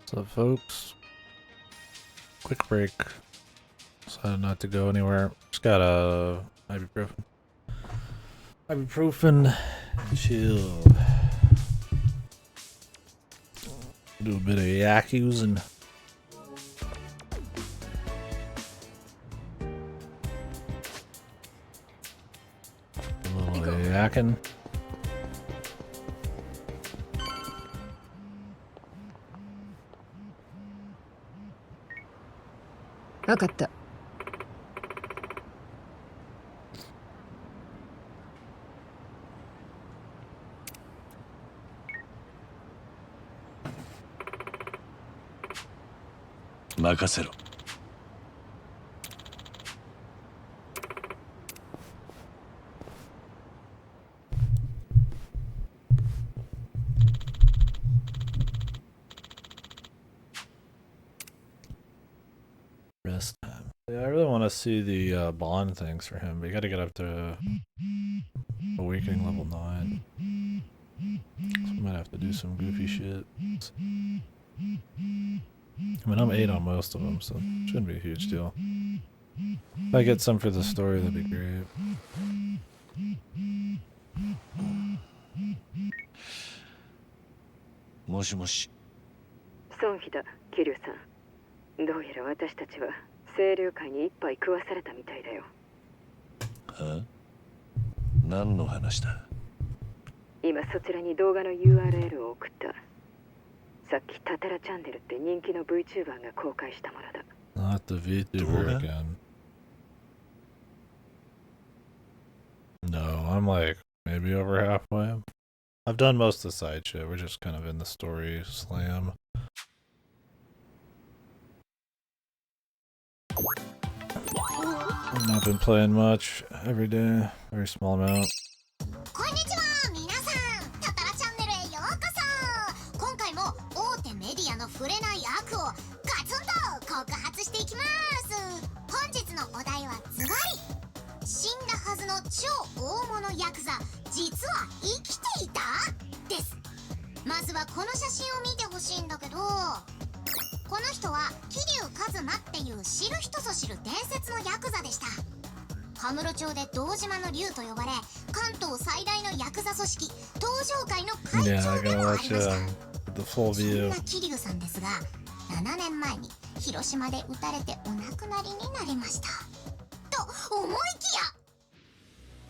So, folks, quick break. Decided not to go anywhere. Just got a ibuprofen, and chill. Do a bit of yakkus and a little yakking. Vakatta. Makasero. Rest time. Yeah, I really want to see the bond things for him, but you got to get up to awakening level 9. So we might have to do some goofy shit. I mean, I'm 8 on most of them, so it shouldn't be a huge deal. If I get some for the story, that'd be great. Moshi moshi. ソンヒだ、キリュウさん。どうやら私たちは清流会に一杯食わされたみたいだよ。は？何の話だ？今そちらに動画の URL を送った。さっきタタラチャンネルって人気の VTuber が公開したものだ。Not the VTuber again. No, I'm like maybe over halfway. I've done most of the side shit. We're just kind of in the story slam. I've not been playing much every day. Very small amount. こんにちは、皆さん。タタラチャンネルへようこそ。今回も大手メディアの触れない悪をガツンと告発していきます。本日のお題はズバリ。死んだはずの超大物ヤクザ、実は生きていた？です。まずはこの写真を見てほしいんだけど、この人は桐生一馬っていう知る人ぞ知る伝説のヤクザでした。羽室町で堂島の竜と呼ばれ、関東最大のヤクザ組織東上会の会長でもありました。そんな桐生さんですが、7年前に広島で撃たれてお亡くなりになりました。と思いきや、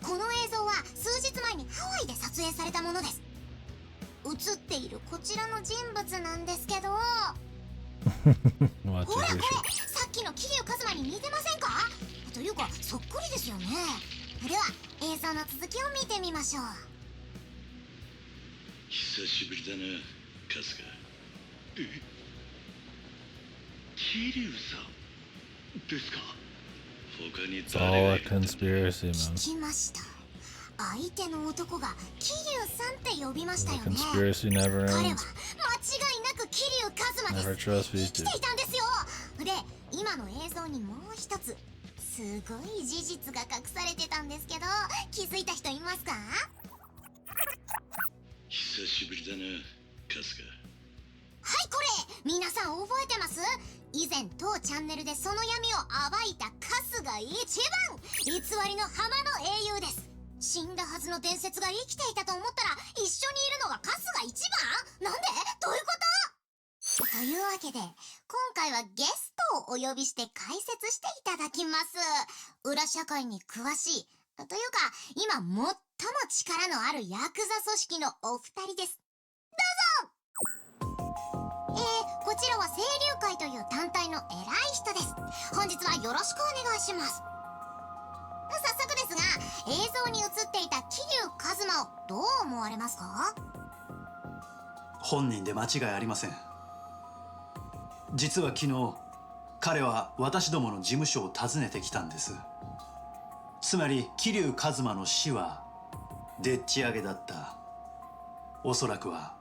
この映像は数日前にハワイで撮影されたものです。写っているこちらの人物なんですけど、ほらこれ、さっきの桐生一馬に似てませんか？というかそっくりですよね。では映像の続きを見てみましょう。久しぶりだな、春日。桐生さんですか？他に It's all a conspiracy, 聞 man. きました。相手の男が桐生さんって呼びましたよ The ね。 conspiracy never 彼は間違 ends. いなく桐生一馬 Never です。 trust 生き VTuber. ていたんですよ。で、今の映像にもう一つすごい事実が隠されてたんですけど、気づいた人いますか？久しぶりだな、春日。はい、これ皆さん覚えてます？以前当チャンネルでその闇を暴いた春日一番、偽りの浜の英雄です。死んだはずの伝説が生きていたと思ったら一緒にいるのが春日一番？なんで？どういうこと？というわけで今回はゲストをお呼びして解説していただきます。裏社会に詳しいというか今最も力のあるヤクザ組織のお二人です。どうぞ。こちらは清流会という団体の偉い人です。本日はよろしくお願いします。早速ですが、映像に映っていた桐生一馬をどう思われますか？本人で間違いありません。実は昨日彼は私どもの事務所を訪ねてきたんです。つまり桐生一馬の死はでっち上げだった。おそらくは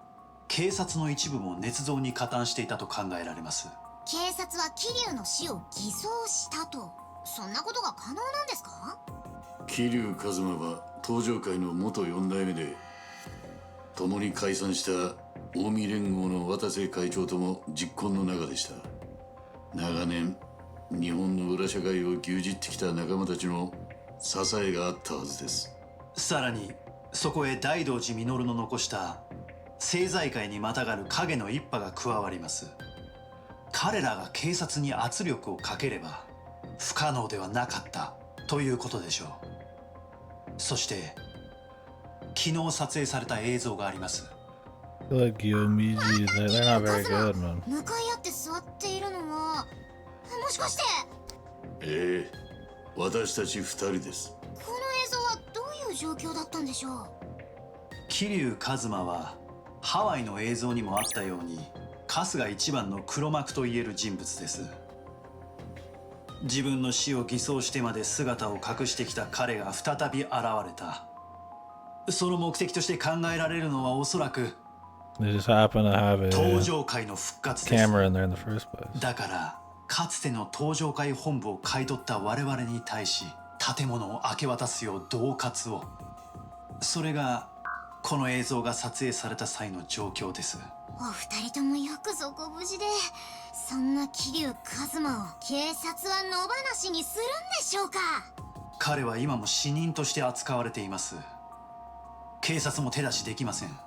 警察の一部も捏造に加担していたと考えられます。警察は桐生の死を偽装したと、そんなことが可能なんですか？桐生一馬は東上会の元4代目で、共に解散した近江連合の渡瀬会長とも実婚の仲でした。長年日本の裏社会を牛耳ってきた仲間たちの支えがあったはずです。さらにそこへ大道寺実の残した政財界にまたがる影の一派が加わります。彼らが警察に圧力をかければ不可能ではなかったということでしょう。そして昨日撮影された映像があります。 I feel like Yomiji, they're not very good, man. 向かい合って座っているのはもしかして。ええ、私たち二人です。この映像はどういう状況だったんでしょう。桐生一馬はハワイの映像にもあったように春日一番の黒幕といえる人物です。自分の死を偽装してまで姿を隠してきた彼が再び現れた。その目的として考えられるのはおそらく They just happen to have a 登場会の復活です。 camera in there in the first place. だからかつての登場会本部を買い取った我々に対し建物を明け渡すよう恫喝を。それがこの映像が撮影された際の状況です。お二人ともよくぞご無事で。そんな桐生一馬を警察は野放しにするんでしょうか。彼は今も死人として扱われています。警察も手出しできません。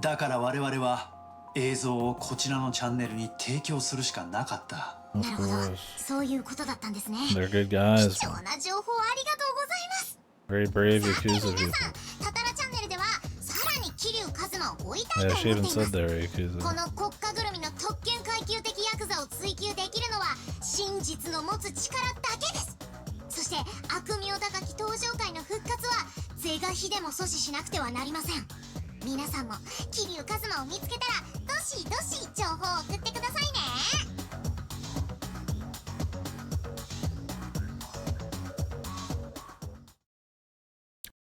だから我々は映像をこちらのチャンネルに提供するしかなかった。Of なるほど、 course. そういうことだったんですね。 They're good guys. 貴重な情報ありがとうございます。 Very brave さて Yakuza 皆 people. さん、タタラチャンネルではさらに桐生一馬を追いたい Yeah, と she 思 even っていま said す。 they were Yakuza. この国家ぐるみの特権階級的ヤクザを追求できるのは真実の持つ力だけです。そして悪名高き登場界の復活は是が非でも阻止しなくてはなりません。皆さんも桐生一馬を見つけたらどしどし情報を送ってくださいね。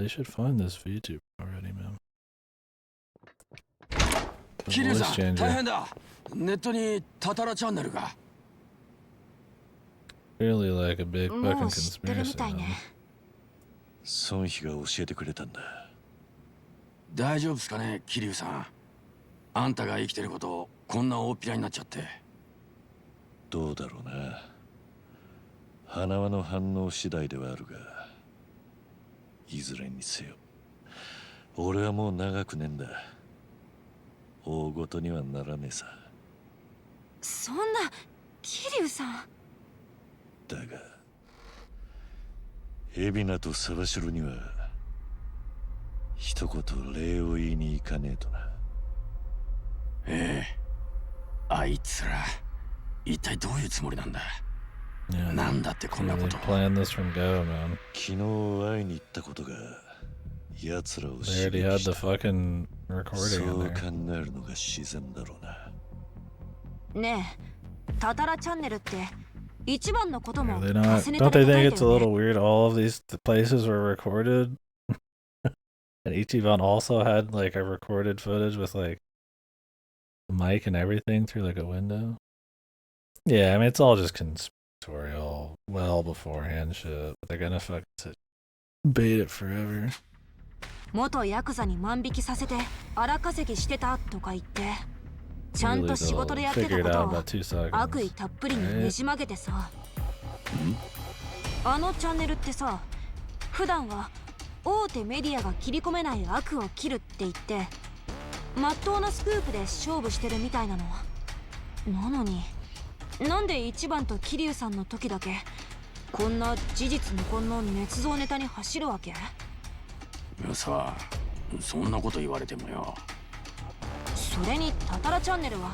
They should find this VTuber already, man. 桐生 Voice さん、大 changer. 変だ。ネットにタタラチャンネルが。 Really like a big も fucking う知ってるみ conspiracy. たい Man. ね。孫妃が教えてくれたんだ。大丈夫ですかね、桐生さん。あんたが生きてることこんな大っぴらになっちゃって。どうだろうな。花輪の反応次第ではあるが、いずれにせよ俺はもう長くねえんだ。大ごとにはならねえさ。そんな桐生さん。だが海老名と沢城には一言礼を言いに行かねえとな。ええ、あいつら一体どういうつもりなんだ。 Yeah, なんだってこんな they こと。 planned this from go, man. 昨日会いに行ったことが奴らを They 刺 already 激し had た。 the fucking そ recording う in 考 there. えるのが自然だろうな。ねえ、タタラチャンネルって一番のことも Are they ガ not? スネタ Don't で they 叩 think い it's て a るね。 little weird? All of these places were recorded, and Ichiban also had like a recorded footage with like the mic and everything through like a window. Yeah, I mean it's all just conspiratorial, well beforehand shit. But they're gonna fucking bait it forever. 元ヤクザに万引きさせて荒稼ぎしてたとか言って、ちゃん Really, と仕事でやって they'll た figure こ it out と about 2を悪意 seconds. たっぷりにねじ曲げてさ。あのチャンネルってさ、普段は大手メディアが切り込めない悪を切るって言ってまっとうなスクープで勝負してるみたいなの。なのになんで一番と桐生さんの時だけこんな事実無根の捏造ネタに走るわけ？いやさ、そんなこと言われてもよ。それにタタラチャンネルは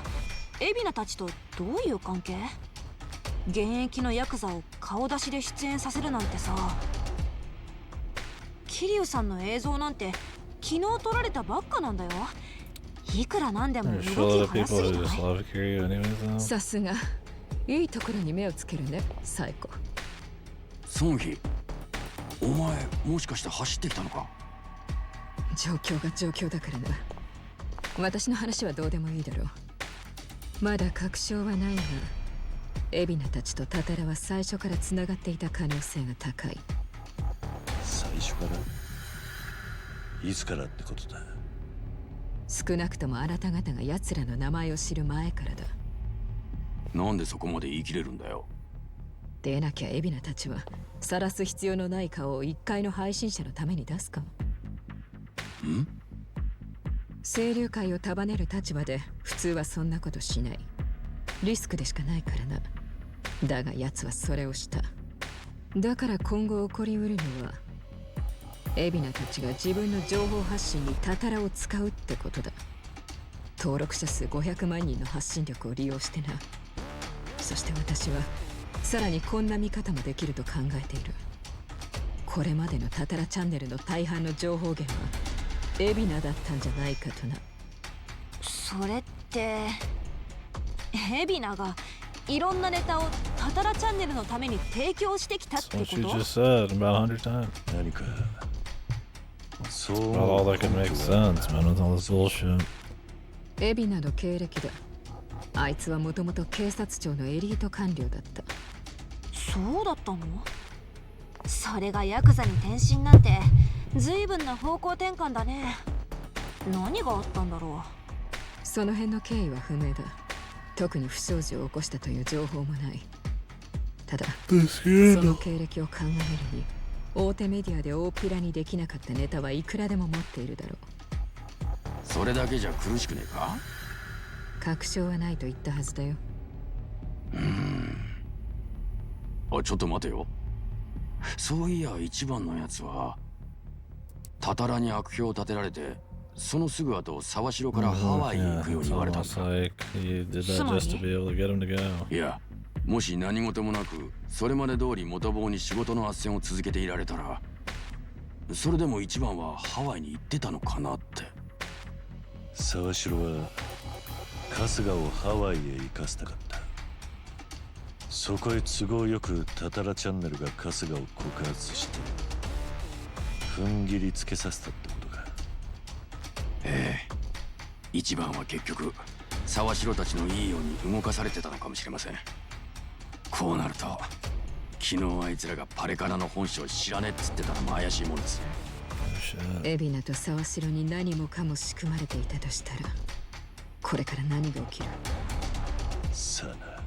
海老名たちとどういう関係？現役のヤクザを顔出しで出演させるなんてさ。桐生さんの映像なんて昨日撮られたばっかなんだよ。いくらなんでも There's 動 full き of 早す people ぎ who な just い？ love Kiryu anyways though. さすがいいところに目をつけるね、サイコ。孫妃、お前もしかして走ってきたのか。状況が状況だからな。私の話はどうでもいいだろう。まだ確証はないが、海老名たちとタタラは最初からつながっていた可能性が高い。最初からいつからってことだ。少なくともあなた方が奴らの名前を知る前からだ。なんでそこまで言い切れるんだよ。でなきゃ海老名たちは晒す必要のない顔を一階の配信者のために出すか。清流会を束ねる立場で普通はそんなことしない。リスクでしかないからな。だが奴はそれをした。だから今後起こりうるのは海老名たちが自分の情報発信にタタラを使うってことだ。登録者数500万人の発信力を利用してな。そして私はさらにこんな見方もできると考えている。これまでのタタラチャンネルの大半の情報源は海老名だったんじゃないかとな。それって海老名がいろんなネタをタタラチャンネルのために提供してきたってこ That's what you と？ just said about 100 times. 何かそう Not all that can make sense, man, with all this bullshit. 海老名の経歴だ。あいつはもともと警察庁のエリート官僚だった。そうだったの？それがヤクザに転身なんて随分な方向転換だね。何があったんだろう。その辺の経緯は不明だ。特に不祥事を起こしたという情報もない。ただその経歴を鑑みるに大手メディアで大っぴらにできなかったネタはいくらでも持っているだろう。それだけじゃ苦しくねえか？確証はないと言ったはずだよ。ちょっと待てよ。そういや一番のやつはタタラに悪評を立てられてそのすぐ後沢城からハワイに行くように言われたんだ。いや、もし何事もなくそれまで通り元棒に仕事の斡旋を続けていられたら、それでも一番はハワイに行ってたのかなって。沢城は春日をハワイへ行かせたかった。そこへ都合よくタタラチャンネルが春日を告発して踏ん切りつけさせたってことか。ええ、一番は結局沢城たちのいいように動かされてたのかもしれません。こうなると昨日あいつらがパレカナの本性を知らねえっつってたのも怪しいもんですね。海老名と沢城に何もかも仕組まれていたとしたらこれから何が起きる？さあな、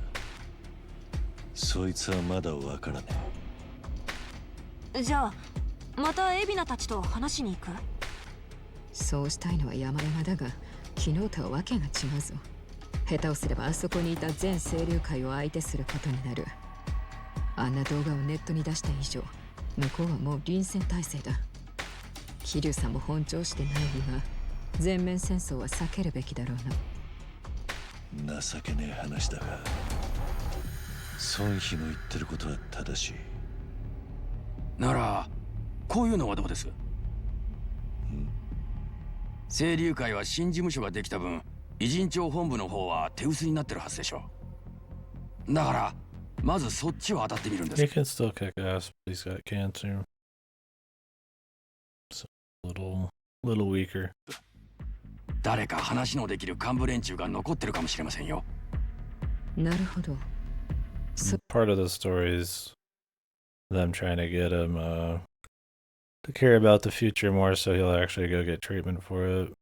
そいつはまだわからねう。じゃあまた海老名たちと話しに行く？そうしたいのは山々だが昨日とはわけが違うぞ。下手をすればあそこにいた全清流会を相手することになる。あんな動画をネットに出した以上向こうはもう臨戦態勢だ。桐生さんも本調子でない今全面戦争は避けるべきだろえ。情けねえ話だが孫妃の言ってることは正しい。ならこういうのはどうです？清流会は新事務所ができた分偉人町本部の方は手薄になってるはずでしょう。だからまずそっちを当たってみるんです。 He can still kick ass, but he's got cancer. So a little weaker. 誰か話のできる幹部連中が残ってるかもしれませんよ。なるほど。Part of the story is them trying to get him to care about the future more so he'll actually go get treatment for it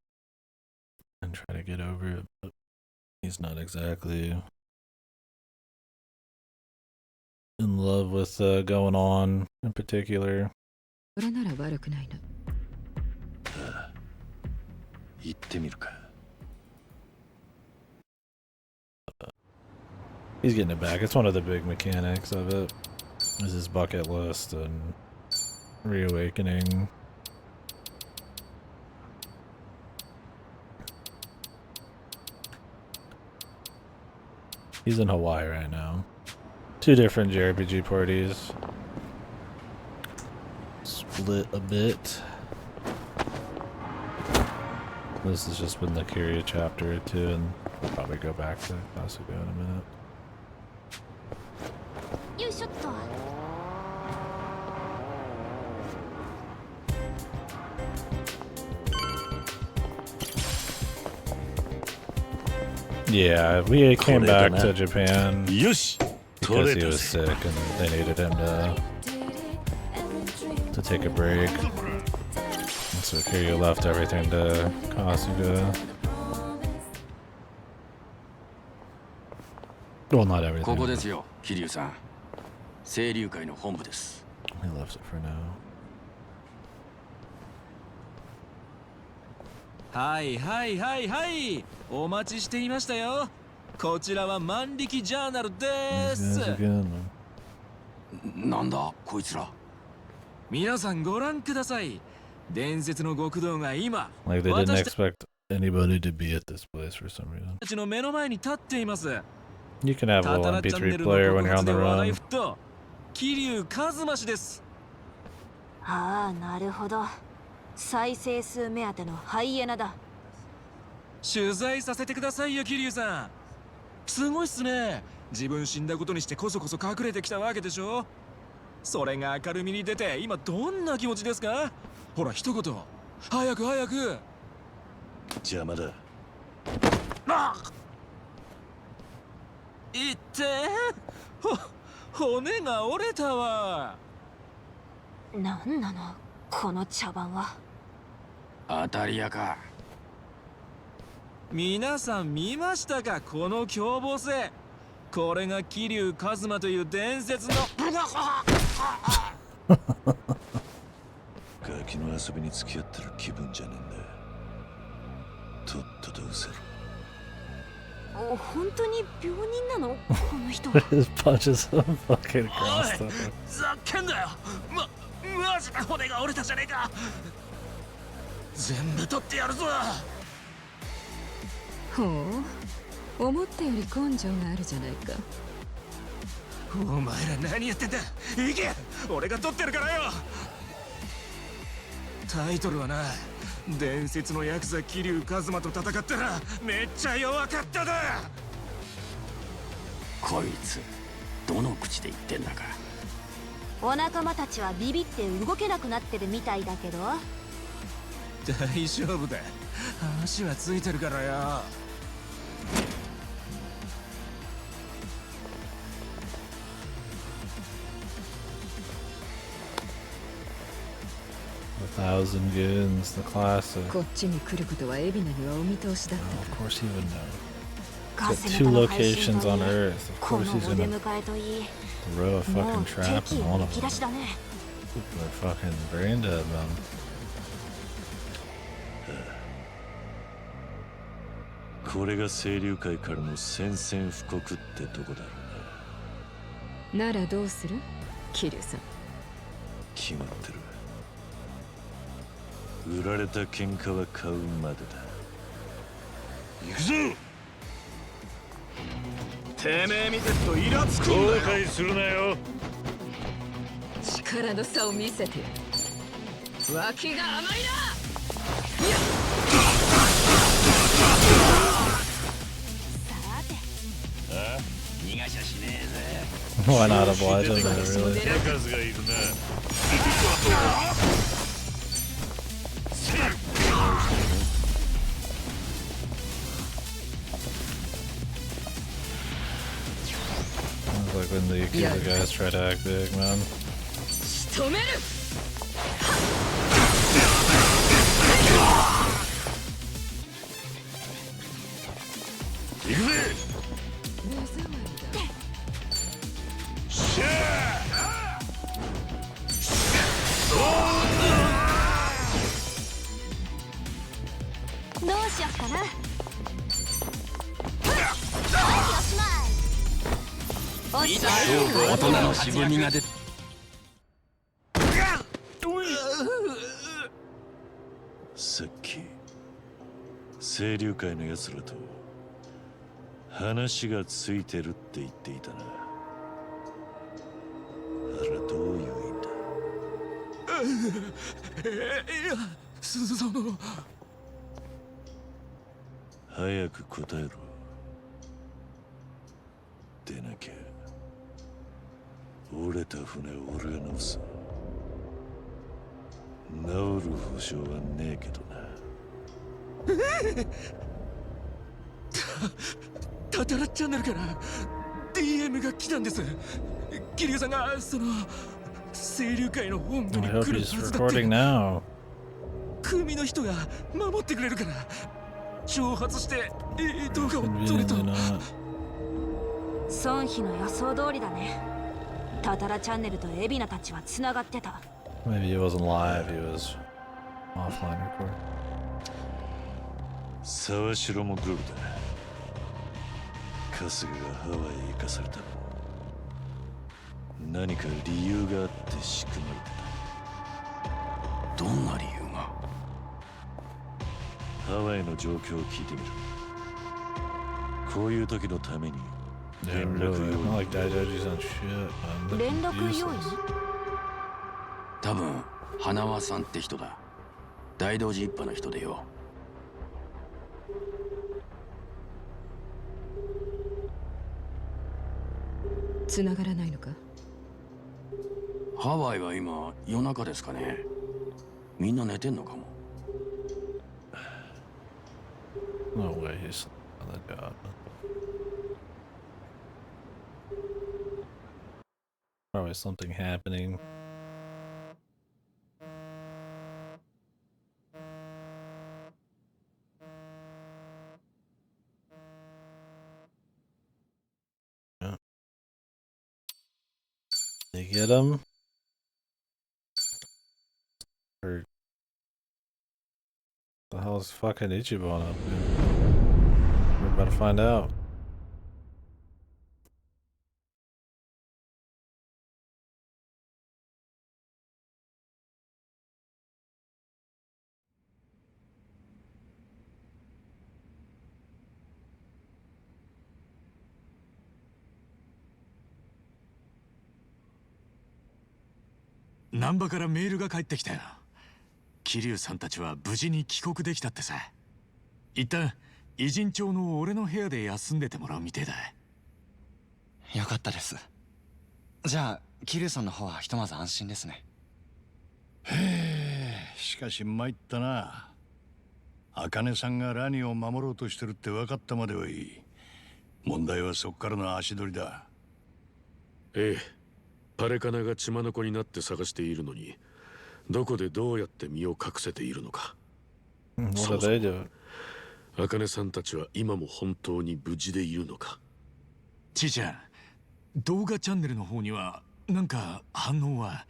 and try to get over it, but he's not exactly in love with going on in particular. それなら悪くないな。ああ、行ってみるか。He's getting it back. It's one of the big mechanics of it. Is his bucket list and reawakening. He's in Hawaii right now. 2 different JRPG parties. Split a bit. This has just been the Kyria chapter or 2, and we'll probably go back to Kasuga in a minute. よいしょっと。Yeah, we came back to Japan because he was せ。 sick and they needed him to take a break. So Kiryu left everything to Kasuga. Well, not everything. ここですよ、桐生さん。清流会の本部です。He left it for now. はいはいはいはい。お待ちしていましたよ。こちらは万力ジャーナルで These す。 guys again. なんだこいつら。皆さんご覧ください。伝説の極道が今、 Like they didn't 私 expect anybody to be at this place for some reason. たちの目の前に立っています。 You can have a タタ little ラチャンネ MP3 ルの player when 告 you're on 発 the で話題 run. 沸騰。桐生一馬氏です。ああ、なるほど。再生数目当てのハイエナだ。取材させてくださいよ、桐生さん。すごいっすね。自分死んだことにしてこそこそ隠れてきたわけでしょ。それが明るみに出て今どんな気持ちですか。ほら一言早く早く。邪魔だ。いって骨が折れたわ。なんなのこの茶番は。当たり屋か。皆さん見ましたか、この凶暴性。これが桐生一馬という伝説のガキの遊びに付き合ってる気分じゃねえんだ。とっとと失せろ。本当に病人なのこの人。His punches him fucking across the. ざけんだよ。マジで骨が折れたじゃねえか。全部取ってやるぞ。ほう、思ったより根性があるじゃないか。お前ら何やってんだ。行け、俺が取ってるからよ。タイトルはな、伝説のヤクザ桐生一馬と戦ったらめっちゃ弱かっただ。こいつどの口で言ってんだか。お仲間たちはビビって動けなくなってるみたいだけど。大丈夫だ、足はついてるからよ。1,000 goons, the classic. こっちに来ることは海老名にはお見通しだっ Oh, た of か course he would know. ガ Got セ two ネタの配信 locations と on いい Earth. Of こ course の he's お出 gonna 迎えといい。 throw a もう fucking 敵 trap 意 in む one of き出 them. しだね。 They're fucking brain dead, man. これが清流会からの宣戦布告ってとこだろうな。ならどうする桐生さん。決まってる。売られた喧嘩は買うまでだ。行くぞ。てめえ見てるとイラつくんだよ。後悔するなよ。力の差を見せてやる。脇が甘いな。さて、逃がしゃしねえぜ。 Why not oblige him, man, really? 数がいるな。Sounds like when the Yakuza guys try to act big, man. 仕留める。行くぜ。目障りだ。シャどうしよっかな。おしまい。大人の渋みが出て。さっき清流会のやつらと話がついてるって言っていたな。あれどういう意味だ。いや、その早く答えろ。でなきゃ折れた船を俺が直す。治る保証はねえけどな。タタラチャンネルから DM が来たんです。桐生さんがその清流会の本部 I に hope 来る he's はずだって。 recording now. 組の人が守ってくれるから挑発して動画を撮ると。 Conveniently not. 孫妃の予想通りだね。タタラチャンネルと海老名たちはつながってた。 Maybe he wasn't live, he was offline recording. 沢城もグルだ。春日がハワイへ行かされた。何か理由があって仕組まれてた。どんな理由が？ハワイの状況を聞いてみる。こういう時のために Yeah, 連 really. 絡用 Not に like Daidoji's on shit, man. 連絡 Useless. 用意？多分花輪さんって人だ。大道寺一派の人でよ。繋がらないのか？ハワイは今夜中ですかね。みんな寝てんのかも。No way he's on the job. Probably something happening. Yeah. They get him? Or the hell's fucking Ichiban up, dude? We're about to find out.「難波からメールが返ってきたよ。桐生さんたちは無事に帰国できたってさ。一旦偉人町の俺の部屋で休んでてもらうみてえだ。よかったです。じゃあ桐生さんの方はひとまず安心ですね。へえ、しかし参ったな。茜さんがラニを守ろうとしてるって分かったまではいい。問題はそこからの足取りだ。ええ、パレカナが血眼になって探しているのに、どこでどうやって身を隠せているのか。What do they do? 茜さんたちは今も本当に無事でいるのか。ちいちゃん、動画チャンネルの方にはなんか反応は？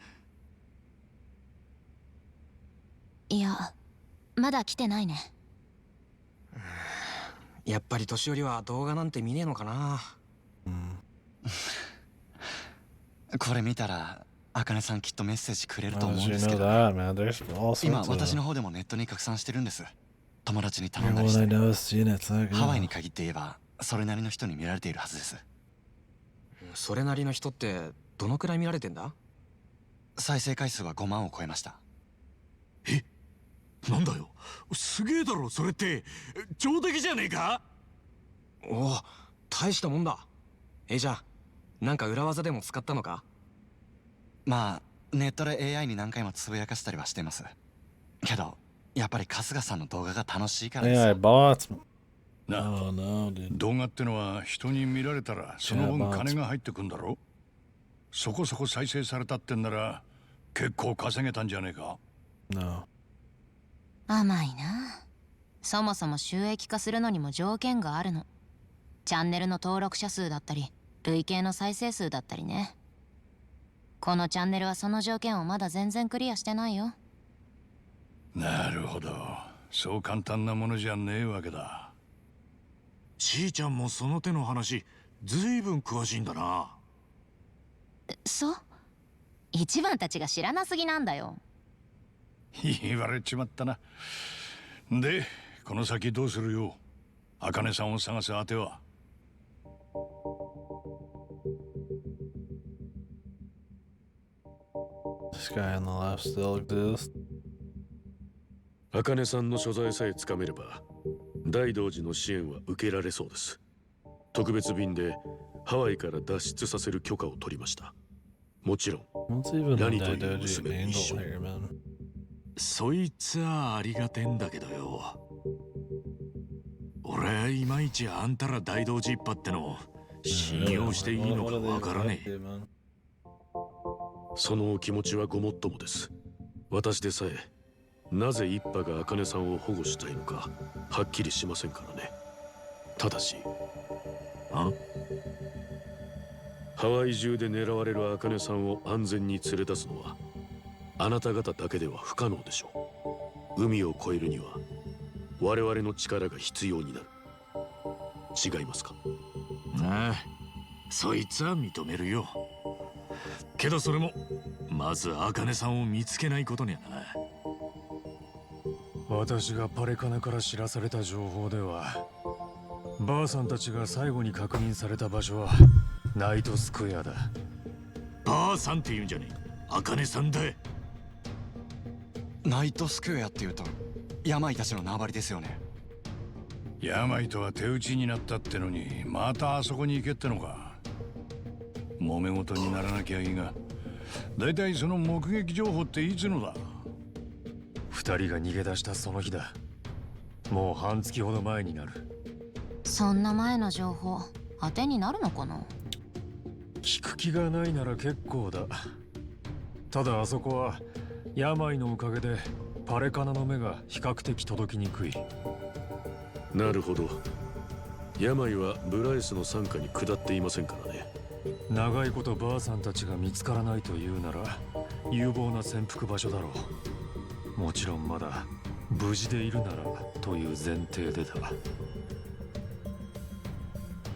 いや、まだ来てないね。やっぱり年寄りは動画なんて見ねえのかな。これ見たら茜さんきっとメッセージくれると思うんですけ How ど、 did you know that, man? There's all sorts 今 of 私の方でもネットに拡散してるんです。友達に頼んだ Everyone りし I て。 know has seen it. It's not good. ハワイに限って言えばそれなりの人に見られているはずです。それなりの人ってどのくらい見られてんだ？再生回数は5万を超えました。なんだよ、すげえだろそれって。上出来じゃねえか。おお、大したもんだ。じゃあなんか裏技でも使ったのか？まあネットで AI に何回もつぶやかしたりはしてますけど、やっぱり春日さんの動画が楽しいからです。 AI bots. なあ、 Oh no, dude. 動画ってのは人に見られたらその分金が入ってくんだろ。そこそこ再生されたってんなら結構稼げたんじゃねえか。 No. 甘いな。そもそも収益化するのにも条件があるの。チャンネルの登録者数だったり累計の再生数だったりね。このチャンネルはその条件をまだ全然クリアしてないよ。なるほど、そう簡単なものじゃねえわけだ。ちいちゃんもその手の話ずいぶん詳しいんだな。そう、一番たちが知らなすぎなんだよ。言われちまったな。で、この先どうするよ。茜さんを探す当ては。This guy on the left still exists. 茜さんの所在さえつかめれば、大道寺の支援は受けられそうです。特別便でハワイから脱出させる許可を取りました。もちろん、 What's even ラ the ニという Daidoji 娘も一 angle 緒に。 here, man? そいつはありがてんだけどよ。俺いまいちあんたら大道寺一派っての信用していいのかわからねえ。そのお気持ちはごもっともです。私でさえなぜ一派が茜さんを保護したいのかはっきりしませんからね。ただしハワイ中で狙われる茜さんを安全に連れ出すのはあなた方だけでは不可能でしょう。海を越えるには我々の力が必要になる。違いますか？ああ、そいつは認めるよ。けどそれもまず茜さんを見つけないことにはな。私がパレカナから知らされた情報では、ばあさんたちが最後に確認された場所はナイトスクエアだ。ばあさんって言うんじゃねえ、茜さんだ。ナイトスクエアって言うと病たちの縄張りですよね。病とは手打ちになったってのにまたあそこに行けってのか。揉め事にならなきゃいいが、だいたいその目撃情報っていつのだ？二人が逃げ出したその日だ。もう半月ほど前になる。そんな前の情報当てになるのかな。聞く気がないなら結構だ。ただあそこは病のおかげでパレカナの目が比較的届きにくい。なるほど。病はブライスの傘下に下っていませんからね。長いことばあさんたちが見つからないというなら有望な潜伏場所だろう。もちろんまだ無事でいるならという前提でだ。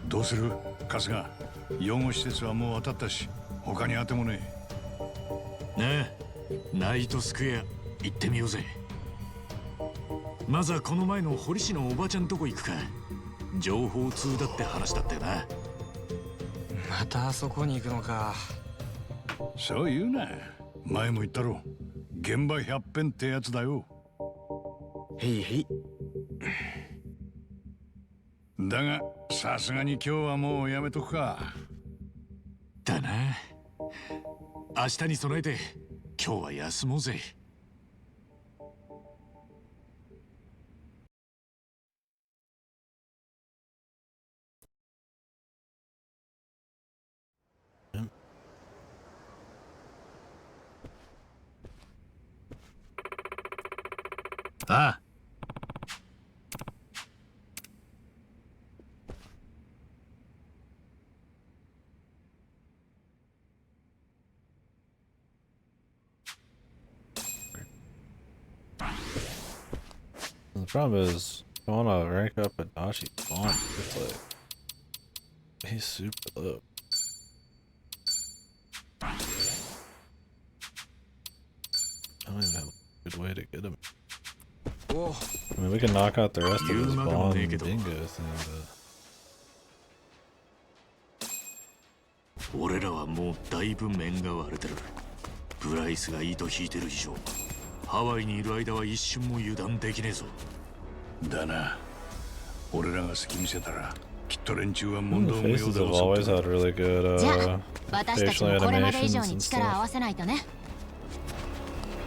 どうする春日？養護施設はもう当たったし他に当てもねえ。ねえ、ナイトスクエア行ってみようぜ。まずはこの前の堀市のおばちゃんとこ行くか。情報通だって話だったよな。またあそこに行くのか。そう言うな。前も言ったろ、現場百遍ってやつだよ。へいへい。だがさすがに今日はもうやめとくか。だな。明日に備えて今日は休もうぜ。ああ。The problem is, I want to rank up Adachi's bond. It's like, he's super low. I don't even have a good way to get him. I mean, we can knock out the rest of his bond dingo thing, but... 俺らはもうだいぶ面が割れてる。ブライスが糸引いてる以上、ハワイにいる間は一瞬も油断できねえぞ。だな。俺らが隙見せたらきっと連中は問答無用 Faces で have always had really good じゃあ私たち facial もこれまで以 animations 上に and 力を合 stuff. わせないとね。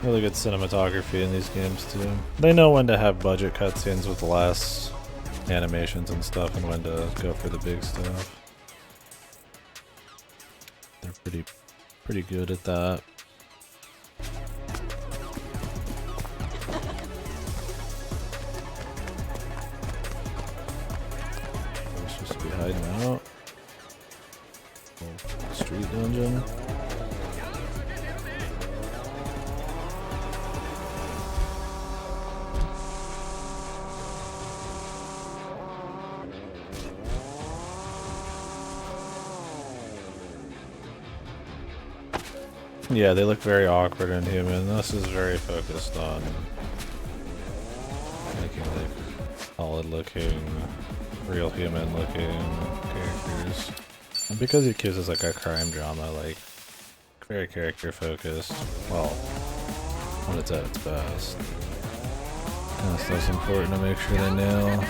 Really good cinematography in these games too. They know when to have budget cutscenes with less animations and stuff, and when to go for the big stuff. They're pretty good at that. Let's just be hiding out. Oh, street dungeon. Yeah, they look very awkward and human. This is very focused on making like solid looking, real human looking characters. And because it gives us like a crime drama, like very character focused, well, when it's at its best. And stuff's important to make sure they nail.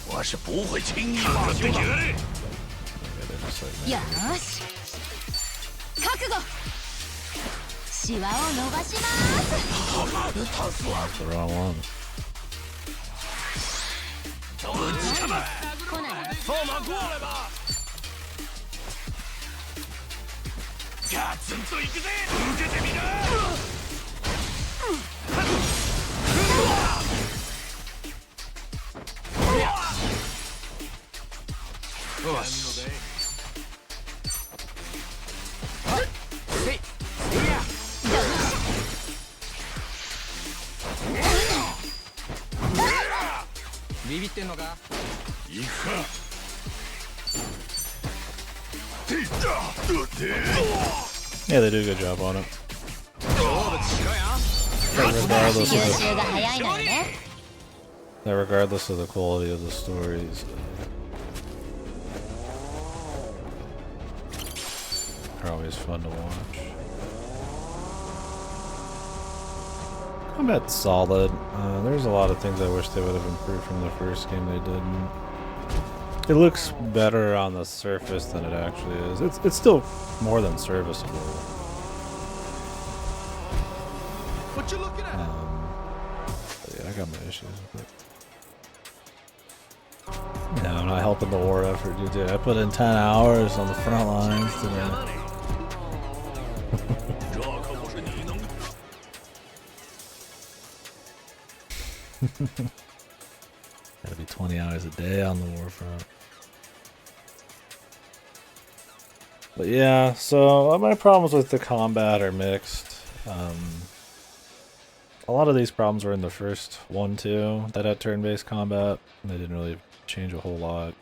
我是不会轻易罢休的。よーし覚悟シワを伸ばします That's the wrong one. ぶちかま来ない。放马过来吧。ガツンといくぜ。受けてみな。よし。ビビってんのか？行くか。Yeah, they do a good job on it. Regardless of the quality of the stories, they're always fun to watch. Combat's solid. There's a lot of things I wish they would have improved from the first game. They didn't. It looks better on the surface than it actually is. It's still more than serviceable. What you looking at? Yeah, I got my issues with it. Yeah, I'm not helping the war effort, dude. I put in 10 hours on the front lines today. Gotta be 20 hours a day on the war front. But yeah, so my problems with the combat are mixed. A lot of these problems were in the first one too, that had turn-based combat, and they didn't really change a whole lot.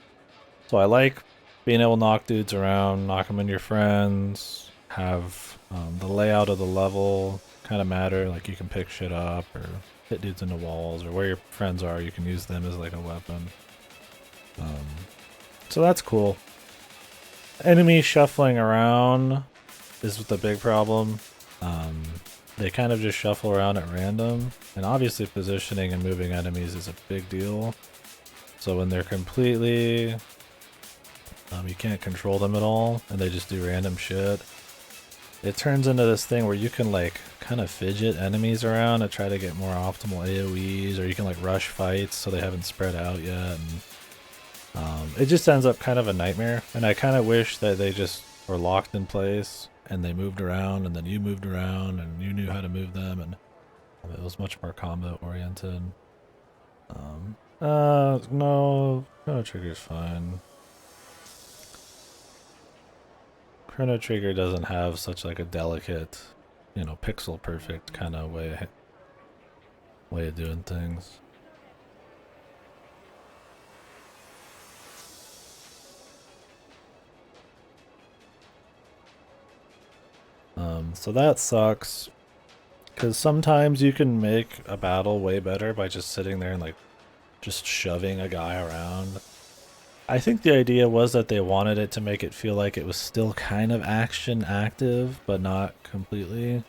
So I like being able to knock dudes around, knock them into your friends, have the layout of the level kind of matter, like you can pick shit up or hit dudes into walls, or where your friends are, you can use them as like a weapon. So that's cool. Enemy shuffling around is the big problem. They kind of just shuffle around at random, and obviously positioning and moving enemies is a big deal. So when they're completely, you can't control them at all, and they just do random shit, it turns into this thing where you can like kind of fidget enemies around to try to get more optimal AoEs, or you can like rush fights so they haven't spread out yet, and it just ends up kind of a nightmare. And I kind of wish that they just were locked in place and they moved around, and then you moved around and you knew how to move them, and it was much more combat oriented. No, Chrono Trigger's fine. Chrono Trigger doesn't have such like a delicate, pixel perfect kind of way of doing things. So that sucks, because sometimes you can make a battle way better by just sitting there and like just shoving a guy around. I think the idea was that they wanted it to make it feel like it was still kind of action active, but not completely.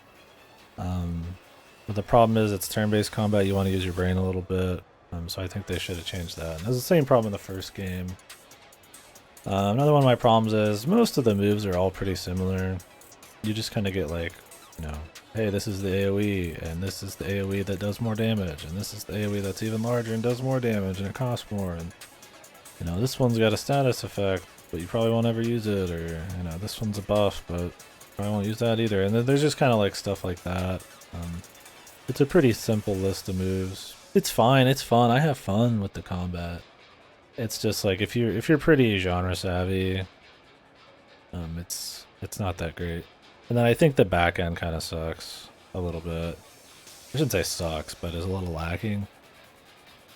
But the problem is it's turn-based combat, you want to use your brain a little bit, so I think they should have changed that. And it was the same problem in the first game. Another one of my problems is most of the moves are all pretty similar. You just kind of get like, hey, this is the AoE, and this is the AoE that does more damage, and this is the AoE that's even larger and does more damage, and it costs more, and this one's got a status effect, but you probably won't ever use it, or this one's a buff, but you probably won't use that either. And then there's just kind of like stuff like that. It's a pretty simple list of moves. It's fine, it's fun. I have fun with the combat. It's just like if you're pretty genre savvy, it's not that great. And then I think the back end kind of sucks a little bit. I shouldn't say sucks, but is a little lacking.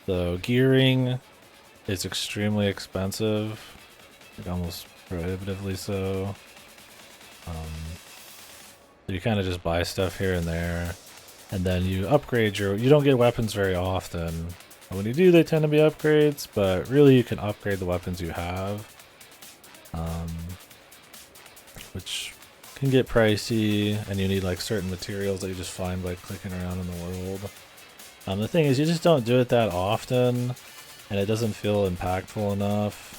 So gearing is extremely expensive, like almost prohibitively so. You kind of just buy stuff here and there, and then you upgrade you don't get weapons very often. And when you do, they tend to be upgrades, but really you can upgrade the weapons you have, which can get pricey, and you need like certain materials that you just find by clicking around in the world. The thing is, you just don't do it that often, and it doesn't feel impactful enough.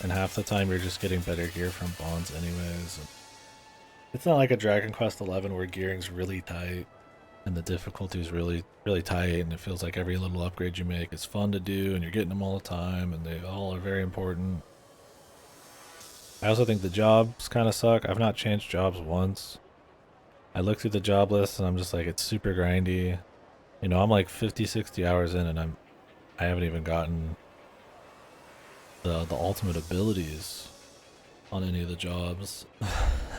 And half the time you're just getting better gear from bonds anyways. It's not like a Dragon Quest XI where gearing's really tight and the difficulty's really, really tight, and it feels like every little upgrade you make is fun to do, and you're getting them all the time, and they all are very important. I also think the jobs kind of suck. I've not changed jobs once. I look through the job list and I'm just like, it's super grindy. You know, I'm like 50, 60 hours in and I haven't even gotten the ultimate abilities on any of the jobs.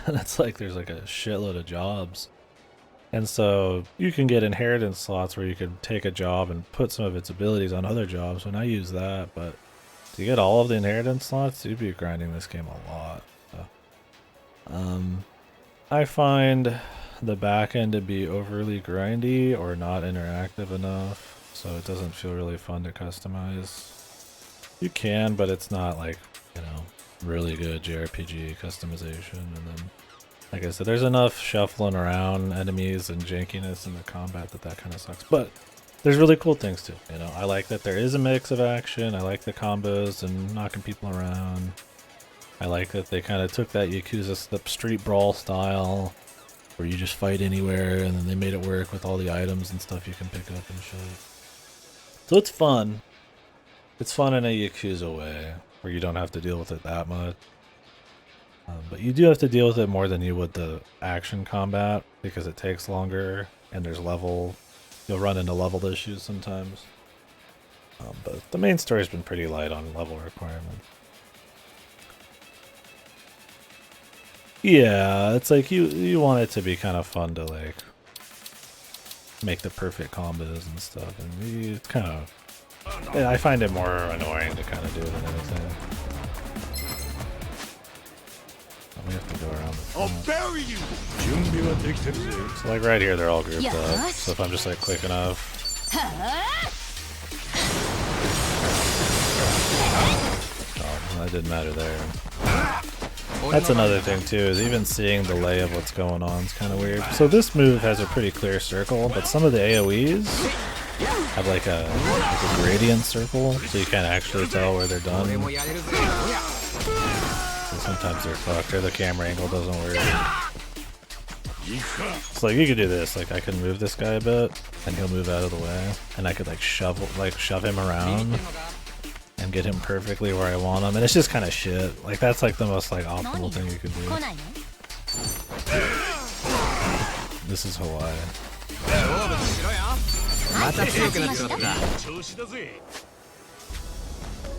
And it's like there's like a shitload of jobs. And so you can get inheritance slots where you can take a job and put some of its abilities on other jobs, and I use that, but to get all of the inheritance slots, you'd be grinding this game a lot. So, I find the back end to be overly grindy or not interactive enough, so it doesn't feel really fun to customize. You can, but it's not like, you know, really good JRPG customization. And then, like I said, there's enough shuffling around enemies and jankiness in the combat that kind of sucks. But there's really cool things too. You know, I like that there is a mix of action. I like the combos and knocking people around. I like that they kind of took that Yakuza street brawl style where you just fight anywhere, and then they made it work with all the items and stuff you can pick up and shit. So it's fun. It's fun in a Yakuza way, where you don't have to deal with it that much. But you do have to deal with it more than you would the action combat, because it takes longer, and there's you'll run into level issues sometimes. But the main story's been pretty light on level requirements. Yeah, it's like you want it to be kind of fun to like make the perfect combos and stuff, and it's kind of, I find it more annoying to kind of do it than anything. We have to go around. I'll bury you. So like right here, they're all grouped up. So if I'm just like quick enough, oh, that didn't matter there. That's another thing too, is even seeing the lay of what's going on is kind of weird. So this move has a pretty clear circle, but some of the AoEs have like a gradient circle, so you can't actually tell where they're done. So sometimes they're fucked, or the camera angle doesn't work. So like you could do this, like I can move this guy a bit, and he'll move out of the way, and I could like shove him around and get him perfectly where I want him, and it's just kind of shit. Like that's like the most like optimal thing you could do. This is Hawaii.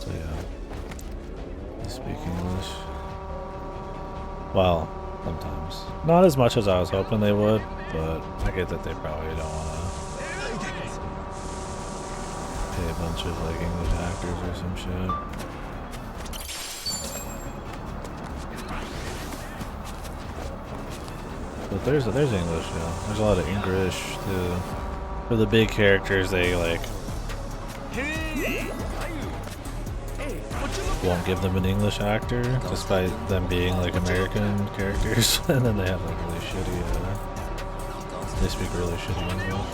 So yeah, they speak English. Well, sometimes. Not as much as I was hoping they would, but I get that they probably don't want to pay a bunch of like English actors or some shit. But there's English, yeah. There's a lot of English too. For the big characters, they like won't give them an English actor, despite them being like American characters, and then they have like really shitty. They speak really shitty English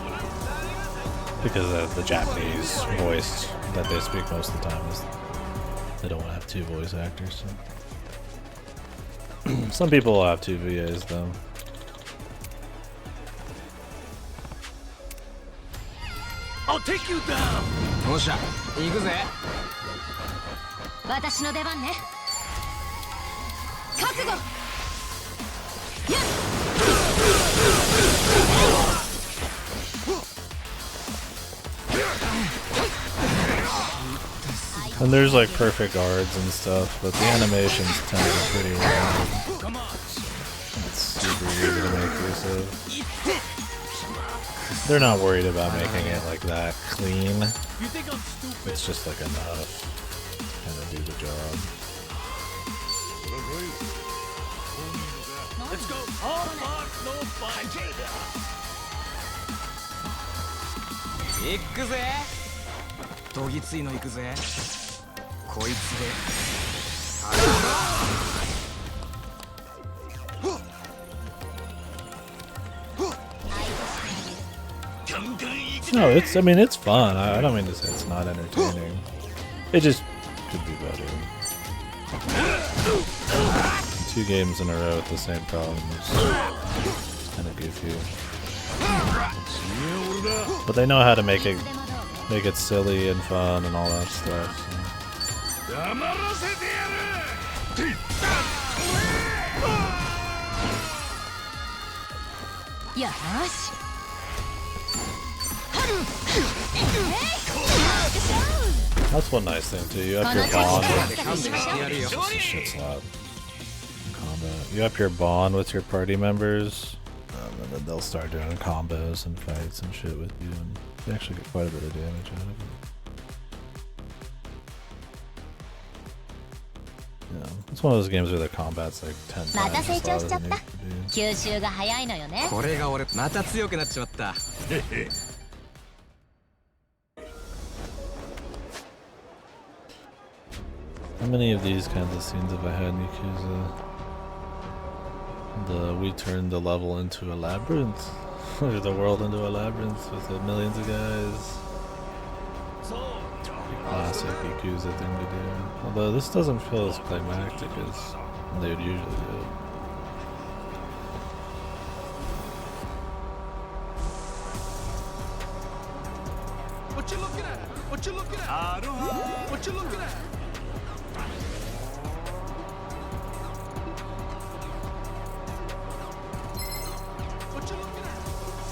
because the Japanese voice that they speak most of the time is they don't want to have two voice actors. So. Some people will have two VAs though. I'll take you down. おっしゃ、行くぜ。私の出番ね。覚悟。And there's like perfect guards and stuff, but the animations tend to be pretty weird. It's super easy to make use of. They're not worried about making it like that clean. It's just like enough to kind of do the job. Let's go. All mark, no fight. 行くぜ。どぎついの行くぜ。こいつで。No, I mean, it's fun. I don't mean to say it's not entertaining. It just could be better. 2 games in a row with the same problems. Kind of goofy. But they know how to make it silly and fun and all that stuff. So. That's one nice thing too. You up your bond. This shit's loud. Combat. You up your bond with your party members, and then they'll start doing combos and fights and shit with you, and you actually get quite a bit of damage out of it. Yeah, it's one of those games where the combat's like 10 times as loud as it needs to be. 吸収が早いのよね。これが俺また強くなっちまった。 How many of these kinds of scenes have I had in Yakuza? We turned the level into a labyrinth, or the world into a labyrinth with millions of guys. Classic Yakuza thing to do. Although this doesn't feel as climactic as they would usually do. What you looking at? What you looking at? What you looking at?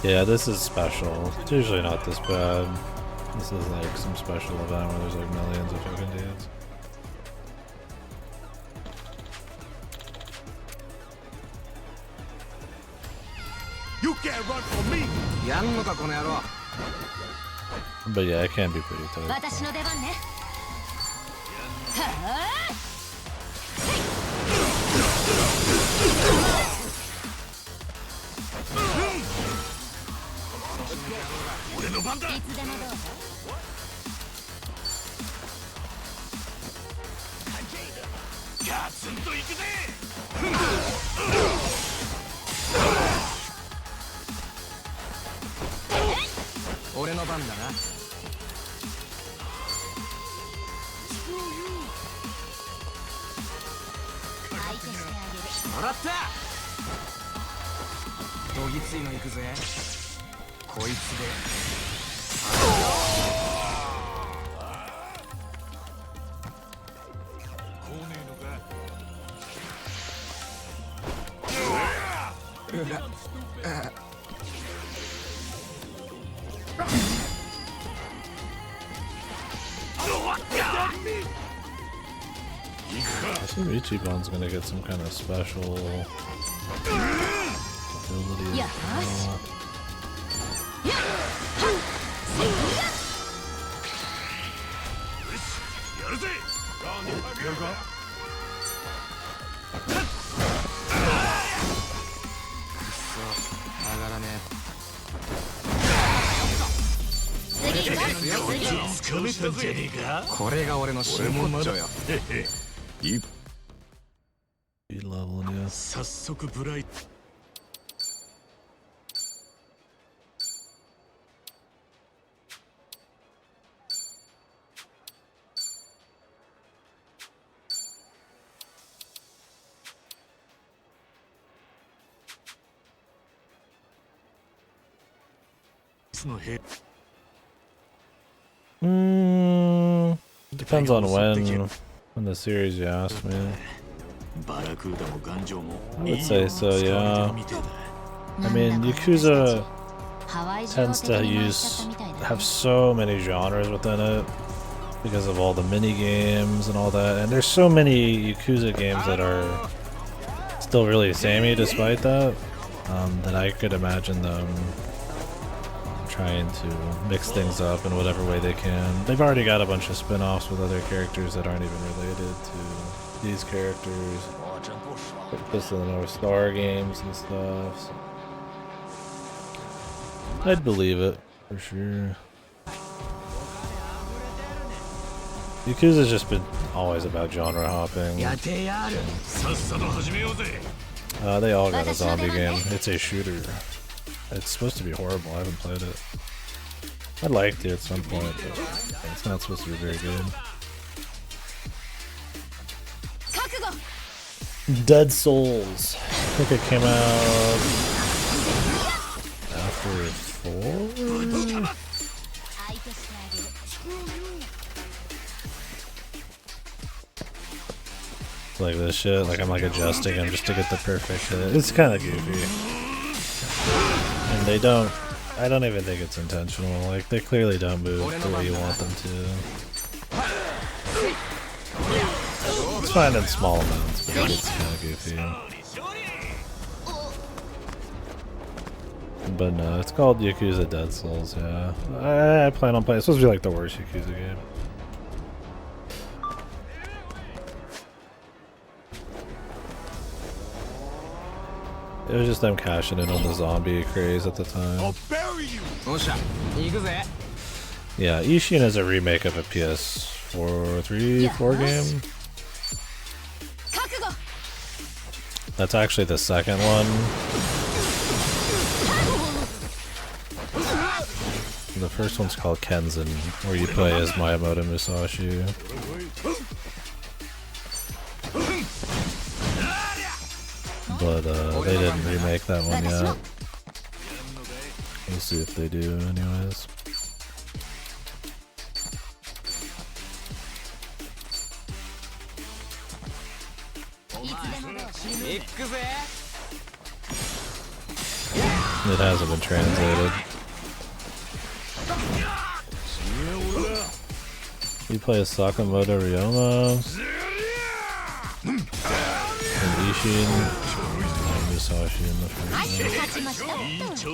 Yeah, this is special. It's usually not this bad. This is like some special event where there's like millions of fucking dudes. You can't run from me. But yeah, it can be pretty tight. 私の出番ね。はあ。俺の番だ。いつでもどうぞ。ガツンと行くぜ。俺の番だな。もらった。どぎついの行くぜ。こいつで。I assume Ichiban's gonna get some kind of special ability.これが俺の真骨頂よ。いいレベルね。早速ブライの兵 Depends on when the series you ask me. I would say so, yeah. I mean, Yakuza tends to have so many genres within it because of all the mini games and all that, and there's so many Yakuza games that are still really samey despite that, that I could imagine them trying to mix things up in whatever way they can. They've already got a bunch of spin-offs with other characters that aren't even related to these characters. Just in the North Star games and stuff. So I'd believe it, for sure. Yakuza's just been always about genre hopping. They all got a zombie game. It's a shooter. It's supposed to be horrible. I haven't played it. I liked it at some point, but it's not supposed to be very good. Dead Souls. I think it came out after 4? Like this shit, like I'm like adjusting them just to get the perfect hit. It's kind of goofy. they don't. I don't even think it's intentional. Like, they clearly don't move the way you want them to. It's fine in small amounts, but it's kind of goofy. But no, it's called Yakuza Dead Souls, yeah. I plan on playing. It's supposed to be like the worst Yakuza game. It was just them cashing in on the zombie craze at the time. I'll bury you. Yeah, Ishin is a remake of a PS4, 4 game. That's actually the second one. The first one's called Kenzen, where you play as Miyamoto Musashi. But they didn't remake that one yet. We'll see if they do anyways. It hasn't been translated. You play as Sakamoto Ryoma and Ishin and Musashi in the first one.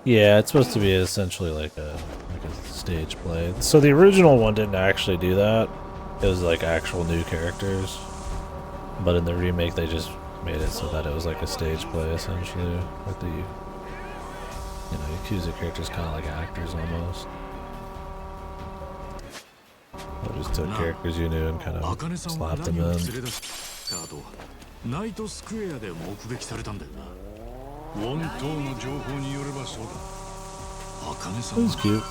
Yeah, it's supposed to be essentially like a stage play. So the original one didn't actually do that. It was like actual new characters. But in the remake they just made it so that it was like a stage play essentially. With the Yakuza characters kind of like actors almost. I just took characters you knew and kind of slapped them in. That was cute.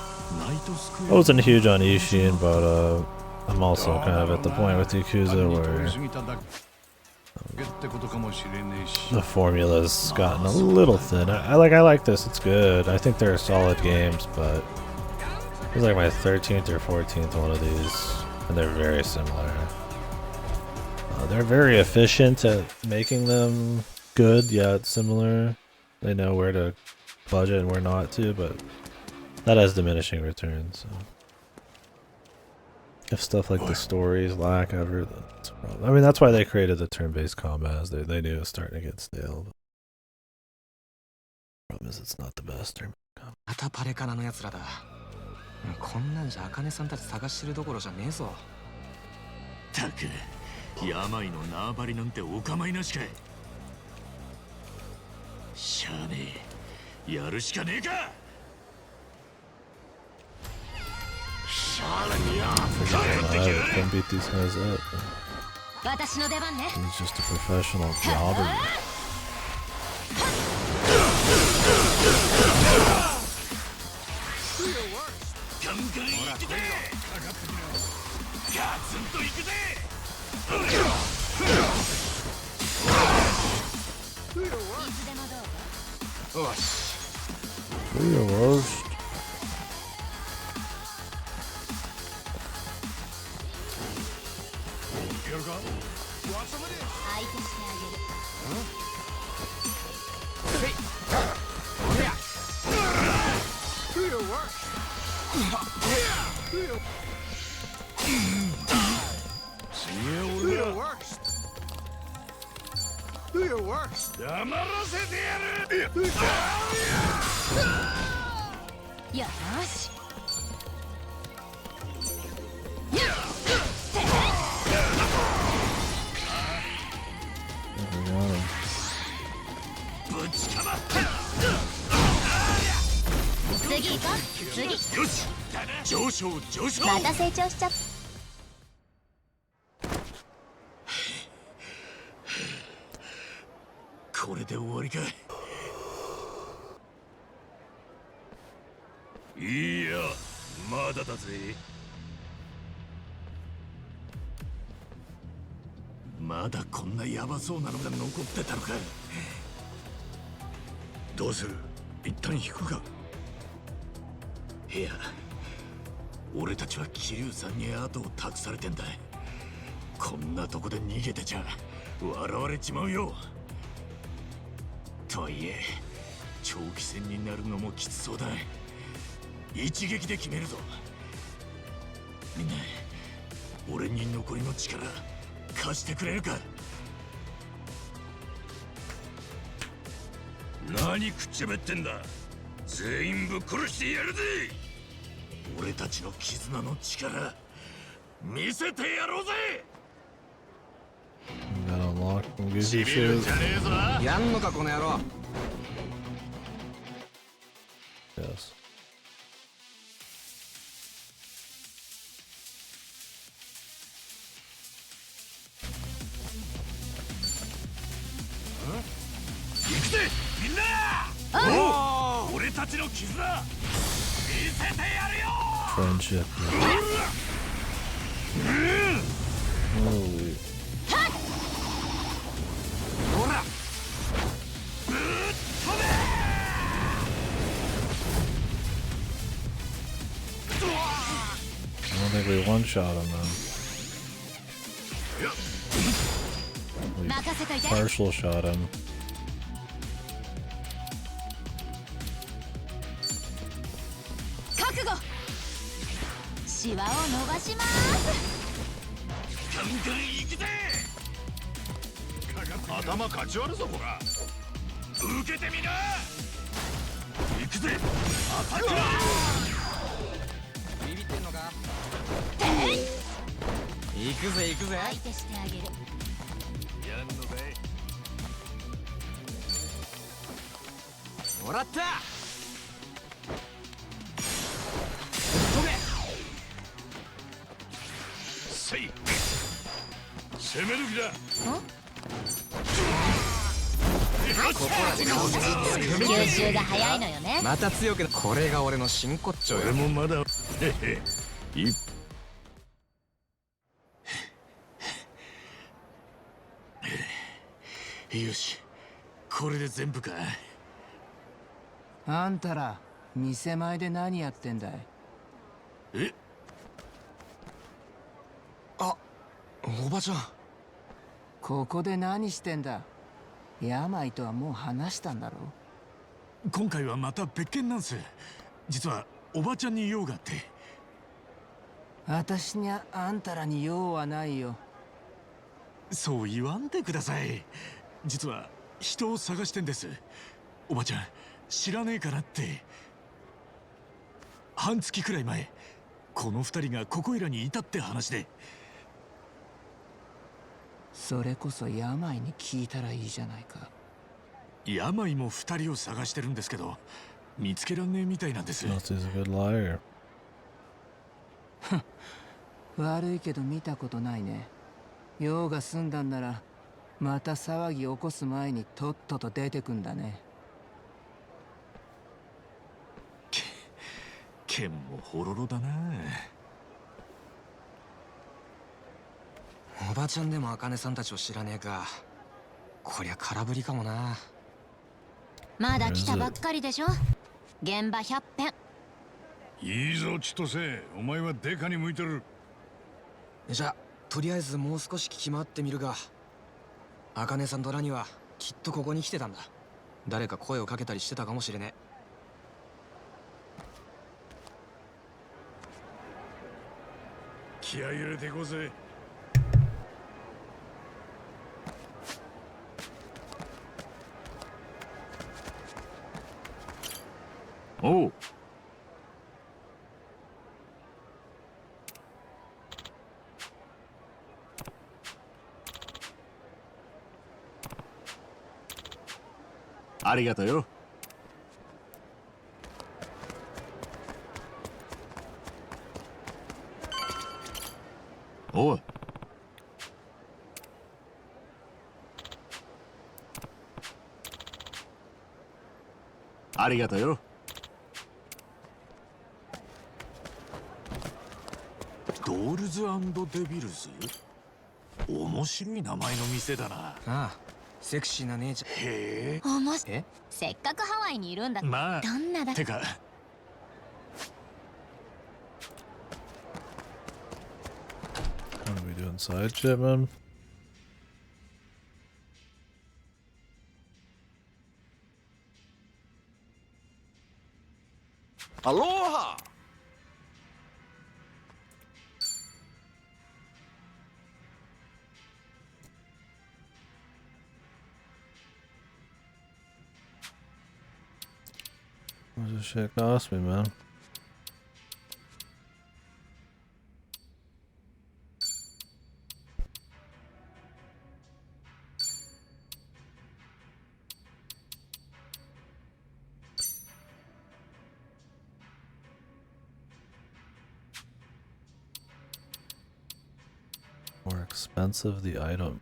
I wasn't huge on Ishin, but I'm also kind of at the point with Yakuza where the formula's gotten a little thin. I like this, it's good. I think they're solid games, but it's like my 13th or 14th one of these, and they're very similar. They're very efficient at making them good, yet similar. They know where to budget and where not to, but that has diminishing returns. So. If stuff like the stories lack ever, that's a problem. I mean, that's why they created the turn-based combat. They knew it was starting to get stale. But the problem is it's not the best turn-based combat. こんなんじゃ茜さんたち探してるどころじゃねえぞ。たく、病の縄張りなんてお構いなしかい。しゃあねえ、やるしかねえか。しゃあにや、かかってきや。 I can beat these guys up. 私の出番ね。 He's just a professional jobber. Do your worst. Do your worst. 黙らせてやる。よし。ぶちかまった。次行こう。次。よし。上昇上昇。また成長しちゃった。 これで終わりか。いや、まだだぜ。まだこんなヤバそうなのが残ってたのか。どうする？一旦引くか。いや、俺たちは桐生さんに後を託されてんだ。こんなとこで逃げてちゃ笑われちまうよ。とはいえ、長期戦になるのもきつそうだ。一撃で決めるぞ。みんな俺に残りの力貸してくれるか。何くっちゃべってんだ。全員ぶっ殺してやるぜ。俺たちの絆の力見せてやろうぜ。Got unlocked some goofy shoes. やんのかこの野郎。 Yes. Friendship. Holy. I don't think we one-shot him then. We partial shot him. シワを伸ばします。ガンガン行くぜ。頭かち割るぞこら。受けてみな。行くぜ。アタック。ビビってんのか。行くぜ行くぜ。相手してあげる。やんのかい。もらった。攻める気だ。吸収が早いのよね。また強くな。これが俺の真骨頂よ。俺もまだ。よし、これで全部か。あんたら店前で何やってんだい。え？あ、おばちゃん。ここで何してんだ。病とはもう話したんだろ。今回はまた別件なんす。実はおばちゃんに用があって。私にゃあんたらに用はないよ。そう言わんでください。実は人を探してんです。おばちゃん知らねえかなって。半月くらい前この二人がここいらにいたって話で。それこそ病に聞いたらいいじゃないか。病も二人を探してるんですけど見つけらんねえみたいなんです。He's a good liar. 悪いけど見たことないね。用が済んだんならまた騒ぎ起こす前にとっとと出てくんだね。剣もほろろだな。おばちゃんでも茜さんたちを知らねえか。こりゃ空振りかもな。まだ来たばっかりでしょ。現場100遍。いいぞ千歳、お前はデカに向いてる。じゃあとりあえずもう少し聞き回ってみるが。茜さんとラニはきっとここに来てたんだ。誰か声をかけたりしてたかもしれねえ。気合い入れていこうぜ。おう。ありがとうよ。おう。ありがとうよ。ドールズ&デビルズ？面白い名前の店だな。ああ、セクシーな姉ちゃん。へえ。え？せっかくハワイにいるんだ。まあ。どんなだ。てか。What are we doing? Side shipment? Aloha! What's this shit cost me, man? More expensive the item.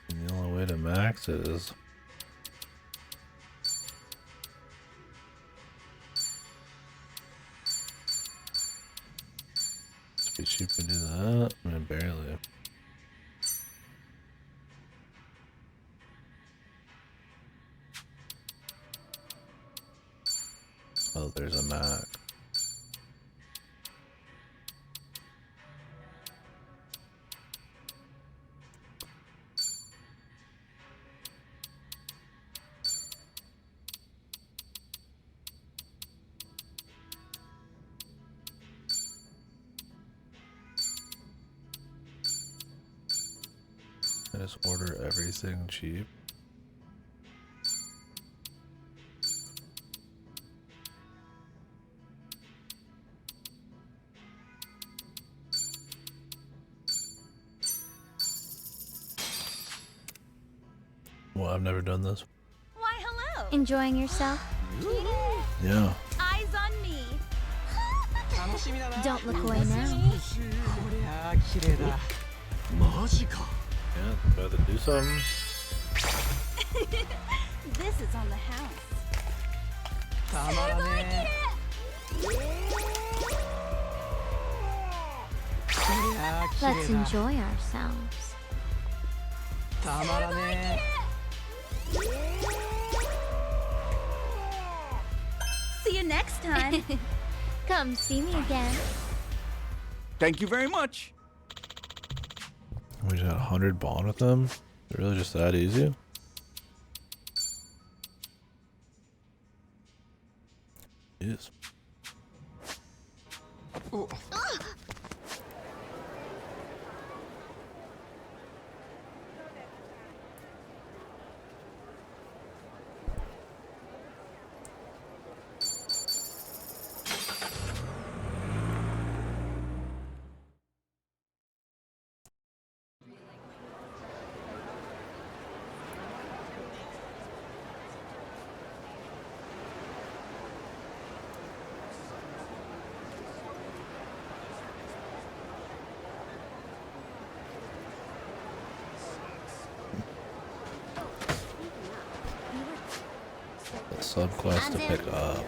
And the only way to max it is to be cheap to do that. I mean, barely. Oh, there's a Mac. I just order everything cheap. Well, I've never done this. Why, hello. Enjoying yourself? Yeah. Eyes on me. Don't look away now. Yeah, gotta do something. This is on the house. Let's enjoy ourselves. See you next time. Come see me again. Thank you very much. We just had 100 bond with them? Is it really just that easy? Yes. Subquest to pick up.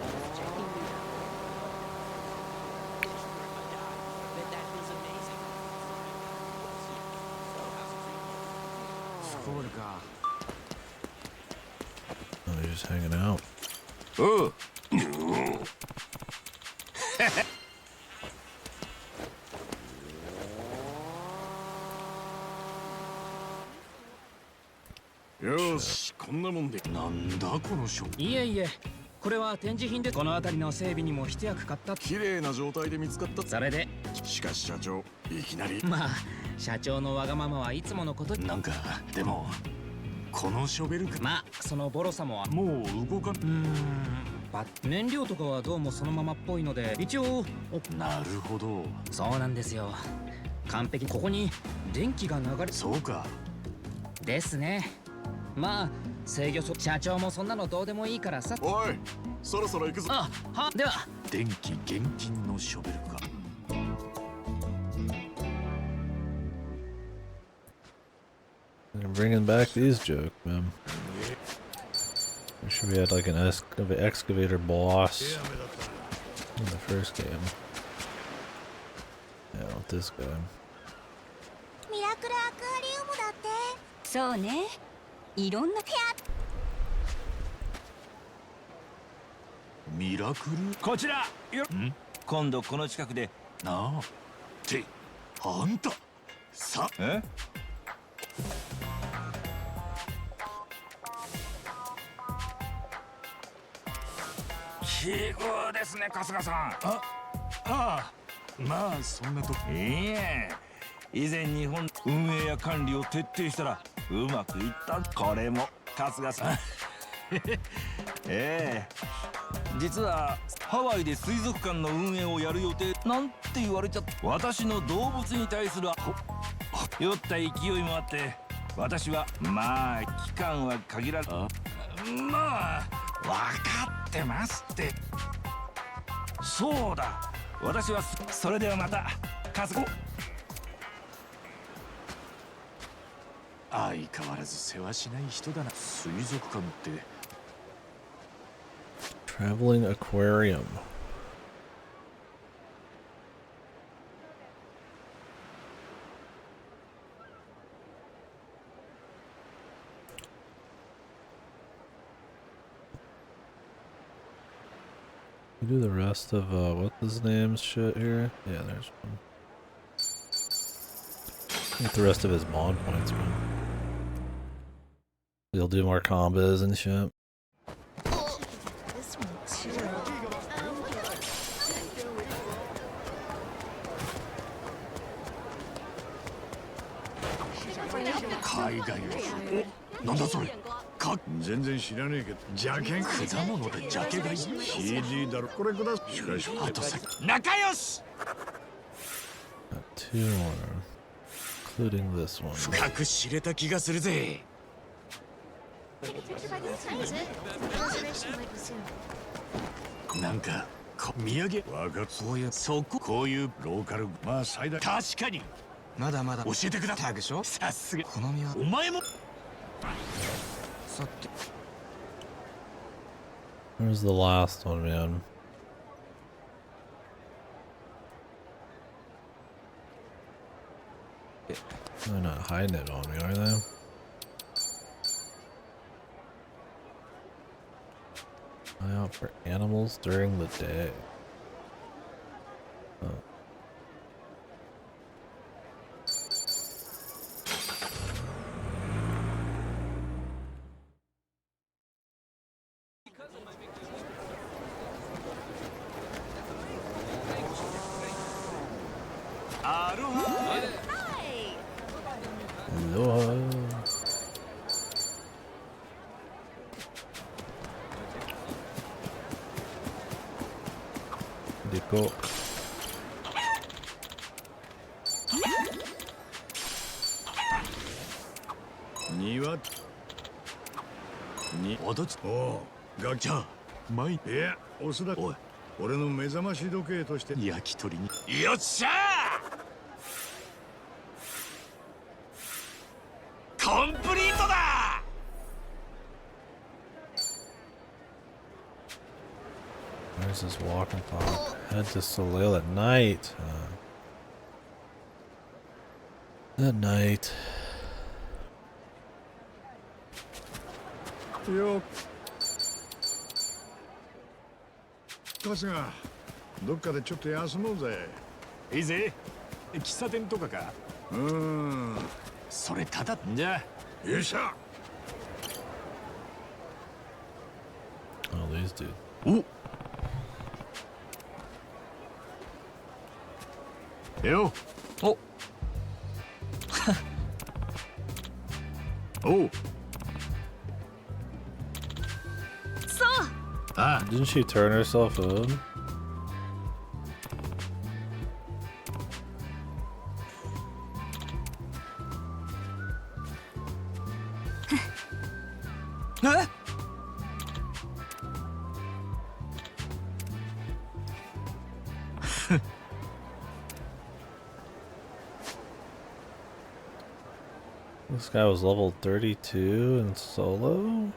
Oh, you're just hanging out. Oh.よし、こんなもんで。なんだこのショー。いえいえ、これは展示品でこの辺りの整備にも一役買った。綺麗な状態で見つかった。それで、しかし社長、いきなり。まあ、社長のわがままはいつものこと。なんか、でも、このショベルか。まあ、そのボロさももう動かん。燃料とかはどうもそのままっぽいので、一応。なるほど。そうなんですよ。完璧。ここに電気が流れ。そうか。ですね。まあ制御所社長もそんなのどうでもいいからさ。おい、そろそろ行くぞ。あ、は、では電気現金のショベルか。They're bringing back these jokes, man. I wish we had like an excavator boss in the first game. Yeah, with this guy. ミラクルアクアリウムだって。そうね。いろんなミラクル。こちらよ。今度この近くでなあってあんたさえ奇遇ですね春日さん。ああまあそんなといいえ以前日本運営や管理を徹底したらうまくいったこれも春日さんええ実はハワイで水族館の運営をやる予定なんて言われちゃって私の動物に対する酔った勢いもあって私はまあ期間は限られまあ分かってますってそうだ私はそれではまた春日相変わらず世話しない人だな。水族館って Traveling aquarium. We do the rest of what's his name's shit here. Yeah, there's one. Get the rest of his bond points, man. He'll do more combos and shit. This one too. 海外のなんだそれか全然知らねえけど邪剣果物で邪気がいい CD だろこれくだしかしあとさ仲良し Got 2 more, including this one. 深く知れた気がするぜ。なんか土産わかっそういうそここういうローカルまあ最大確かにまだまだ教えてください。タグでしょ。さすが好みはお前もさて Where's the last one, man? They're not hiding it on me, are they? Eye out for animals during the day. Oh. Aloha. KDkill. Niwaにおどつおうガキャマイいやオスだおい俺の目覚まし時計として焼き鳥によっしゃーコンプリートだ Where's this walking path? Head to Soleil at night. At night. よ春日どっかでちょっと休もうぜいいぜ喫茶店とかかそれただじゃあよっしゃ Oh, these dudes. およおおう Didn't she turn herself in? This guy was level 32 in solo?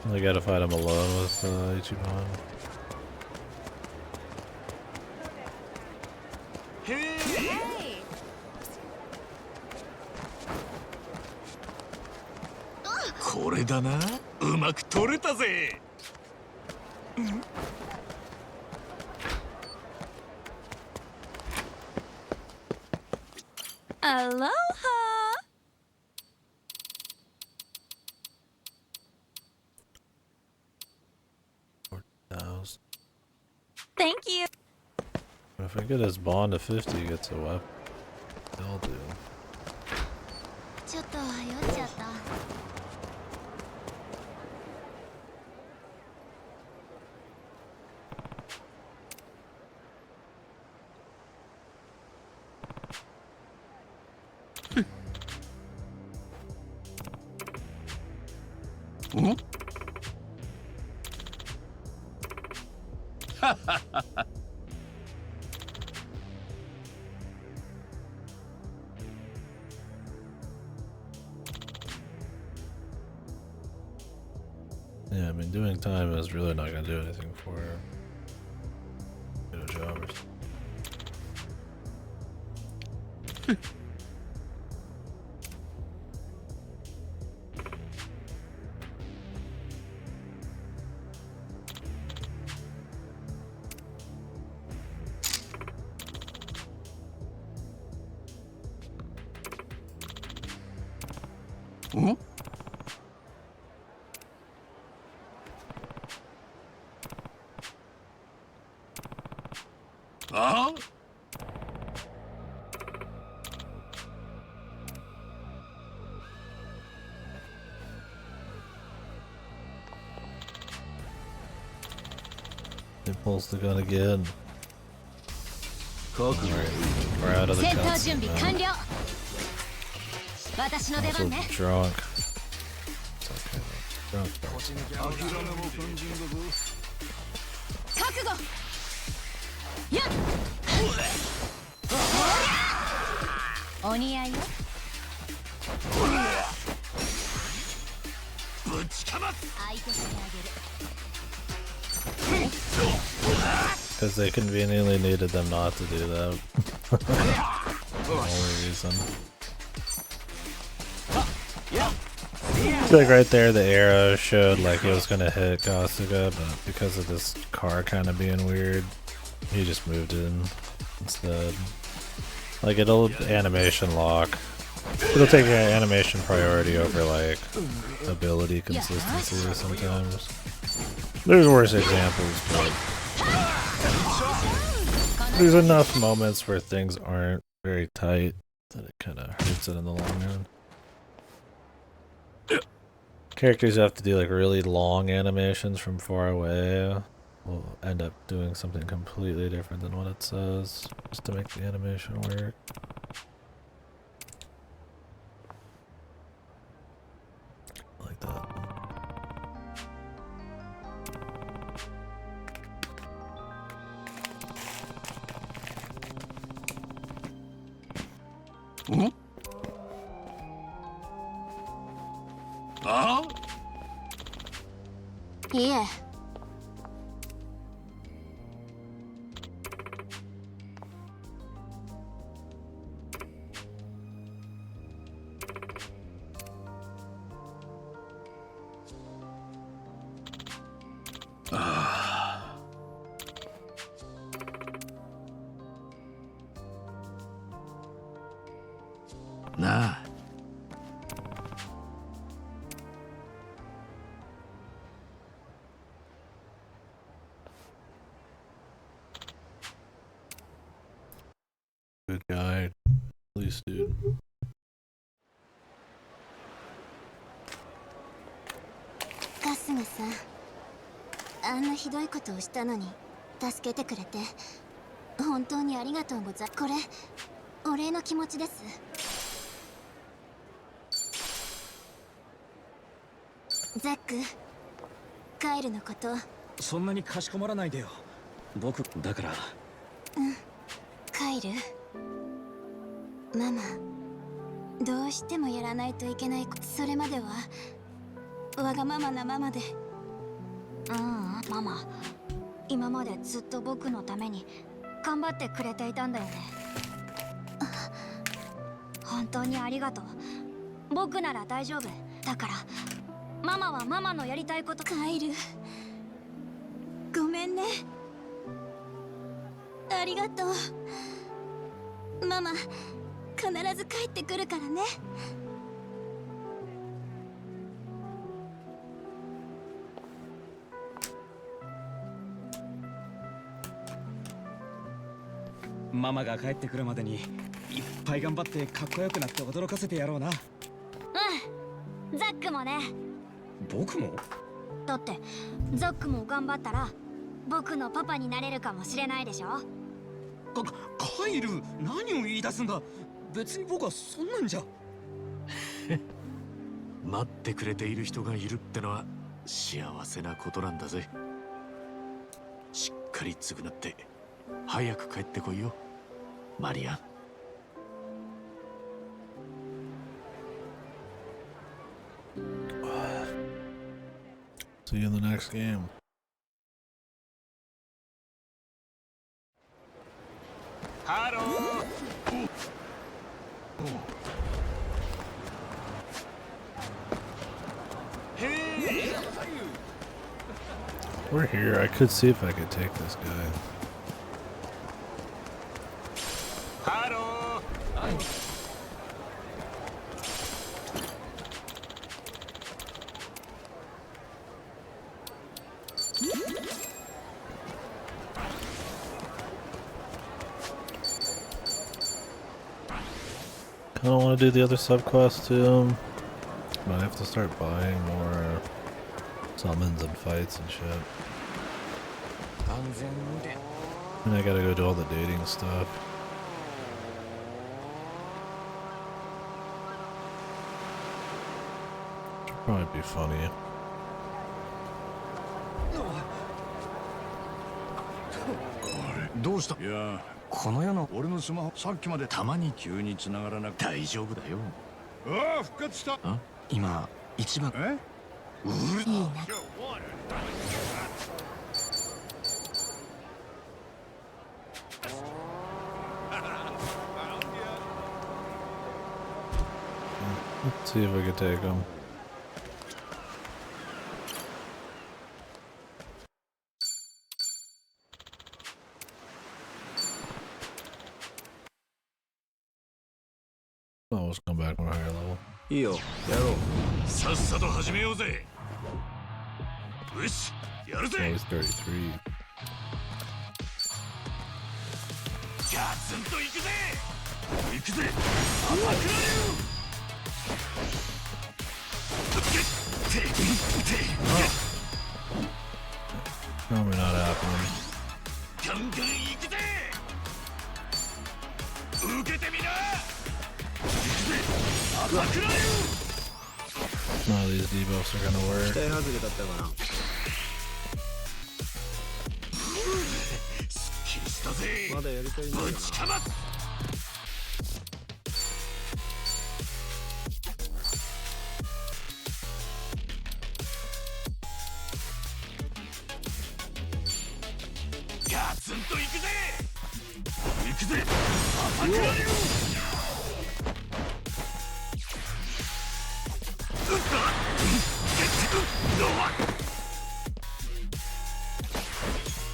I gotta fight him alone with Ichiban. これだな。うまく取れたぜ。アロハ。Thank you. If I get his bond to 50, he gets a weapon. They'll do. ちょっと酔っちゃった。ん？Yeah, I mean, doing time is really not going to do anything for get a job or something. Hmm? Huh? He pulls the gun again. Alright, we're out of the cutscene now. Also drunk. It's okay though. Drunk first. 覚悟やっお似合いよぶちかます相手してあげる Because they conveniently needed them not to do that. The only reason. Like right there, the arrow showed like he was gonna hit Gosuga, but because of this car kind of being weird, he just moved in instead. Like it'll animation lock. It'll take an animation priority over like ability consistency sometimes. There's worse examples, but there's enough moments where things aren't very tight that it kind of hurts it in the long run. Characters have to do like really long animations from far away will end up doing something completely different than what it says just to make the animation work. Like that. Hmm? Huh? いえなあ Good guy, police dude. ガスがさあんなひどいことをしたのに助けてくれて本当にありがとうございます。これお礼の気持ちです。ザックカイルのことそんなにかしこまらないでよ。僕だからうんカイルママどうしてもやらないといけないそれまではわがままなママでママ今までずっと僕のために頑張ってくれていたんだよね。本当にありがとう。僕なら大丈夫だからママはママのやりたいこと。カイル、ごめんね。ありがとう。ママ必ず帰ってくるからね。ママが帰ってくるまでにいっぱい頑張ってかっこよくなって驚かせてやろうな。うん、ザックもね。僕も？だってザックも頑張ったら僕のパパになれるかもしれないでしょ。カイル、何を言い出すんだ。別に僕はそんなんじゃ。待ってくれている人がいるってのは幸せなことなんだぜ。しっかり償って早く帰ってこいよ、マリアン。See you in the next game. We're here. I could see if I could take this guy. I don't want to do the other subquest too, but I have to start buying more summons and fights and shit. And I gotta go do all the dating stuff. Should probably be funny. What? いや、この世の俺のスマホさっきまでたまに急に繋がらなくて大丈夫だよ。ああ、復活した。今一番。え？いいな。Let's see if we can take him. Oh, let's come back from a higher level. いいよ、やろう。さっさと始めようぜ。よし、やるぜ。Oh, he's 33. ガツンと行くぜ。行くぜ。アタクラ流。Probably not happening. ガンガン行くぜ。受けてみな。None of these debuffs are gonna work. 期待外れだったかな。すっきりしたぜ。まだやりたいんだよな。ぶちかます。ガツンと行くぜ。行くぜ。アタクラ流。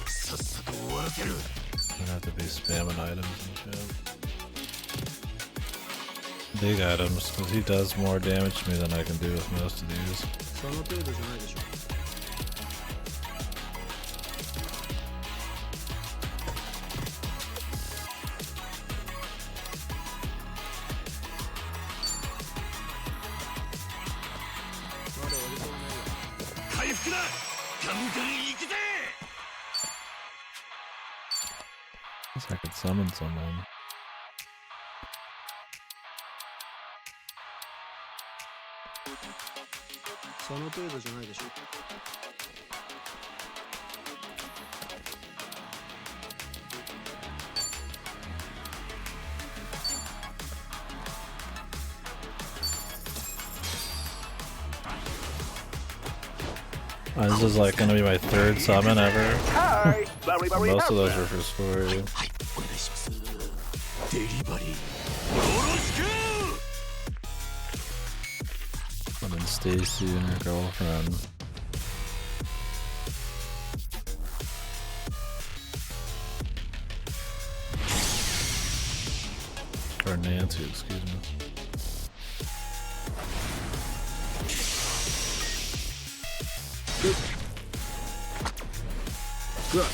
さっさと終わらせる。 I'm gonna have to be spamming items and shit. Big items, because he does more damage to me than I can do with most of these. その程度じゃないでしょ。回復だ。ガンガン行くぜ。 Guess I could summon someone. その程度じゃないでしょ。This is like gonna be my third summon ever. Hi, very, very Most of those happy. were for story. デリバリー。よろしく。Summon Stacy and her girlfriend. Or Nancy, excuse me. Good.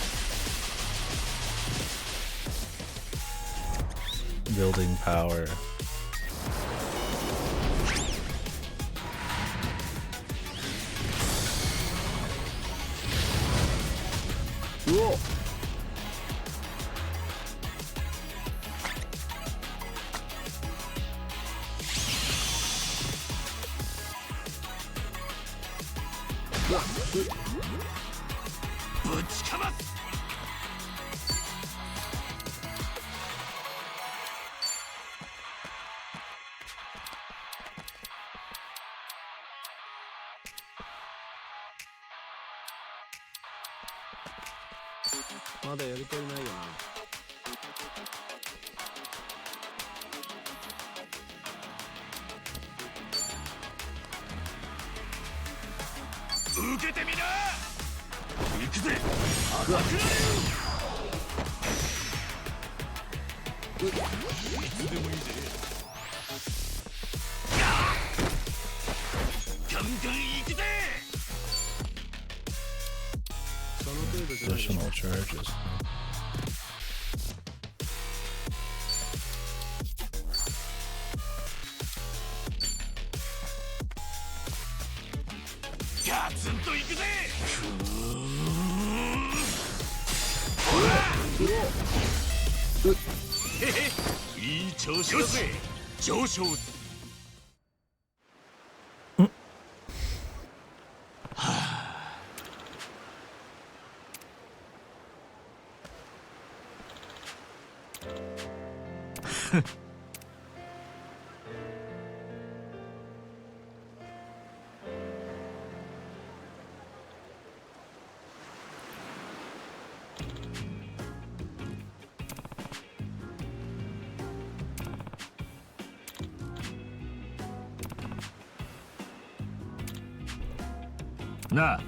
Building power. Whoa.まだやりとりないよな。受けてみな。行くぜ。アタック。いつでもいいぜ。ガンガン行くぜ。 Additional charges.なあ。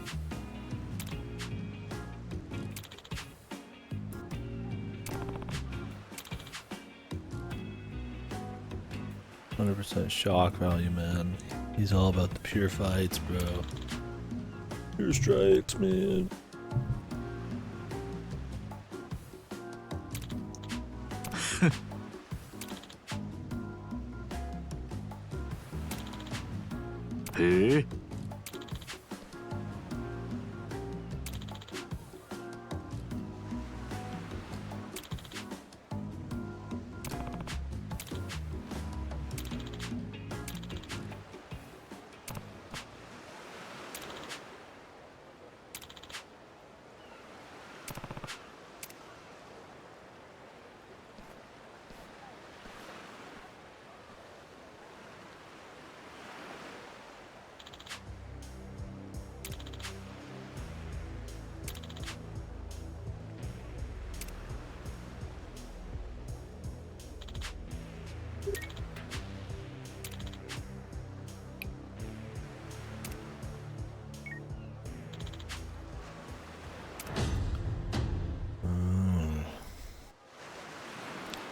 100% shock value, man. He's all about the pure fights, bro. Pure strikes, man. Hey.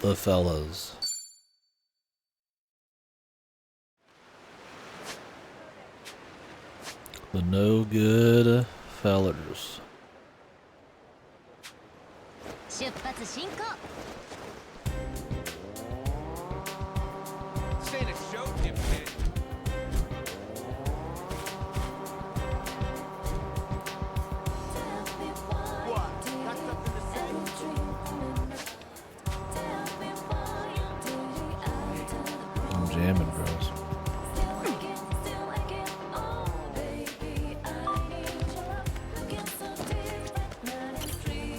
The fellas. The no good fellers. 出発進行。 I'm jamming, bros.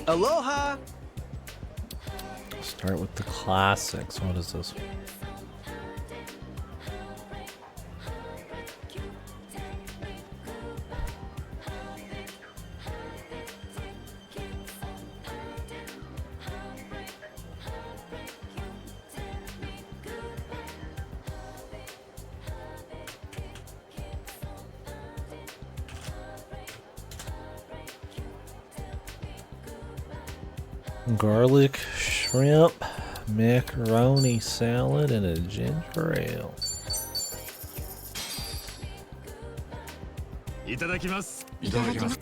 Aloha! Start with the classics. What is this? garlic shrimp macaroni salad and a ginger ale. いただきます。いただきます。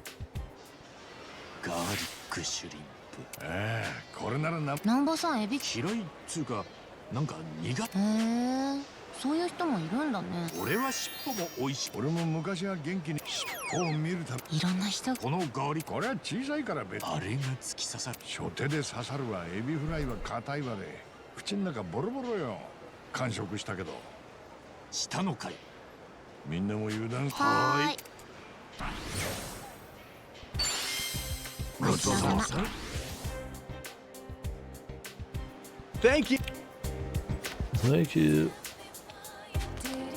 ガーリックシュリンプ。これならな。南波さんエビ嫌いっつうか、なんか苦手。へえ、そういう人もいるんだね。俺は尻尾も美味しい。俺も昔は元気に尻尾を見るため。いろんな人。このガーリック、これは小さいから別に。あれが突き刺さる。初手で刺さるわ。エビフライは硬いわで、口の中ボロボロよ。完食したけど。したのかい。みんなも油断。はーい。ごちそうさま。Thank you. Thank you.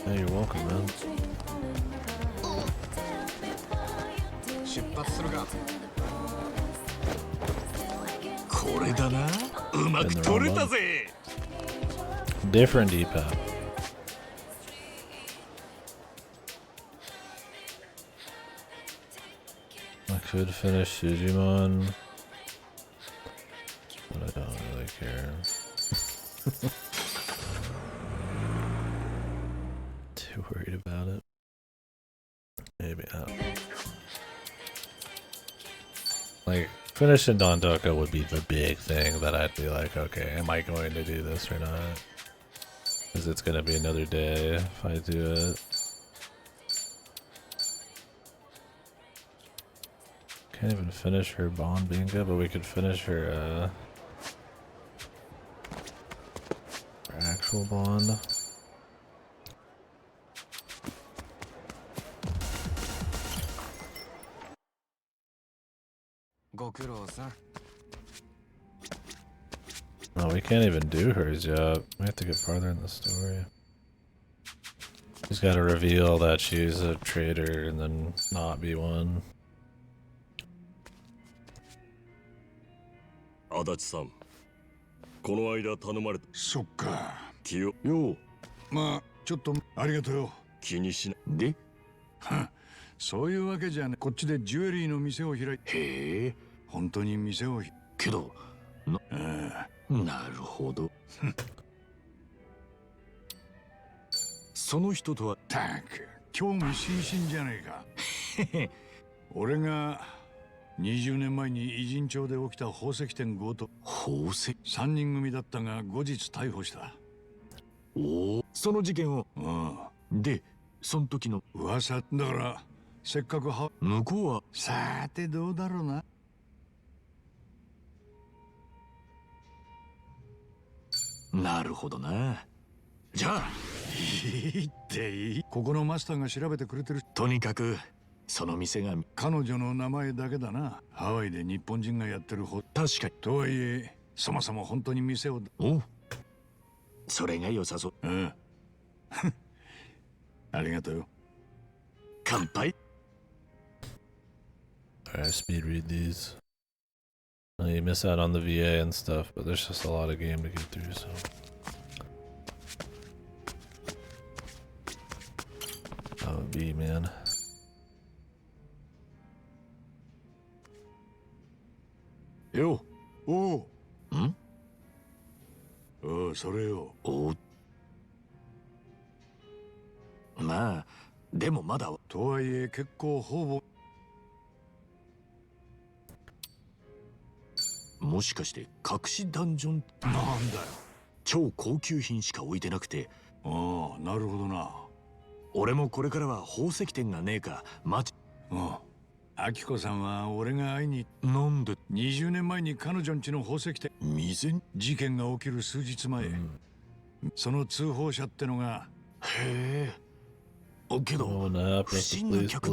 Hey, you're welcome, man. 出発するが。これだな。うまく取れたぜ。Different D-pad. I could finish Sujimon, but I don't really care. Too worried about it. Maybe not. Like, finishing Dondoka would be the big thing that I'd be like, okay, am I going to do this or not? Because it's going to be another day if I do it. Can't even finish her bond being good, but we could finish her actual bond. No, we can't even do hers yet. We have to get farther in the story. She's got to reveal that she's a traitor and then not be one. 足立さん、この間頼まれた。そっか。気を。よう。まあ、ちょっとありがとうよ。気にしない。で？そういうわけじゃね。こっちでジュエリーの店を開い。へえ。本当に店を。けど、なるほど。その人とは。たく、興味津々じゃねえか。俺が20年前に偉人町で起きた宝石店強盗。宝石？3人組だったが後日逮捕した。おお、その事件を。で、その時の噂だから、せっかく向こうは。さてどうだろうな。なるほどな。じゃあいいっていい。ここのマスターが調べてくれてる。とにかくその店が。彼女の名前だけだな。ハワイで日本人がやってるほ。確かに。とはいえそもそも本当に店を。おう、それが良さそう。ありがとうよ。乾杯。Alright, speed read these. You miss out on the VA and stuff, but there's just a lot of game to get through, so. That would be, man. Yo. Oh. Oh, それよ。おう。まあ、でもまだ。とはいえ結構ほぼ。もしかして隠しダンジョン。なんだよ。超高級品しか置いてなくて。ああ、なるほどな。俺もこれからは宝石店がねえか待ち。アキコさんは俺が会いに。なんで20年前に彼女んちの宝石店。店に事件が起きる数日前。その通報者ってのが。へえ。けど不審な客。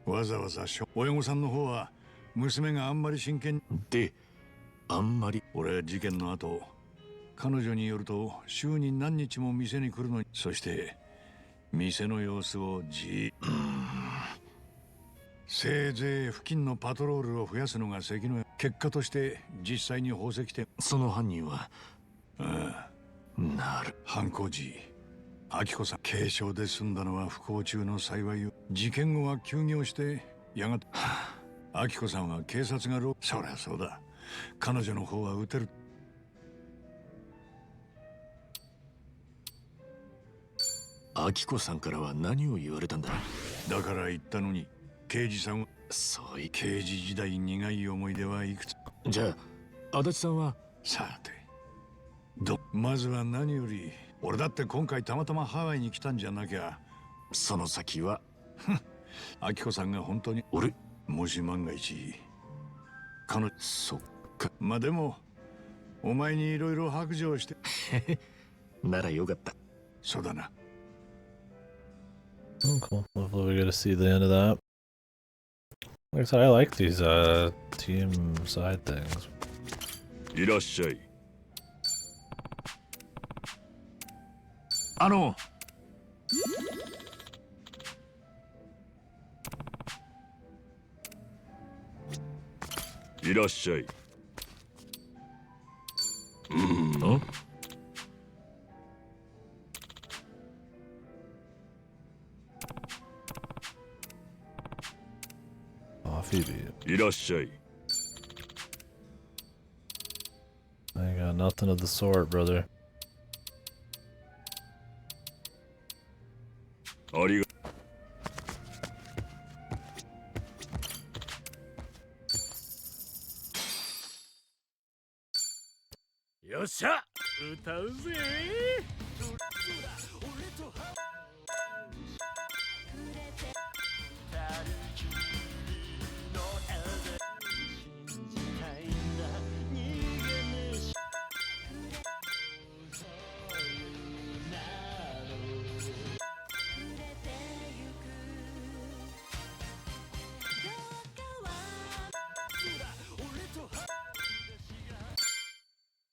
わざわざ親御さんの方は娘があんまり真剣で、あんまり。俺は事件の後、彼女によると週に何日も店に来るのに、そして店の様子をせいぜい付近のパトロールを増やすのが関の結果として実際に宝石店。その犯人は。なる。犯行時、アキコさん軽傷で済んだのは不幸中の幸いよ。事件後は休業してやがて。アキコさんは警察がそりゃそうだ。彼女の方は撃てる。アキコさんからは何を言われたんだ？だから言ったのに、刑事さんはそういう刑事時代苦い思い出はいくつ。じゃあ足立さんはさてまずは何より、俺だって今回たまたまハワイに来たんじゃなきゃ。その先はアキコさんが本当に俺もし万が一彼女。そっか。まあでもお前にいろいろ白状してならよかった。そうだな。Oh, cool. Hopefully we get to see the end of that. Like I said, I like these team side things. いらっしゃい。いらっしゃい。Phoebe. いらっしゃい。I got nothing of the sort, brother. ありがよっしゃ歌うぜ。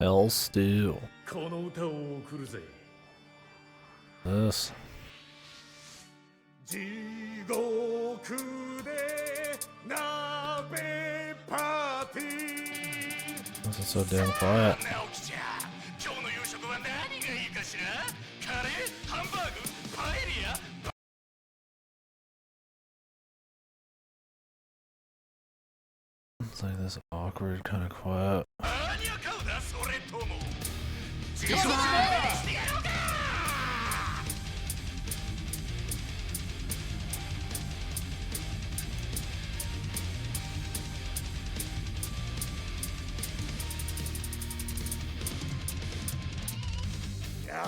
Hell Steel. この歌を送るぜ。 This. 地獄で鍋パーティー。 This is so damn quiet. 直樹ちゃん、今日の夕食は何がいいかしら？カレー、ハンバーグ、パエリア。 It's like this awkward kind of quiet. 何を買うだそれとも。地獄でしてやろうか。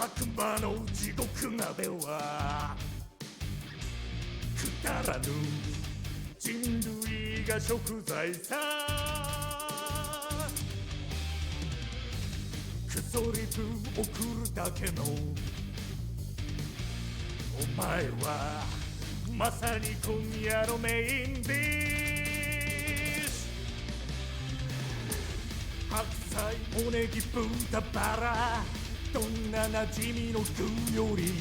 悪魔の地獄鍋はくだらぬ人類が食材さ。クソリプ送るだけのお前はまさに今夜のメインディッシュ。白菜、おネギ、豚バラ、どんな馴染みの具より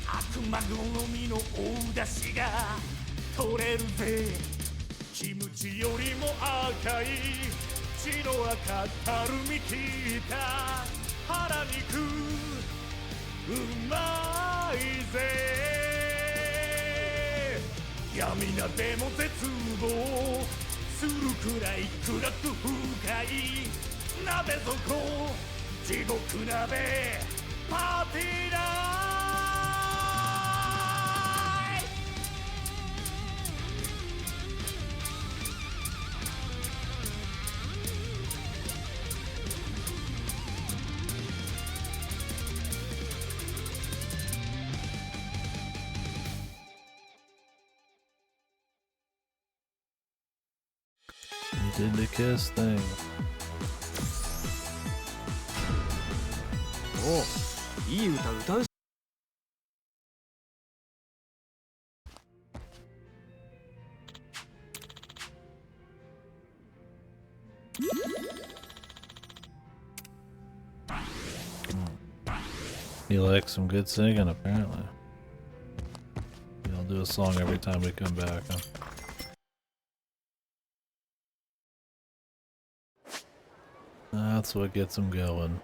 悪魔好みの大出汁が取れるぜ。キムチよりも赤い血の赤たるみきった腹肉うまいぜ。闇なでも絶望するくらい暗く深い鍋底地獄鍋パーティーだ。 You did the kiss thing. お、いい歌歌う。 He likes some good singing, apparently. I'll do a song every time we come back, huh? That's what gets him going.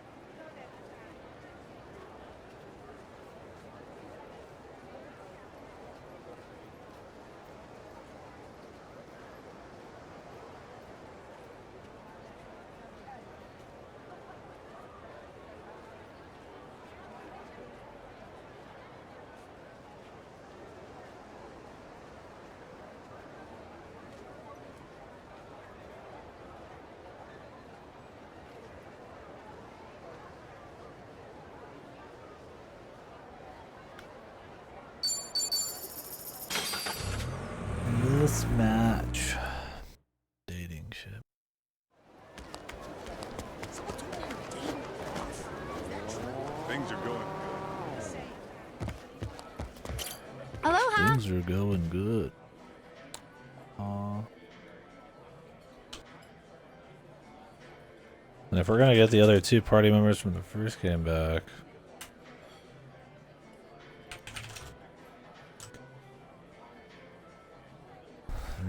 Match. Dating ship. Things are going Aloha. Things are going good. And if we're gonna get the other 2 party members from the first game back,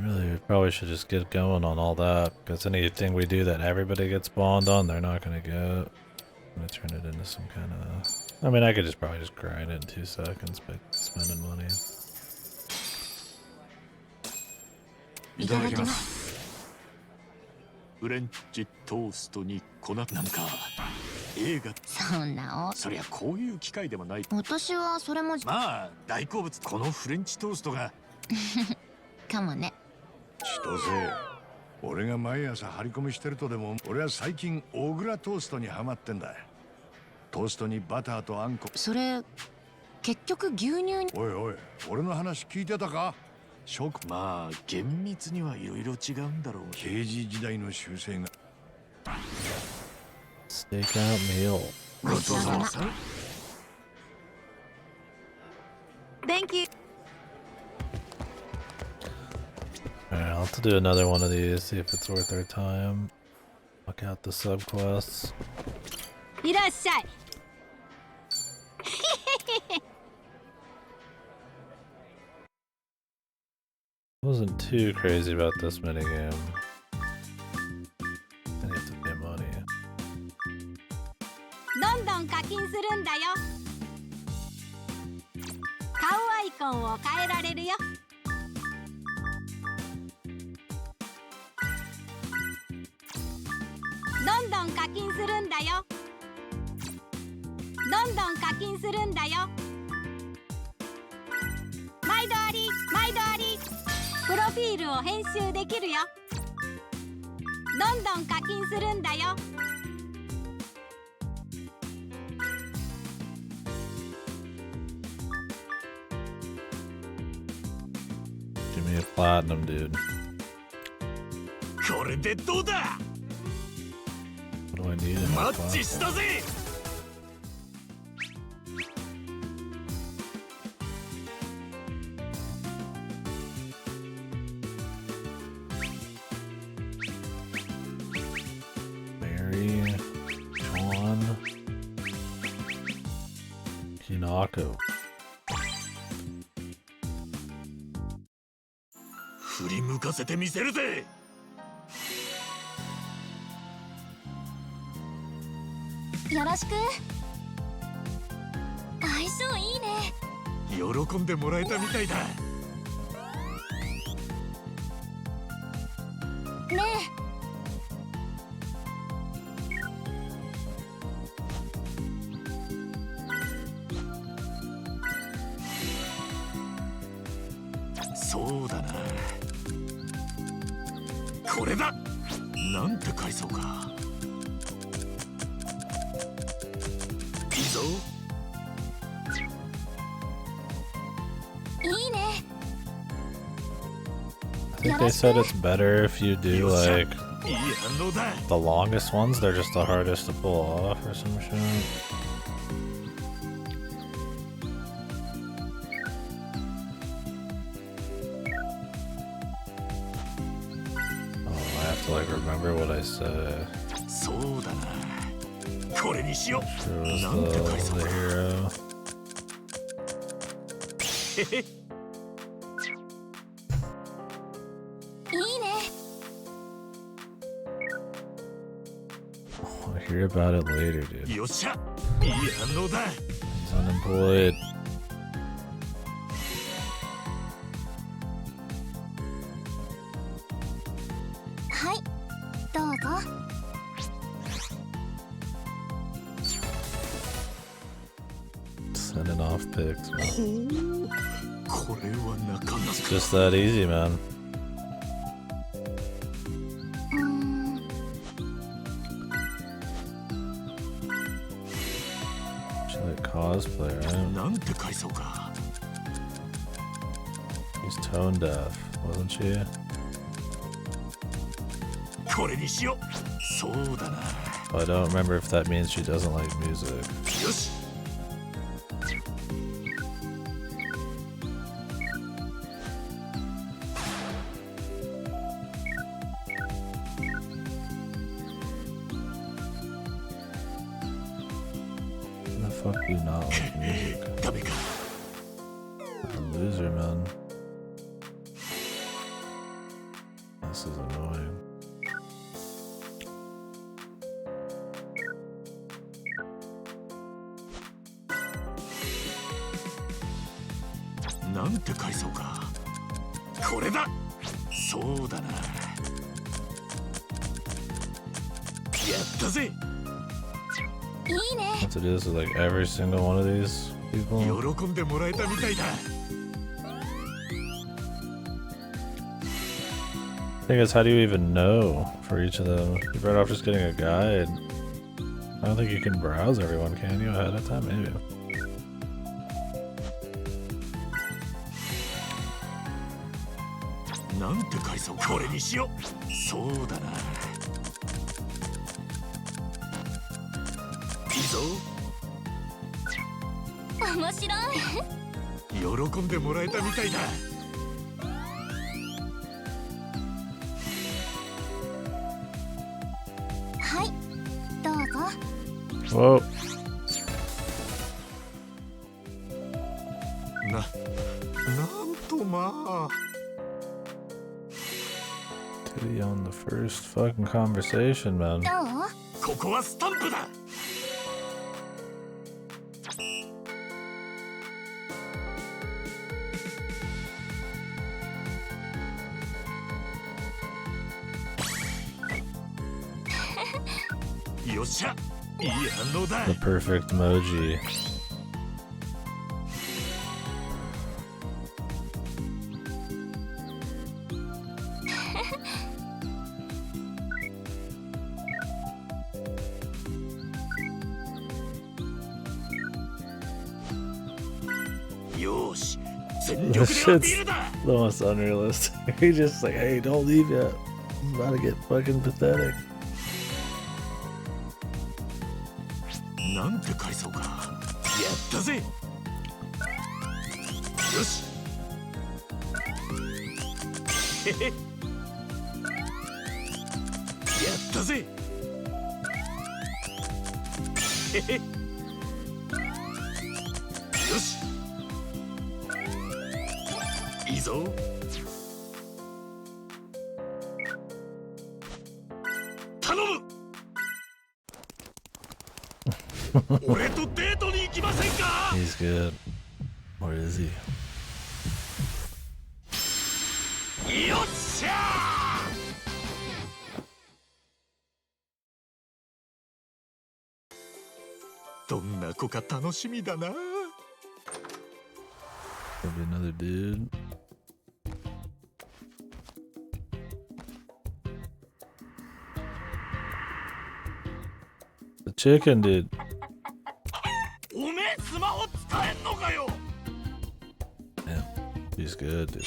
really, we probably should just get going on all that, because anything we do that everybody gets bond on, they're not gonna get. I'm gonna turn it into some kind of. I mean, I could just probably just grind it in 2 seconds by spending money. いただきます。フレンチトーストに粉なんか映画そんなそりゃこういう機会でもない。私はそれもまあ大好物このフレンチトーストがかもね。千歳、俺が毎朝張り込みしてるとでも、俺は最近小倉トーストにハマってんだ。トーストにバターとあんこ。それ結局牛乳に。おいおい、俺の話聞いてたか？まあ厳密にはいろいろ違うんだろう。刑事時代の習性が。Steak out meal. ごちそうさまさん。Thank you. Alright, I'll have to do another one of these, see if it's worth our time. Look out the subquests. いらっしゃい。Wasn't too crazy about this minigame. I need to pay money. どんどん課金するんだよ。顔アイコンを変えられるよ。どんどん課金するんだよ。どんどん課金するんだよ。毎度あり、毎度あり。プロフィールを編集できるよ。どんどん課金するんだよ。Give me a platinum, dude. これでどうだ？ What do I need in マ my ッチ platinum? したぜ。Mary, John, Hinako. 振り向かせてみせるぜ。よろしく。相性いいね。喜んでもらえたみたいだ。ねそうだな。これだ。なんて階層か。いいぞ。いいね。 I think they said it's better if you do like いい反応だ。 the longest ones, they're just the hardest to pull off or some shit. Oh, I have to like remember what I said. そうだな。これにしよう。 Sure was なんて階 the 層か。 hero. へへ。いいね。 I'll hear about it later, dude. よっしゃ。いい反応だ。 He's unemployed. はい。どうぞ。 Sending off pics, man. これはなかなか。 It's just that easy, man. She like cosplay, right? なんて階層か。 He's tone deaf. wasn't she? これにしよう。そうだな。 But I don't remember if that means she doesn't like music. よし。When the fuck do you not like music? What a loser, man. This is annoying. Nante kaisou ka. Kore da. Sou da na. Yatta ze. Have to do this with like every single one of these people. 喜んでもらえたみたいだ。Thing is, how do you even know for each of them? You're better off just getting a guide. I don't think you can browse everyone, can you, ahead of time? Maybe. Nante kaisou ka. Kore ni shiyou. Sou da na. Izo. 面白い。喜んでもらえたみたいだ。はい、どうぞ。 Whoa. なんとまあ。Titty on the first fucking conversation, man. どう？ここはスタンプだ。よっしゃ、いい反応だ。 The perfect emoji. よし、全 This 力でアピー shit's ルだ。 the most unrealistic. He just like, hey, don't leave yet. I'm about to get fucking pathetic. なんて返そうか。やったぜ。よし。へへ。やったぜ。へへ。よし。いいぞ。頼む。俺とデートに行きませんか。 He's good. Or is he? よっしゃー。どんな子か楽しみだな。 Maybe another dude. The chicken dude. おめえスマホ使えんのかよ。 Yeah, he's good, dude.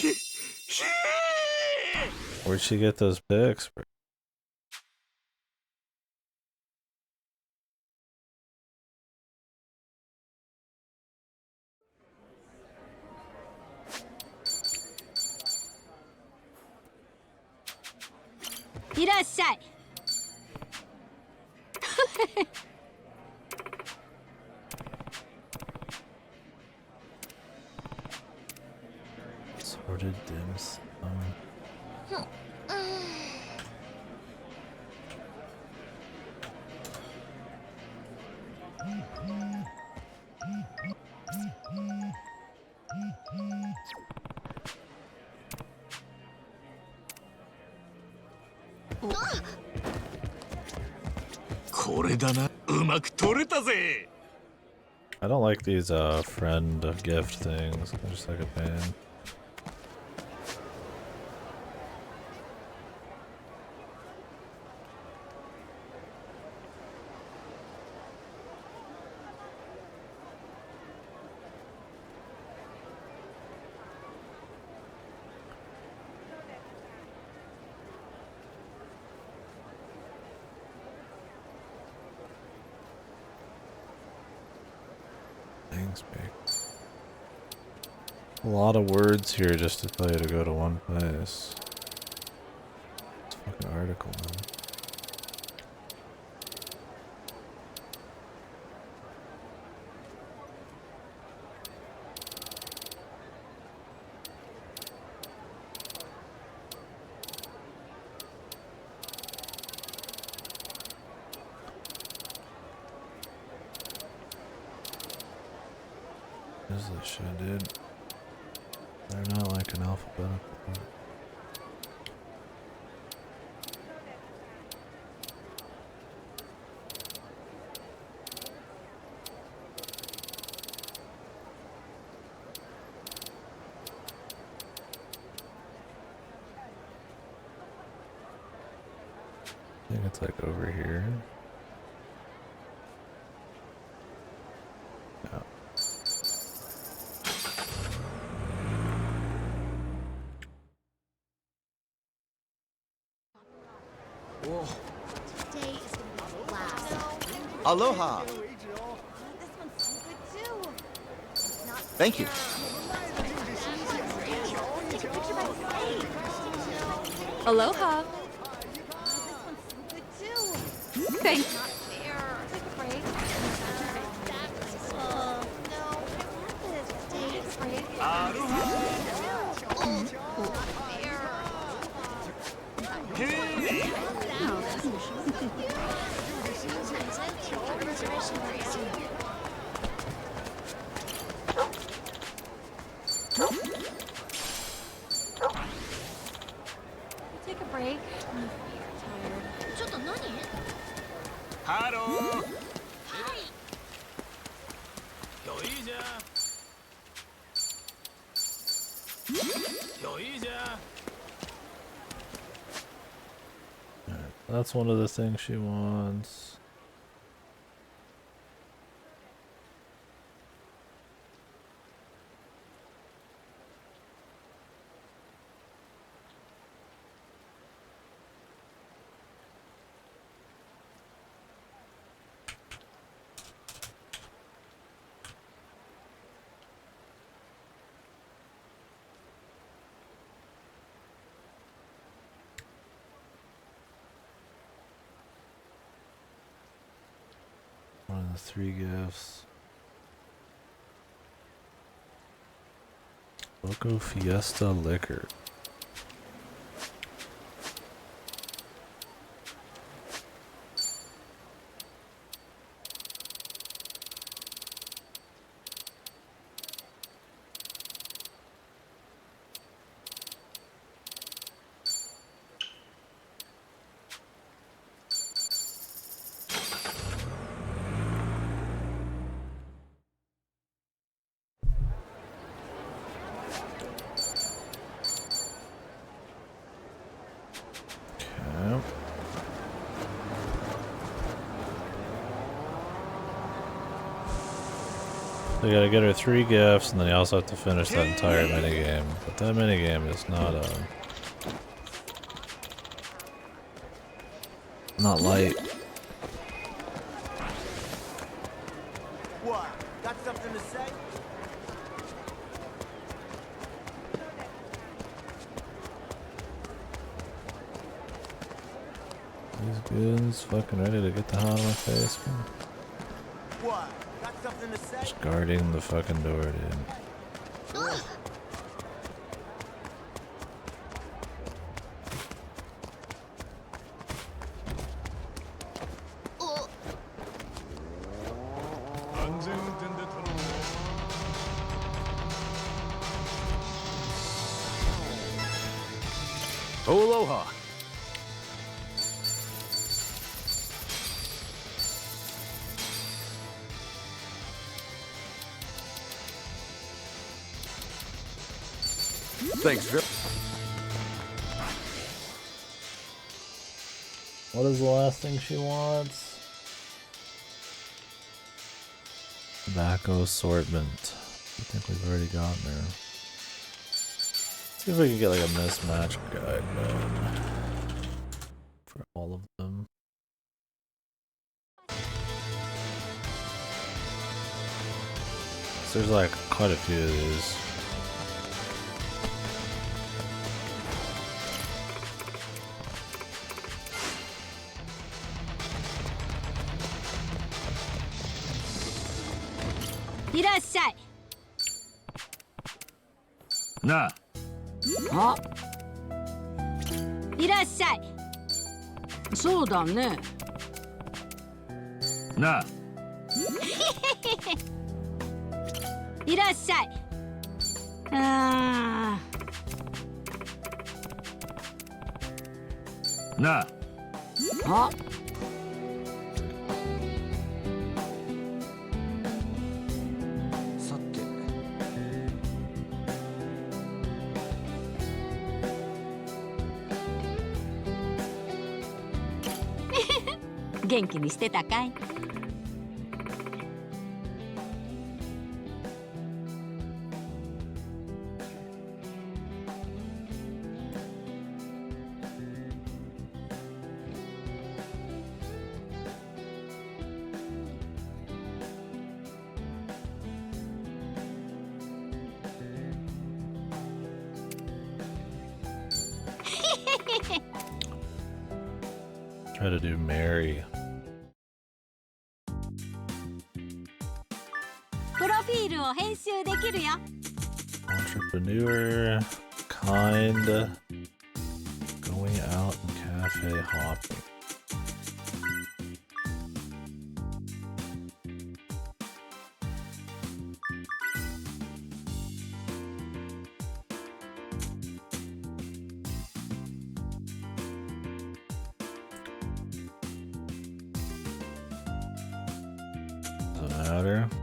Where'd she get those pics, bro? いらっしゃい。Sorted dim sum. I don't like these friend gift things. They're just like a pain. Thanks, Bake. A lot of words here just to tell you to go to one place. It's a fucking article, man. What is this shit, dude? They're not like an alphabetical order. I think it's like over here. Yeah. Whoa. Today is gonna be a blast. Aloha. Thank you. Aloha. Thanks. Take a break. Hello. That's one of the things she wants. One of the 3 gifts. Loco Fiesta Liquor. Okay. So you gotta get her 3 gifts, and then you also have to finish that entire minigame. But that minigame is not light. What? Got something to say? These goons fucking ready to get the hell out of my face, man. What? Got something to say? Just guarding the fucking door, dude. Aloha. Thanks, Phil. What is the last thing she wants? Tobacco assortment. I think we've already gotten there. See if we can get like a mismatch guide, man. For all of them. 'Cause there's like quite a few of these. Na. あ、いらっしゃい。そうだね。な。いらっしゃい。ああ。な。あ。元気にしてたかい？Try to do Mary. プロフィールを編集できるよ。Entrepreneur, kind, going out and cafe hopping. Doesn't matter.「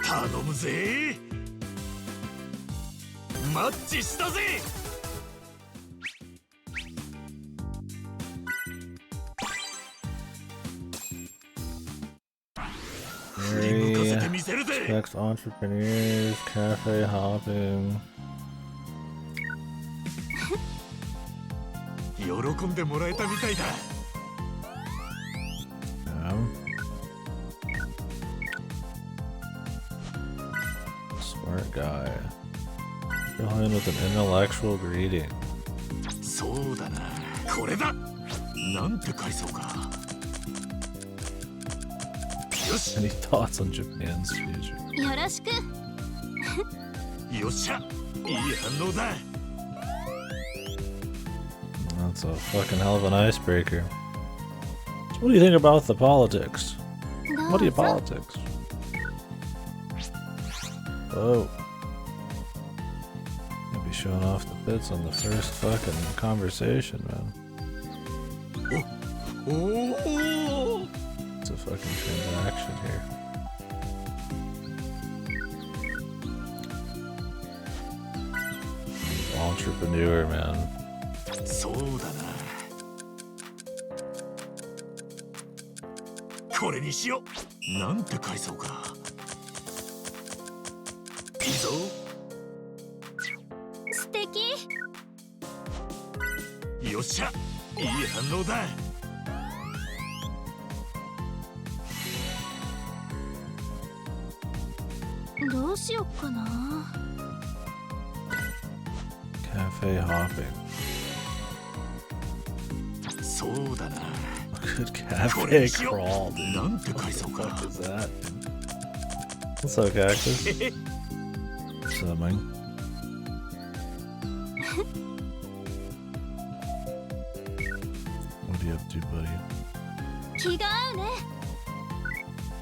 頼むぜマッチしたぜ!」Expects entrepreneurs, cafe hopping. 喜んでもらえたみたいだ。Smart guy. Fill in with an intellectual greeting. そうだな、これだ。なんて返そうか。よし。 Any thoughts on Japan's future? よろしく。よっしゃ、いい反応だ。 That's a fucking hell of an icebreaker. So what do you think about the politics? What do you politics? Oh. You'll be showing off the bits on the first fucking conversation, man. Oh. It's a fucking transaction here. Entrepreneur, man. そうだな。これにしよう。なんて返そうか。いいぞ。素敵。よっしゃ、いい反応だ。どうしよっかな。Cafe hopping. そうだな。 Good cafe crawl, dude. なんて返そうか。 What is that? What's up, Cactus? What's up, man? What are you up to, buddy? 気が合うね。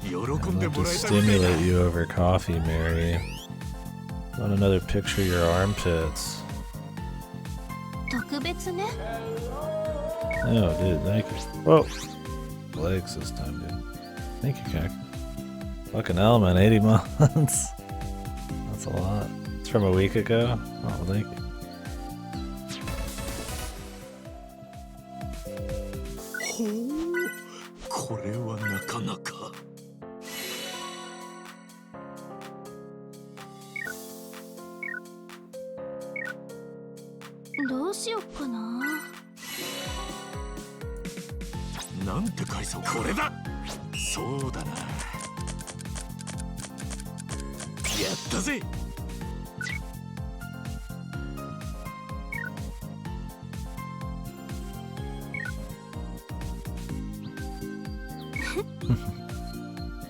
I'd love to stimulate you over coffee, Mary. Want another picture of your armpits? 特別ね。 Oh, dude, thank you. Whoa! Legs this time, dude. Thank you, Kak. Fucking hell, man. 80 months. That's a lot. It's from a week ago. Oh, thank you.なんて階層これだ。そうだな。やったぜ。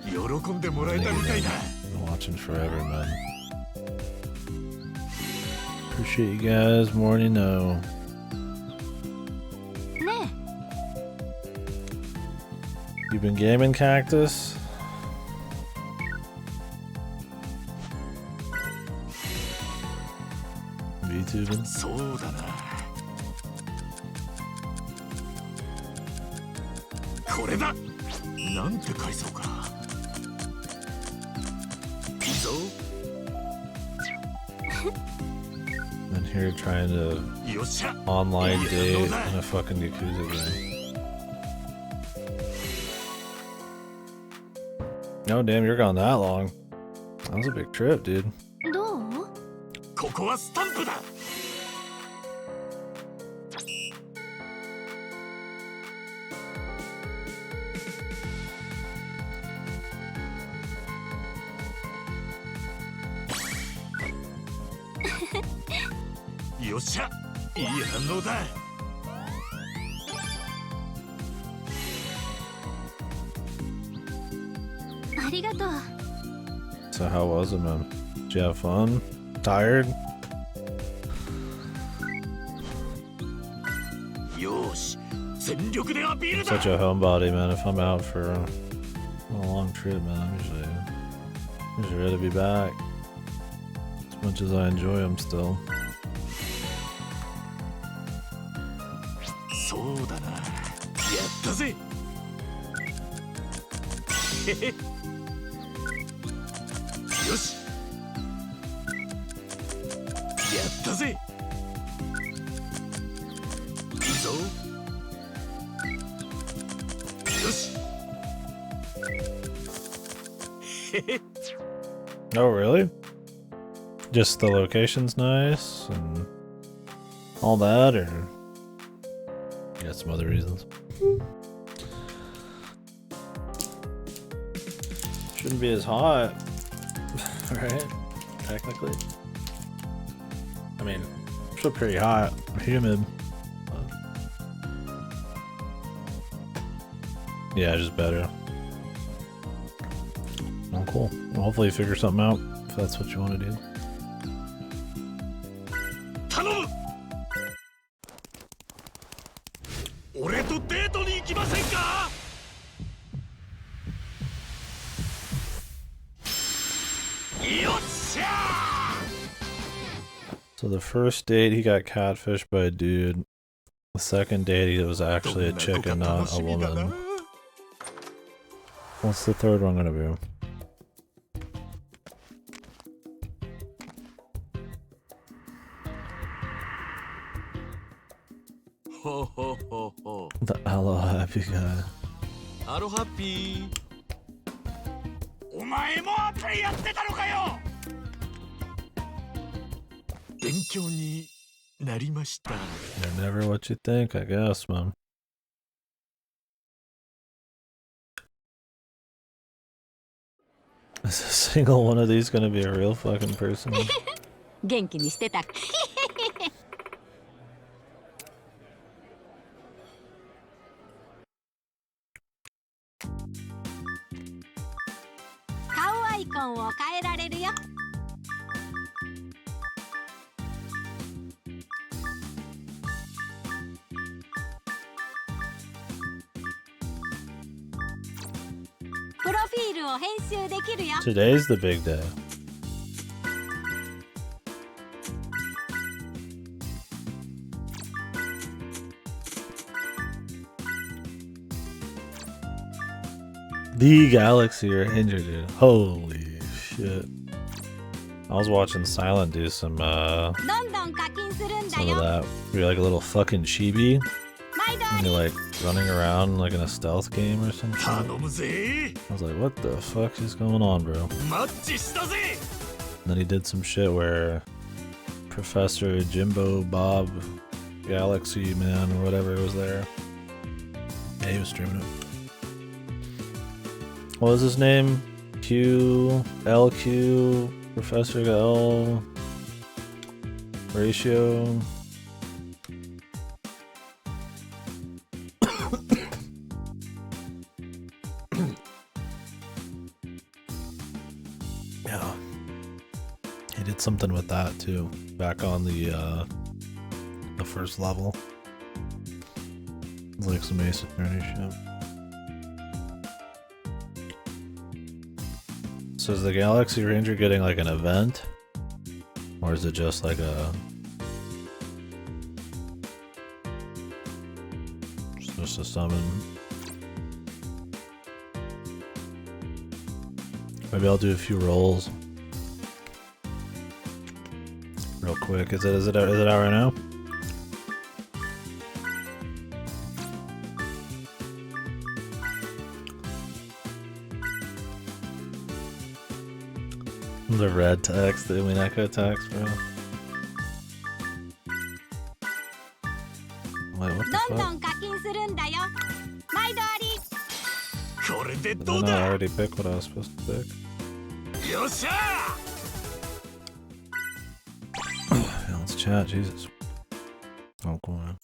喜んでもらえたみたいだ。Watching forever, man. Appreciate you guys more than you know. You been gaming, Cactus? VTubing? そうだな。これだ。なんて階層か。いいぞ。I'm here trying to online date in a fucking Yakuza game. Oh damn, you're gone that long. That was a big trip, dude. どう？ここはスタンプだ。よっしゃ、いい反応だ。ありがとう。 So how was it, man? Did you have fun? Tired? よし、全力でアピールだ。 Such a homebody, man. If I'm out for a long trip, man, I'm usually ready to be back. As much as I enjoy them still. そうだな。やったぜ。へへ。よし。やったぜ。いいぞ。よし。へへ。 Oh, really? Just the location's nice and all that, or you got some other reasons? Shouldn't be as hot, right? Technically. I mean, it's still pretty hot, humid. Yeah, just better. Oh, cool. Well, hopefully you figure something out if that's what you want to do. 頼む。俺とデートに行きませんか。よっしゃ。 So the first date he got catfished by a dude. The second date he was actually a chick and not a woman. What's the third one gonna be? Ho ho ho ho. The Aloha happy guy. アロハッピー。お前もアプリやってたのかよ。勉強になりました。 You're never what you think, I guess, man. Is a single one of these gonna be a real fucking person? 元気にしてた。顔アイコンを変えられるよ。プロフィールを編集できるよ。 Today's the big day. The Galaxy Ranger, dude. Holy shit. I was watching Silent do some of that. You're like a little fucking chibi. And you're like running around like in a stealth game or something. I was like, what the fuck is going on, bro? And then he did some shit where Professor Jimbo Bob Galaxy Man or whatever was there. Yeah, he was streaming it. What was his name? LQ, Professor L, Ratio. Yeah. He did something with that too, back on the first level. It's like some Ace Attorney shit. So is the Galaxy Ranger getting like an event? Or is it just like just a summon? Maybe I'll do a few rolls. Real quick. Is it out right now? The red text, the Umineko text, bro. Wait, what the fuck? Did I not already pick what I was supposed to pick? Yeah, let's chat, Jesus. Oh, cool, man.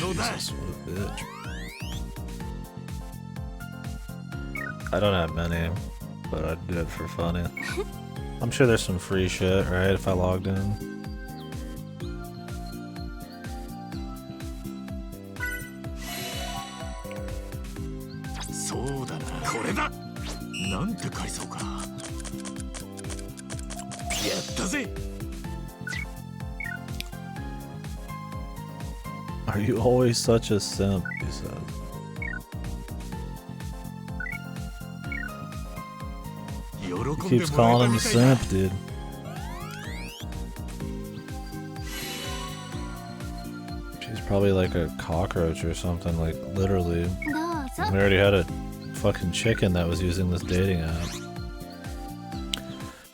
Jesus, what a bitch. I don't have many, but I'd do it for funny. I'm sure there's some free shit, right, if I logged in. Are you always such a simp, he said. He keeps calling him a simp, dude. She's probably like a cockroach or something, like literally. We already had a fucking chicken that was using this dating app.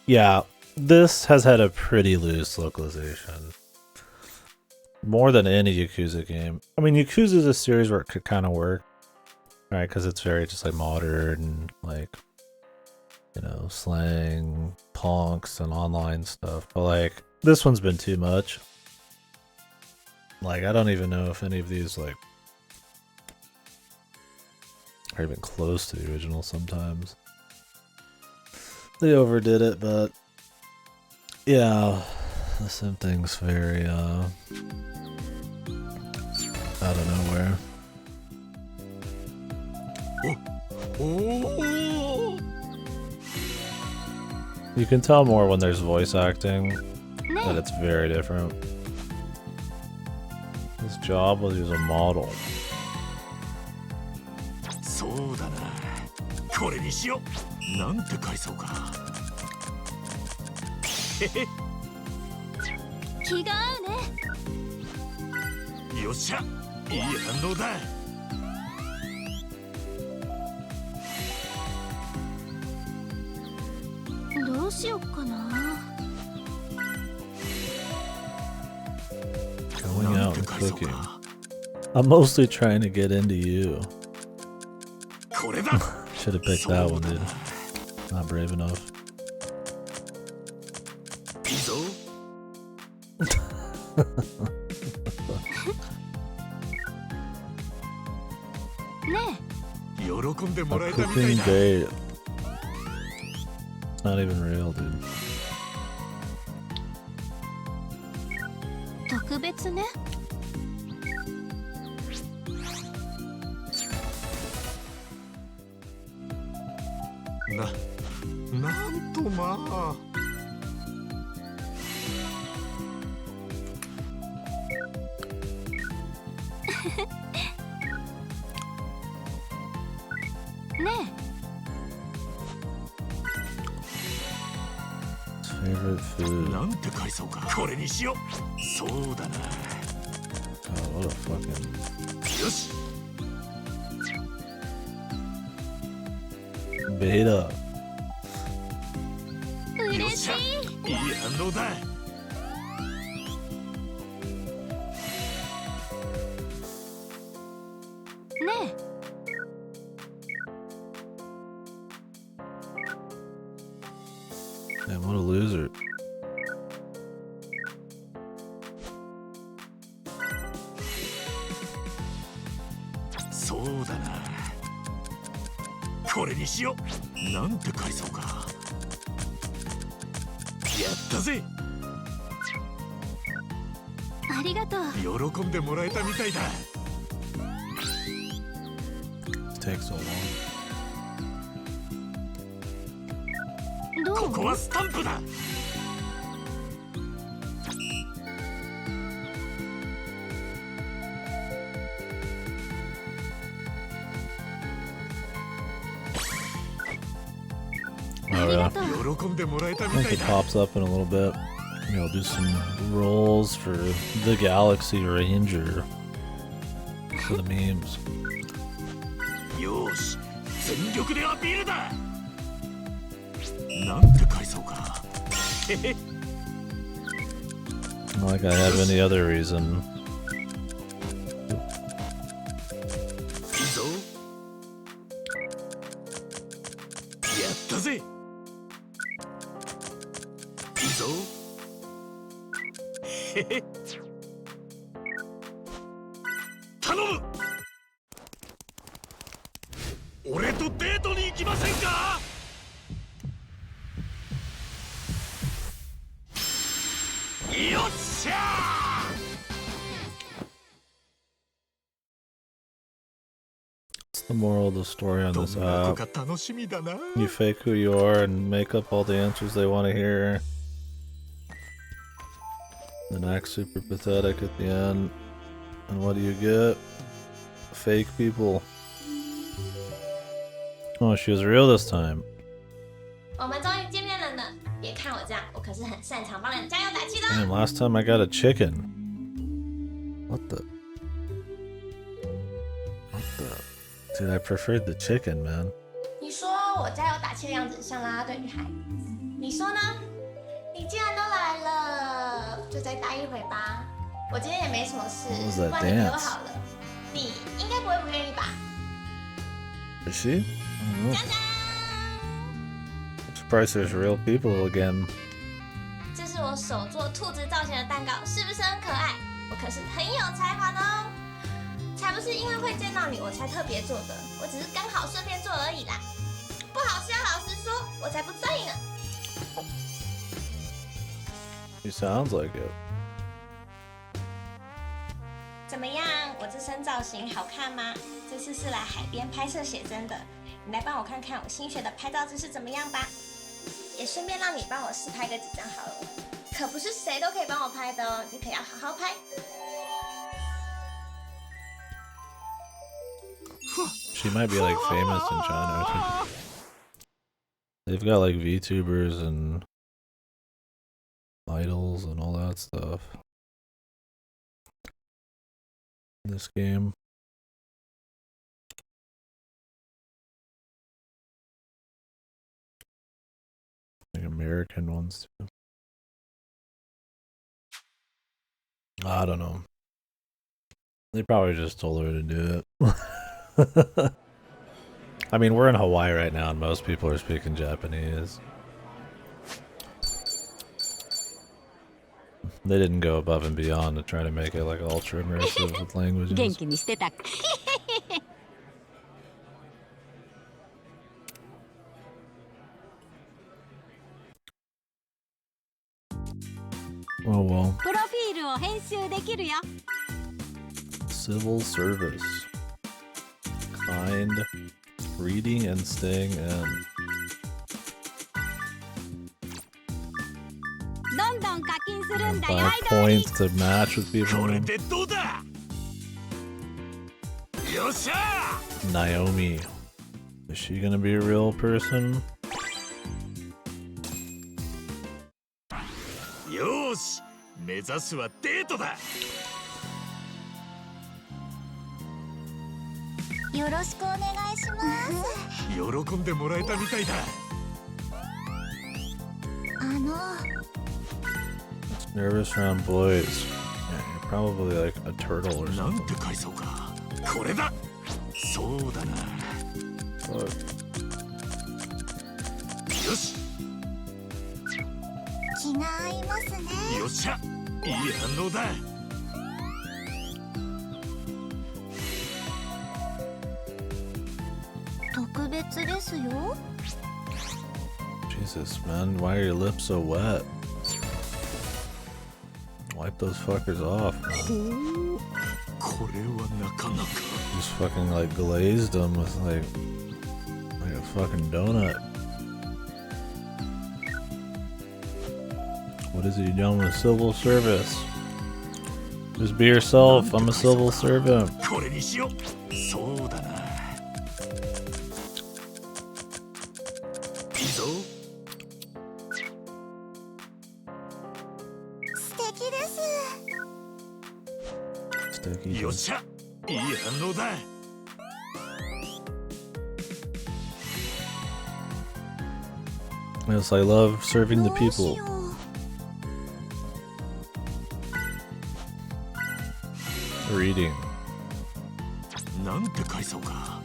Yeah, this has had a pretty loose localization. More than any Yakuza game. I mean, Yakuza is a series where it could kind of work, right? Because it's very just like modern, like, you know, slang, punks, and online stuff. But like, this one's been too much. Like, I don't even know if any of these like are even close to the original sometimes. They overdid it, but yeah, the same thing's very out of nowhere. You can tell more when there's voice acting, that it's very different. His job was he was a model. Going out and cooking. I'm mostly trying to get into you. Should have picked that one, dude. Not brave enough. A cooking date. It's not even real, dude. なんとまあ。ね Favorite food. なんて返そうか。これにしよう。そうだな。Oh, what a fucking. よし。Beta. え嬉しい。いい反応だ。ね Man, what a loser. そうだな。これにしよう。なんて返そうか。やったぜ。ありがとう。喜んでもらえたみたいだ。Takes so long. どう？ここはスタンプだ。喜んでもらえた I み think たい it だ。 pops up in a little bit. Maybe I'll do some rolls for the Galaxy Ranger for the memes. よし、全力でアピールだ。なんて返そうか。 Not like I have any other reason. いいぞ。やったぜ。いいぞ。へへ。頼む。俺とデートに行きませんか。よっしゃWhat's the moral of the story on this ー。どんな子 app? か楽しみだな。 You fake who you are and make up all the answers they want to hear. Then act super pathetic at the end. And what do you get? Fake people. Oh, she was real this time. 我们终于见面了呢！别看我这样，我可是很擅长帮人加油打气的。 Damn, last time I got a chicken. What the? What the? Dude, I preferred the chicken, man. 你说我加油打气的样子像啦啦队女孩，你说呢？你既然都来了，就再待一会吧。我今天也没什么事， What was that 不然你陪我 dance? 好了。你应该不会不愿意吧？ Is she? I don't know. I'm surprised there's real people again. 这是我手做兔子造型的蛋糕，是不是很可爱？我可是很有才华的哦。才不是因为会见到你我才特别做的，我只是刚好顺便做而已啦。不好吃要老实说，我才不在意呢。 She sounds like it. 怎么样？我这身造型好看吗？这次是来海边拍摄写真的，你来帮我看看我新学的拍照姿势怎么样吧？也顺便让你帮我试拍个几张好了，可不是谁都可以帮我拍的哦，你可要好好拍。 She might be like famous in China or something. They've got like VTubers and idols and all that stuff in this game. Like American ones too. I don't know. They probably just told her to do it. I mean, we're in Hawaii right now and most people are speaking Japanese. They didn't go above and beyond to try to make it like ultra immersive with languages. 元気にしてた。 Oh well. プロフィールを編集できるよ。 Civil service. Kind. Reading and staying in. どんどん課金するんだよ。 Buy points to match with people. これでどうだ。よっしゃ。 Naomi. Is she gonna be a real person? よし、目指すはデートだ。よろしくお願いします。喜んでもらえたみたいだ。Nervous around boys. Yeah, you're probably like a turtle or なん something. て返そうか。これだ。そうだな。よし。気が合いますね。よっしゃ。いい反応だ。特別ですよ。 Jesus, man, why are your lips so wet? Wipe those fuckers off, man. これはなかなか。 Just fucking like glazed them with like a fucking donut. What is it you done with civil service? Just be yourself. I'm a civil servant. これにしよう。そうだな。いいぞ。素敵です。 Sticky. よっしゃ。いい反応だ。 Yes, I love serving the people. Reading. なんて返そうか。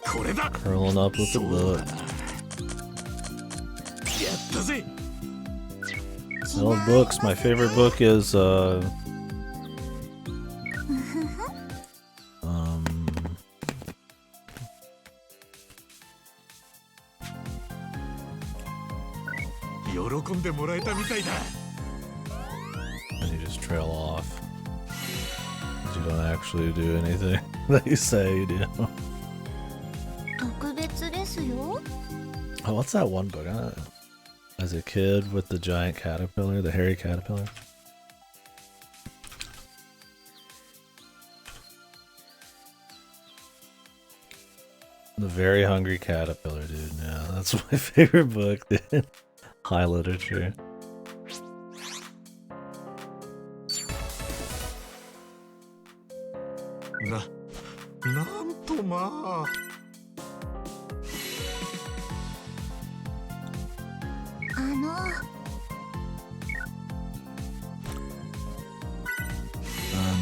これだ。 Curling up with the book. やったぜ。 I love books. My favorite book is喜んでもらえたみたいだ。 and you just trail off. 'Cause you don't actually do anything that you say you do. 特別ですよ。 Oh, what's that one book? As a kid with the giant caterpillar, the hairy caterpillar. The Very Hungry Caterpillar, dude. Yeah, that's my favorite book, dude. High literature.なんとまあ。 No,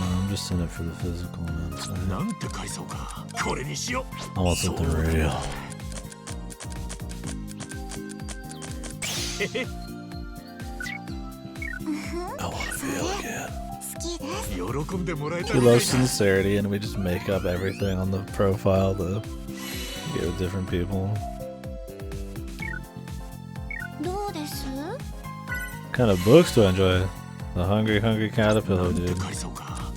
I'm just in it for the physical, man. Soなんて返そうか。これにしよう。 I want something real. へへ。 I want to feel again. 喜んでもらえた She みたい loves だ。 sincerity, and we just make up everything on the profile to get with different people. どうです？ What kind of books do I enjoy? The Hungry Caterpillar, dude. 返そうか。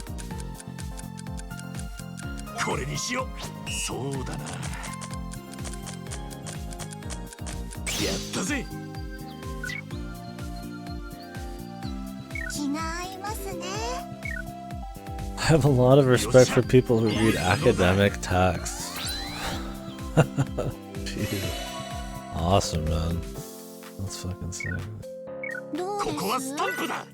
これにしよう。そうだな。やったぜ。 気が合いますね。 I have a lot of respect for people who read academic texts. Jeez. Awesome, man. That's fucking sick. どうです？ここはスタンプだ。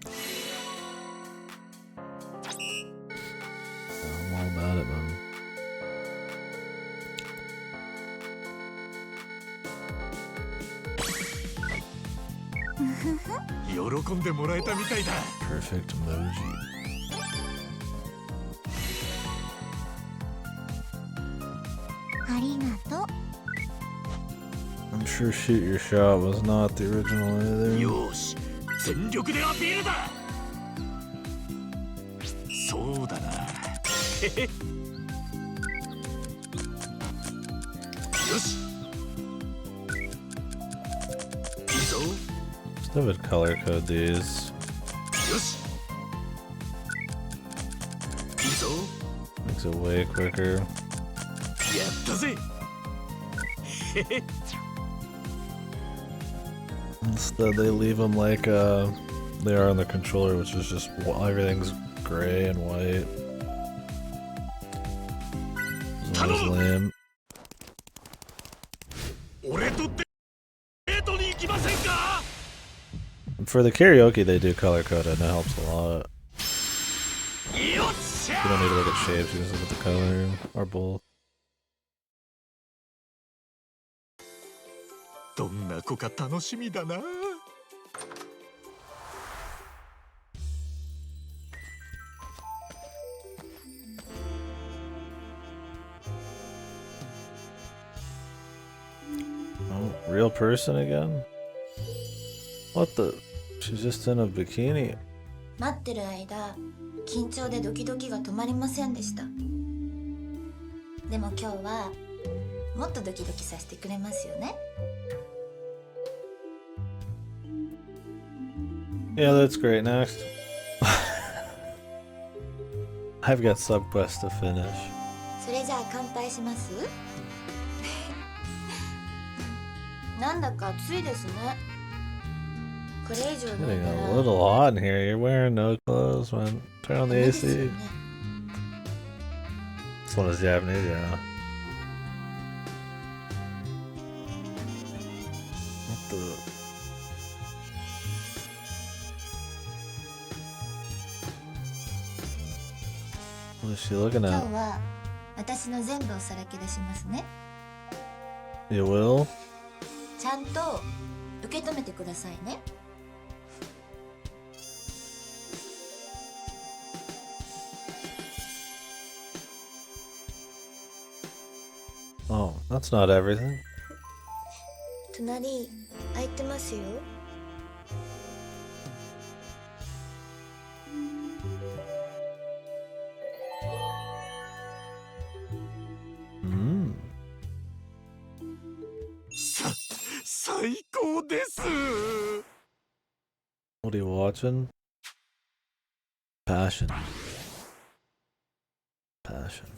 I'm all about it, man. 喜んでもらえたみたいだ。 Perfect emoji. ありがとう。 I'm sure Shoot Your Shot was not the original either. よし、全力でアピールだ。そうだな。へへ。よし。いいぞ。 Still would color code these. よし。いいぞ。 Makes it way quicker. やったぜ。へへ。Instead, they leave them like they are on the controller, which is just everything's gray and white. It's always lame. And for the karaoke, they do color code, and it helps a lot. You don't need to look at shapes, you just look at the color, or both. どんな子か楽しみだな。Oh, real person again? What the? She's just in a bikini. 待ってる間、緊張でドキドキが止まりませんでした。でも今日はもっとドキドキさせてくれますよね。Yeah, that's great. Next. I've got subquest to finish. それじゃあ乾杯します？なんだか暑いですね。これ以上 Getting a little hot in here. You're wearing no clothes, man. Turn on the AC. This one is Japanese, yeah. What the? What is she looking 今 at? 日は私の全部をさらけ出しますね。 You will? ちゃんと受け止めてくださいね。Oh, that's not everything. 隣空いてますよ。最高です。 What are you watching? Passion. Passion.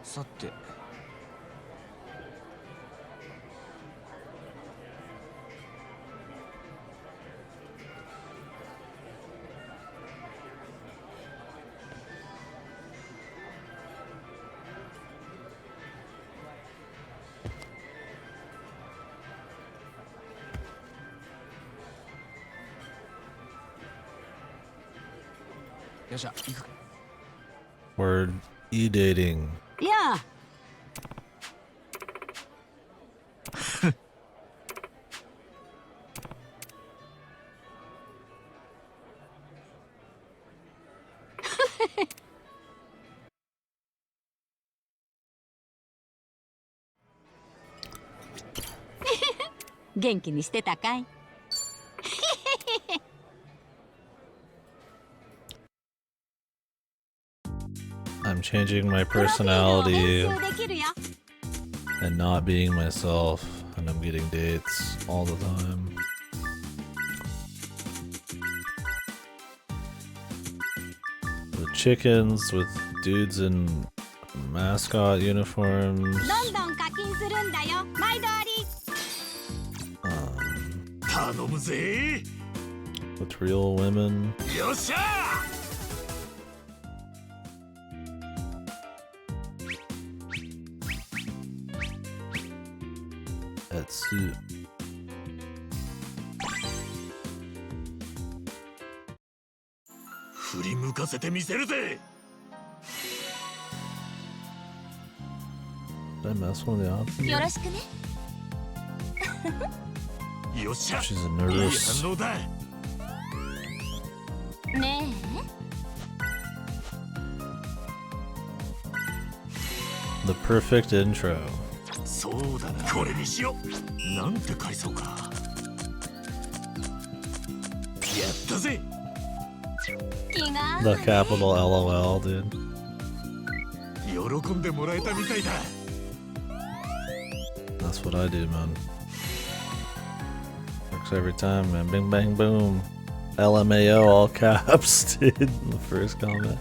Satte. よっしゃ、行く。 Word e-dating. Yeah. 元気にしてたかい？ I'm changing my personality and not being myself, and I'm getting dates all the time. With chickens, with dudes in mascot uniforms. どんどん課金するんだよ。毎度あり。頼むぜ。 With real women. よっしゃ。 At suit. Did I mess one of the options? よろしくね。 She's a nurse. ね The perfect intro. そうだな。これにしよう。なんて返そうか。やったぜ。 The capital LOL, dude. 喜んでもらえたみたいだ。 That's what I do, man. Works Works every time, man. Bing, bang, boom. LMAO, all caps, dude, in the first comment.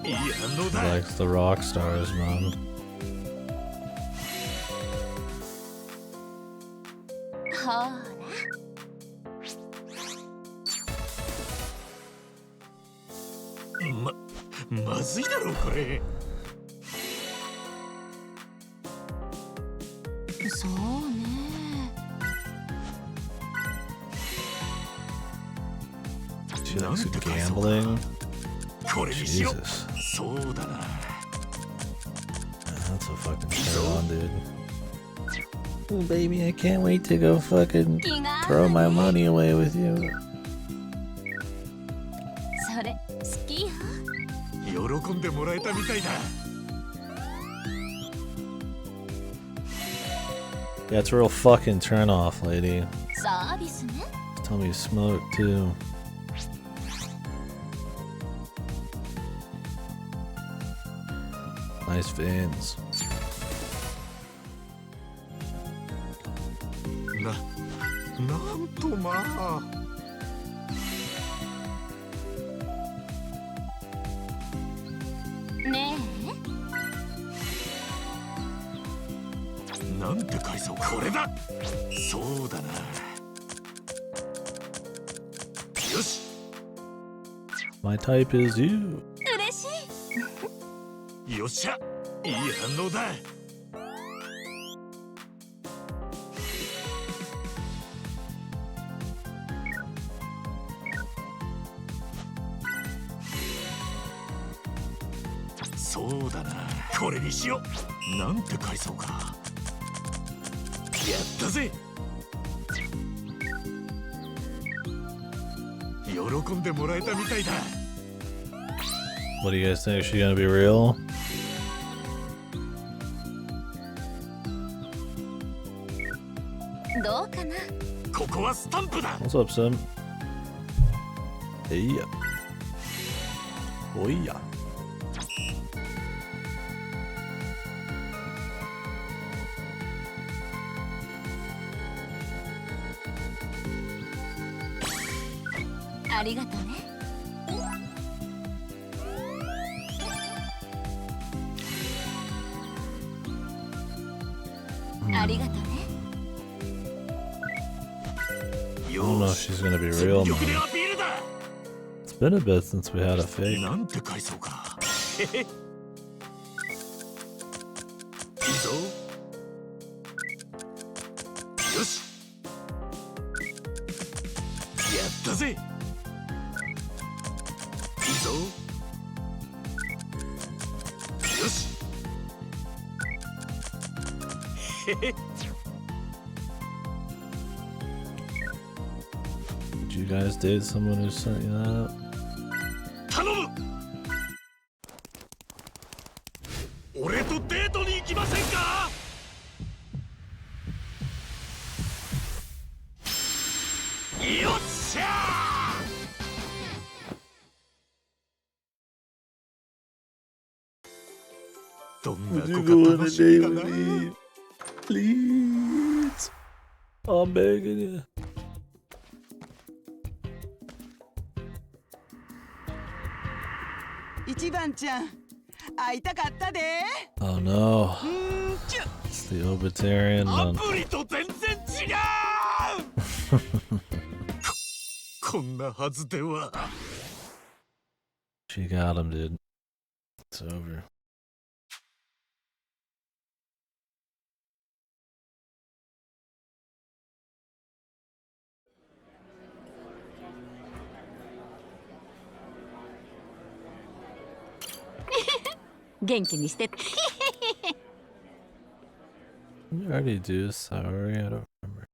He likes the rock stars, man. She likes gambling. Jesus. That's a fucking turn on, dude. Oh, baby, I can't wait to go fucking throw my money away with you. Yeah, it's a real fucking turn off, lady. Tell me you smoke too. Nice veins. My type is you. よっしゃ、いい反応だ。そうだな、これにしよう。なんて返そうか。やったぜ。喜んでもらえたみたいだ。What do you guys think? Is she gonna be real? What's up, Sim? Hey. Oh yeah. I don't know if she's gonna be real, man. It's been a bit since we had a fake. Did you guys date someone who sent you that? 俺とデートに行きませんか？よっしゃー！どんな子か楽しみかな。Please, I'm begging you. Oh no, it's the Obitarian one. こんなはずでは。She got him, dude. It's over. We already do sorry, I don't remember.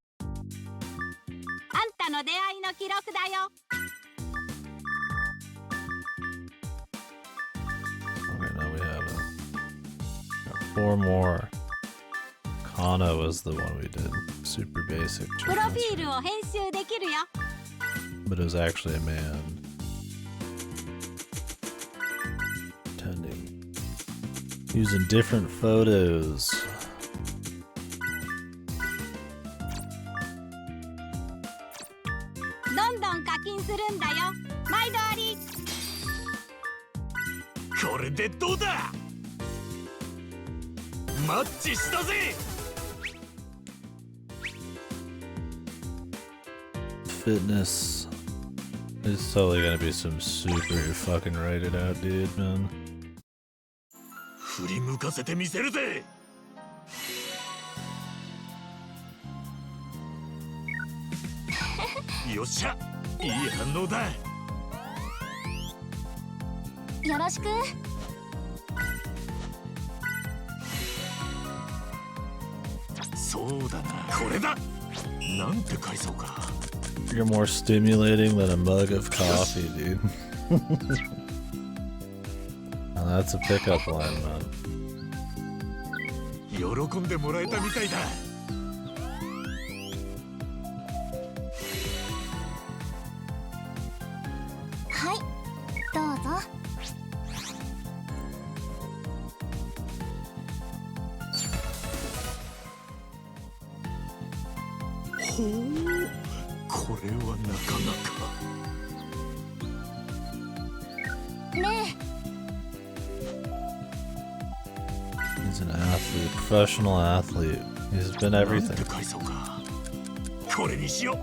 あんたの出会いの記録だよ。 Okay, now we have 4 more Hana was the one we did. Super basic. プロフィールを編集できるよ。 But it was actually a man. Pretending. Using different photos. どんどん課金するんだよ。毎度あり。これでどうだ。マッチしたぜ。 Fitness. It's totally gonna be some super fucking rated out dude, man. 振り向かせてみせるぜ。よっしゃ、いい反応だ。よろしく。そうだな、これだ。なんて階層か。 You're more stimulating than a mug of coffee, dude. Now that's a pickup line, man. 喜んでもらえたみたいだ。はい、どうぞ。ほう、これはなかなか。ねえ。 He's an athlete, professional athlete. He's been everything. 階層か。これにしよう。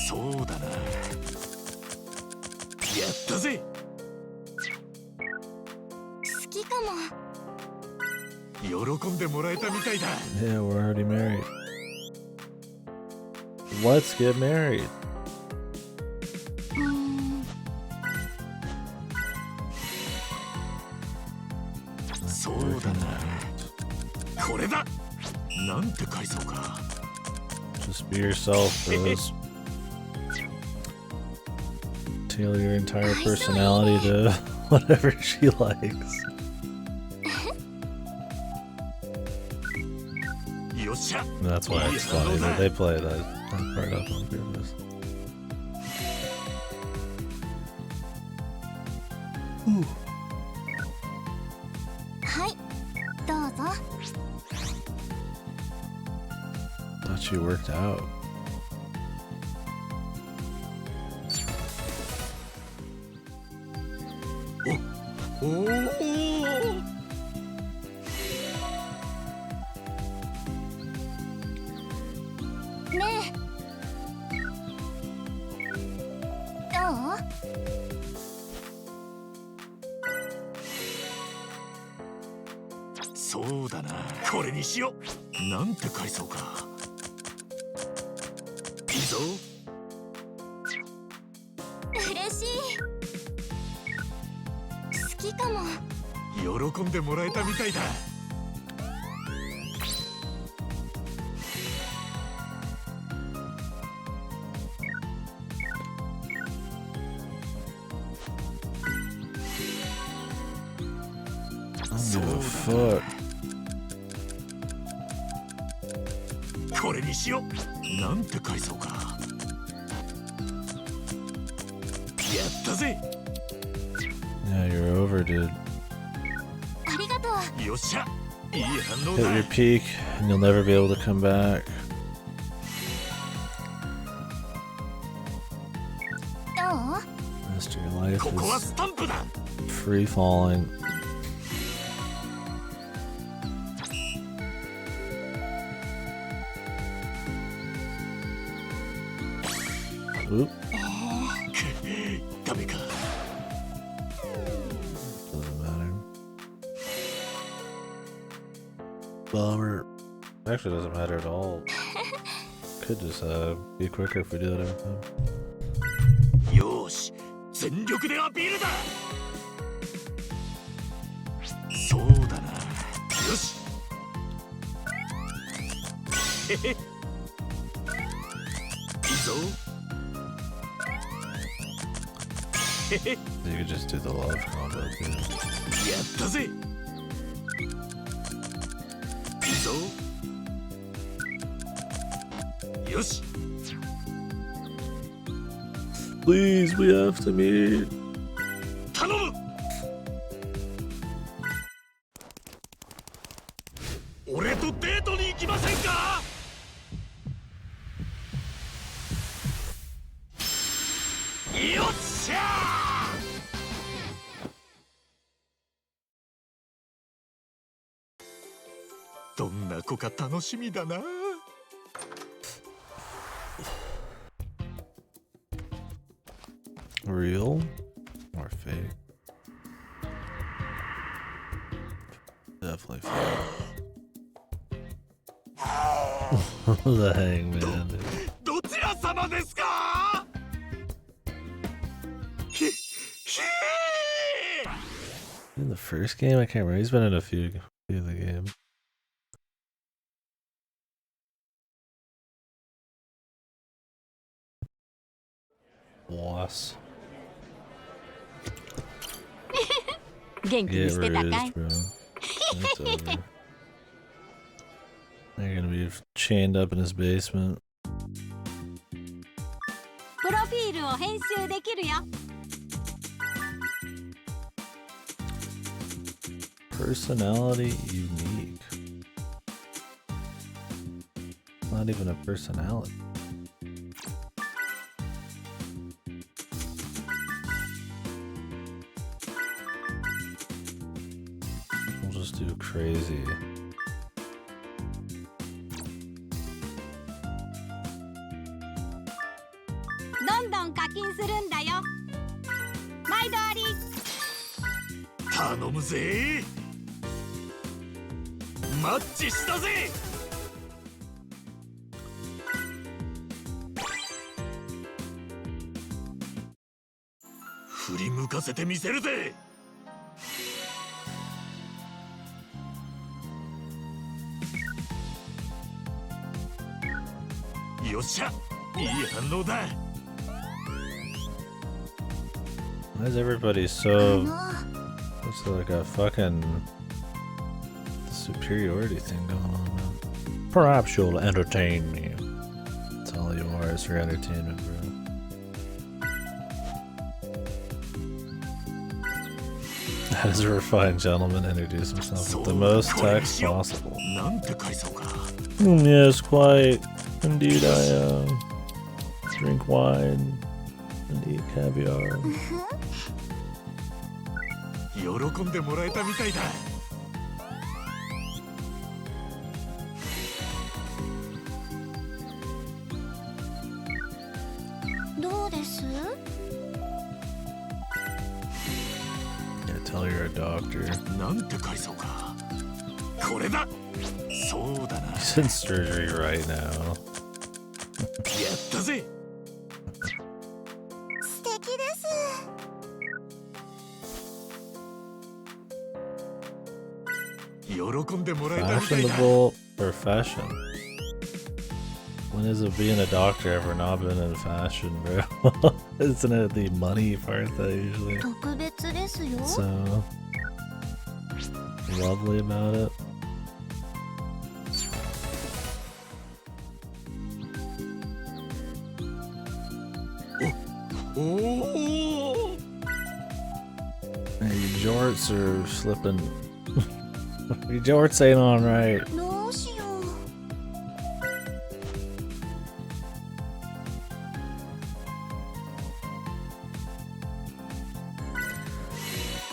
そうだな。やったぜ。好きかも。喜んでもらえたみたいだ。Yeah, we're already married. Let's get married. そうだな。これだ。なんて階層か。Just be yourself, bros. Tailor your entire personality to whatever she likes. よっしゃ。 And that's why it's funny that they play that part up on purpose. Ooh. はい、どうぞ。 Thought you worked out. Oh. ねえ。どう？そうだな。これにしよう。なんて階層か。いいぞ。嬉しい。好きかも。喜んでもらえたみたいだ。Fuck. これにしよう。なんて階層か。やったぜ。 Yeah, you're over, dude. ありがとう。よっしゃ。いい反応 Hit だ。 your peak, and you'll never be able to come back. どう？ Rest of your life ここは is スタンプだ。 free falling. Oop. ダメか。 Doesn't matter. Bummer. Actually, doesn't matter at all. Could just be quicker if we do that every time. よし、全力でアピールだ。そうだな。よし。へへ。いいぞ。 You could just do the love combo too. やったぜ。いいぞ。よし Please, we have to meet. 頼む俺とデートに行きませんかよっしゃーどんな子か楽しみだな Real or fake? Definitely fake. The hangman, dude. どちら様ですか In the first game? I can't remember. He's been in a few of the games. Boss. 元気にしてたかい bro. It's over. They're gonna be chained up in his basement. プロフィールを編集できるよ Personality unique. Not even a personality. We'll just do crazy. どんどん課金するんだよ毎度あり頼むぜマッチしたぜ振り向かせてみせるぜよっしゃいい反応だ Why is everybody so... It's like a fucking superiority thing going on now. Perhaps you'll entertain me. That's all you are, is for entertainment, bro. As a refined gentleman, introduce himself with the most text possible. Yes, quite. Indeed, I drink wine and eat caviar. 喜んでもらえたみたいだどうです Yeah, tell you're a doctor. なんて返そうかこれだそうだな He's in surgery right now. やったぜ素敵です 喜んでもらえたみたいだ Fashionable profession. When is it being a doctor ever not been in fashion, bro? Isn't it the money part that usually 特別ですよ so lovely about it? Oh! Hey, your jorts are slipping. Your jorts ain't on right. どうしよう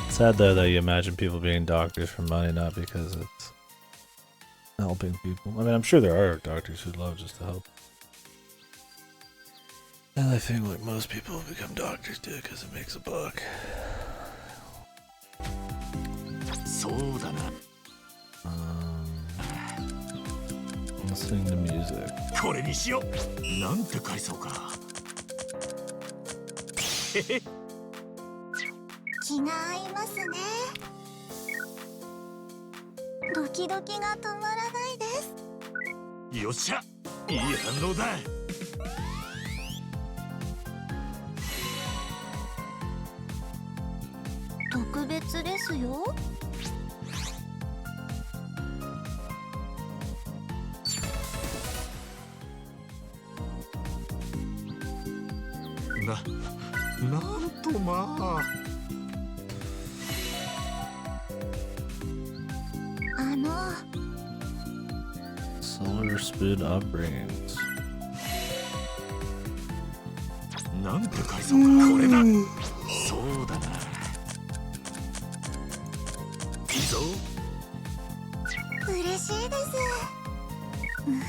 Sad though that you imagine people being doctors for money, not because it's helping people. I mean, I'm sure there are doctors who love just to help. And I think like most people become doctors do it because it makes a buck. そうだな Listening to music. これにしようなんて返そうかへへ気が合いますねドキドキが止まらないですよっしゃいい反応だ特別ですよだ。なんとまあ。Solar Speed upbringings. なんて階層か。これだ。そうだな。いいぞ。嬉しいです。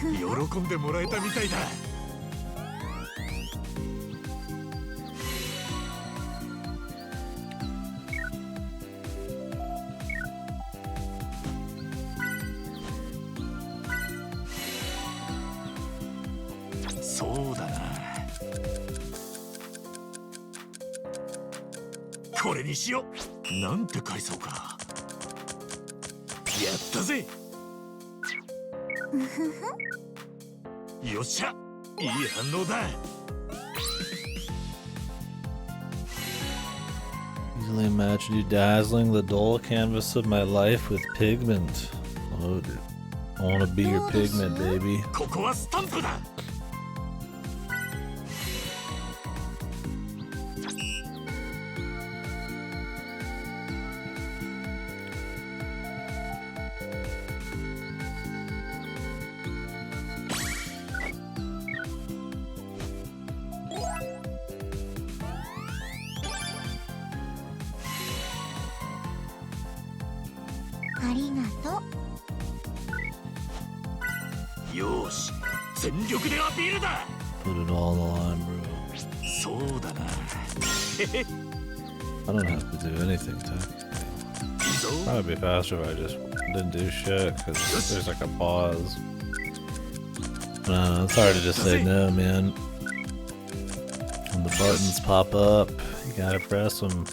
喜んでもらえたみたいだ。そうだな。これにしよう。なんて階層か。やったぜ。よっしゃ、いい反応だ。Easily imagine you dazzling the dull canvas of my life with pigment. Oh, dude. I want to be your pigment, baby. ここはスタンプだ。ありがとう。よし、全力でアピールだ。 Put it all on, bro. そうだな。 I don't have to do anything technically. Probably be faster if I just didn't do shit, because there's like a pause. It's hard to just say no, man. When the buttons pop up, you gotta press them.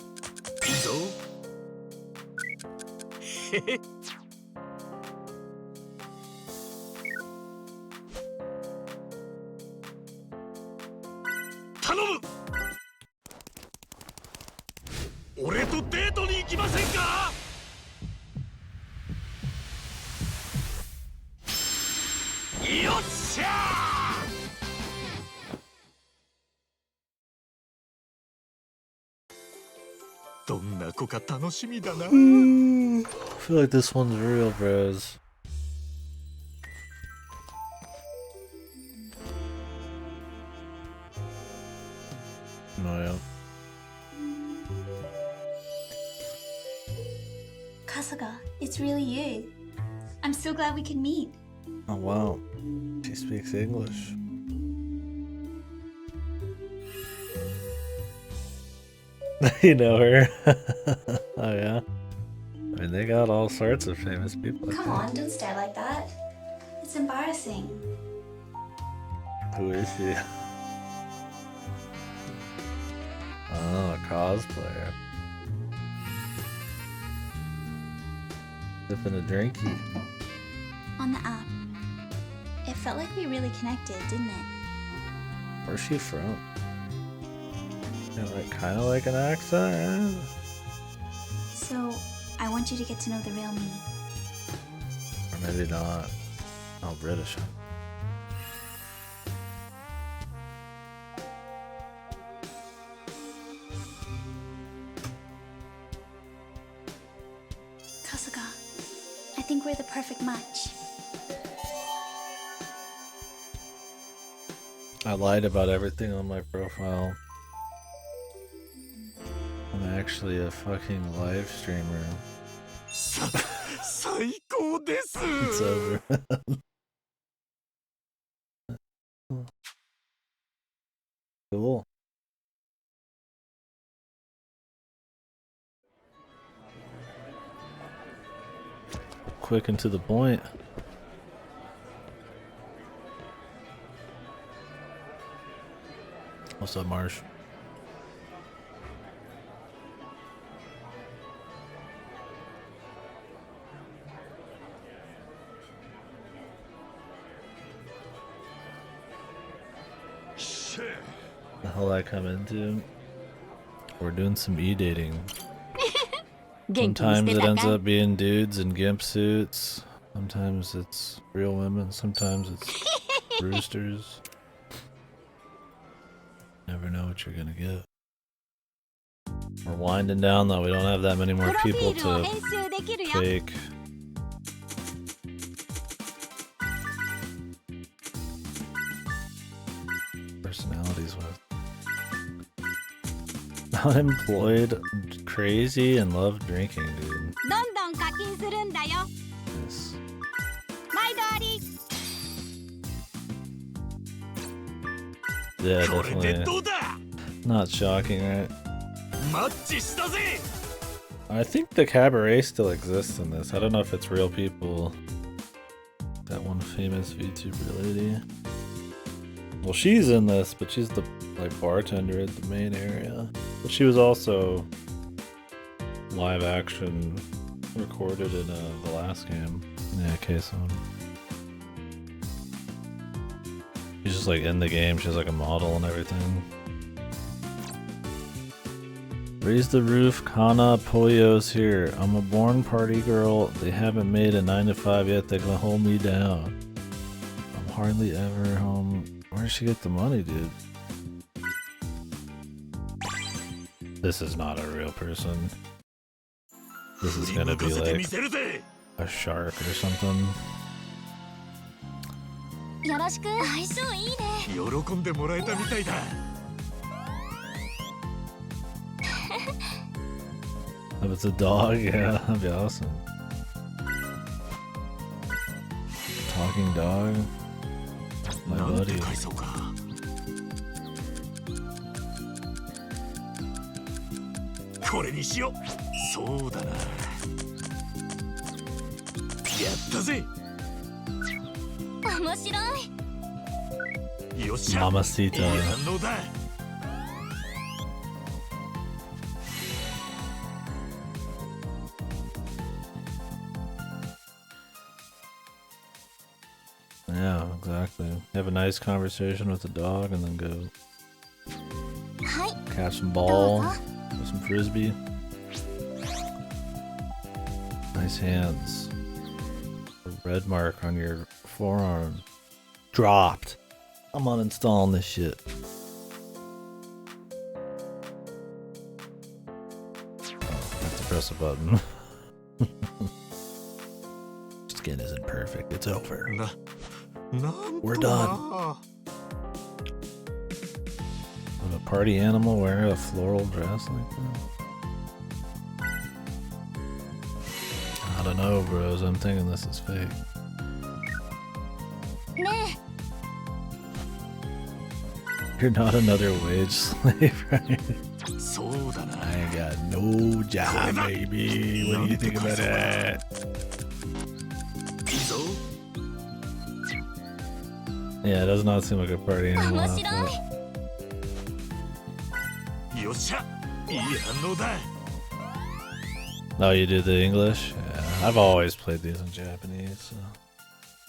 I feel like this one's real, bros. No, yeah. Kasuga, it's really you. I'm so glad we could meet. Oh wow, she speaks English. You know her? Oh yeah? I mean, they got all sorts of famous people. Come on, don't stare like that. It's embarrassing. Who is she? Oh, a cosplayer. Sipping a drinky. On the app, it felt like we really connected, didn't it? Where's she from? Yeah, like, kind of like an accent. So, I want you to get to know the real me. Or maybe not. Oh, British. Kasuga, I think we're the perfect match. I lied about everything on my profile. I'm actually a fucking live streamer. It's over. Cool. Quick and to the point. What's up, Marsh? The hell I come into? We're doing some e-dating. Sometimes it ends up being dudes in gimp suits. Sometimes it's real women. Sometimes it's roosters. Never know what you're gonna get. We're winding down though. We don't have that many more people to fake. Personalities with. Unemployed, crazy, and love drinking, dude. どんどん課金するんだよ。 Yes. 毎度あり。 Yeah, definitely. Not shocking, right? I think the cabaret still exists in this. I don't know if it's real people. That one famous VTuber lady. Well, she's in this, but she's the like bartender at the main area. But she was also live action recorded in the last game. Yeah, K-Zone. She's just like in the game. She's like a model and everything. Raise the roof, Kana Pollo's here. I'm a born party girl. They haven't made a 9 to 5 yet. They're gonna hold me down. I'm hardly ever home. Where did she get the money, dude? This is not a real person. This is gonna be like a shark or something. よろしく。相性いいね。喜んでもらえたみたいだ。If it's a dog, yeah, that'd be awesome. Talking dog. My buddy. これにしよう。そうだな。やったぜ。面白い。よっしゃ。Mamacita. いい反応だ。 Yeah, exactly. Have a nice conversation with the dog and then go catch some ball, with some frisbee. Nice hands. A red mark on your forearm. Dropped. I'm uninstalling this shit. Oh, I have to press a button. Skin isn't perfect. It's over. We're done. Would a party animal wear a floral dress like that? I don't know, bros. I'm thinking this is fake. You're not another wage slave, right? I ain't got no job, baby. What do you think about that? Yeah, it does not seem like a party animal outfit. Oh, you do the English? Yeah, I've always played these in Japanese, so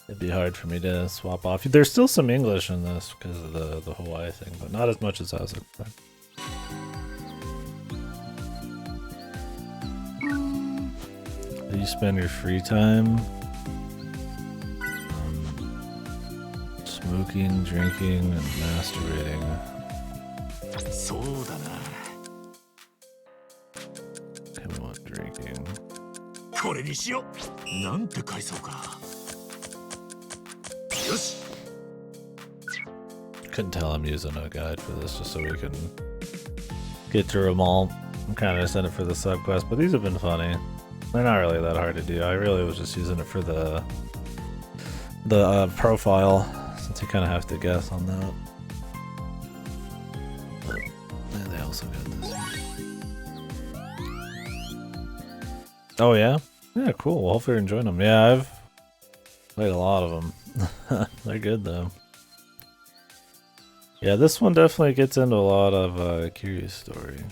it'd be hard for me to swap off. There's still some English in this because of the Hawaii thing, but not as much as I was expecting. Do you spend your free time? Smoking, drinking, and masturbating. Okay, we want drinking. これにしよう。なんて返そうか。よし。 Couldn't tell I'm using a guide for this just so we can get through them all. I'm kind of just in it for the subquest, but these have been funny. They're not really that hard to do. I really was just using it for the profile, since you kind of have to guess on that. But, yeah, they also got this one. Oh yeah? Yeah, cool. Well, hopefully you're enjoying them. Yeah, I've played a lot of them. They're good though. Yeah, this one definitely gets into a lot of Curious Story.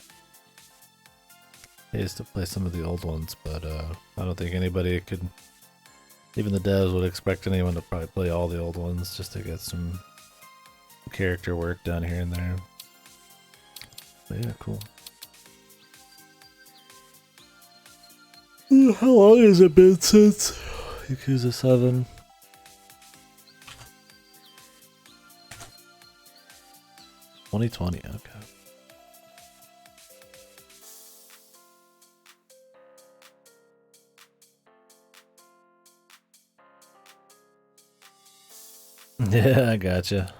I used to play some of the old ones, but I don't think anybody could, even the devs would expect anyone to probably play all the old ones just to get some character work done here and there. But yeah, cool. How long has it been since Yakuza 7? 2020, okay. Yeah, I gotcha.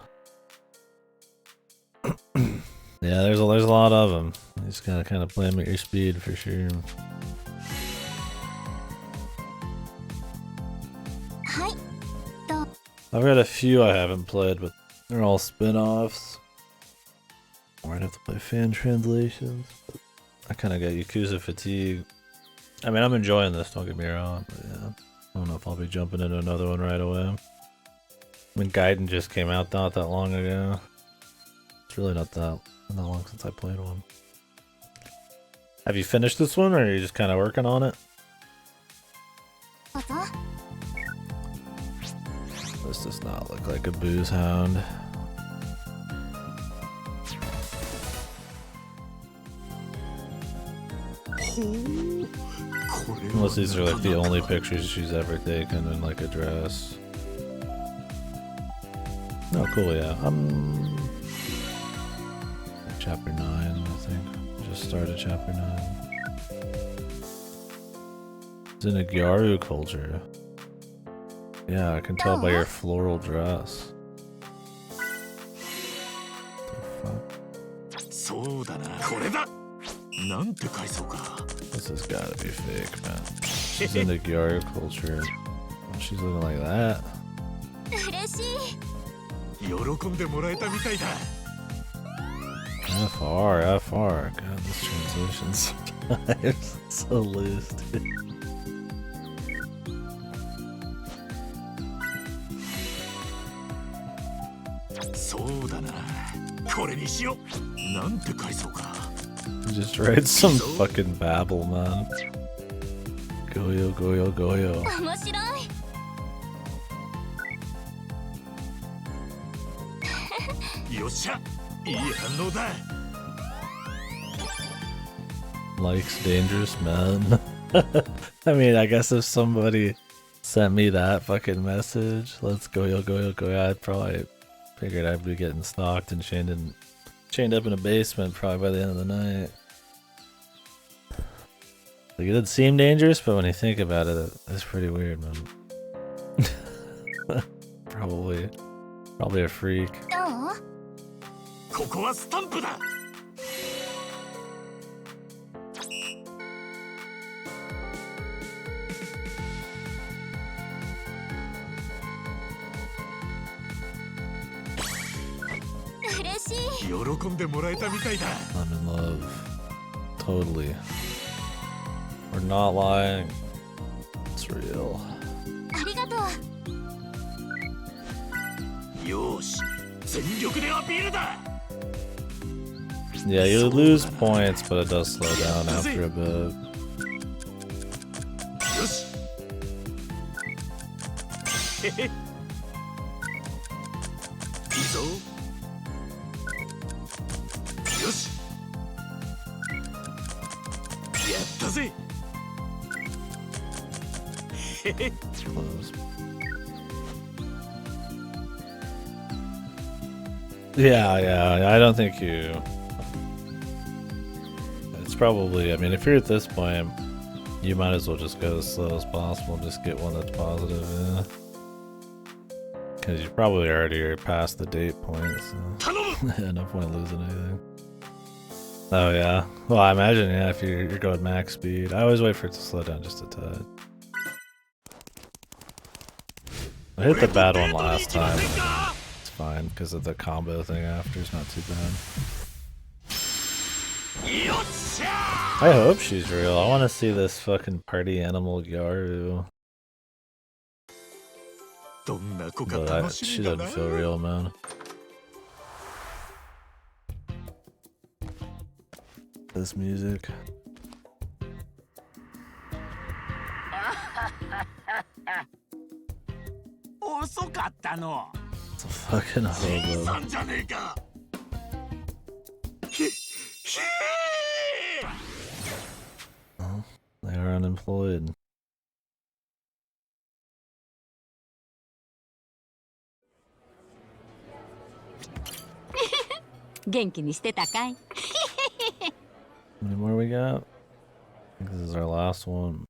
Yeah, there's a lot of them. You just gotta kind of play them at your speed for sure. I've got a few I haven't played, but they're all spin-offs. Or I'd have to play fan translations. But I kind of got Yakuza fatigue. I mean, I'm enjoying this, don't get me wrong, but yeah. I don't know if I'll be jumping into another one right away. I mean, Gaiden just came out not that long ago. It's really not that long since I played one. Have you finished this one, or are you just kind of working on it? This does not look like a booze hound. Unless these are like the only pictures she's ever taken in like a dress. Oh, cool, yeah. Chapter 9, I think. Just started chapter 9. It's in a Gyaru culture. Yeah, I can tell by your floral dress. This has gotta be fake, man. She's in the Gyaru culture. She's looking like that. FR. God, this translation's so loose, dude. You just write some fucking babble, man. Goyo, goyo, goyo. Likes dangerous men. I mean, I guess if somebody sent me that fucking message, let's goyo, goyo, goyo, I'd probably figured I'd be getting stalked and chained up in a basement probably by the end of the night. Like, it did seem dangerous, but when you think about it, it's pretty weird, man. Probably a freak. I'm in love. Totally. We're not lying. It's real. Yeah, you lose points, but it does slow down after a bit. Close. Yeah, I don't think you... It's probably, I mean, if you're at this point, you might as well just go as slow as possible and just get one that's positive, yeah. Because you probably already are past the date point, so... yeah, no point losing anything. Oh yeah, well I imagine, yeah, if you're going max speed. I always wait for it to slow down just a tad. I hit the bad one last time. It's fine, because of the combo thing after, it's not too bad. I hope she's real. I want to see this fucking party animal Gyaru. But she doesn't feel real, man. This music. It's a fucking hobo. Well, they are unemployed. 元気にしてたかい？ How many more we got? I think this is our last one.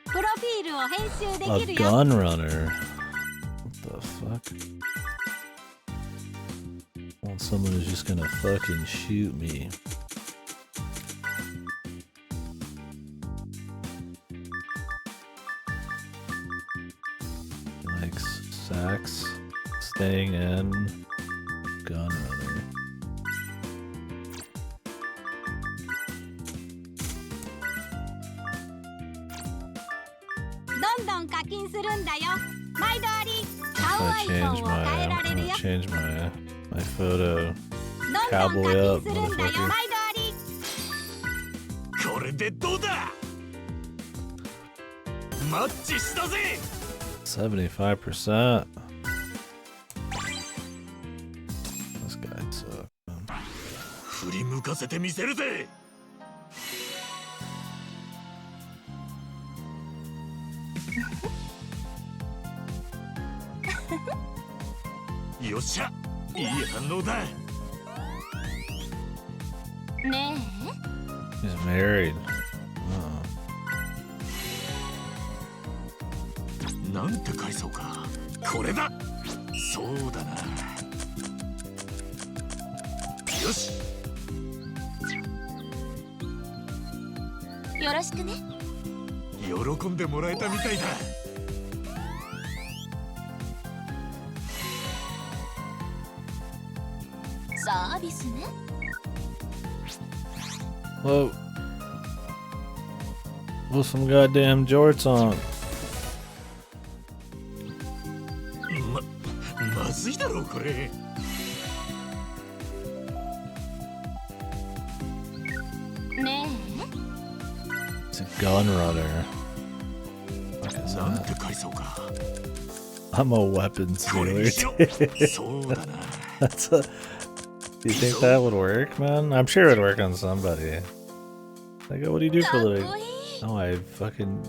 プロフィールを編集で A きるよ。 gun runner. What the fuck? I want someone who's just gonna fucking shoot me. Likes sax, staying in, gun runner. どんどん課金するんだよ。毎度あり。顔 I アイコン change を変えら my れるよ。 change my photo. どんどん Cowboy 課 up, 金するんだよ。 motherfucker. 毎度あり。これでどうだ。マッチしたぜ。 75%. This guy sucks. 振り向かせてみせるぜ。よっしゃ、いい反応だ。ね He's married. なんて返そうか。これだ。そうだな。よし。え、よろしくね。喜んでもらえたみたいだ。サービスね。 Whoa. Put some goddamn jorts on. まずいだろうこれ。ね It's a gun runner. Fuck is なん that? て返そうか。 I'm a weapons これに dealer. しろ。そうだな。 That's a. Do you think that would work, man? I'm sure it would work on somebody. Like, what do you do for a living? No, I fucking.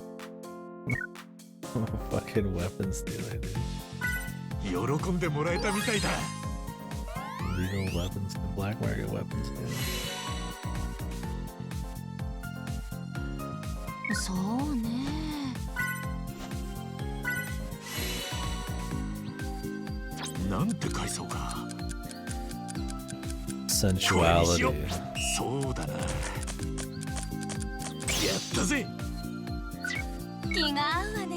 I'm a fucking weapons dealer, dude. 喜んでもらえたみたいだ。 Legal weapons, black market weapons dealer. そうね。なんて返そうか。 Sensuality. そうだな。やったぜ。気が合うわね。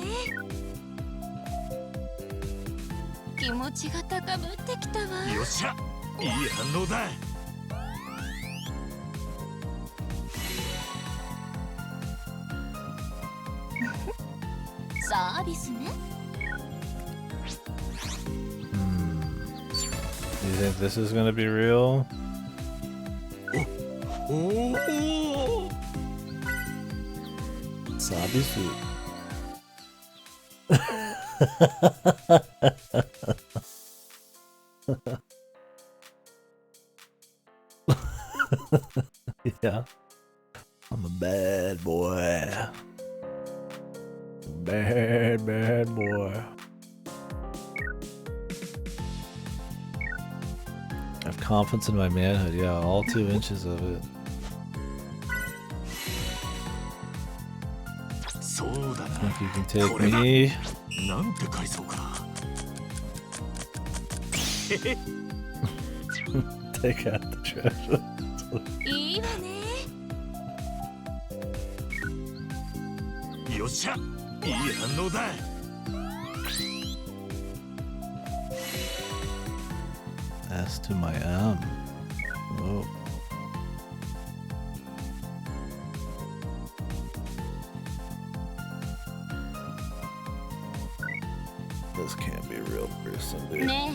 気持ちが高ぶってきたわ。よっしゃ、いい反応だ。サービスね。 Do you think this is gonna be real? おお。サービス。Yeah. I'm a bad boy. Bad boy. I have confidence in my manhood, yeah, all 2 inches of it. そうだな。 Think you can take me? なんて返そうか。 Take out the treasure. いいわね。よっしゃ、いい反応だ。 S to my M. Whoa. This can't be a real person, dude. ね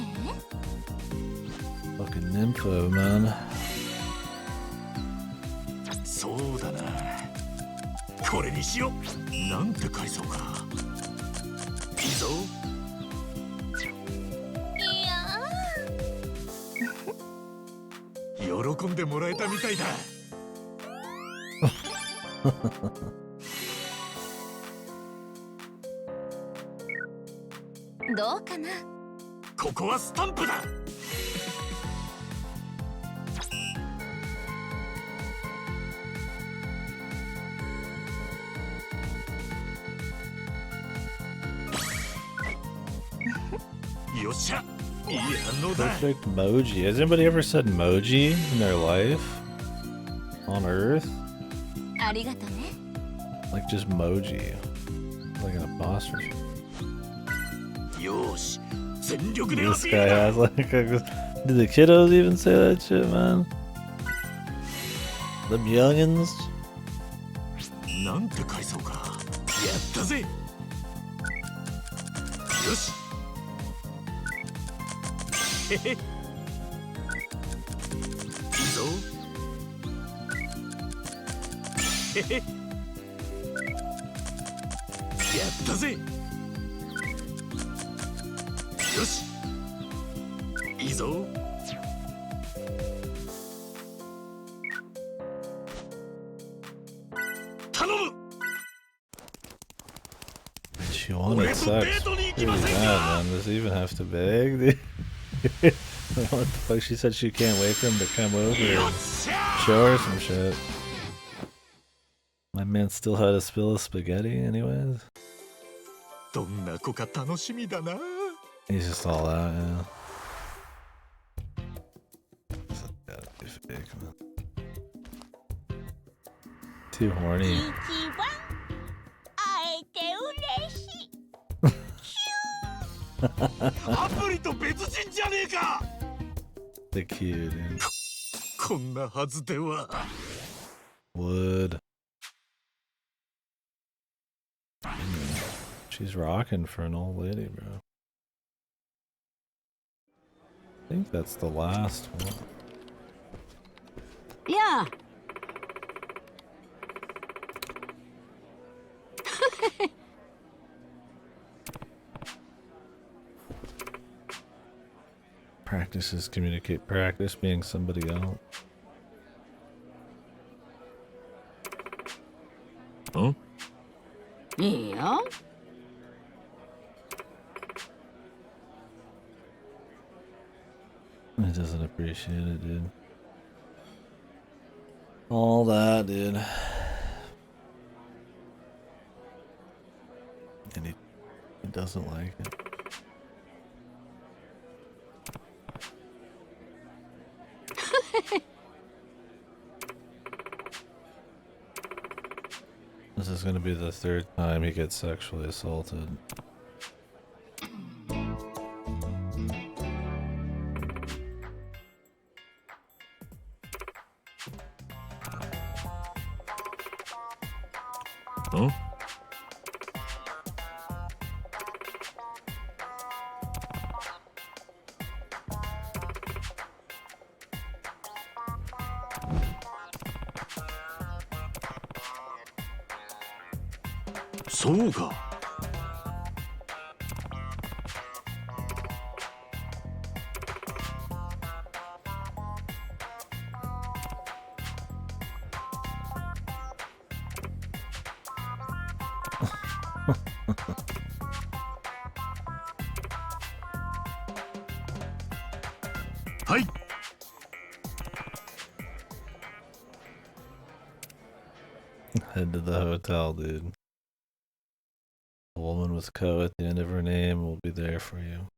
Fucking nympho, man. そうだな。これにしよう。なんて返そうか。いいぞ。え。いや喜んでもらえたみたいだ。どうかな。ここはスタンプだ。Perfect moji. Has anybody ever said moji in their life? On Earth? ありがとね。 Like just moji. Like an apostrophe. This guy has like do the kiddos even say that shit, man? Them youngins? なんて返そうか。やったぜ。よし。へへ。いいぞ。へへ。やったぜ。よし。いいぞ。頼む。She wanted sex. Pretty bad, man. Does he even have to beg? Dude? What the fuck? She said she can't wait for him to come over and show her some shit. My man still had a spill of spaghetti, anyways. どんな子か楽しみだな。 He's just all out, yeah. Gotta be fake, man. Too horny. アプリと別人じゃねえか。 The cute, dude. こんなはずでは。 Wood. She's rocking for an old lady, bro. I think that's the last one. Yeah. Practices communicate. Practice being somebody else. Huh? Yeah. He doesn't appreciate it, dude. All that, dude. And he doesn't like it. This is gonna be the third time he gets sexually assaulted. Huh? So ka. Hai. Head to the hotel, dude. A woman with "ko" at the end of her name will be there for you.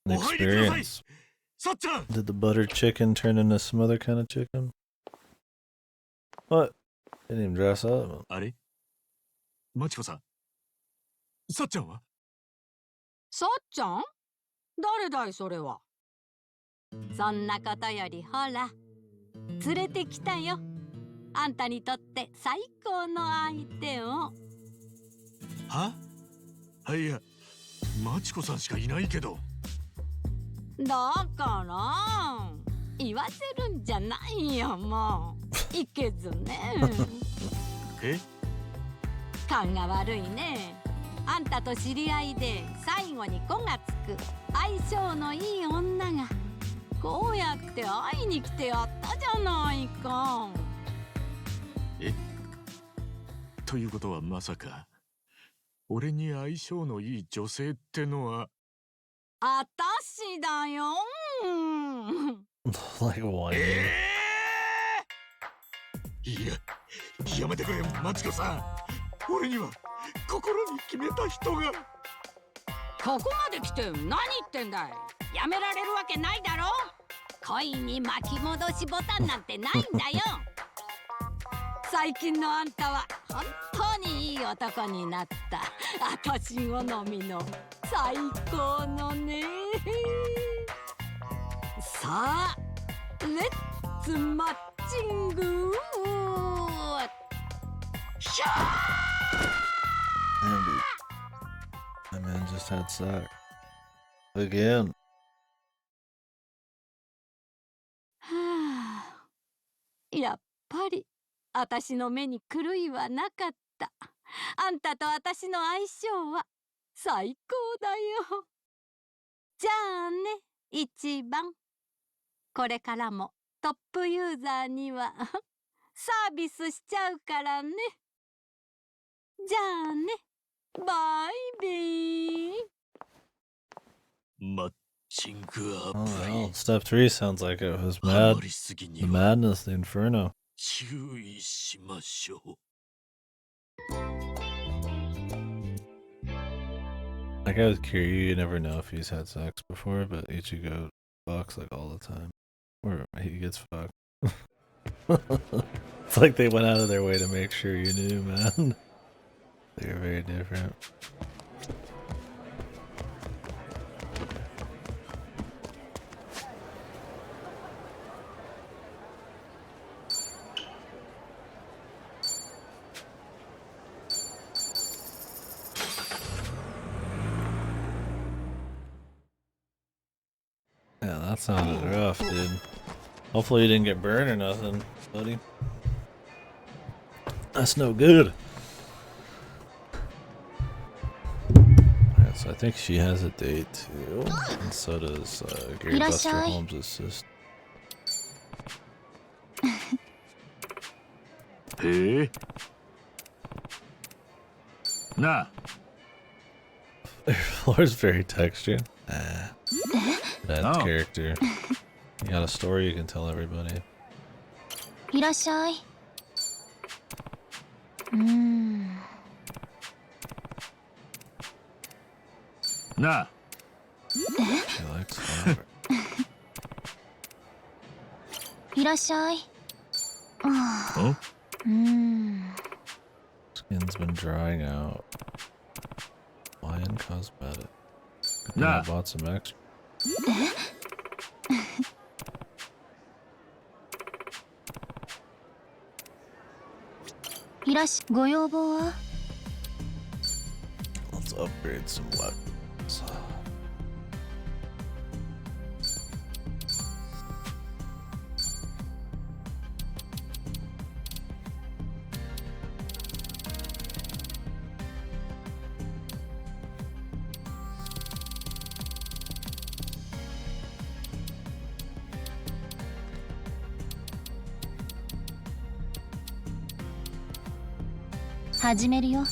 An experience. Did the buttered chicken turn into some other kind of chicken? What? Didn't even dress up. あれマチコさん。さっちゃんはさっちゃん？誰だいそれは。そんなことよりほら、連れてきたよ。あんたにとって最高の相手を。は？いや、マチコさんしかいないけど。だから言わせるんじゃないよ、もう。いけずね。え？勘が悪いね。あんたと知り合いで最後に「子」がつく相性のいい女がこうやって会いに来てやったじゃないか。え？ということはまさか俺に相性のいい女性ってのはあたしだよ。Like one. いや、やめてくれ、マチコさん。俺には心に決めた人が。ここまで来て何言ってんだい。やめられるわけないだろ。恋に巻き戻しボタンなんてないんだよ。最近のあんたは本当にいい男になった。私好みの最高のね。さあレッツマッチング。シャー That man just had sex. Again. はあ、やっぱり私の目に狂いはなかった。あんたと私の相性は最高だよ。じゃあね、一番。これからもトップユーザーにはサービスしちゃうからね。じゃあね、バイビー。マッチングア Oh プリ。 well, step 3 sounds like it was mad. The madness, the inferno. 注意しましょう。That guy with Kiryu, you never know if he's had sex before, but Ichigo fucks like all the time. Or he gets fucked. It's like they went out of their way to make sure you knew, man. They're very different. Yeah, that sounded rough, dude. Hopefully you didn't get burned or nothing, buddy. That's no good. Alright, so I think she has a date too. And so does Gary Buster Holmes' sister. なあ。 Their floor's very textured. Ah. That character. You got a story you can tell everybody. いらっしゃい。なあ。 She likes flower. いらっしゃい。Skin's been drying out. Lion cosmetic. Nah. I bought some extra. いらっしゃい。ご要望は？ Let's upgrade some weapons. .始めるよ。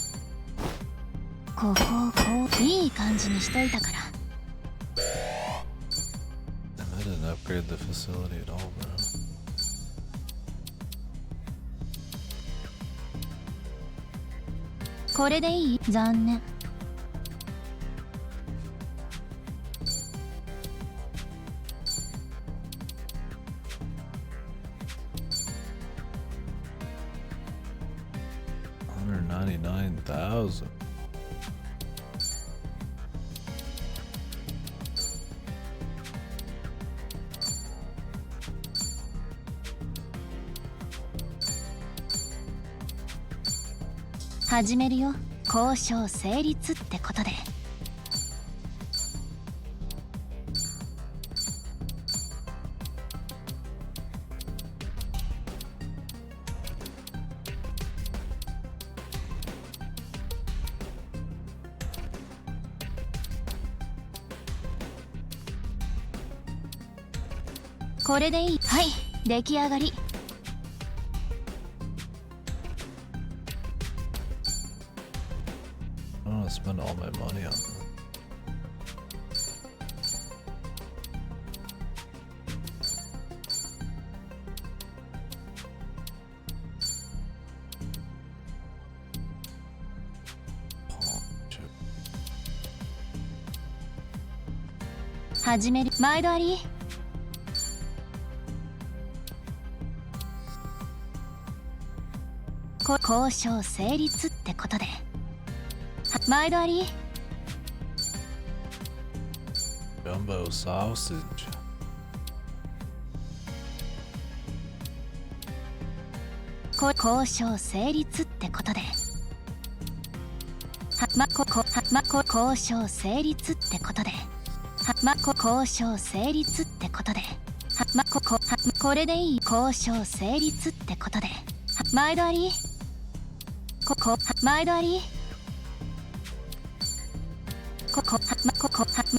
ここをこういい感じにしといたから。 I didn't upgrade the facility at all, bro. これでいい？残念。$199,000. 始めるよ。交渉成立ってことで。これでいい。はい、出来上がり。 I don't want to spend all my money on them. 始める。毎度あり。交渉成立ってことで。毎度あり。Jumbo sausage. 交渉成立ってことで。交渉成立ってことで。交渉成立ってことで。これでいい。交渉成立ってことで。毎度あり。毎度あり。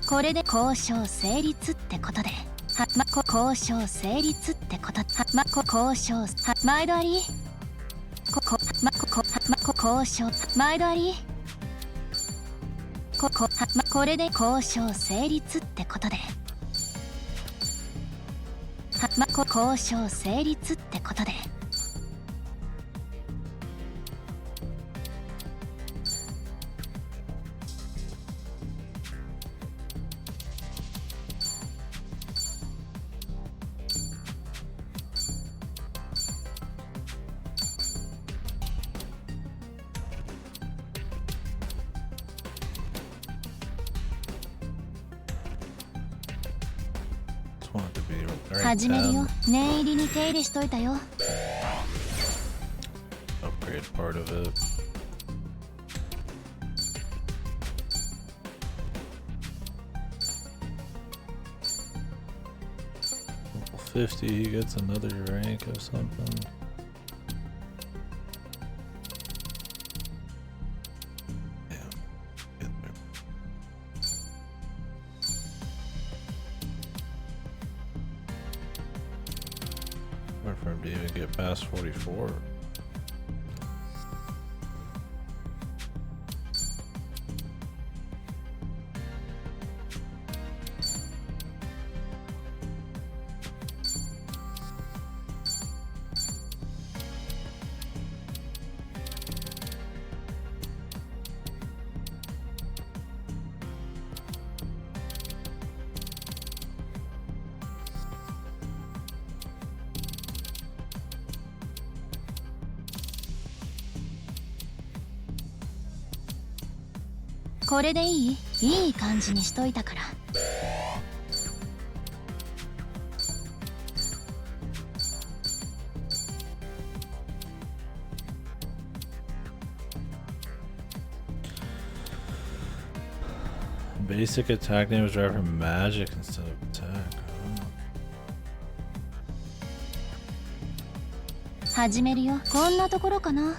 これで交渉成立ってことで。交渉成立ってこと。交渉。毎度あり。交渉。毎度あり。これで交渉成立ってことで。交渉成立ってことで。始めるよ。念入りに手入れしといたよ。Upgrade part of it. Level 50, he gets another rank or something. For him to even get past 44.これでいい？いい感じにしといたから。Basic attack damage drive from magic instead of attack. 始めるよ。こんなところかな。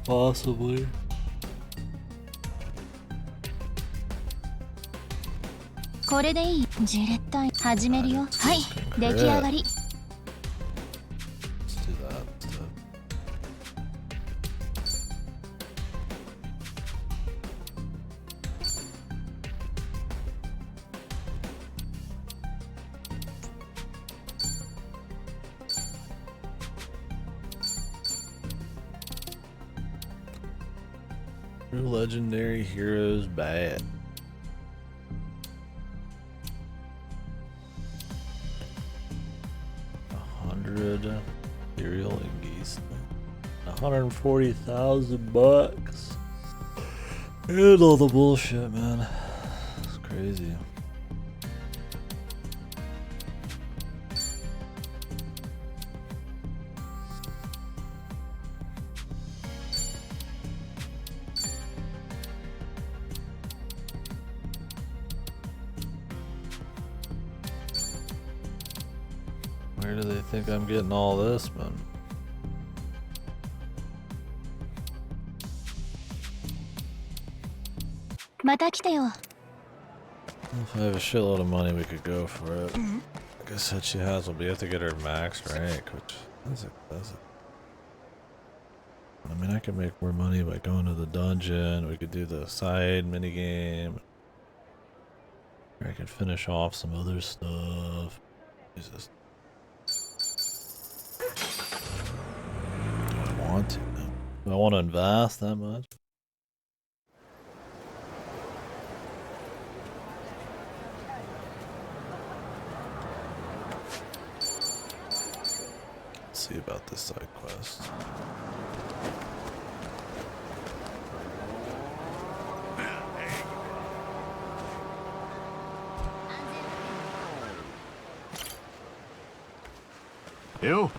Possibly. これでいい。じれったい。始めるよ。はい、出来上がり。True legendary heroes bad. $100 Imperial and geese. 140,000 bucks. And all the bullshit, man. It's crazy. Where do they think I'm getting all this, man? If I have a shitload of money, we could go for it. Like I said, she has one, but you have to get her max rank, which is expensive. I mean, I could make more money by going to the dungeon. We could do the side minigame. I could finish off some other stuff. Jesus. Do I want to? Do I want to invest that much? Let's see about this side quest. Yo.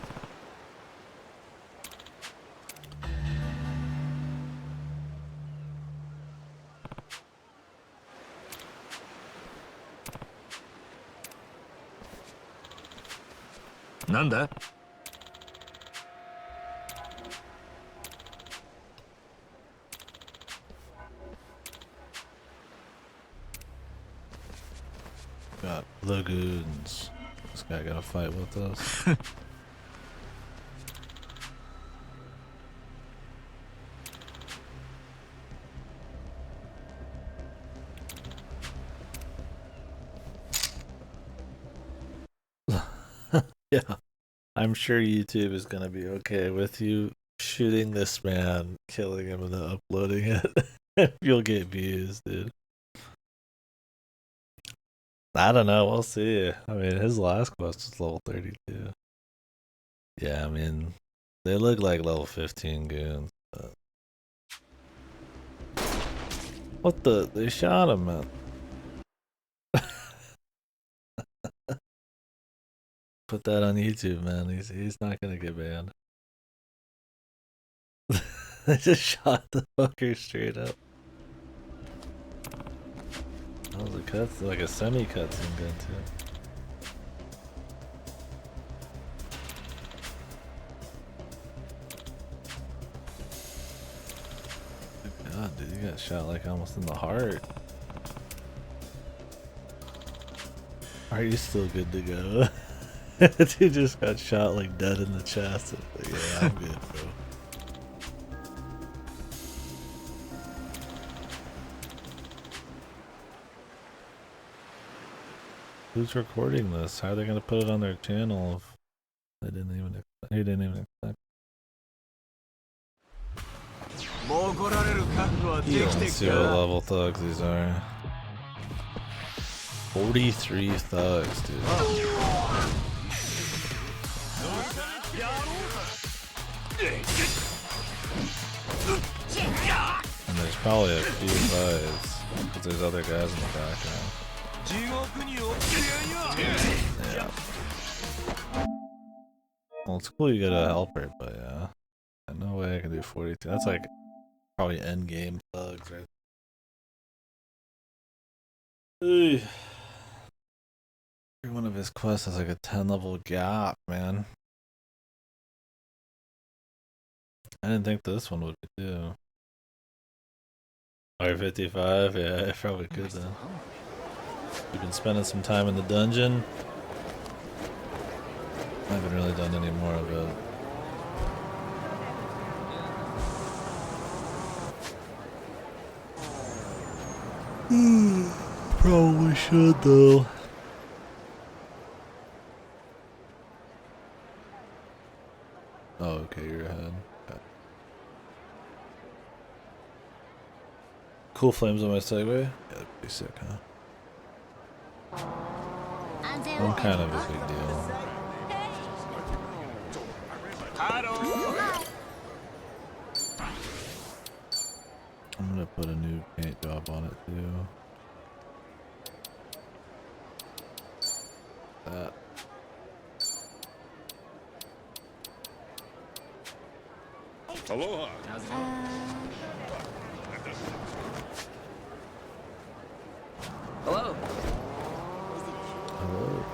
Nanda? Got lagoons. This guy gonna fight with us. Yeah, I'm sure YouTube is gonna be okay with you shooting this man, killing him, and then uploading it. You'll get views, dude. I don't know. We'll see. I mean, his last quest was level 32. Yeah, I mean, they look like level 15 goons. But... What the? They shot him, man. Put that on YouTube, man. He's not gonna get banned. They just shot the fucker straight up. That was a cut, like a semi-cutscene gun too. God, dude, you got shot like almost in the heart. Are you still good to go? Dude just got shot like dead in the chest. Like, yeah, I'm good, bro. Who's recording this? How are they gonna put it on their channel if they didn't even expect? He didn't even expect. You don't see what level thugs these are. 43 thugs, dude. And there's probably a few guys, because there's other guys in the background. Yeah. Well, it's cool you get a helper, but yeah. No way I can do 42. That's like probably end game thugs, right? Every one of his quests has like a 10 level gap, man. I didn't think this one would be too. R55? Yeah, I probably could then. You've been spending some time in the dungeon. I haven't really done any more of it. Probably should though. Oh, okay, you're ahead. Okay. Cool flames on my Segway? Yeah, that'd be sick, huh? I'm kind of a big deal. I'm gonna put a new paint job on it too. That. Aloha. Hello. Hello.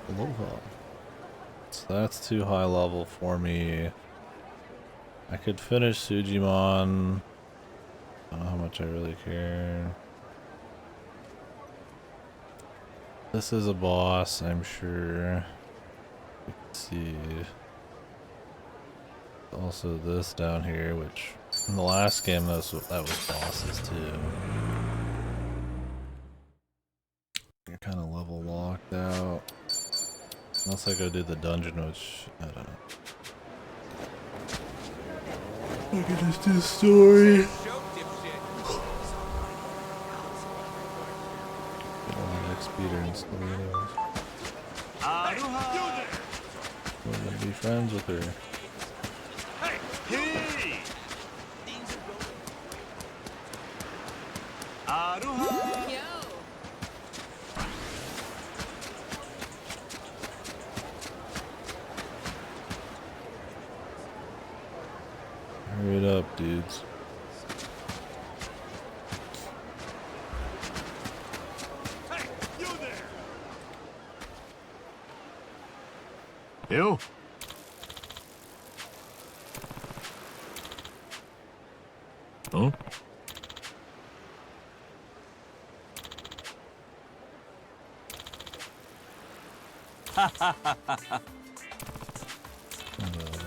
Aloha. So that's too high level for me. I could finish Sujimon. I don't know how much I really care. This is a boss, I'm sure. Let's see. Also this down here, which In the last game, that was bosses too. You're kind of level locked out. Unless I go do the dungeon, which I don't know. I can just do story. Get a lot of XP during story anyways. I'm gonna be friends with her. Hey! Hurry it up, dudes. Yo. Huh?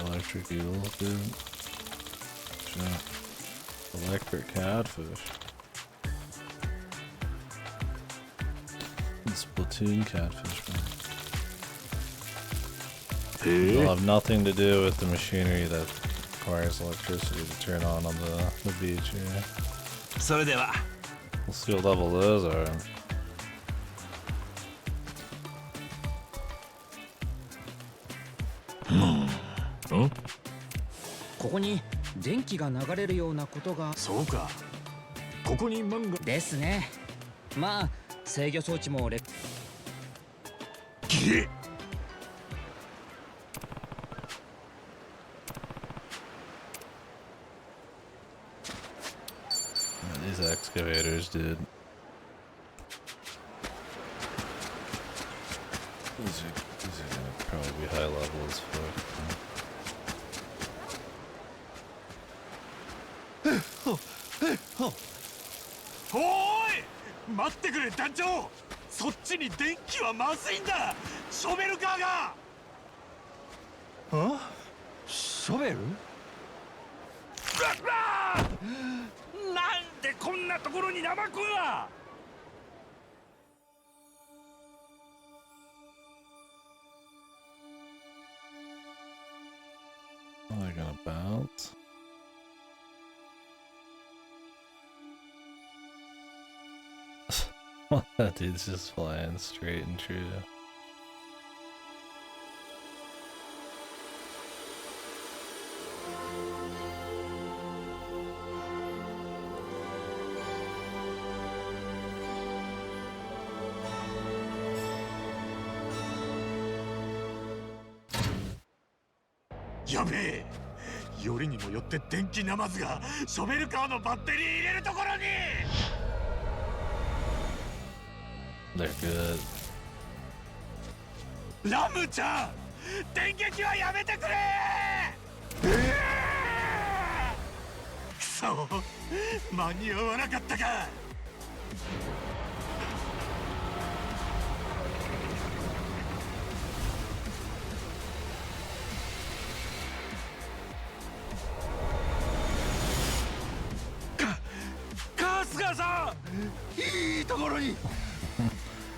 Electric eel, dude. Shit. Electric catfish. Splatoon catfish, man. Hey. It'll have nothing to do with the machinery that requires electricity to turn on the beach here. We'll see what level those are. Huh? ここに電気が流れるようなことが。そうか。ここに漫画ですね。まあ制御装置もゲッ。These excavators, dude. These are gonna probably be high level as fuck. おーい待ってくれ団長そっちに電気はまずいんだショベルカーがあショベルなんでこんなところにナマコが Are they gonna bounce? That dude's just flying straight and true.やべえよりにもよって電気ナマズがショベルカーのバッテリー入れるところに They're good. ラムちゃん電撃はやめてくれくそ間に合わなかったか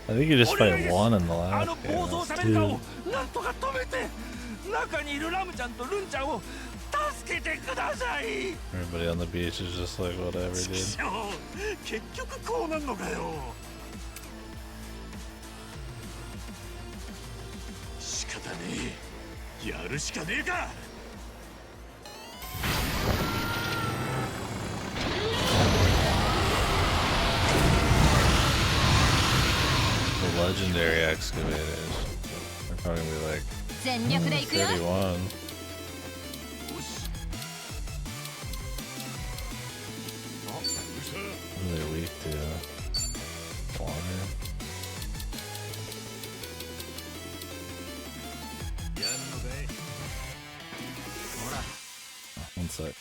I think you just fight one in the last game. That's two. なんとか止めて中にいるラムちゃんとルンちゃんを助けてください Everybody on the beach is just like, whatever, dude. 結局こうなんのかよ仕方ねえやるしかねえか The legendary excavators. They're probably gonna be like 全力で行くよ。 31. What are they weak to? Water. One sec.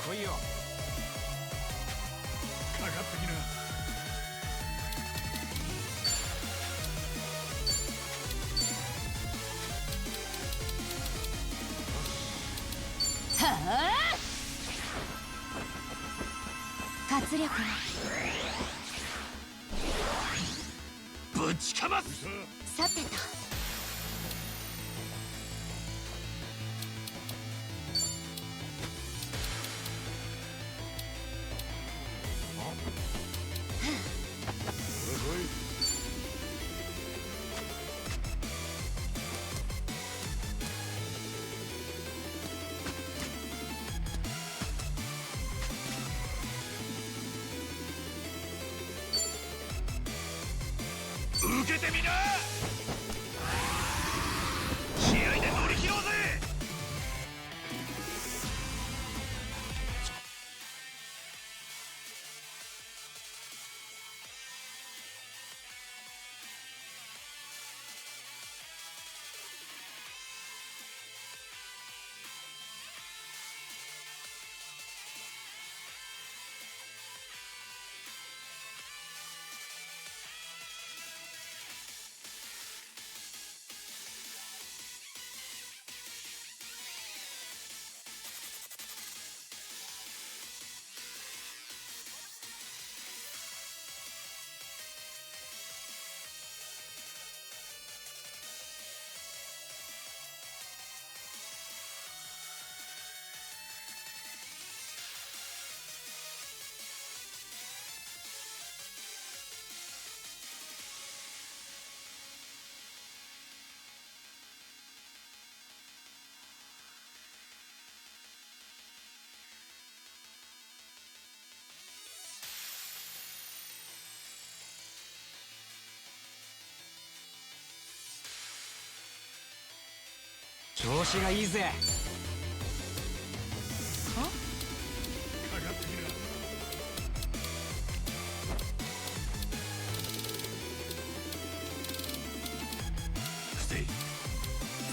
来いよ。かかってきな。はあ、活力ぶちかます。さてと。受けてみな。試合で乗り切ろうぜ。調子がいいぜ。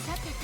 さてと。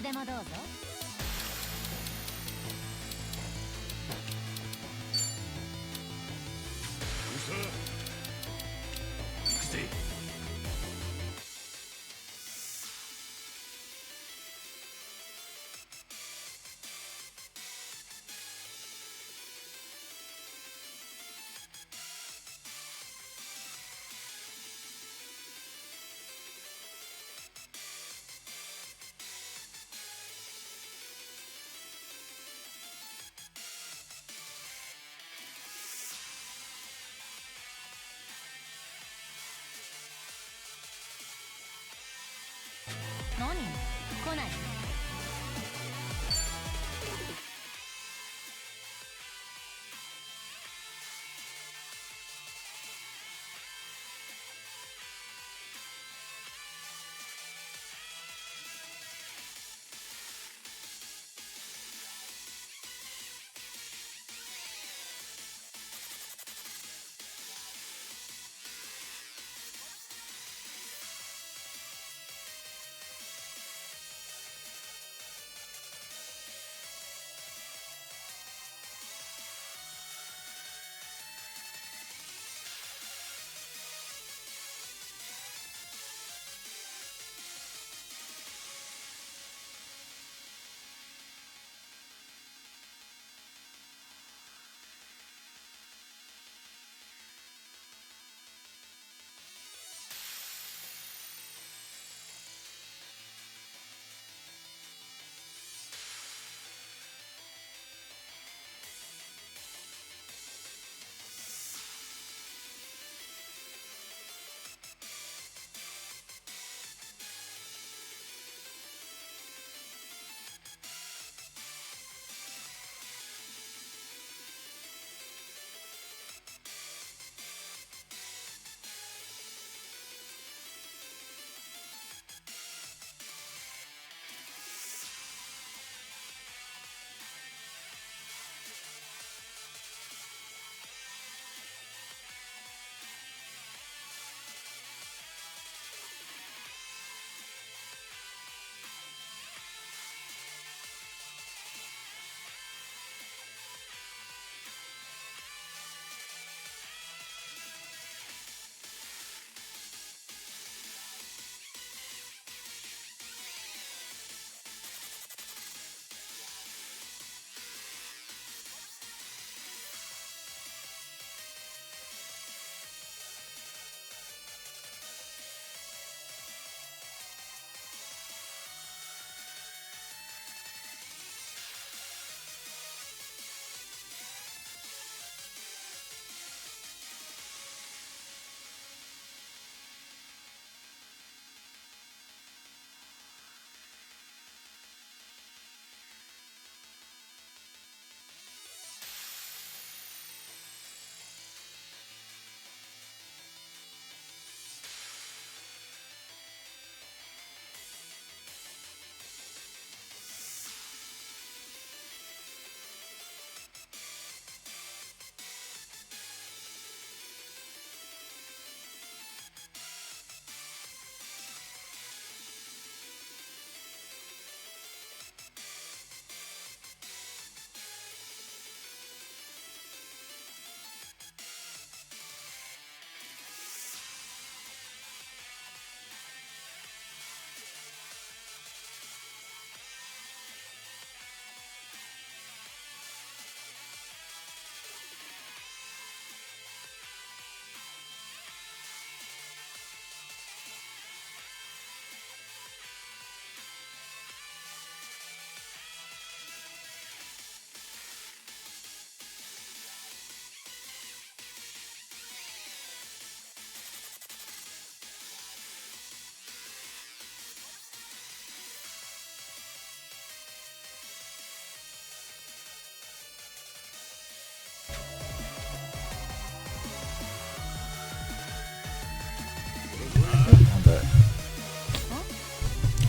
でもどうぞ。行くぜ。何？来ない。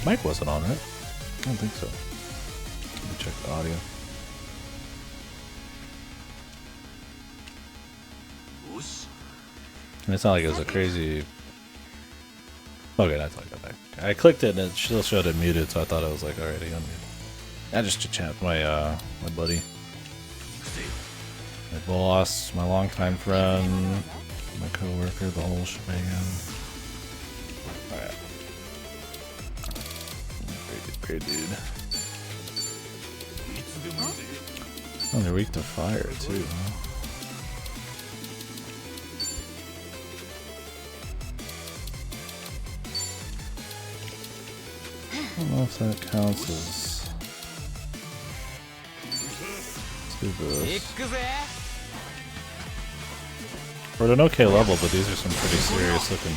Mic wasn't on, right? I don't think so. Let me check the audio. And it's not like it was a crazy Okay, that's like go back. I clicked it and it still showed it muted, so I thought it was like already unmuted. I just chat my my buddy, my boss, my longtime friend, my coworker, the whole shebang. Alright. Great dude. Oh, they're weak to fire too, huh? I don't know if that counts as... Let's do this. We're at an okay level, but these are some pretty serious looking...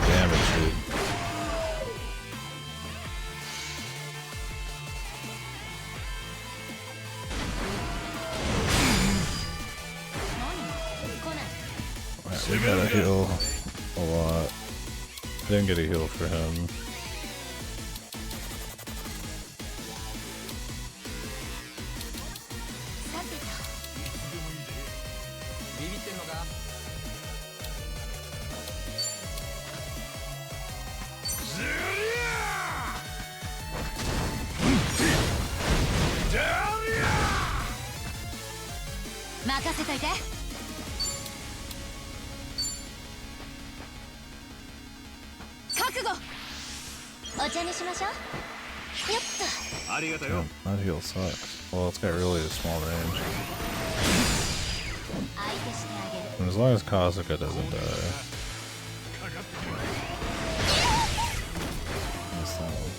damage, dude. Alright, we gotta heal a lot. I didn't get a heal for him. Damn, that heal sucks. Well, it's got really small range. And as long as Kazuka doesn't die. That's that one.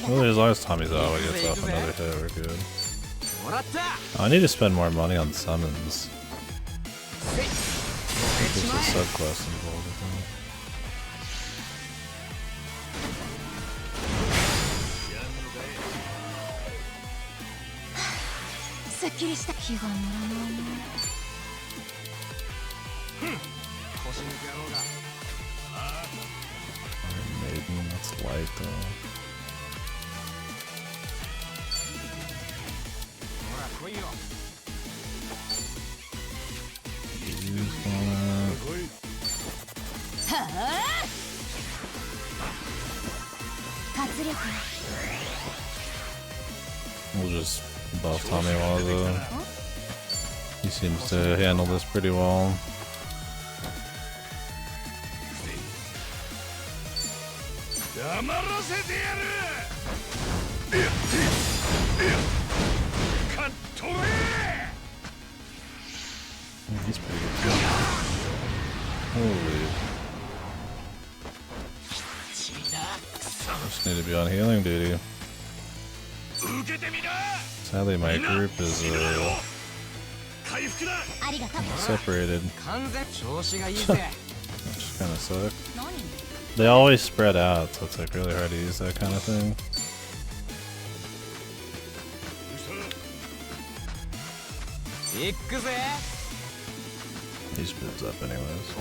Well, as long as Tommy's out, he gets off another hit, we're good. I need to spend more money on summons. I think there's a subquest involved with that. Iron Maiden, that's light though. We'll just buff Tommy while he seems to handle this pretty well. He's pretty good. Holy. Just need to be on healing duty. Sadly, my group is separated. Which kind of sucks. They always spread out, so it's like really hard to use that kind of thing. He spins up anyways.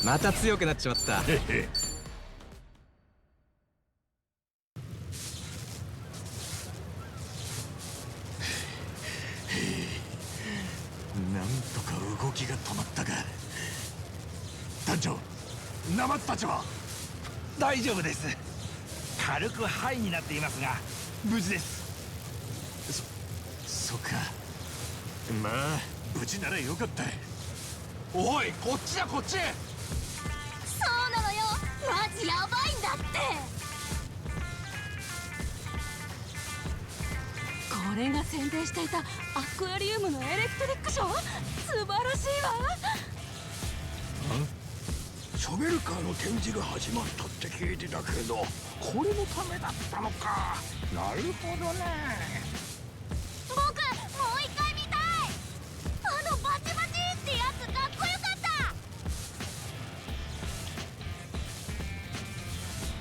また強くなっちまった。なんとか動きが止まったか。団長、ナマズたちは大丈夫です。軽くハイになっていますが無事です。そっか。まあ無事ならよかった。おい、こっちだこっち。そうなのよ、マジやばいんだって。これが宣伝していたアクアリウムのエレクトリックショー、素晴らしいわ。ショベルカーの展示が始まったって聞いてたけど、これのためだったのか。なるほどね。僕もう一回見たい。あのバチバチってやつ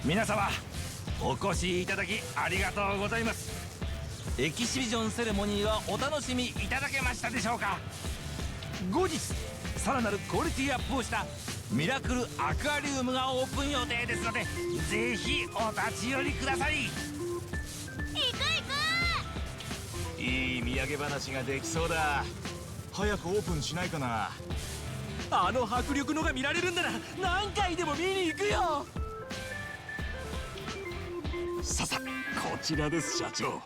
皆様お越しいただきありがとうございます。エキシビジョンセレモニーはお楽しみいただけましたでしょうか。後日さらなるクオリティアップをしたミラクルアクアリウムがオープン予定ですので、ぜひお立ち寄りください。いい土産話ができそうだ。早くオープンしないかな。あの迫力のが見られるんなら何回でも見に行くよ。さこちらです社長。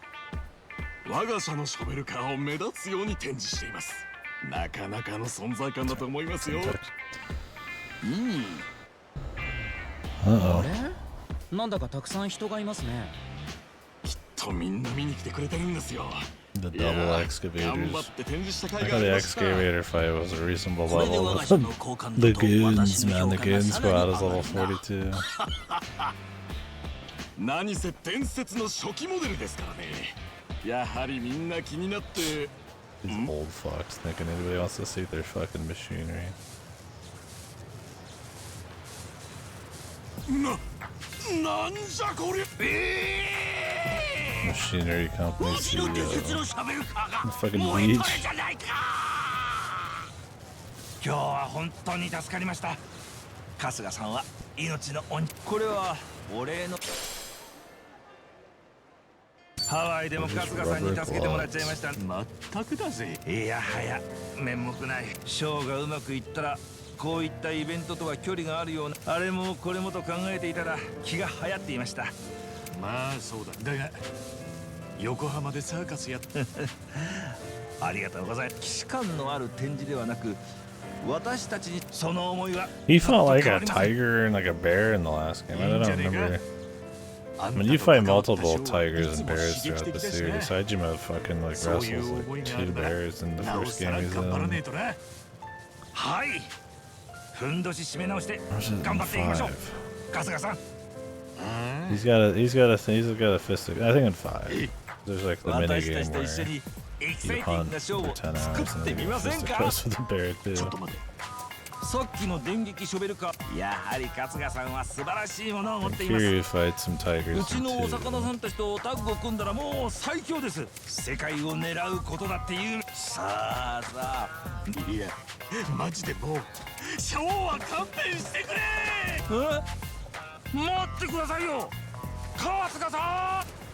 我が社のショベルカーを目立つように展示しています。なかなかの存在感だと思いますよ。あれ？なんだかたくさん人がいますね。きっとみんな見に来てくれてるんですよ。The double excavators. I thought the excavator fight was a reasonable level, but the goons, man, the goon squad is level 42. 何せ伝説の初期モデルですからね。やはりみんな気になって。These old fucks thinking anybody wants to see their fucking machinery. なんじゃこれ。Machinery company CEO. Fucking beach. 今日は本当に助かりました。春日さんは命の恩。これはお礼の。ハワイでも春日さんに助けてもらっちゃいました。まったくだぜ。いやはや面目ない。ショーがうまくいったらこういったイベントとは距離があるような、あれもこれもと考えていたら気が流行っていました。まあそうだ。だが横浜でサーカスやってありがとうございます。既視感のある展示ではなく、私たちにその思いは。He fought like a tiger and like a bear in the last game. I don't remember. I mean, you fight multiple tigers and bears throughout the series. Saejima fucking like wrestles like 2 bears in the first game he's in. はい。ふんどし締め直して頑張っていきましょう。春日さん。He's got a fist. I think in 5. There's like the mini game where you hunt for 10 hours and then you fist press with the bear too. さっきの電撃ショベルカー、やはり春日さんは素晴らしいものを持っています。 Kiryu fights some tigers うちのお魚さんたちとタッグを組んだらもう最強です。世界を狙うことだっていう。さあいやマジでもうショーは勘弁してくれ。待ってくださいよ春日さん。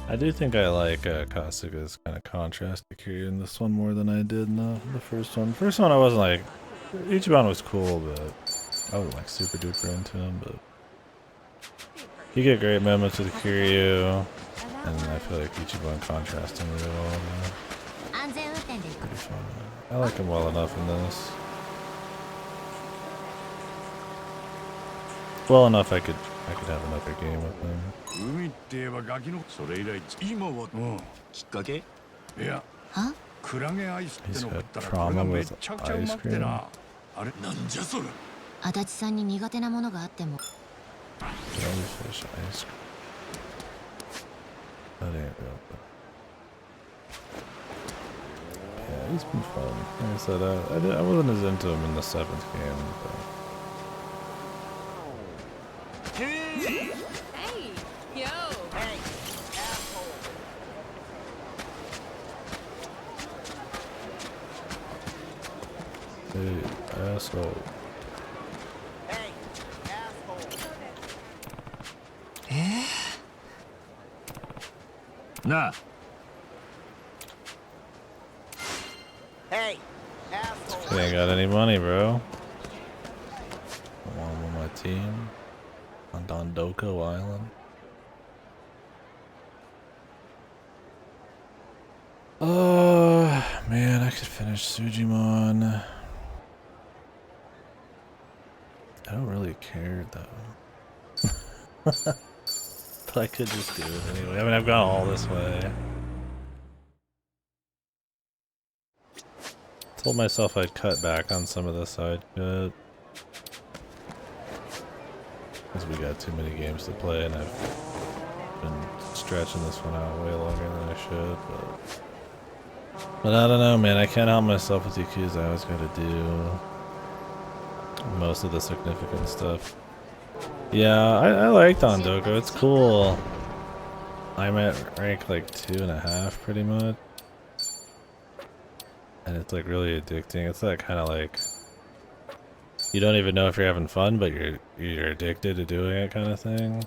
I do think I like Kasuga's kind of contrast to Kiryu in this one more than I did in the first one. First one I wasn't like, Ichiban was cool, but I wasn't like super duper into him, but you get great moments with Kiryu, and I feel like Ichiban contrasts him really well. Pretty fun. I like him well enough in this. Well enough I could have another game with him. 海って言えばガキのそれ以来今はきっかけ。いやクラゲアイスっての食ったらこれ trauma がめ with ちゃくちゃうま ice くて cream. な。あれなんじゃそれ。足立さんに苦手なものがあっても Jellyfish ice cream. That ain't real. Yeah, he's been fun. Like I said, I wasn't as into him in the 7th game, but Hey, yo. Hey, asshole. hey, asshole. Hey, asshole. なあ。Hey, asshole. I ain't got any money, bro. I'm on my team on Dondoko Island. Oh man, I could finish Sujimon. I don't really care though. But I could just do it anyway. I mean, I've gone all this way. Told myself I'd cut back on some of the side cut. Because we got too many games to play and I've been stretching this one out way longer than I should, but I don't know, man. I can't help myself with Yakuza. I always gotta do most of the significant stuff. Yeah, I like Dondoku. It's cool. I'm at rank like 2.5 pretty much. And it's like really addicting. It's that kind of like you don't even know if you're having fun, but you're addicted to doing it kind of thing.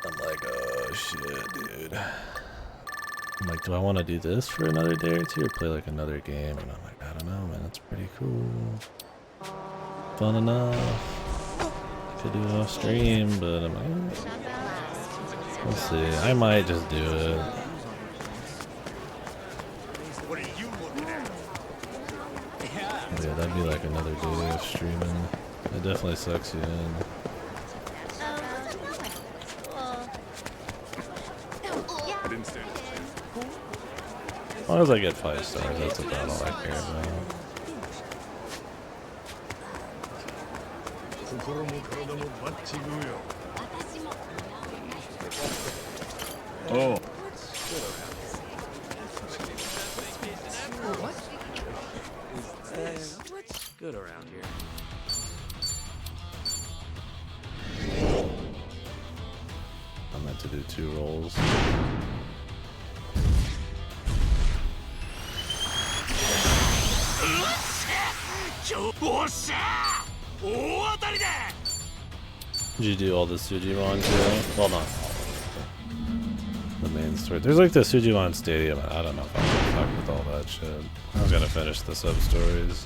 I'm like, oh shit, dude. I'm like, do I want to do this for another day or two or play like another game? And I'm like, I don't know, man. It's pretty cool. Fun enough. Could do it off stream, but I'm like, we'll see. I might just do it. Yeah, that'd be like another day of streaming. It definitely sucks you in. As long as I get 5 stars, that's about all I care about. Oh. What's good around here? I meant to do 2 rolls. Did you do all the Sujimon too? Well, not all of the main story. There's like the Sujimon Stadium. I don't know if I'm gonna fuck with all that shit. I was gonna finish the sub-stories.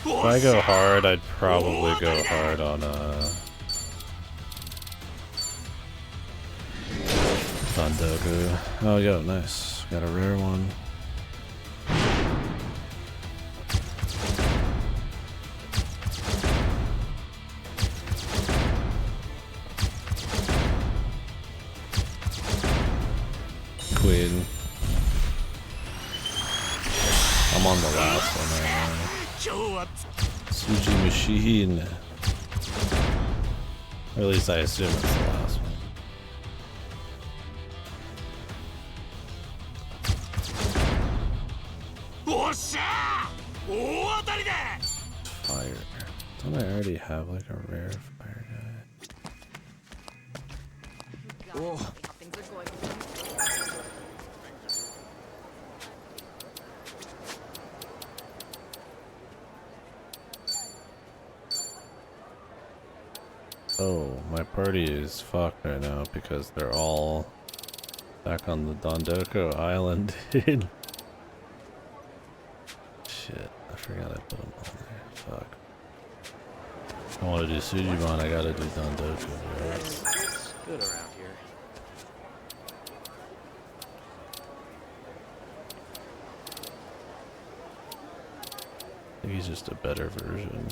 If I go hard, I'd probably go hard on Dondoku. Oh, yo, nice. Got a rare one. Queen. I'm on the last one right now. Suji Machine. Or at least I assume it's the last one. Fire. Don't I already have like a rare fire guy? Oh. Oh, my party is fucked right now because they're all back on the Dondoku Island, dude. Shit, I forgot I put them on there. Fuck. If I want to do Sujimon, I gotta do Dondoku, right? What's good around here? I think he's just a better version.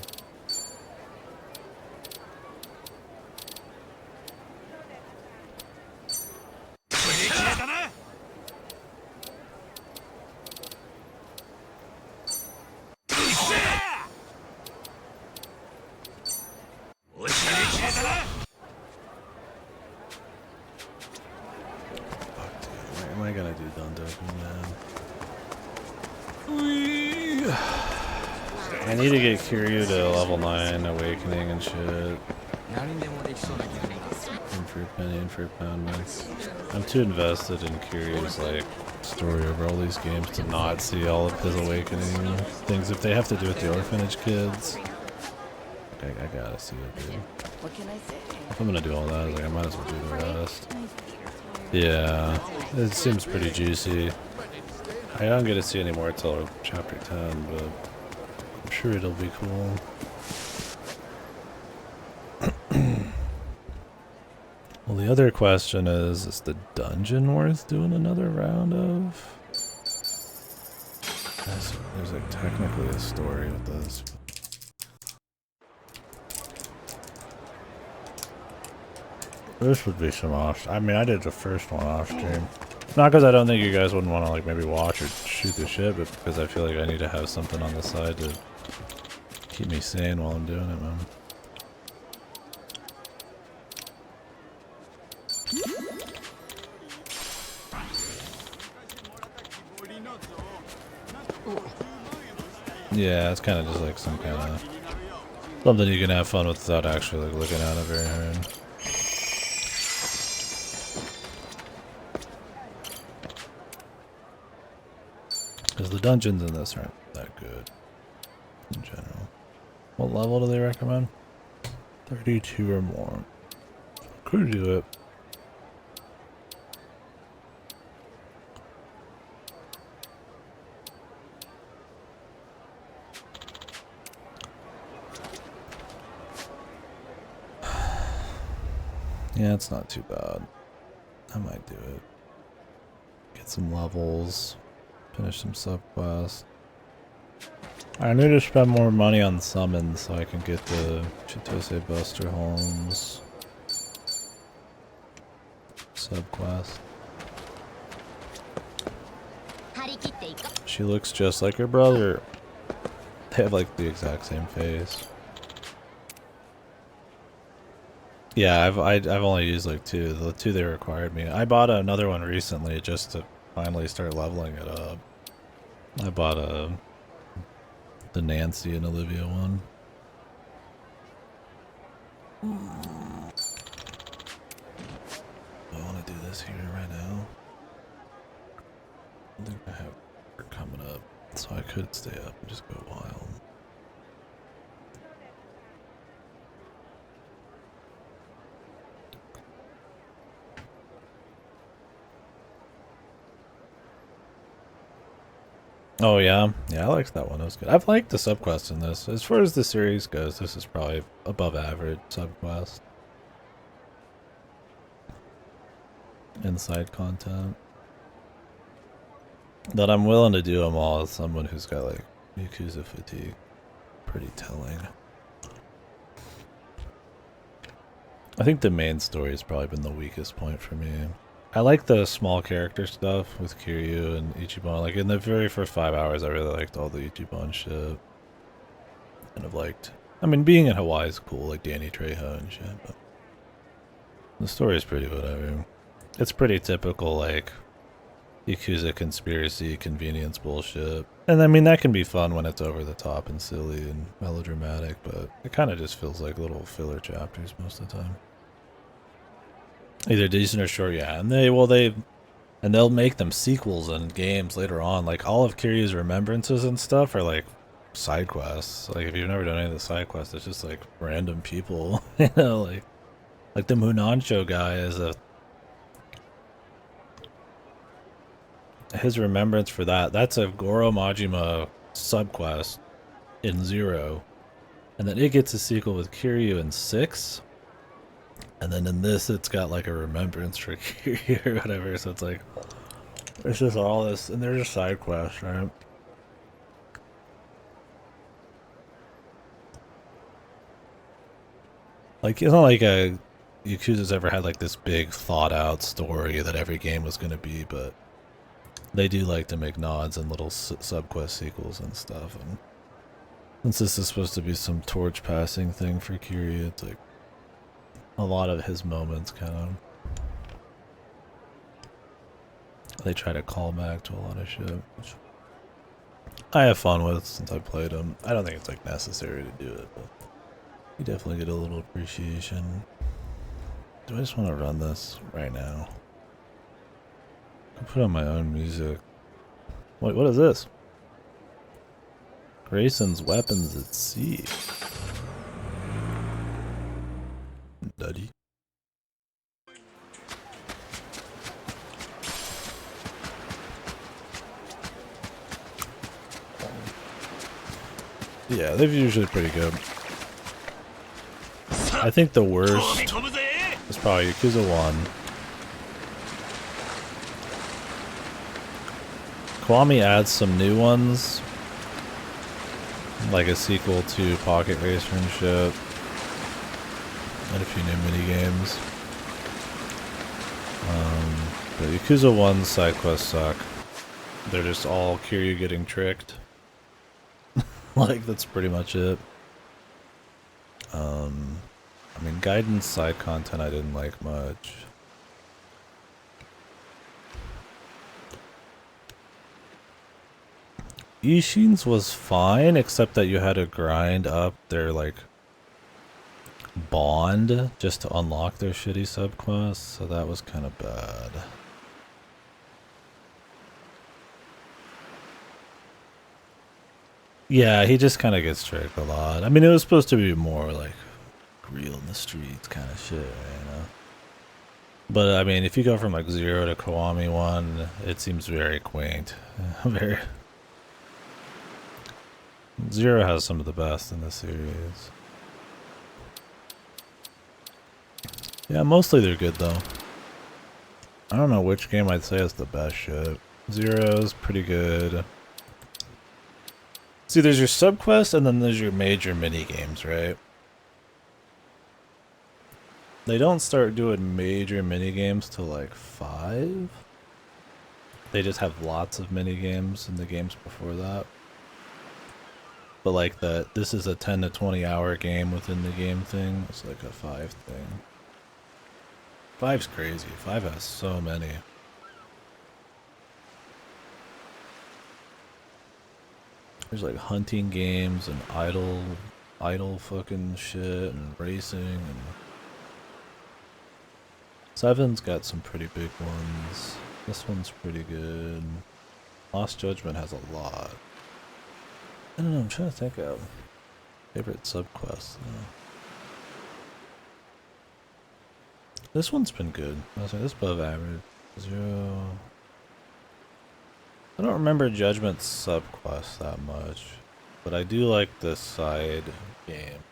Am I gonna do Dondoku, man? I need to get Kiryu to level 9 awakening and shit. Infruit penny, infruit pound mix. I'm too invested in Kiryu's like story over all these games to not see all of his awakening things. If they have to do with the orphanage kids, I gotta see it, dude. What can I say? If I'm gonna do all that, I was like, I might as well do the rest. Yeah, it seems pretty juicy. I don't get to see any more till chapter 10, but I'm sure it'll be cool. Well, the other question is the dungeon worth doing another round of? There's like technically a story with this. This would be some off. I mean, I did the first one off stream. Not because I don't think you guys wouldn't want to like maybe watch or shoot the shit, but because I feel like I need to have something on the side to keep me sane while I'm doing it, man. Yeah, it's kind of just like some kind of something you can have fun with without actually like looking at it very hard. Because the dungeons in this aren't that good in general. What level do they recommend? 32 or more. Could do it. Yeah, it's not too bad. I might do it. Get some levels. Finish some subquests. I need to spend more money on summons so I can get the Chitose Buster Holmes subquest. She looks just like her brother. They have like the exact same face. Yeah, I've only used like two. The two they required me. I bought another one recently just to finally start leveling it up. I bought the Nancy and Olivia one. I want to do this here right now. I think I have work coming up, so I could stay up and just go wild. Oh yeah, I liked that one. It was good. I've liked the subquest in this. As far as the series goes, this is probably above average subquest. Inside content. That I'm willing to do them all as someone who's got like Yakuza fatigue. Pretty telling. I think the main story has probably been the weakest point for me. I like the small character stuff with Kiryu and Ichiban. Like in the very first 5 hours, I really liked all the Ichiban shit. Kind of liked. I mean, being in Hawaii is cool, like Danny Trejo and shit. But the story is pretty whatever. It's pretty typical, like Yakuza conspiracy convenience bullshit. And I mean, that can be fun when it's over the top and silly and melodramatic, but it kind of just feels like little filler chapters most of the time. Either decent or short, yeah. And they'll make them sequels and games later on. Like all of Kiryu's remembrances and stuff are like side quests. Like if you've never done any of the side quests, it's just like random people, you know, like the Munancho guy is his remembrance for that's a Goro Majima subquest in 0. And then it gets a sequel with Kiryu in 6. And then in this, it's got like a remembrance for Kiryu or whatever. So it's like, it's just all this, and they're just side quests, right? Like, it's not like Yakuza's ever had like this big thought out story that every game was going to be, but they do like to make nods and little subquest sequels and stuff. And since this is supposed to be some torch passing thing for Kiryu, it's like a lot of his moments kind of, they try to call back to a lot of shit, which I have fun with since I played them. I don't think it's like necessary to do it, but you definitely get a little appreciation. Do I just want to run this right now? I put on my own music. Wait, what is this? Grayson's Weapons at Sea. Nutty. Yeah, they're usually pretty good. I think the worst is probably Yakuza 1. Kiwami adds some new ones, like a sequel to Pocket Racer and shit, and a few new minigames. But Yakuza 1's side quests suck. They're just all Kiryu getting tricked. Like, that's pretty much it. I mean, Guidance side content I didn't like much. Ishin's was fine, except that you had to grind up their, like, bond just to unlock their shitty subquests, so that was kind of bad. Yeah, he just kind of gets tricked a lot. I mean, it was supposed to be more, like, real in the streets kind of shit, you know? But, I mean, if you go from, like, 0 to Kiwami 1, it seems very quaint. Very... 0 has some of the best in the series. Yeah, mostly they're good, though. I don't know which game I'd say is the best shit. 0's pretty good. See, there's your subquest, and then there's your major mini-games, right? They don't start doing major mini-games till, like, 5? They just have lots of mini-games in the games before that. But, like, this is a 10 to 20 hour game within the game thing. It's like a 5 thing. 5's crazy. 5 has so many. There's like hunting games and idle fucking shit and racing and 7's got some pretty big ones. This one's pretty good. Lost Judgment has a lot. I don't know, I'm trying to think of favorite subquests. This one's been good. I was like, this is above average. 0. I don't remember Judgment's subquest that much, but I do like the side game.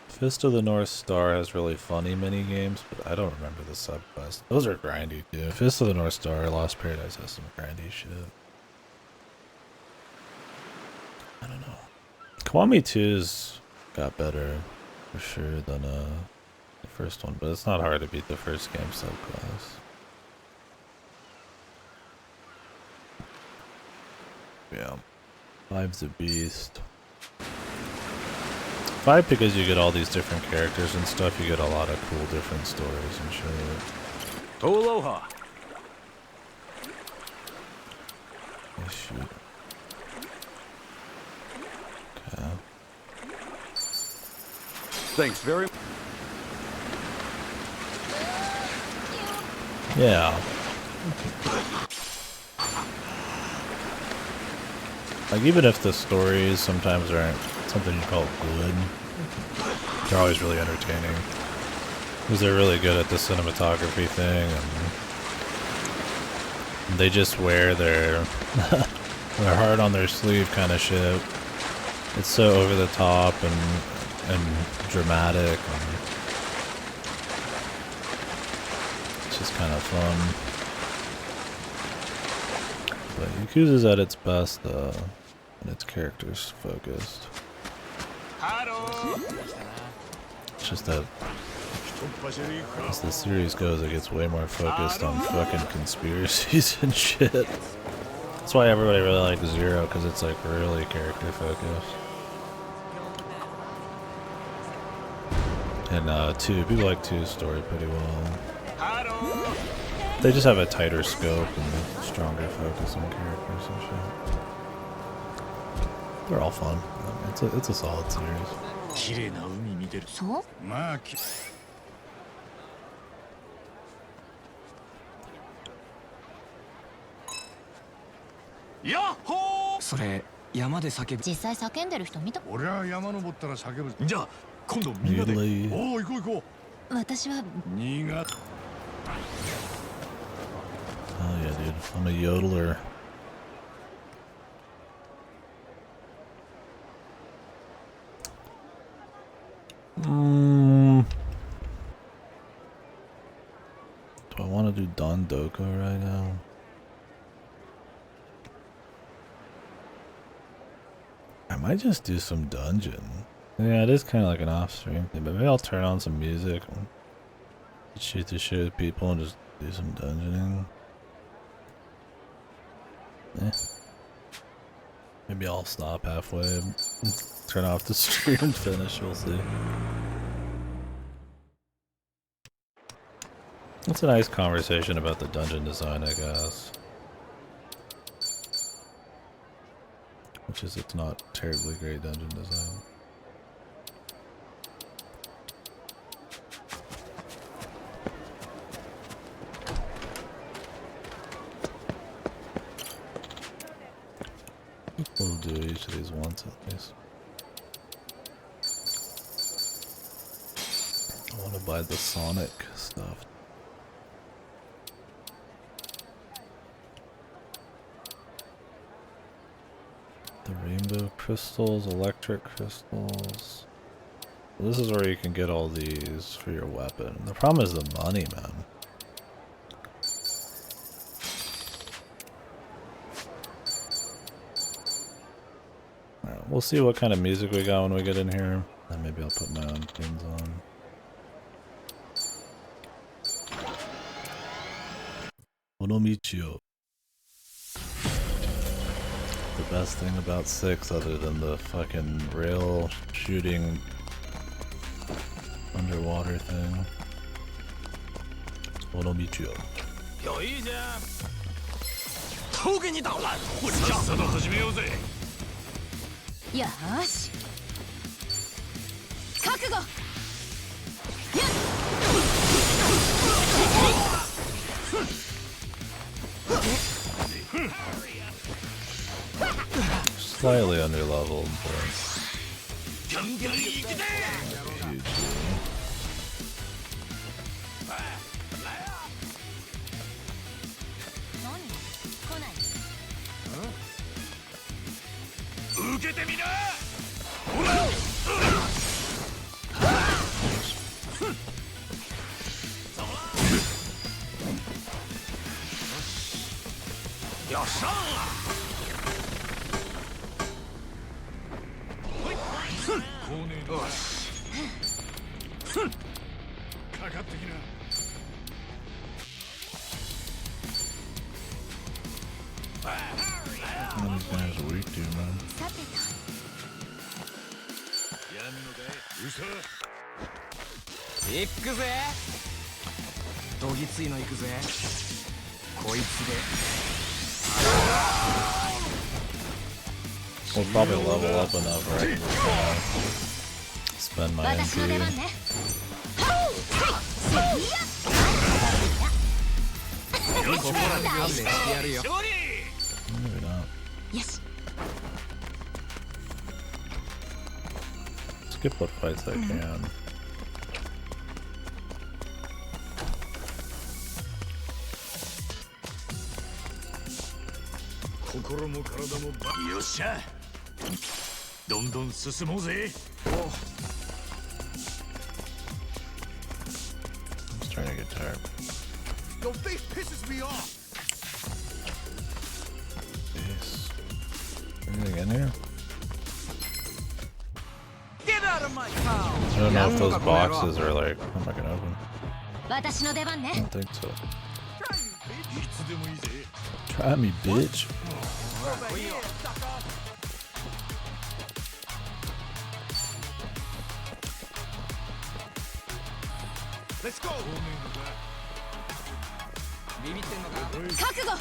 Fist of the North Star has really funny mini games, but I don't remember the subquest. Those are grindy too. Fist of the North Star, Lost Paradise has some grindy shit. I don't know. Kiwami 2's got better for sure than the first one, but it's not hard to beat the first game subclass. Yeah. 5's a beast. 5 because you get all these different characters and stuff, you get a lot of cool different stories and shit. Aloha. Oh, shoot. Okay. Thanks very much. Yeah. Like, even if the stories sometimes aren't something you call good, they're always really entertaining. Because they're really good at the cinematography thing, and they just wear their heart on their sleeve kind of shit. It's so over the top and dramatic, and it's just kind of fun. But Yakuza's at its best when its characters focused. It's just that as the series goes, it gets way more focused on fucking conspiracies and shit. That's why everybody really likes 0, because it's like really character focused. And 2, people like 2's story pretty well. They just have a tighter scope and stronger focus on characters and shit. They're all fun. I mean, it's a solid series. So?それ山で叫ぶ。実際叫んでる人見た。俺は山登ったら叫ぶ。じゃあ今度みんなで。おお、行こう行こう。私は。新潟。Oh yeah, dude. I'm a yodeler. Do I want to do Don Doko right now? I might just do some dungeon. Yeah, it is kind of like an off-stream thing, but maybe I'll turn on some music and shoot the shit with people and just do some dungeoning. Eh. Maybe I'll stop halfway and turn off the stream and finish, we'll see. It's a nice conversation about the dungeon design, I guess. Which is, it's not terribly great dungeon design. We'll do each of these once at least. I want to buy the Sonic stuff. The rainbow crystals, electric crystals. This is where you can get all these for your weapon. The problem is the money, man. Alright, we'll see what kind of music we got when we get in here. Then maybe I'll put my own things on. Onomichio. The best thing about 6 other than the fucking rail shooting underwater thing. Onomichio. 有意见？都给你捣烂！混账！さっさと始めようぜ。よーし。覚悟。Slightly underleveled, but huge. These guys are weak, dude, man. 行くぜ。どぎついの行くぜ。こいつで。We'll probably level up enough, right? Spend my MP. Maybe not. Skip what fights I can. Yosha! どんどん進もうぜ。I'm starting to get tired. Your face pisses me off. Yes. Anything in here? Get out of my town. I don't know if those boxes are like, I'm not gonna open. 私の出番ね。 I don't think so. Try me, bitch. Let's go. ビビってんのか。覚悟。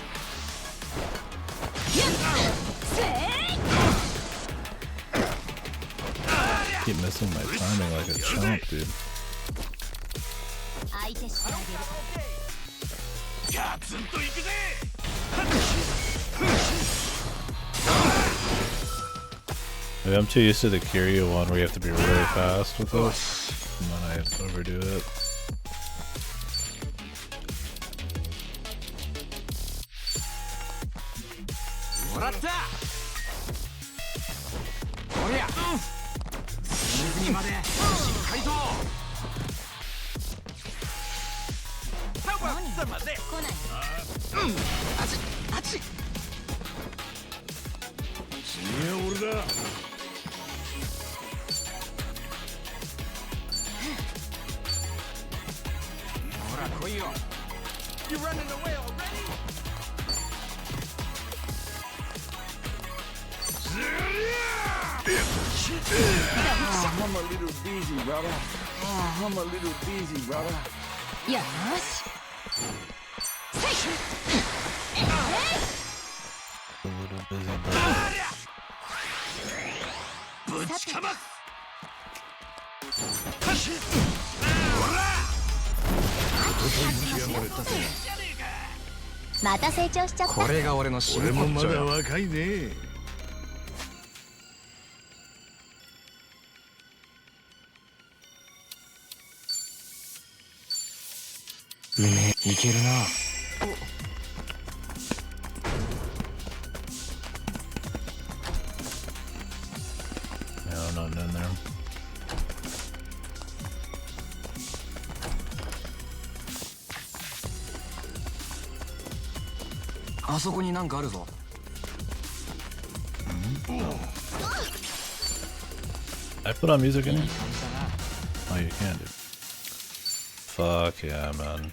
Keep missing my timing like a chump, dude. 相手してあげる。ガツンと行くぜ。Maybe I'm too used to the Kiryu one where you have to be really fast with it, and then I overdo it. You're running away already? I'm a little dizzy, brother. I'm a little dizzy, brother. よーし。A little busy, but これが俺の真骨頂よ。若いね。うめえ、いけるな。No, nothing in there. あそこになんかあるぞ。I put on music in here? Oh, you can do. Fuck yeah, man.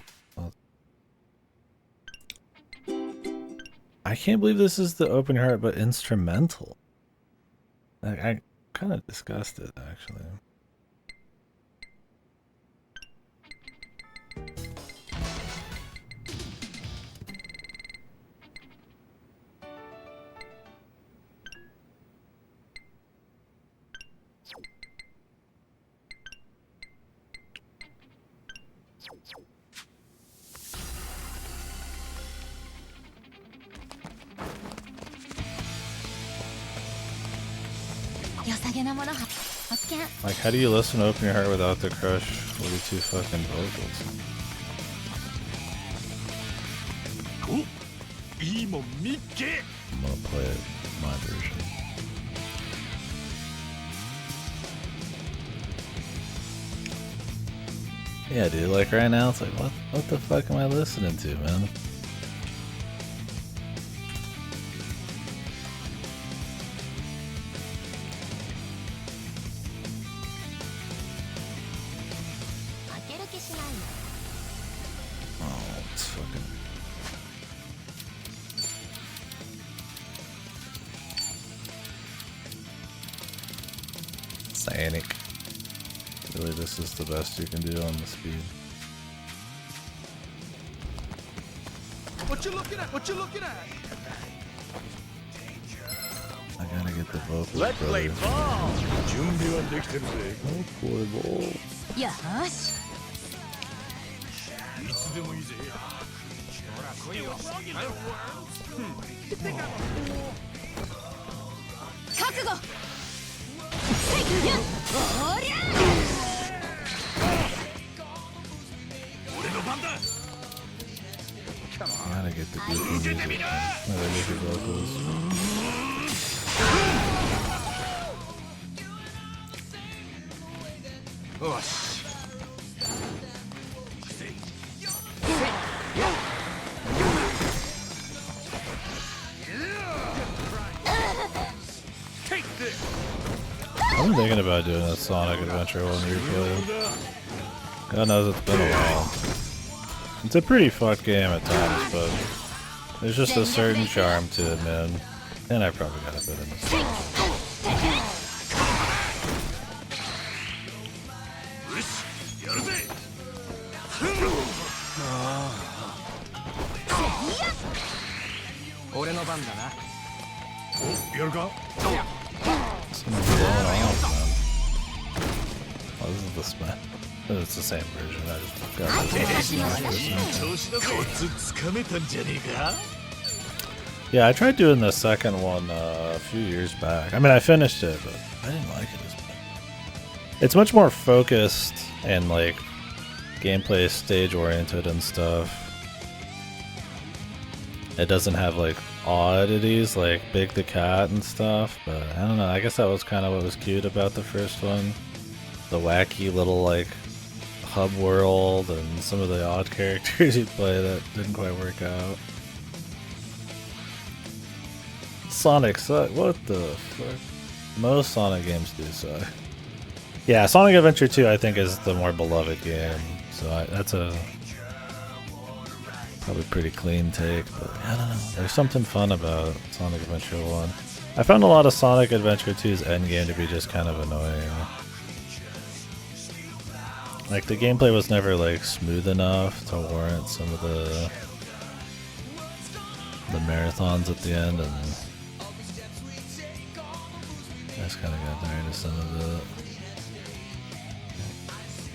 I can't believe this is the Open Your Heart, but instrumental. I'm kind of disgusted, actually. Like, how do you listen to Open Your Heart without the Crush 42 fucking vocals? I'm gonna play it my version. Yeah, dude, like right now it's like, what the fuck am I listening to, man? Oh, it's fucking... Sonic. Really, this is the best you can do on the speed. What you looking at? What you looking at? I gotta get the vocals, Let's play brother. ball. Oh, poor ball. Yes. いつでもいいぜ。ほら来いよ。覚悟。せいや。おりゃ。俺の番だ。 I gotta get the goofy music. I gotta get the vocals. I'm thinking about doing a Sonic Adventure 1 replay. God knows it's been a while. It's a pretty fucked game at times, but there's just a certain charm to it, man. And I probably got a bit in this. Something's going on, man. Oh, this is the Smash. It's the same version. I just got Yeah, I tried doing the second one a few years back. I mean, I finished it, but I didn't like it as much. It's much more focused and like gameplay stage oriented and stuff. It doesn't have like oddities like Big the Cat and stuff, but I don't know. I guess that was kind of what was cute about the first one. The wacky little like hub world and some of the odd characters you play that didn't quite work out. Sonic suck. What the fuck? Most Sonic games do suck. Yeah, Sonic Adventure 2 I think is the more beloved game, so that's a probably pretty clean take, but I don't know. There's something fun about Sonic Adventure 1. I found a lot of Sonic Adventure 2's endgame to be just kind of annoying. Like the gameplay was never like smooth enough to warrant some of the marathons at the end, and I just kind of got tired of some of it.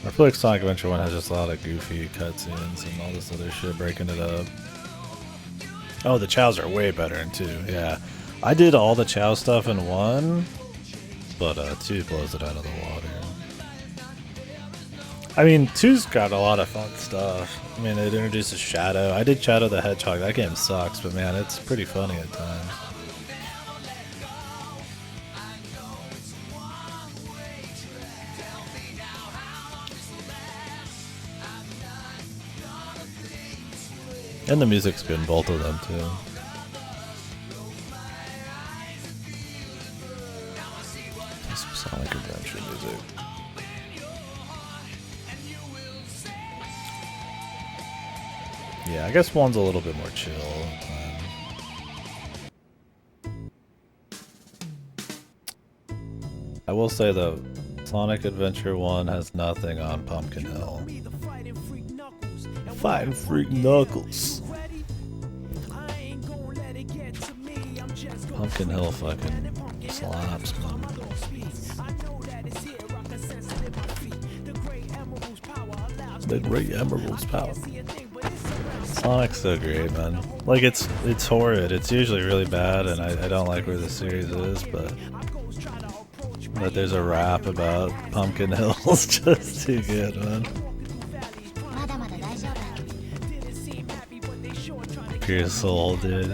I feel like Sonic Adventure 1 has just a lot of goofy cutscenes and all this other shit breaking it up. Oh, the chows are way better in 2, yeah. I did all the chow stuff in 1, but 2 blows it out of the water. I mean, 2's got a lot of fun stuff. I mean, it introduces Shadow. I did Shadow the Hedgehog. That game sucks, but man, it's pretty funny at times. And the music's good in both of them, too. Some Sonic Adventure music. Yeah, I guess 1's a little bit more chill. I will say though, Sonic Adventure 1 has nothing on Pumpkin Hill. Fighting Freak Knuckles. Pumpkin Hill fucking slaps, man. The Great Emerald's power. Sonic's so great, man. Like it's horrid. It's usually really bad, and I don't like where the series is, but that there's a rap about Pumpkin Hill is just too good, man. Pure soul, dude.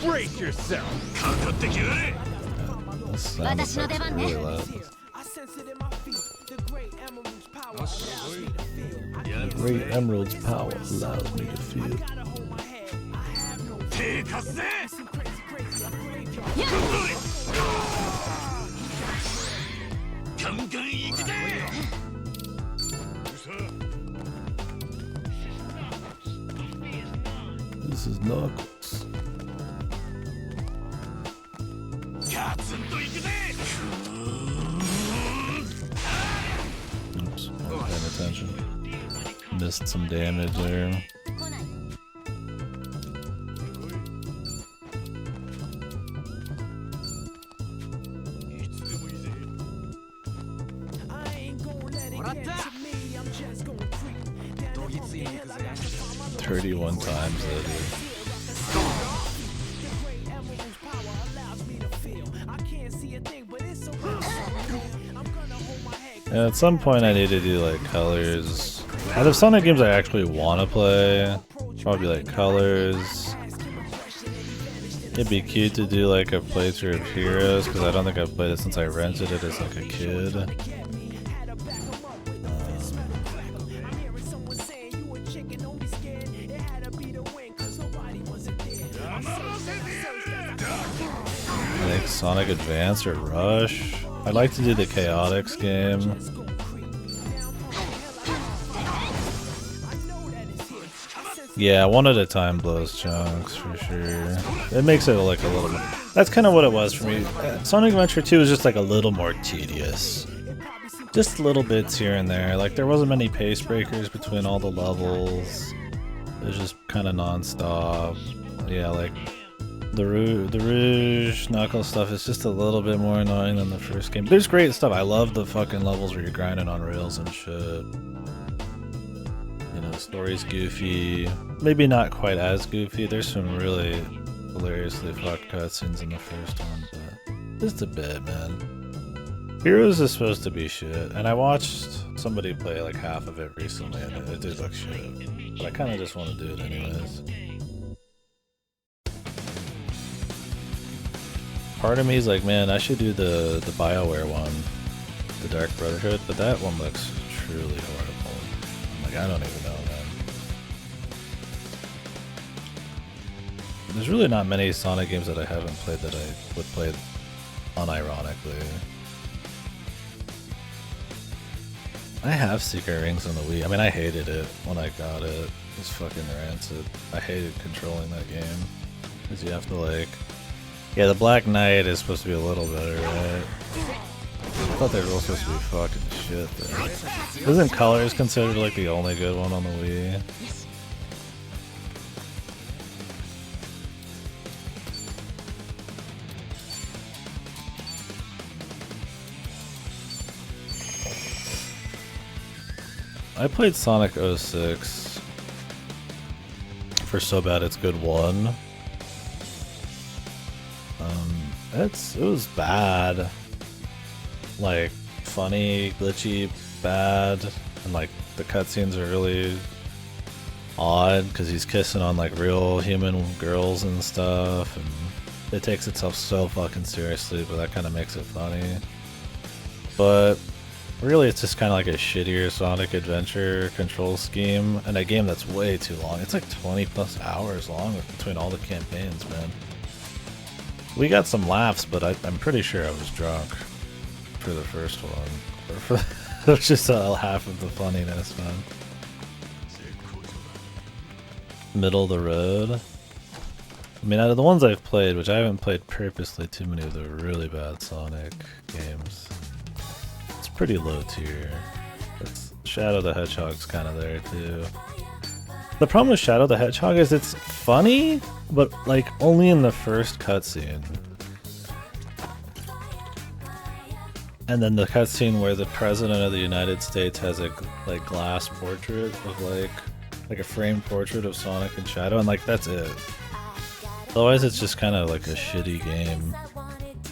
Brace yourself. Really loud. The Great Emerald's power allows me to feel. This is Knuckles. Oops, not paying attention. Missed some damage there. "31 times though, dude. And at some point I need to do like colors. Out of Sonic games I actually want to play, probably like colors. It'd be cute to do like a playthrough of Heroes, because I don't think I've played it since I rented it as like a kid. I think Sonic Advance or Rush. I'd like to do the Chaotix game. Yeah, one at a time blows chunks for sure. It makes it like a little more. That's kind of what it was for me. Sonic Adventure 2 was just like a little more tedious. Just little bits here and there. Like there wasn't many pace breakers between all the levels. It was just kind of non-stop. Yeah, like the Rouge Knuckles stuff is just a little bit more annoying than the first game. There's great stuff. I love the fucking levels where you're grinding on rails and shit. You know, the story's goofy. Maybe not quite as goofy. There's some really hilariously fucked cutscenes in the first one, but just a bit, man. Heroes is supposed to be shit, and I watched somebody play like half of it recently, and it did look shit. But I kind of just want to do it anyways. Part of me is like, man, I should do the BioWare one, the Dark Brotherhood, but that one looks truly horrible. I'm like, I don't even know, man. There's really not many Sonic games that I haven't played that I would play unironically. I have secret rings on the Wii. I mean, I hated it when I got it. It was fucking rancid. I hated controlling that game. Because you have to, like... Yeah, the Black Knight is supposed to be a little better, right? I thought they were all supposed to be fucking shit, though. Isn't Colors considered, like, the only good one on the Wii? I played Sonic 06 for So Bad It's Good 1. It was bad. Like, funny, glitchy, bad, and like the cutscenes are really odd because he's kissing on like real human girls and stuff, and it takes itself so fucking seriously, but that kind of makes it funny. But really, it's just kind of like a shittier Sonic Adventure control scheme, and a game that's way too long. It's like 20 plus hours long between all the campaigns, man. We got some laughs, but I'm pretty sure I was drunk for the first one. It was just half of the funniness, man. Middle of the road. I mean, out of the ones I've played, which I haven't played purposely too many of the really bad Sonic games, it's pretty low tier. It's Shadow the Hedgehog's kind of there too. The problem with Shadow the Hedgehog is it's funny, but like only in the first cutscene. And then the cutscene where the President of the United States has a like glass portrait of like a framed portrait of Sonic and Shadow, and like that's it. Otherwise it's just kind of like a shitty game.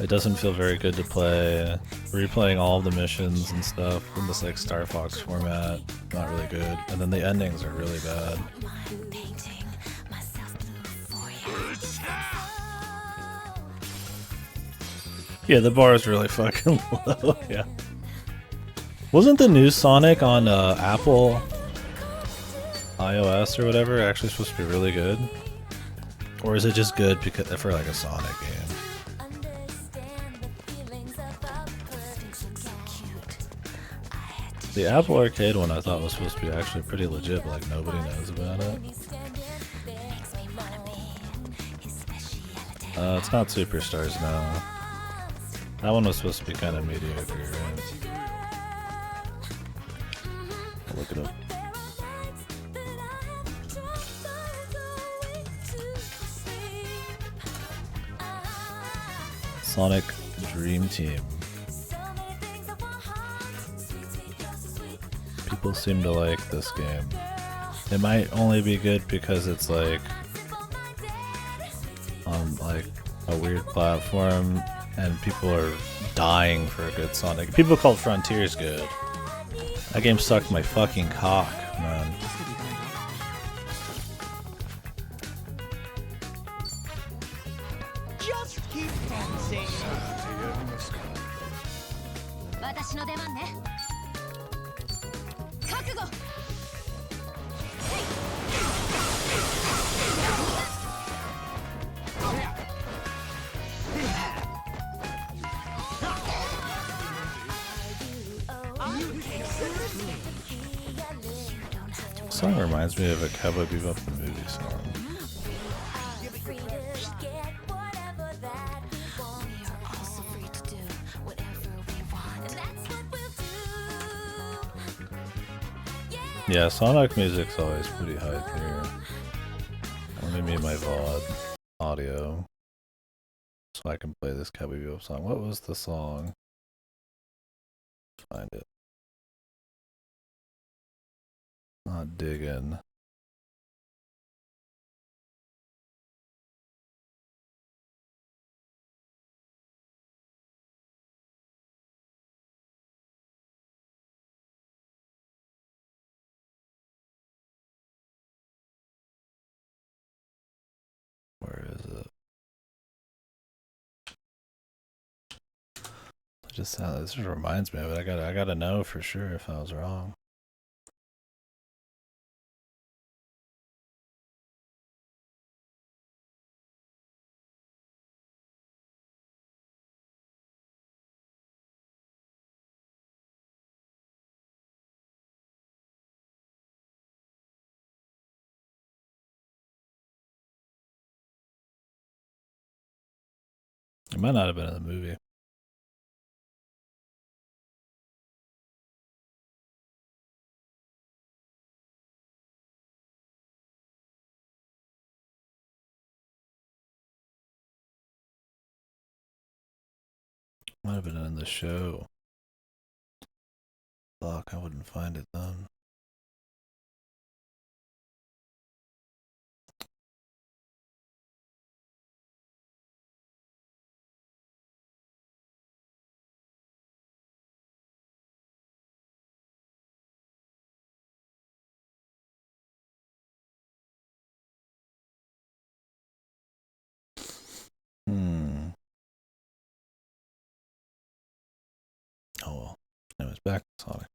It doesn't feel very good to play. Replaying all of the missions and stuff in this like Star Fox format, not really good. And then the endings are really bad. Yeah, the bar is really fucking low, yeah. Wasn't the new Sonic on Apple iOS or whatever actually supposed to be really good? Or is it just good because for like a Sonic game? The Apple Arcade one I thought was supposed to be actually pretty legit, but like nobody knows about it. It's not Superstars now. That one was supposed to be kind of mediocre, right? I'll look it up. Sonic Dream Team. People seem to like this game. It might only be good because it's like on like a weird platform and people are dying for a good Sonic. People call Frontiers good. That game sucked my fucking cock, man. Just keep dancing. This song reminds me of a Cowboy Bebop the movie song. Yeah, Sonic music's always pretty high here. Let me mute my VOD audio so I can play this Cowboy Bebop song. What was the song? Find it. Not digging. Where is it? This just reminds me of it. I gotta know for sure if I was wrong. It might not have been in the movie. Might have been in the show. Fuck, I wouldn't find it then. Oh well. Anyways, back to Sonic.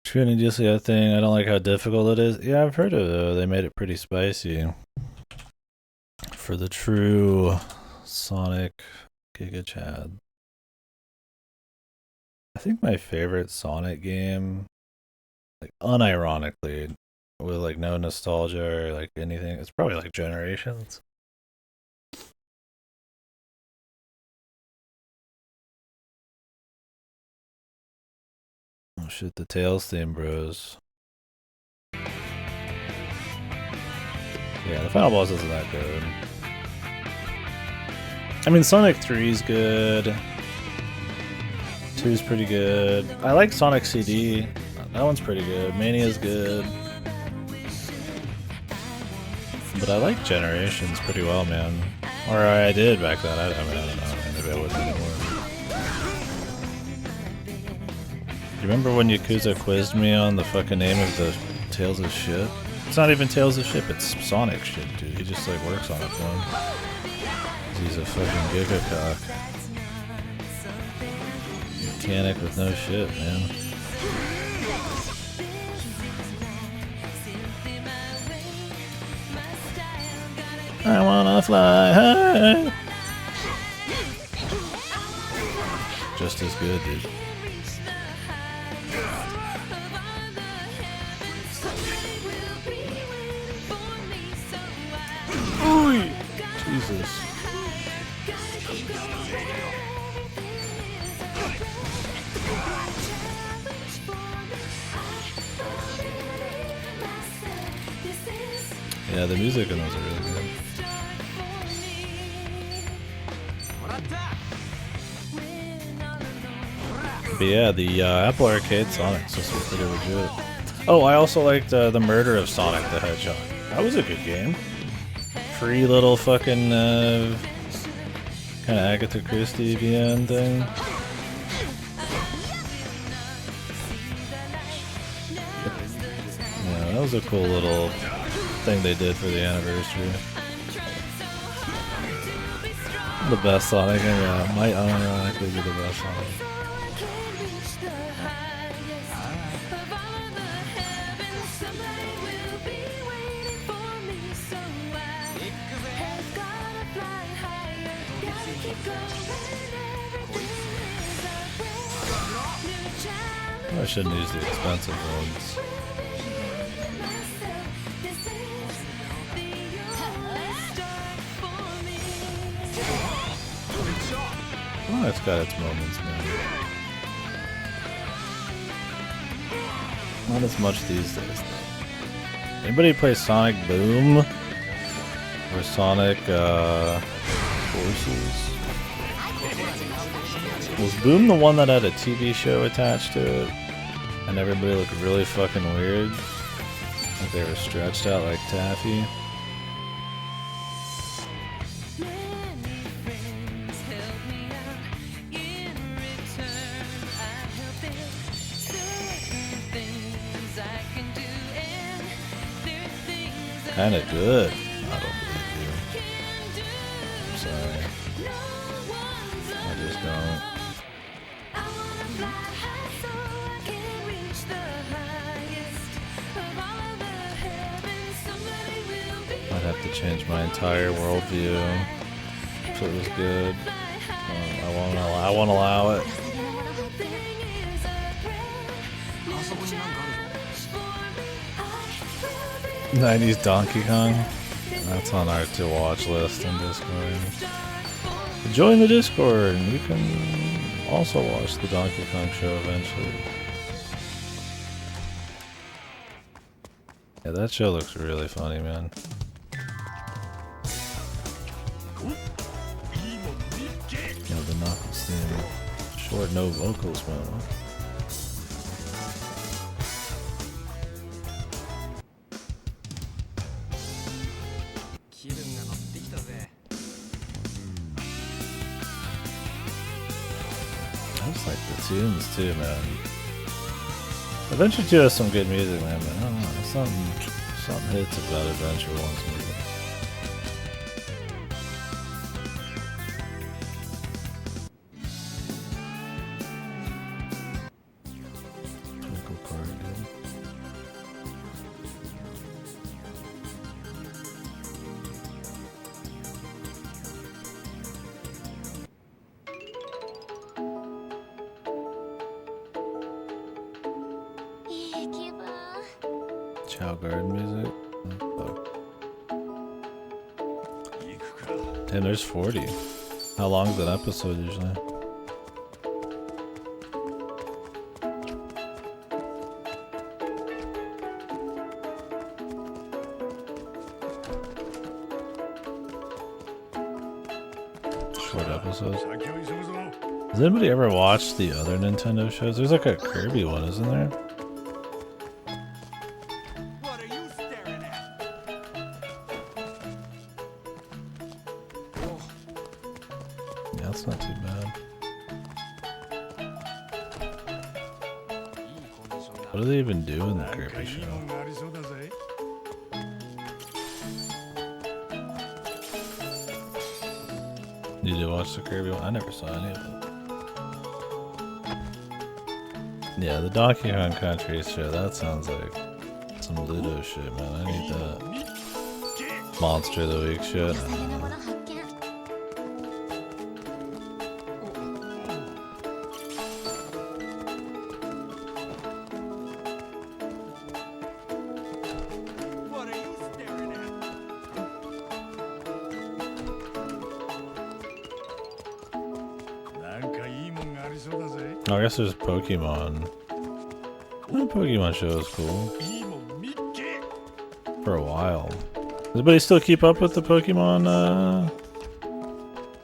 True and just the other thing, I don't like how difficult it is. Yeah, I've heard of it. They made it pretty spicy. For the true Sonic Giga Chad. I think my favorite Sonic game, like unironically, with like no nostalgia or like anything, it's probably like Generations. Oh shit, the Tails theme, bros. Yeah, the final boss isn't that good. I mean, Sonic 3's good. 2's pretty good. I like Sonic CD. That one's pretty good. Mania's good. But I like Generations pretty well, man. Or I did back then. I mean, I don't know. Maybe I wouldn't anymore. You remember when Yakuza quizzed me on the fucking name of the Tales of Ship? It's not even Tales of Ship, it's Sonic shit, dude. He just like works on it for him. He's a fucking gigacock. Mechanic with no shit, man. I wanna fly high. Just as good, dude. Ooh, Jesus. Yeah, the music in those are really good. But yeah, the Apple Arcade Sonic's just pretty legit. Oh, I also liked the Murder of Sonic the Hedgehog. That was a good game. Free little fucking kind of Agatha Christie VN thing. Yeah, that was a cool little thing they did for the anniversary. The best Sonic, and yeah, might unironically be the best Sonic. I shouldn't use the expensive ones. Oh, it's got its moments, man. Not as much these days, though. Anybody play Sonic Boom? Or Sonic, Forces? Was Boom the one that had a TV show attached to it? And everybody looked really fucking weird? Like they were stretched out like taffy? Kinda good. I don't believe you. I'm sorry. I just don't. I'd have to change my entire worldview if it was good. I won't allow it. 90s Donkey Kong. That's on our to watch list in Discord. Join the Discord and you can also watch the Donkey Kong show eventually. Yeah, that show looks really funny, man. Yeah, the Knuckles theme. Short no vocals, man. I just like the tunes too, man. Adventure 2 has some good music, man, but I don't know. Something hits about Adventure 1's music. Twinkle Card, dude. Chow Garden music. Oh. Damn, there's 40. How long is an episode usually? Short episodes. Has anybody ever watched the other Nintendo shows? There's like a Kirby one, isn't there? Yeah, that's not too bad. What do they even do in the Kirby show? Did you watch the Kirby one? I never saw any of it. Yeah, the Donkey Kong Country show, that sounds like some Ludo shit, man. I need that. Monster of the Week shit. I don't know. Oh, I guess there's Pokemon. The Pokemon show is cool. For a while. Does anybody still keep up with the Pokemon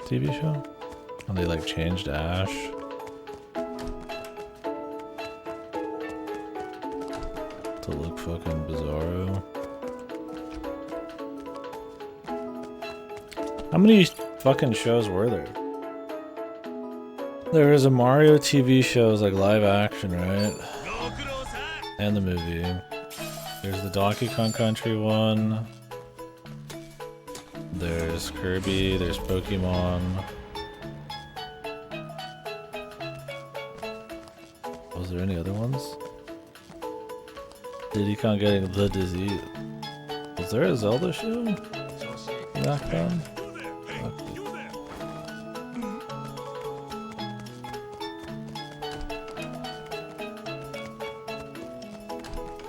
TV show? And they like changed Ash. To look fucking bizarro. How many fucking shows were there? There was a Mario TV show, like live action, right? And the movie. There's the Donkey Kong Country one. There's Kirby, there's Pokemon. Was there any other ones? Diddy Kong getting the disease. Was there a Zelda show back then?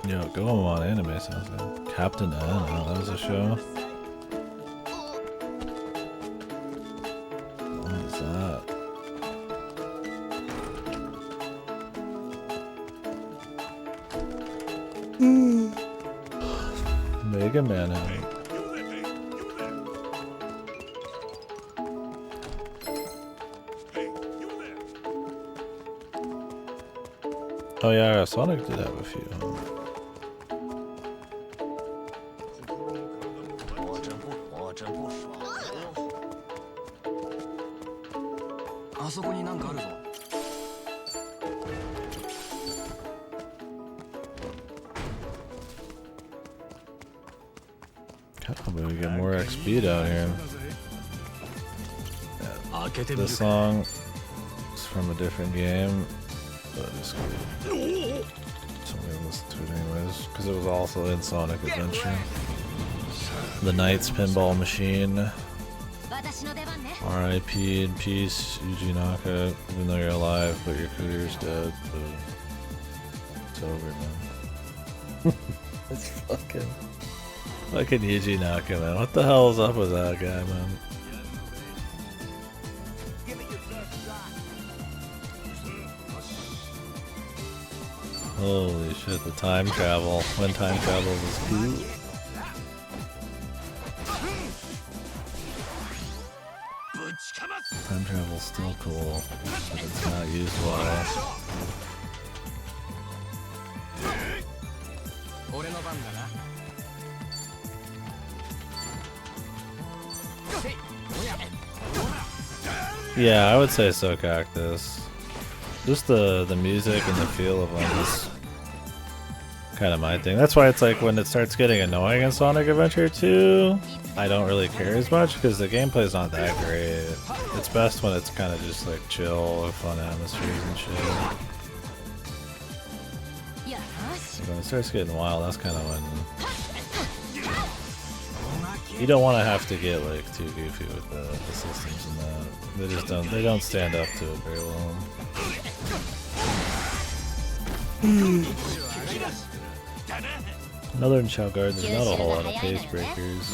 Yo, Goemon anime sounds good. Captain N, oh, that was a show. What is that? Mega Man anime. Oh yeah, Sonic did have a few. We get more XP down here. Yeah, this song is from a different game, but it's cool. Somebody listened to it anyways, because it was also in Sonic Adventure. The Knight's Pinball Machine. R.I.P. in peace, Yuji Naka. Even though you're alive, but your career's dead. But it's over, man. It's fucking... Fucking Yuji Naka, man. What the hell is up with that guy, man? Holy shit, the time travel. When time travel was cool. Time travel's still cool, but it's not used well. Yeah, I would say so, Cactus. Just the music and the feel of them is kind of my thing. That's why it's like when it starts getting annoying in Sonic Adventure 2, I don't really care as much because the gameplay's not that great. It's best when it's kind of just like chill or fun atmospheres and shit. When it starts getting wild, that's kind of when you don't want to have to get like too goofy with the systems and that. They just don't stand up to it very well. Other than Chao Guard, there's not a whole lot of pace breakers.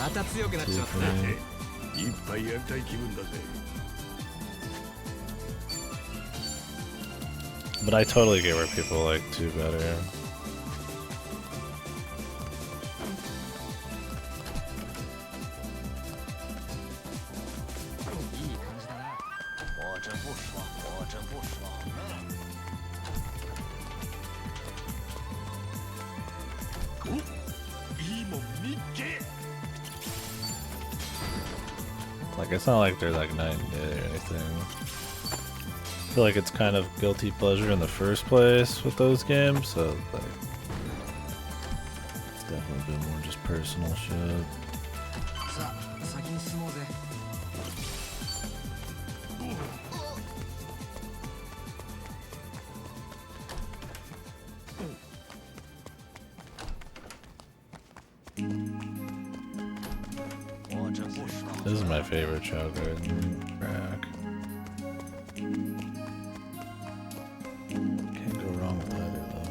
But I totally get where people like 2 better. Like, it's not like they're like night and day or anything. I feel like it's kind of guilty pleasure in the first place with those games, so like it's definitely a bit more just personal shit. This is my favorite Chao Garden track. Can't go wrong with either though.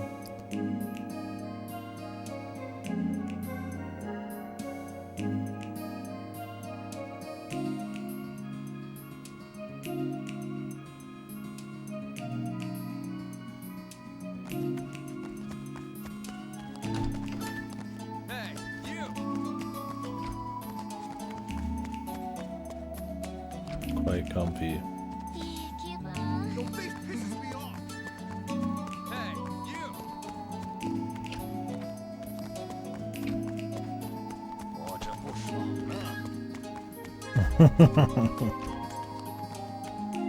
Quite comfy.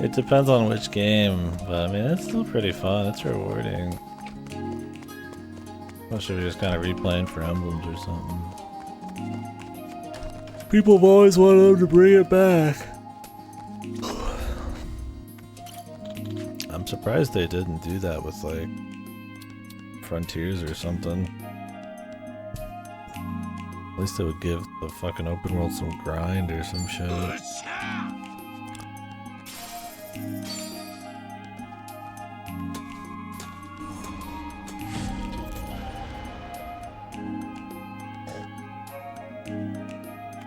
It depends on which game, but I mean it's still pretty fun, it's rewarding. Especially if you're just kind of replaying for emblems or something. People have always wanted them to bring it back. I'm surprised they didn't do that with like Frontiers or something. At least it would give the fucking open world some grind or some shit.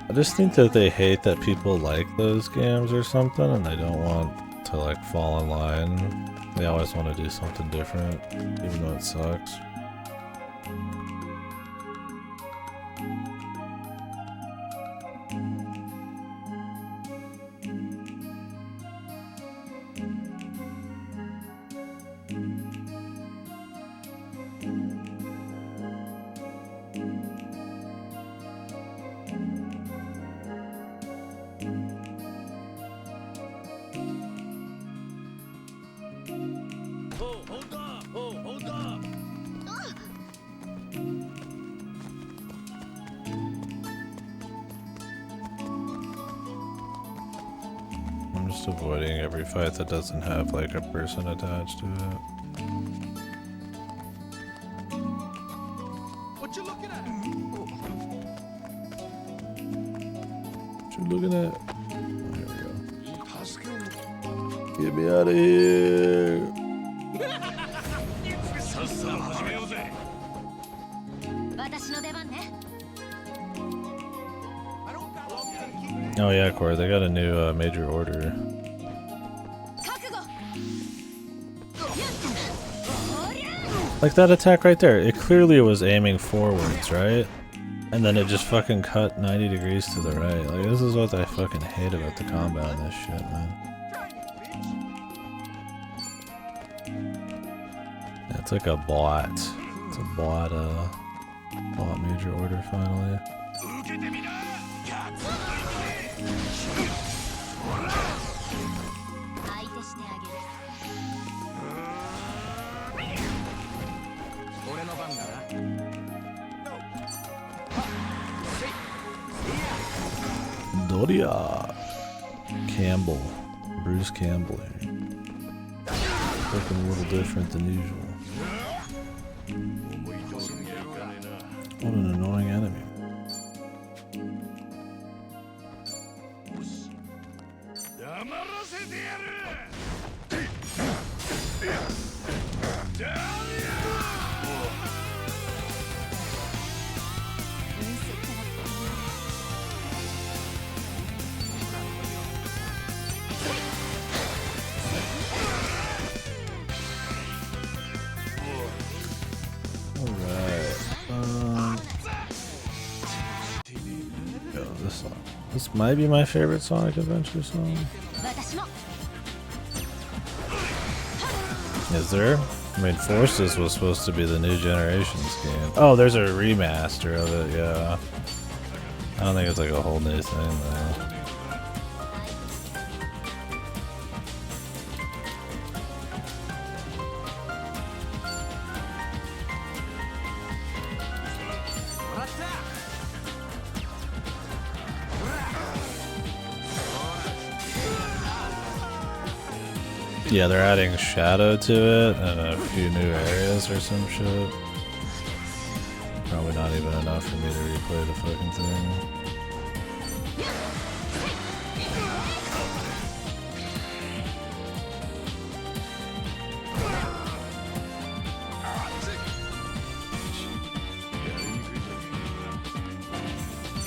I just think that they hate that people like those games or something and they don't want to like fall in line. They always want to do something different, even though it sucks. I'm just avoiding every fight that doesn't have like a person attached to it. What you looking at? What you looking at? Oh, here we go. Get me out of here! Oh yeah, Corey, they got a new major order. Like that attack right there, it clearly was aiming forwards, right? And then it just fucking cut 90 degrees to the right. Like, this is what I fucking hate about the combat in this shit, man. It's like a bot. It's a bot major order finally. Doria Campbell, Bruce Campbell here. Looking a little different than usual. What an annoying enemy. This might be my favorite Sonic Adventure song. Is there? I mean, Forces was supposed to be the new Generations game. Oh, there's a remaster of it, yeah. I don't think it's like a whole new thing, though. Yeah, they're adding shadow to it and a few new areas or some shit. Probably not even enough for me to replay the fucking thing.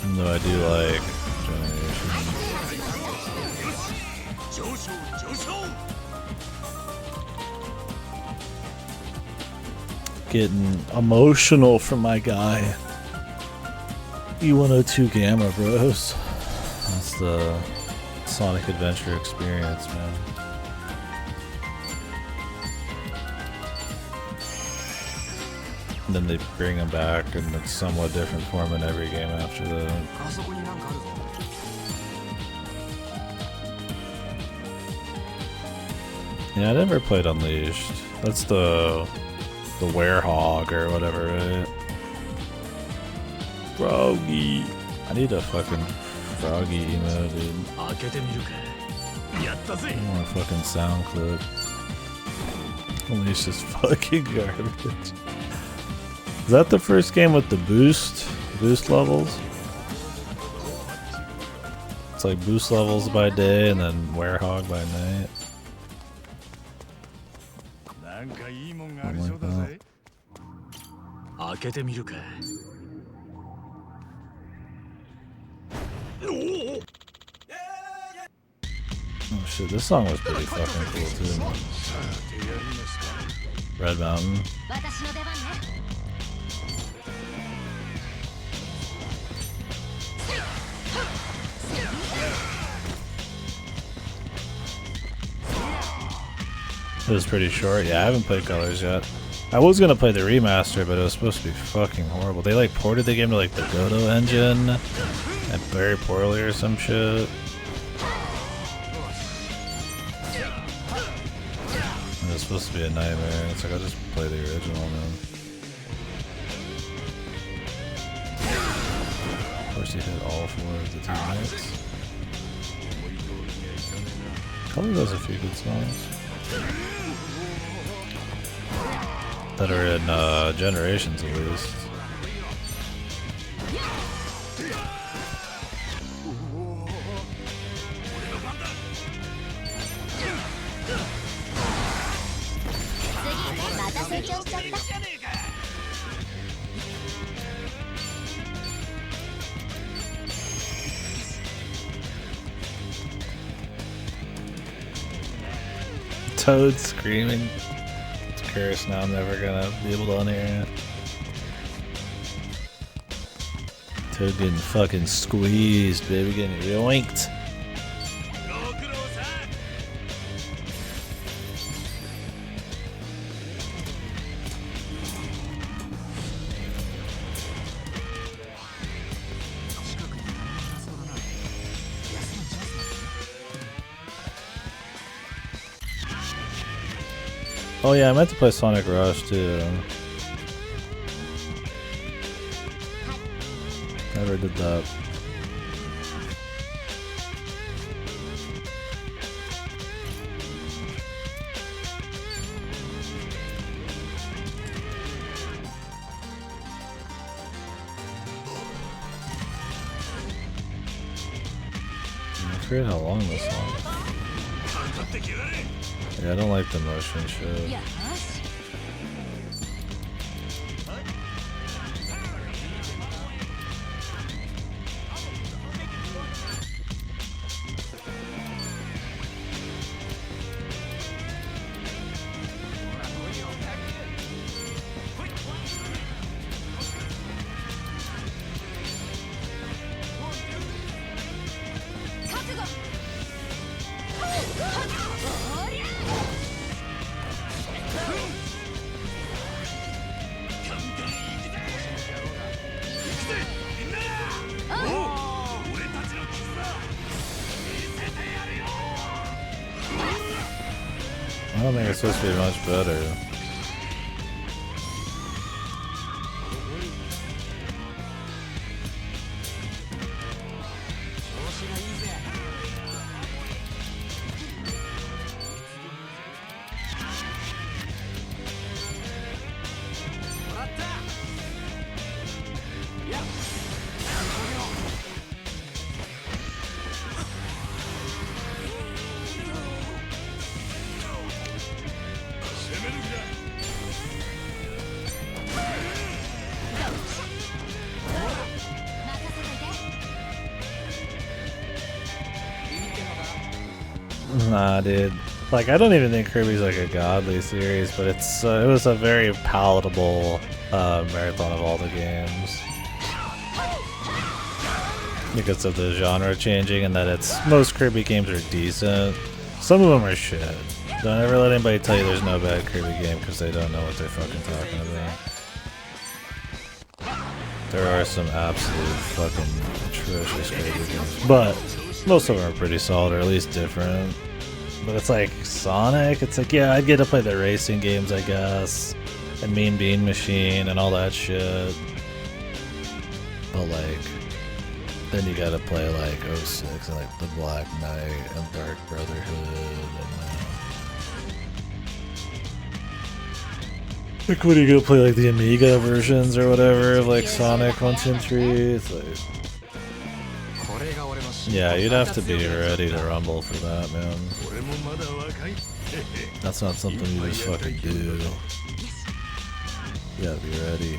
Even though I do like Generations. Getting emotional for my guy. E102 Gamma Bros. That's the Sonic Adventure experience, man. And then they bring him back in a somewhat different form in every game after that. Yeah, I never played Unleashed. That's the werehog or whatever, right? Froggy. I need a fucking Froggy emote, dude. I want a fucking sound clip. Unleashed is fucking garbage. Is that the first game with the boost levels? It's like boost levels by day and then werehog by night. Oh shit, this song was pretty fucking cool too. Red Mountain. It was pretty short. Yeah, I haven't played Colors yet. I was gonna play the remaster, but it was supposed to be fucking horrible. They like ported the game to like the Godot engine, and very poorly or some shit. It was supposed to be a nightmare. It's like I'll just play the original now. Of course, you hit all 4 of the teammates. Colors has a few good songs that are in Generations at least. Toad screaming. It's cursed now. I'm never gonna be able to unhear it. Toad getting fucking squeezed, baby. Getting yoinked. Oh yeah, I meant to play Sonic Rush too. Never did that. I forget how long this one is. Yeah, I don't like the motion shit. I don't think it's supposed to be much better. Nah, dude. Like, I don't even think Kirby's like a godly series, but it's it was a very palatable marathon of all the games because of the genre changing and that most Kirby games are decent. Some of them are shit. Don't ever let anybody tell you there's no bad Kirby game because they don't know what they're fucking talking about. There are some absolute fucking atrocious Kirby games, but most of them are pretty solid, or at least different. But it's like Sonic, it's like, yeah, I'd get to play the racing games, I guess, and Mean Bean Machine and all that shit. But like, then you gotta play like 06 and like the Black Knight and Dark Brotherhood and like, what are you gonna play, like the Amiga versions or whatever of like Sonic 1, 2, and 3? It's like, yeah, you'd have to be ready to rumble for that, man. That's not something you just fucking do. You gotta be ready.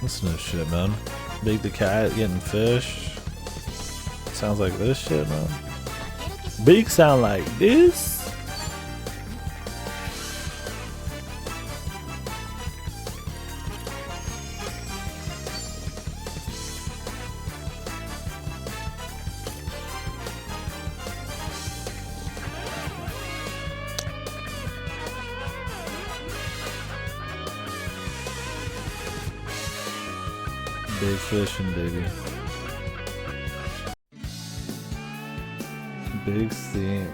Listen to this shit, man. Big the Cat getting fish. Sounds like this shit, man. Big sound like this. Big fishing, baby. Big theme.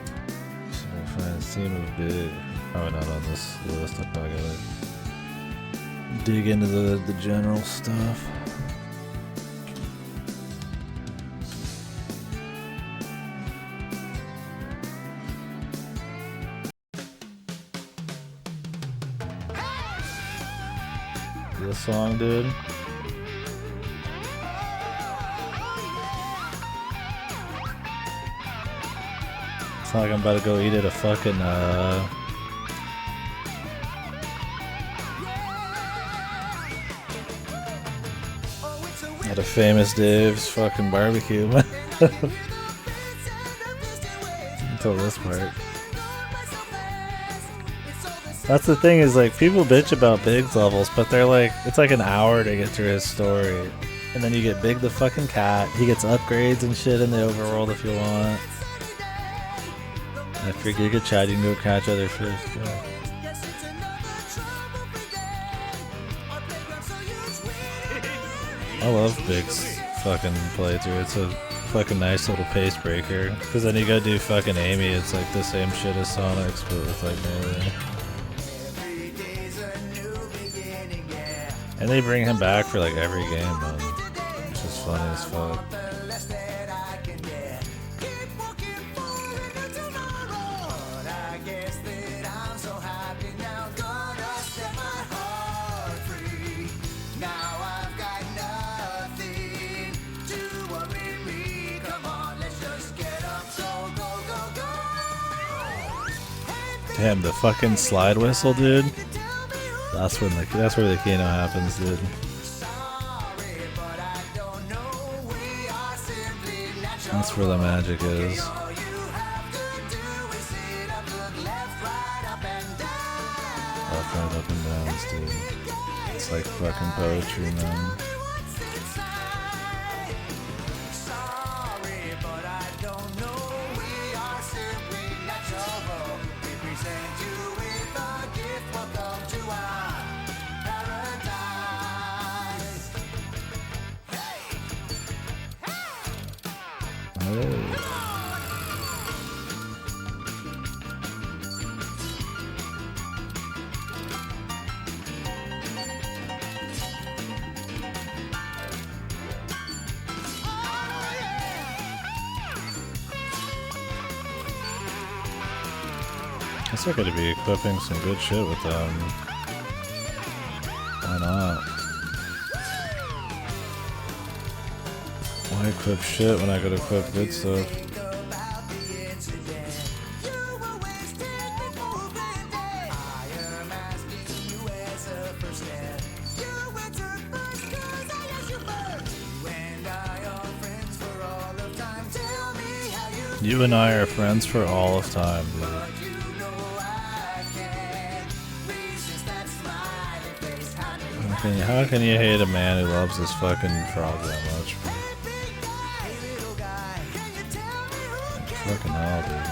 So I find a theme of big. Probably not on this list. I probably gotta dig into the general stuff. This song, dude. It's like I'm about to go eat at a fucking at a famous Dave's fucking barbecue. Until this part. That's the thing, is like people bitch about Big's levels, but they're like, it's like an hour to get through his story. And then you get Big the fucking cat. He gets upgrades and shit in the overworld if you want. After Giga Chad, you can go catch other fish. Yeah. I love Big's fucking playthrough. It's a fucking nice little pace breaker. Cause then you go do fucking Amy, it's like the same shit as Sonic's, but with like melee. And they bring him back for like every game, man. It's just funny as fuck. Damn, the fucking slide whistle, dude. That's where the Kano happens, dude. That's where the magic is. Left, right, up and down, dude. It's like fucking poetry, man. Guess I gotta be equipping some good shit with them. Why not? Why equip shit when I could equip good stuff? You and I are friends for all of time, dude. How can you hate a man who loves his fucking frog that much? Fucking hell, dude.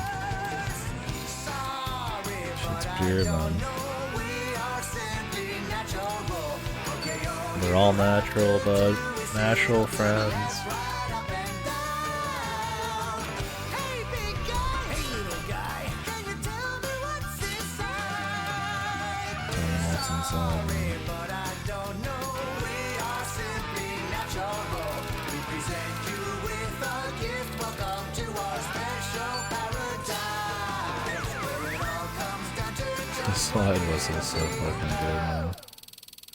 Shit's pure, man. They're all natural, bud. Natural friends. What's inside me? The slide whistle is so fucking good, man.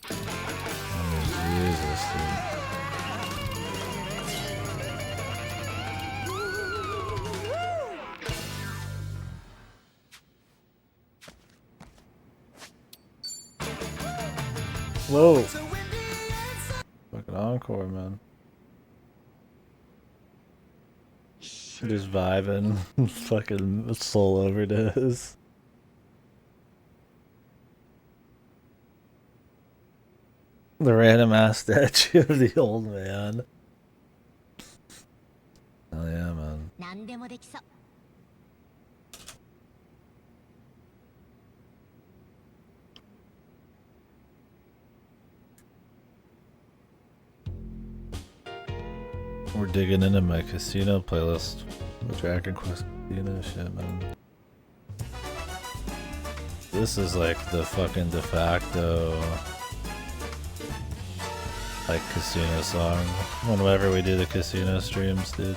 I mean, Jesus, dude. Whoa! Fucking encore, man. Just vibing. Fucking soul overdose. The random ass statue of the old man. Hell yeah, man. We're digging into my casino playlist. The Dragon Quest casino shit, man. This is like the fucking de facto like casino song whenever we do the casino streams, dude.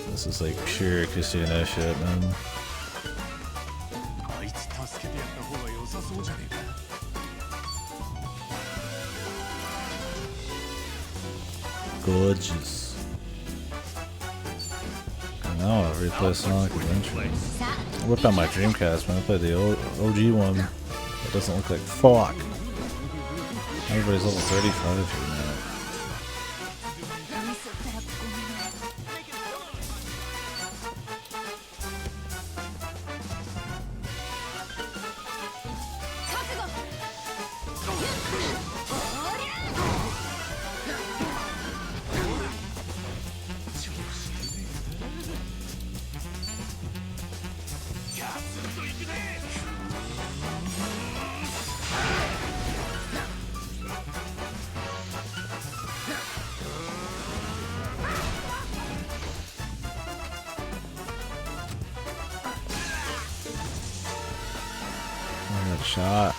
This is like pure casino shit, man. gorgeous. And now I'll replay Sonic Adventure. I whipped out my Dreamcast when I played the OG one. It doesn't look like fuck. Everybody's level 35 here now. Shot.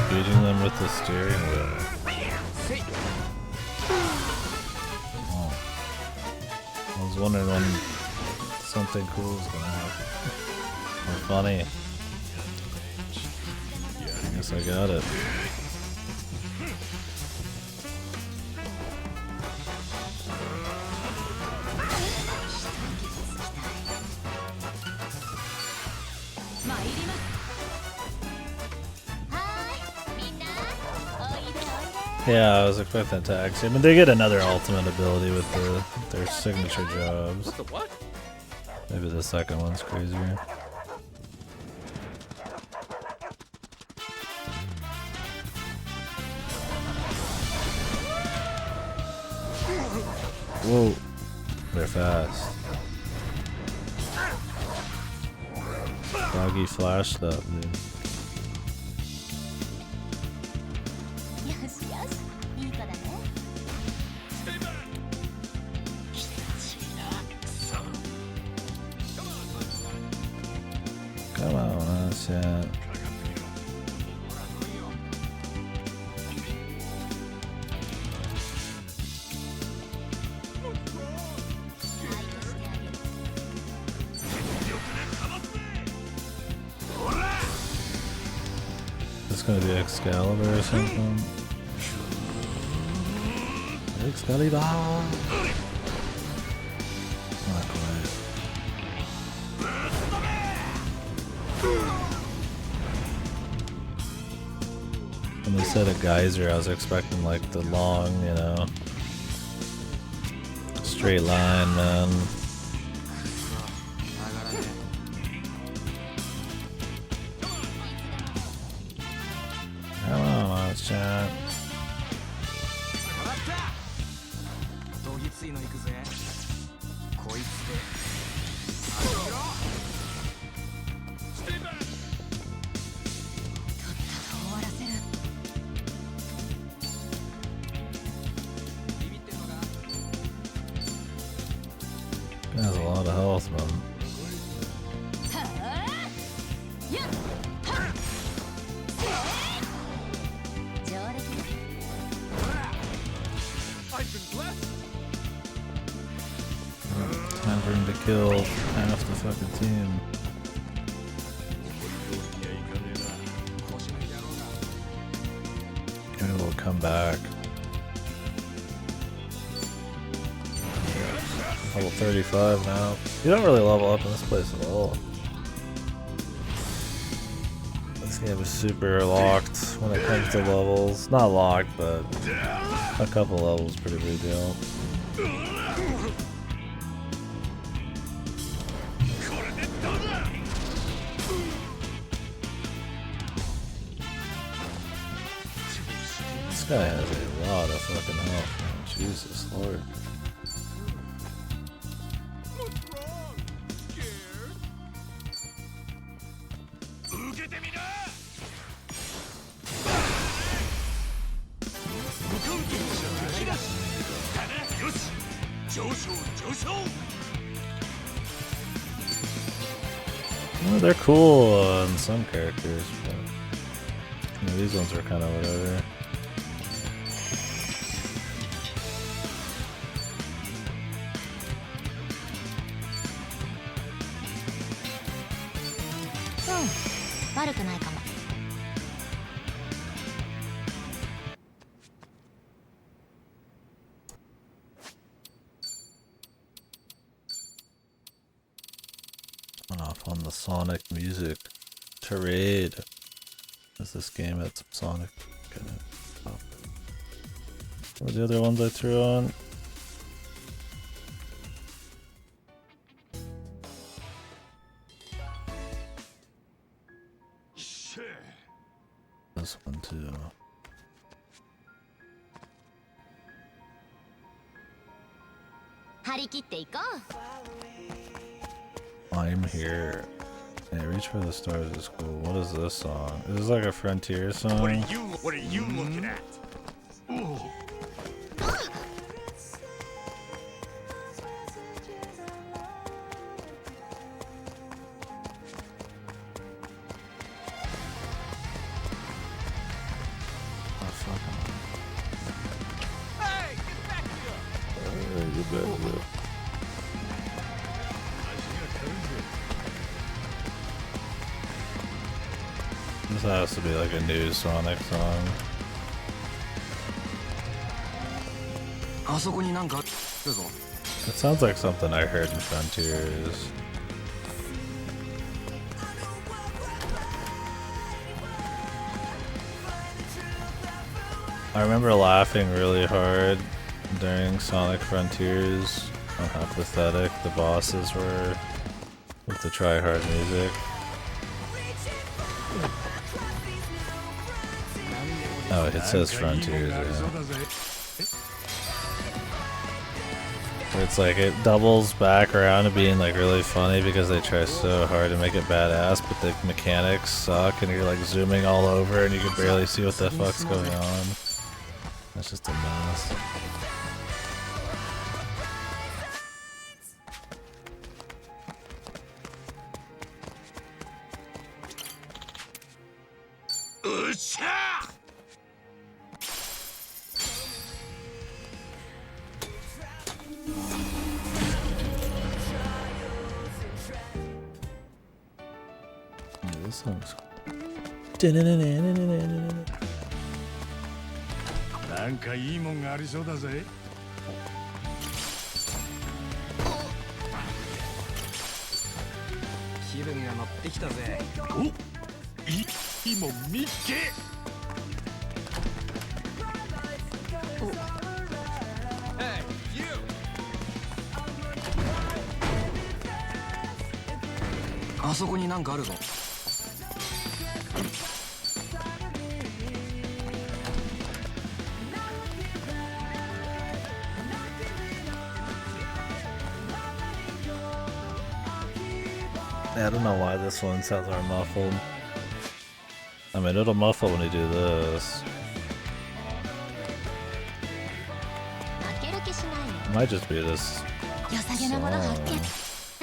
Beating them with the steering wheel. Oh. I was wondering when something cool was gonna happen. Or funny. I guess I got it. Yeah, I was expecting to actually. I mean, they get another ultimate ability with their signature jobs. What the what? Maybe the second one's crazier. Whoa, they're fast. Doggy flashed up, dude. Come on, that's it. It's gonna be Excalibur or something. Excalibur! Not quite. When they said a geyser, I was expecting like the long, you know, straight line, man. Come on, chat. Has a lot of health, man. Time for him to kill half the fucking team. Maybe we'll come back. Level 35 now. You don't really level up in this place at all. This game is super locked when it comes to levels. Not locked, but a couple levels pretty big deal. This guy has a lot of fucking health, man. Jesus Lord. Well, they're cool on some characters, but you know, these ones are kind of whatever. Hmm. 悪くないかも。Went off on the Sonic music tirade. As this game had some Sonic in it. Oh. What were the other ones I threw on? This one too. I'm here. Yeah, Reach for the Stars is cool. What is this song? Is this like a Frontier song? What are you looking at? Ooh. This has to be like a new Sonic song. It sounds like something I heard in Frontiers. I remember laughing really hard during Sonic Frontiers on how pathetic the bosses were with the try-hard music. Oh, it says Frontiers, yeah. It's like it doubles back around to being like really funny because they try so hard to make it badass, but the mechanics suck and you're like zooming all over and you can barely see what the fuck's going on. That's just a mess. This song's cool. なんかいいもんがありそうだぜ。気分が乗ってきたぜ。お、いいもん見っけ。あそこになんかあるぞ。Yeah, I don't know why this one sounds more muffled. I mean, it'll muffle when you do this. It might just be this song.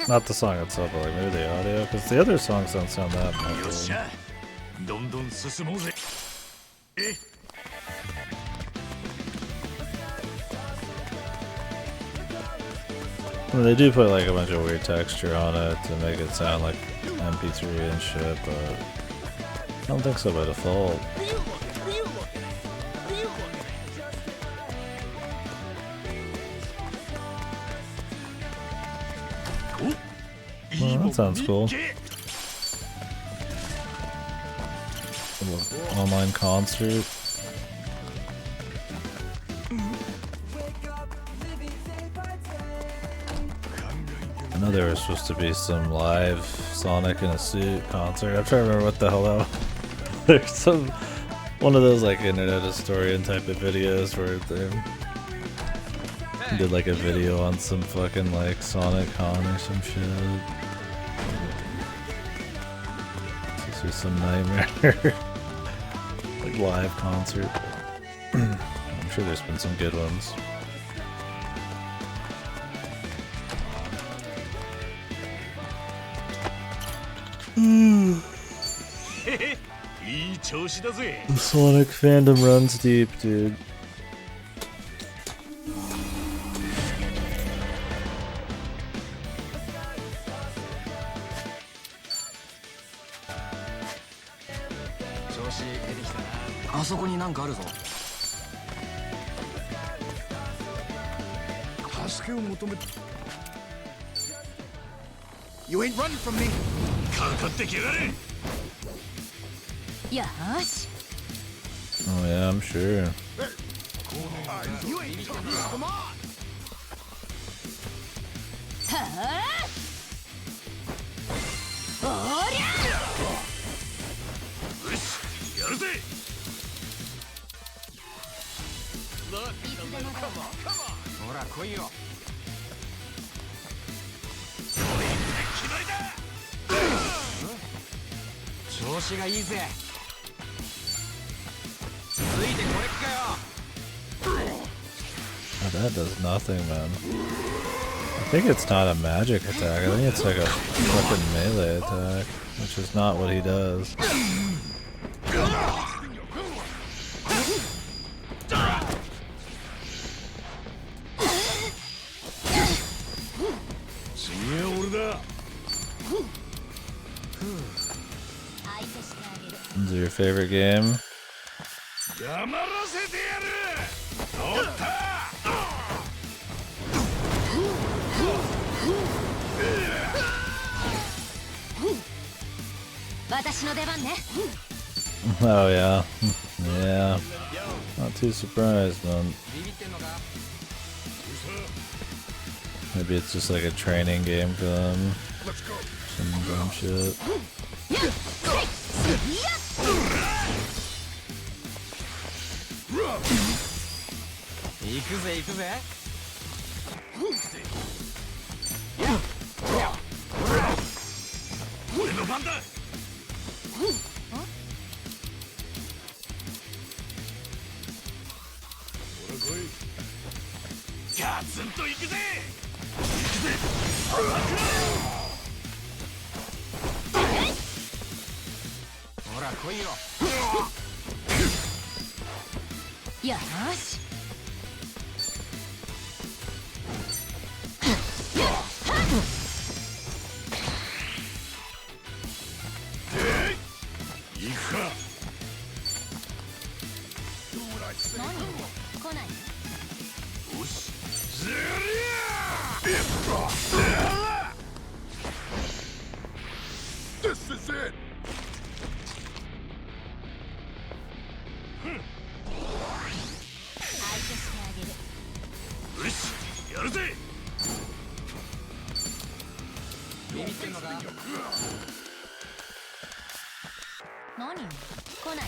Not the song itself, but like maybe the audio, because the other songs don't sound that muffled. I mean, they do put like a bunch of weird texture on it to make it sound like MP3 and shit, but I don't think so by default. Well, that sounds cool. A little online concert. I know there was supposed to be some live Sonic in a suit concert. I'm trying to remember what the hell that was. There's some one of those like internet historian type of videos where they did like a video on some fucking like Sonic Con or some shit. This is some nightmare. Like live concert. I'm sure there's been some good ones. いい調子だぜ。 Sonic fandom runs deep, dude. 調子出てきたな。あそこになんかあるぞ。助けを求めて。 You ain't running from me. かかってきやがれ。よーし。 Oh yeah, I'm sure. You ain't talking. Come on. はあ。おりゃ。よし、やるぜ。 ほら来いよ。調子がいいぜ。ついてこれっかよ。 Oh, that does nothing, man. I think it's not a magic attack. I think it's like a fucking melee attack, which is not what he does. Is it your favorite game? 黙らせてやる。おった。 私の出番ね。 Oh yeah. Yeah. Not too surprised, man. Maybe it's just like a training game for them. Some dumb shit. 行くぜ行くぜ。俺の番だ。ほら来い。ガツンと行くぜ。行くぜ。ほら来いよ。よーし。 行くか。何？来ない。 よし。ずりゃ。 This is it. よし、やるぜ。ビビってんのか。何？来ない。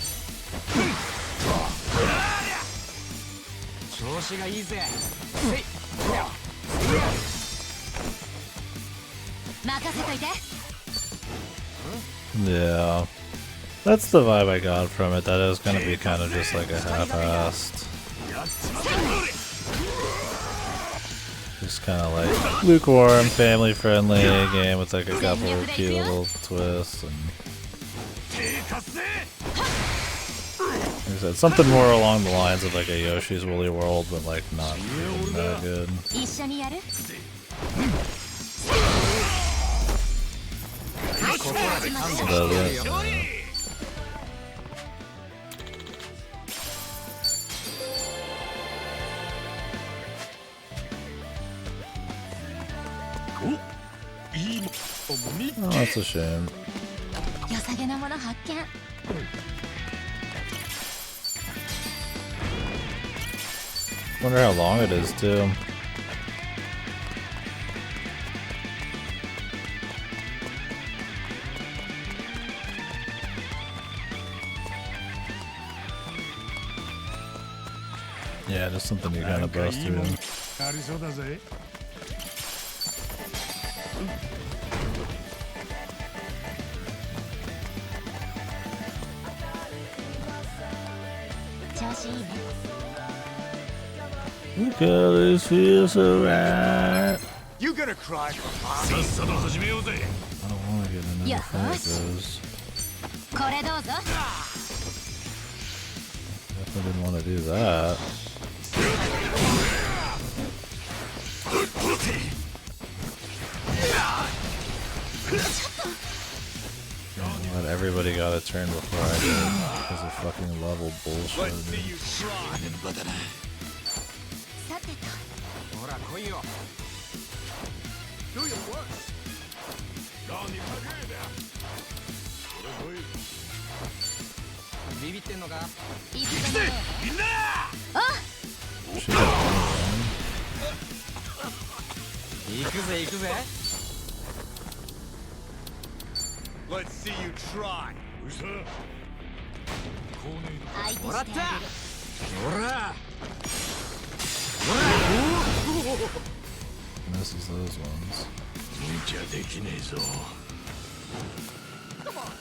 調子がいいぜ。任せといて。 Yeah. That's the vibe I got from it, that it was gonna be kind of just like a half-assed. Just kind of like lukewarm, family-friendly game with like a couple of cute little twists and... Like I said, something more along the lines of like a Yoshi's Woolly World, but like not even that good. 一緒にやる？ Does it? Yeah. Oh, that's a shame. 良さげなもの発見。 Wonder how long it is too. Yeah, just something you kind of bust through. ありそうだぜ。 調子いいね。 Look at this, feels so right. You gonna cry for mommy? さっさと始めようぜ。 I don't want to get into the fight goes. Definitely didn't want to do that. But everybody got a turn before I did because of fucking level bullshit. Let's see you try. Misses those ones. Come on.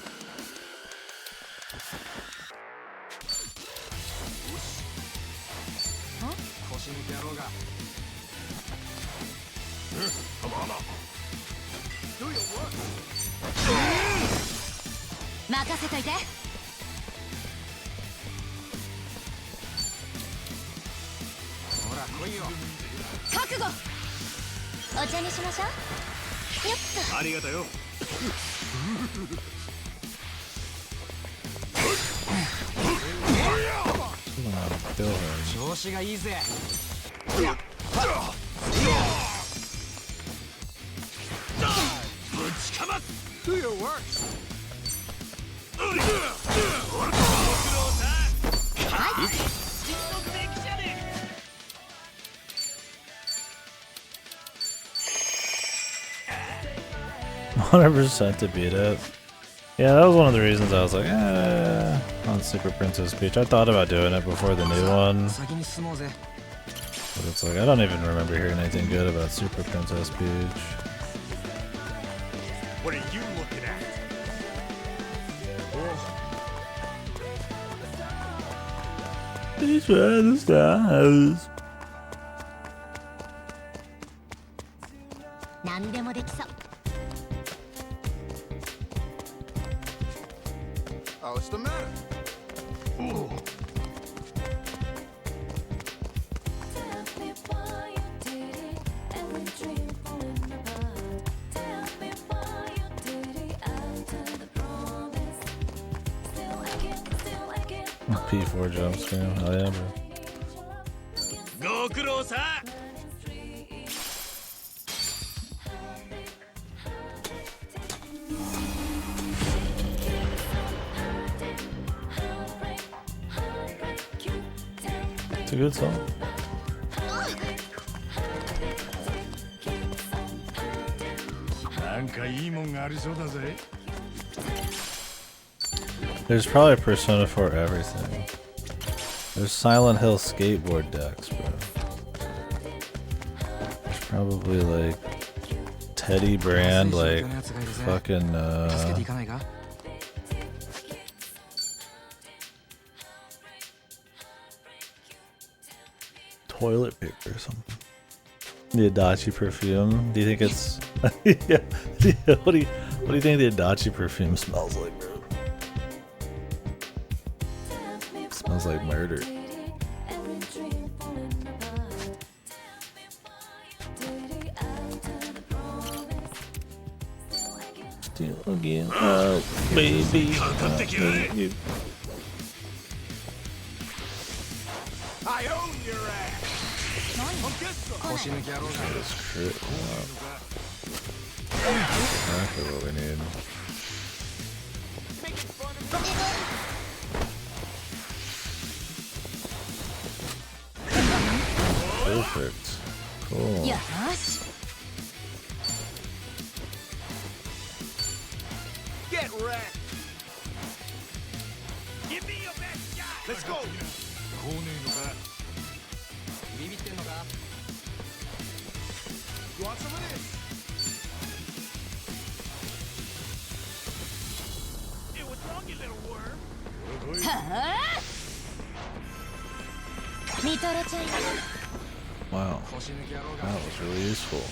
Do your work. 任せといて。ほら来いよ。覚悟。お茶にしましょう。よっと。ありがとよ。調子がいいぜ。ぶちかます。Do your work. %, to beat it. Yeah, that was one of the reasons I was like, on Super Princess Peach. I thought about doing it before the new one. But it's like, I don't even remember hearing anything good about Super Princess Peach. What are you looking at? These are the stars. 何でもできそう。What's the matter? Ooh. P4 jump screen. Oh yeah, bro. Go closer. It's a good song. There's probably Persona 4 everything. There's Silent Hill skateboard decks, bro. There's probably like Teddy brand, like fucking toilet paper or something. The Adachi perfume. Do you think it's yeah. What do you think the Adachi perfume smells like, bro? It smells like murder. Still again, oh baby, I own your ass. That's crit. Exactly what we need. Perfect. Cool. Get wrecked. Give me your best shot. Let's go. You want some of this? Hey, what's wrong, you little worm? Wow. That was really useful.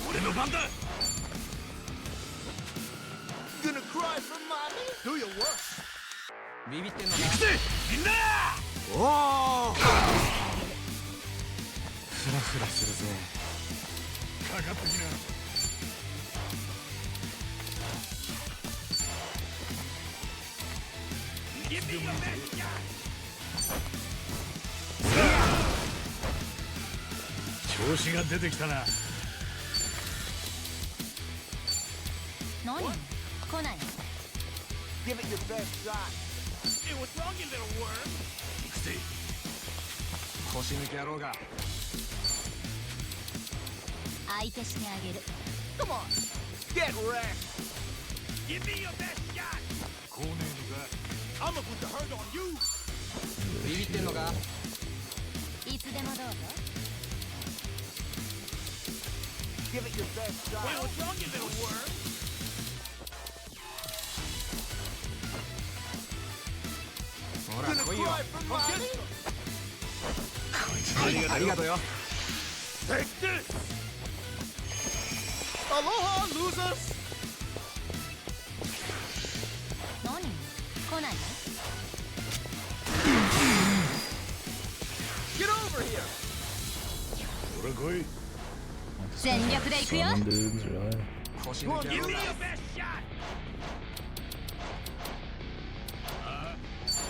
俺の番だ。 Gonna cry for mommy? Do your worst. ビビってんのか。行くぜみんな。おお。フラフラするぜ。かかってきな。調子が出てきたな。何？来ない？ Give it your best shot. Hey, what's wrong, you little worm? 行くぜ。腰抜け野郎が。相手してあげる。 Come on, get wrecked. Give me your best shot. こうねえのか。 I'ma put the hurt on you. ビビってんのか。いつでもどうぞ。 Give it your best shot. Hey, what's wrong, you little worm? ほら来いよ。 Cry for mommy? ありがとうよ。 Take this. Aloha, losers. 何？来ないの？ Get over here. ほら来い。全力で行くよ。 Some dudes, really? 腰抜け野郎が。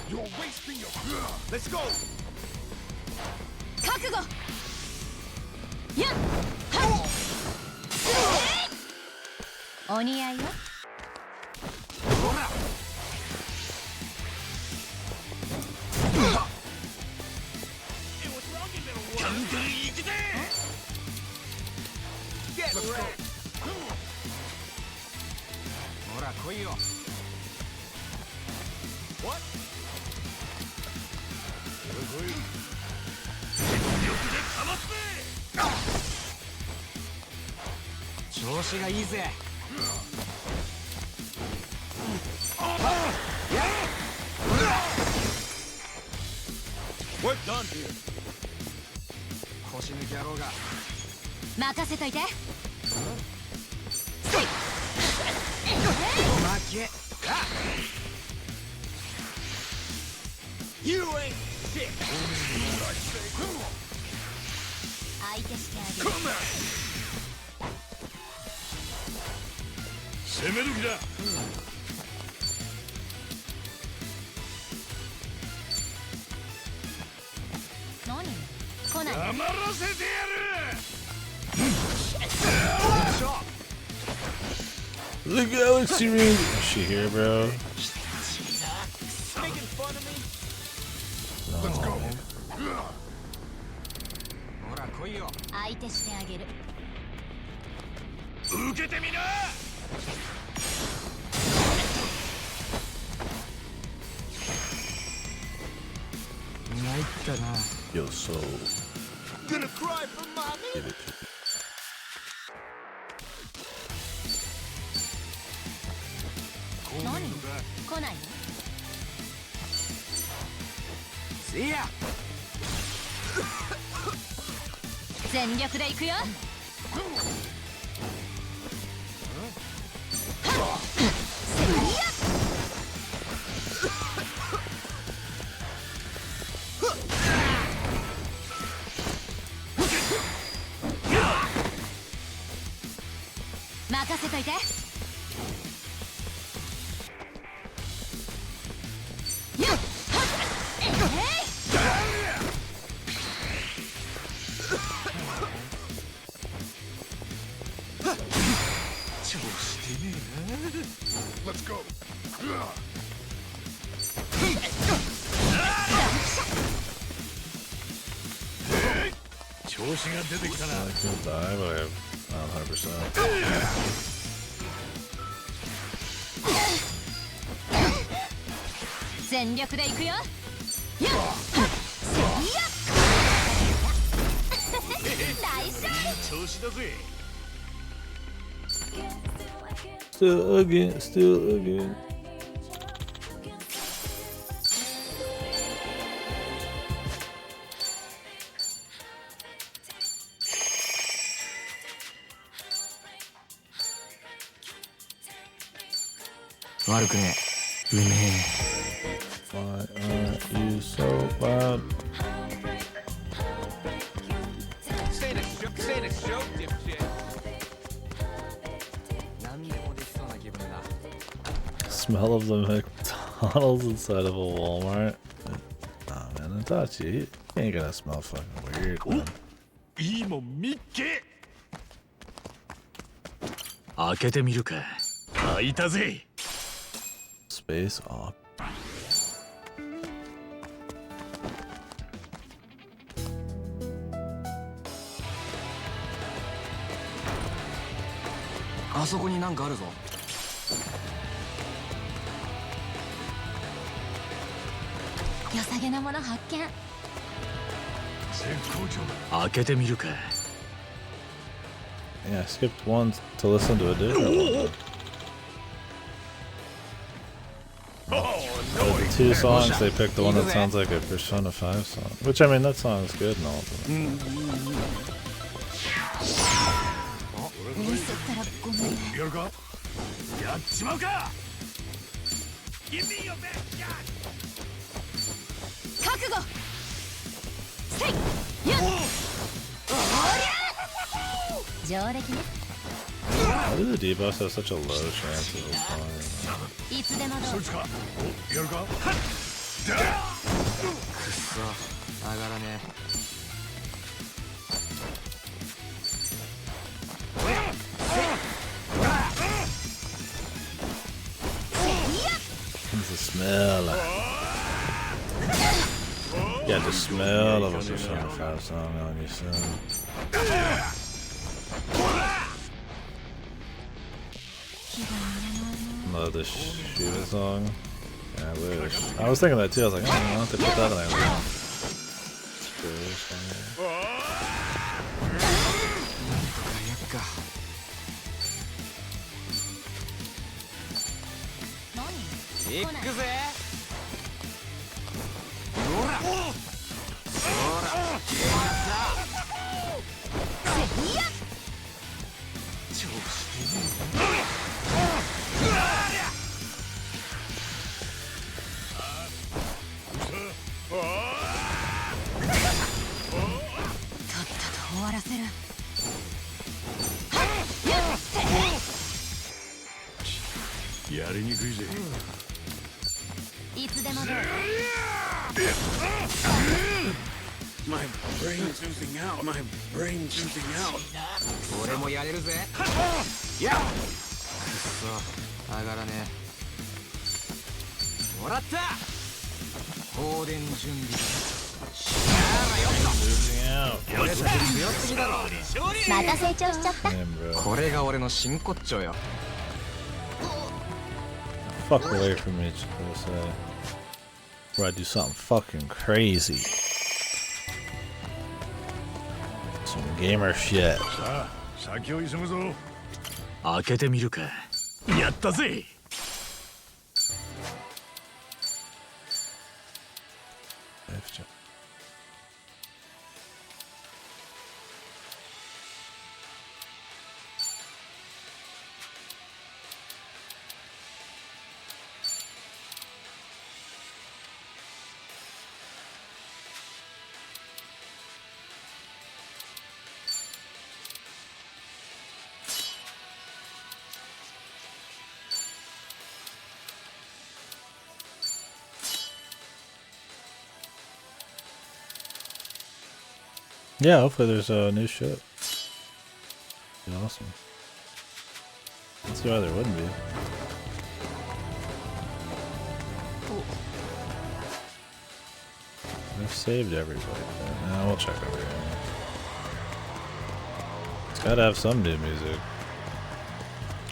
You're wasting your. Let's go. 覚悟。やっ。お似合いよ。ほら。ガンガン行くぜ。 Get wrecked. ほら来いよ。 What? ほら来い。全力でかますぜ。調子がいいぜ。 We're done here. 腰抜け野郎が。任せといて。負け。 You ain't shit. 相手してあげる。 Come on. 攻める気だ。何？来ない。黙らせてやる。 The galaxy ring. Is she here, bro? Making fun of me? Let's go. ほら来いよ。相手してあげる。受けてみな。参ったな。 Yo, so Gonna cry for mommy? give it to me. 何？来ないの？ See ya. 全力で行くよ。任せといて。調子出ねえな。Let's go. 調子が出てきたな。 I could die, but I'm not 100%. 全力で行くよ。大勝利。調子だぜ。 Still again, still again. 悪くねえ。うめえ。 Why are you so loud? Say the show, dipshit. 何でもできそうな気分だ。 Smell of the McDonald's inside of a Walmart. Nah, man, Itachi, you ain't gonna smell fucking weird, man. いいもん見っけ。開けてみるか。開いたぜ。 Space off. あそこになんかあるぞ。良さげなもの発見。開けてみるか。 Yeah, I skipped one to listen to a different one. Of the two songs, they picked the one that sounds like a Persona 5 song. Which, I mean, that song is good and all, but... ミスったらごめんね。やるか。やっちまうか。Give me your best shot. 覚悟。せい。やっ。上出来ね。 Why do the debuffs have such a low chance of applying? いつでもどう。やるか。くっそ、上がらねえ。 What's the smell? Yeah, the smell of a Persona 5 song on you soon. Love this Shiva song. Yeah, I wish. I was thinking that too. I was like, oh, I don't have to put that in there. My brain's oozing out. My brain's oozing out. 俺もやれるぜ。やっ。くっそ、上がらねえ。もらった。放電準備。また成長しちゃった。これが俺の真骨頂よ。 Fuck away from me, Chico. Where I do something fucking crazy. Some gamer shit. さあ、先を急ぐぞ。開けてみるか。やったぜ。Yeah, hopefully there's a new shit. Be awesome. Let's see why there wouldn't be. I've saved everybody. Now we'll check over here. It's gotta have some new music.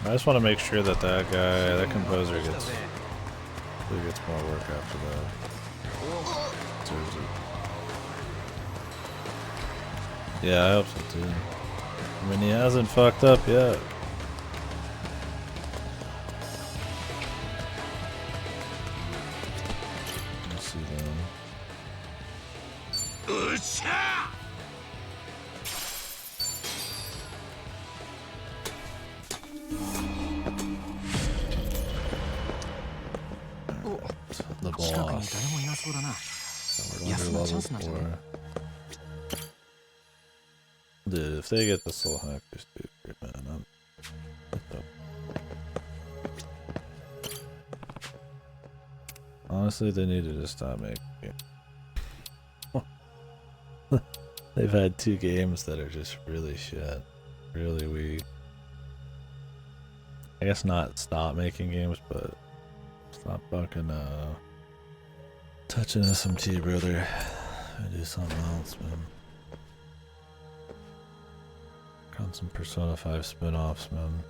I just want to make sure that that composer gets more work after that. Deserves it. Yeah, I hope so too. I mean, he hasn't fucked up yet. Let's see then. 誰もいなそうだな。 We're under level 4. Dude, if they get the soul hackers, dude, man, honestly, they need to just stop making it. They've had 2 games that are just really shit. Really weak. I guess not stop making games, but stop fucking touching SMT, brother. I do something else, man. On some Persona 5 spin-offs, man.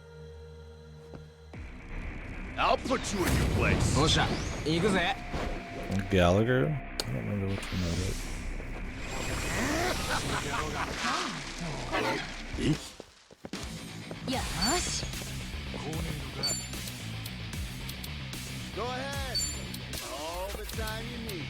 I'll put you in your place. Gallagher? I don't remember which one that is. Go ahead. All the time you need.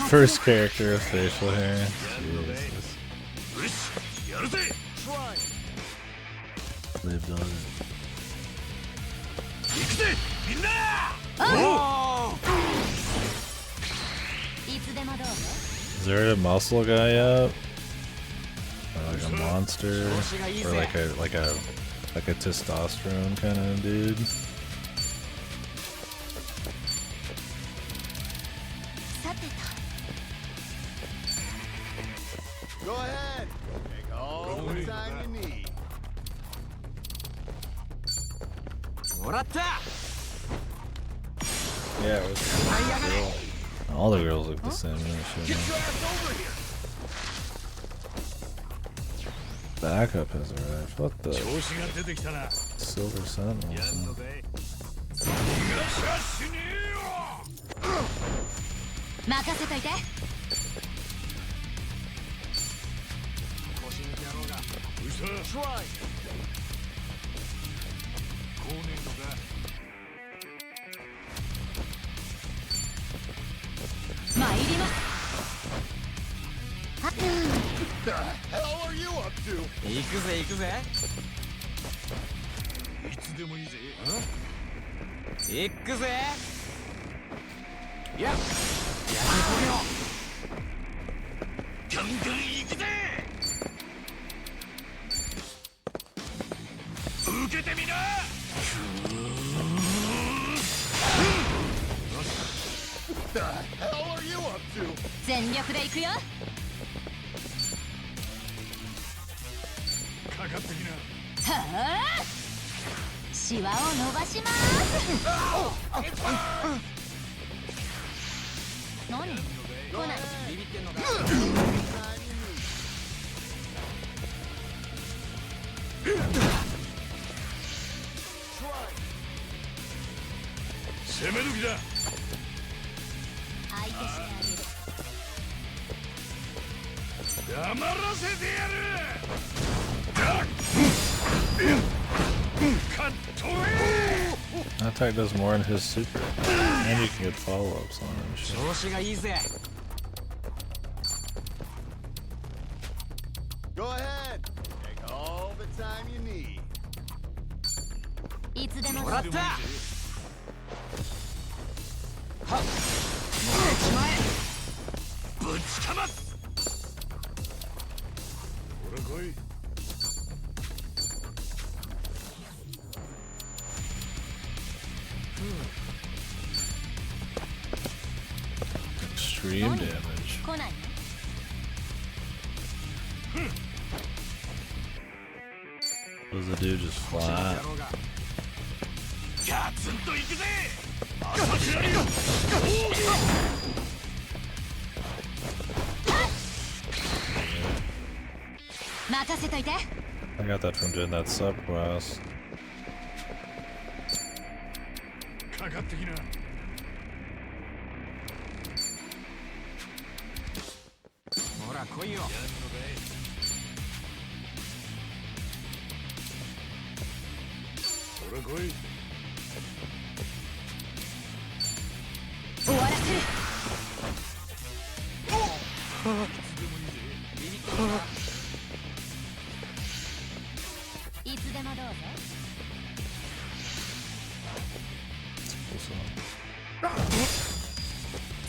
First character with facial hair. Jesus. They've done it. Is there a muscle guy yet? Or like a monster? Or like a testosterone kind of dude? Go ahead. Take all the time you need. Yeah, it was all the girls look the same. Shit, backup has arrived. What the? Silver Sentinel. What the hell are you up to? What the hell are you up to? 全力で行くよ。はあ、シワを伸ばします。何？来ない。ビビってんのか。攻め時だ。相手してあげる。黙らせてやる。That attack does more in his super, and you can get follow-ups on him. Shit. Go ahead. Take all the time you need. いつでも。もらった。はっ。もうちまえ。ぶちかます。ほら来い。Extreme damage. Was the dude just flat? I got that from doing that subquest.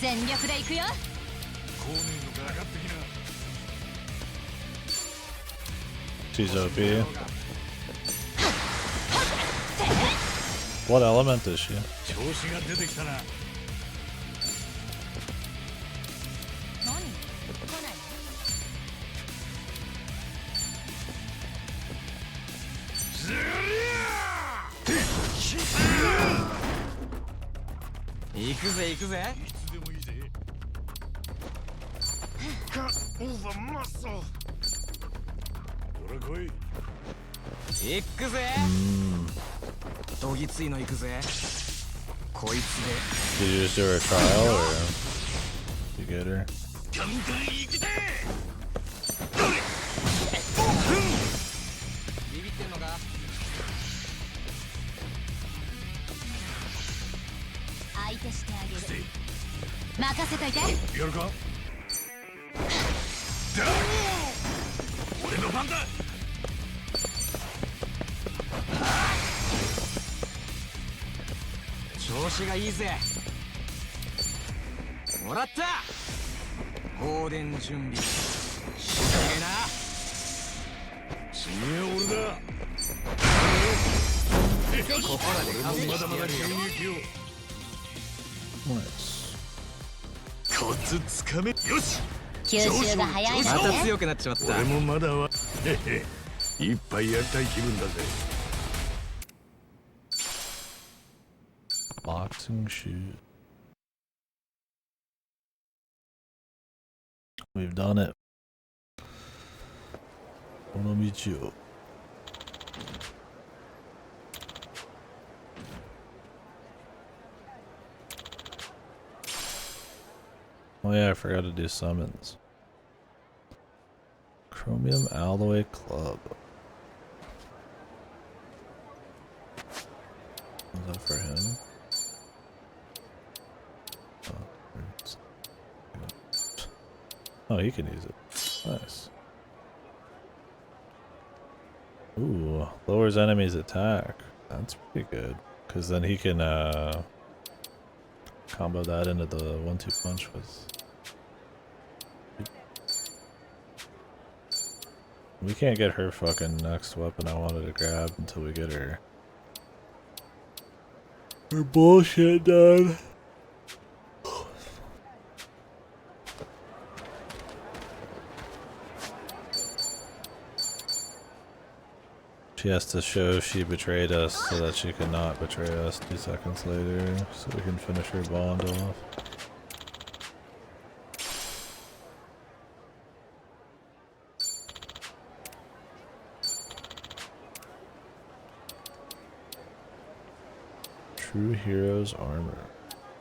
全力で行くよ。She's OP. What element is she? 調子が出てきたな。行くぜ行くぜ。いつでもいいぜ。Cut over muscle。ほら来い。行くぜ。どぎついの行くぜ。こいつで。 Did you just do her trial or you get her? ガンガン行くぜ。ビビってんのか。相手してあげる。任せといて。やるか。だ。俺の番だ。調子がいいぜ。もらった。放電準備。しげえな。次は俺だ。ここらで完璧にまだまだ急撃を。Nice. コツつかめ。よし。吸収が早いまのね。た強くなっちまった。俺もまだは。へへ。いっぱいやりたい気分だぜ。Boxing shoes. We've done it. この道を。Oh yeah, I forgot to do summons. Chromium Alloy Club. Was that for him? Oh, he can use it. Nice. Ooh, lowers enemies' attack. That's pretty good. Because then he can combo that into the 1-2 punch with. We can't get her fucking next weapon I wanted to grab until we get her bullshit done. She has to show she betrayed us so that she cannot betray us 2 seconds later, so we can finish her bond off. True Hero's Armor.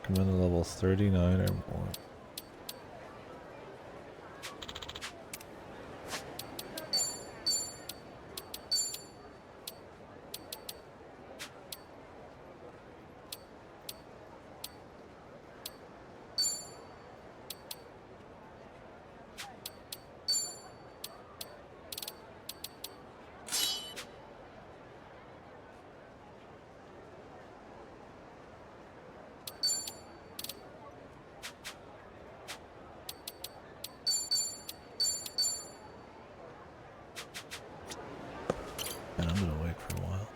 Recommended level 39 or more. And I'm gonna wait for a while.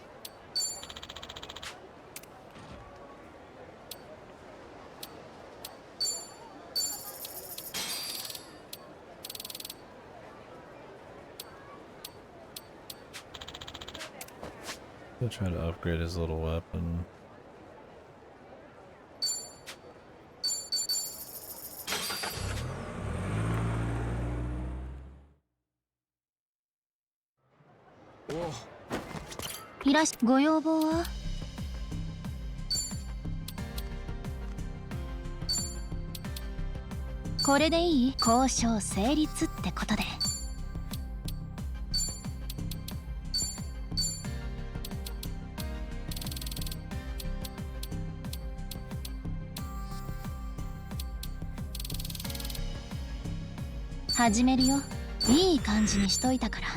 I'll try to upgrade his little weapon. Oh. いらっしゃご要望は？これでいい？交渉成立ってことで。始めるよ。いい感じにしといたから。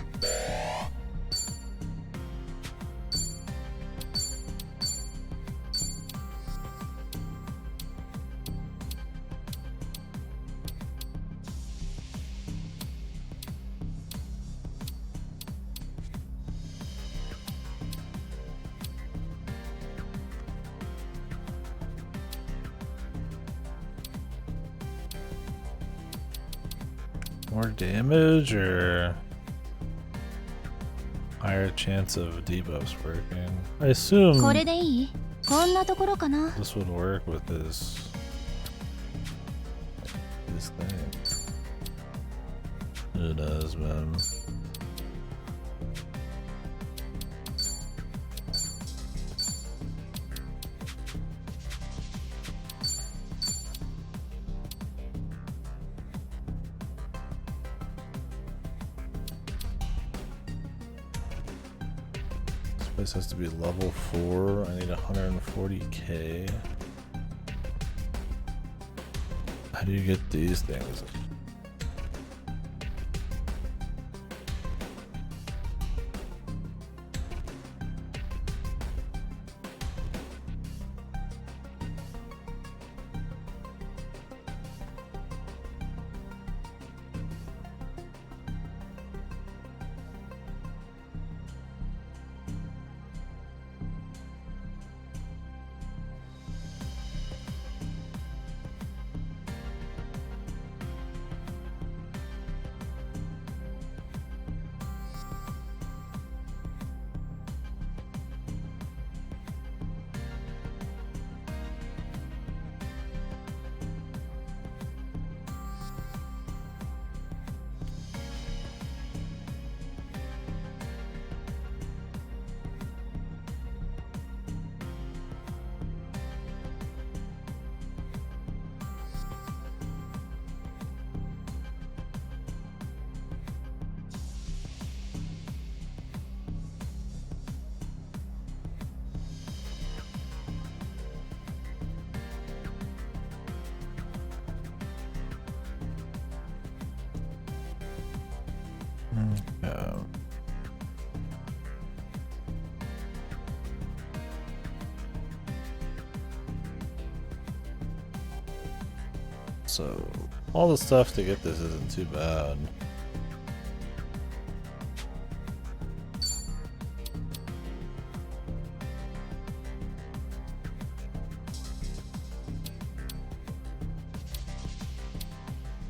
More damage or higher chance of debuffs working? I assume これでいい？こんなところかな。 this would work with this thing. It does, man. This has to be level 4. I need 140k. How do you get these things? So, all the stuff to get this isn't too bad.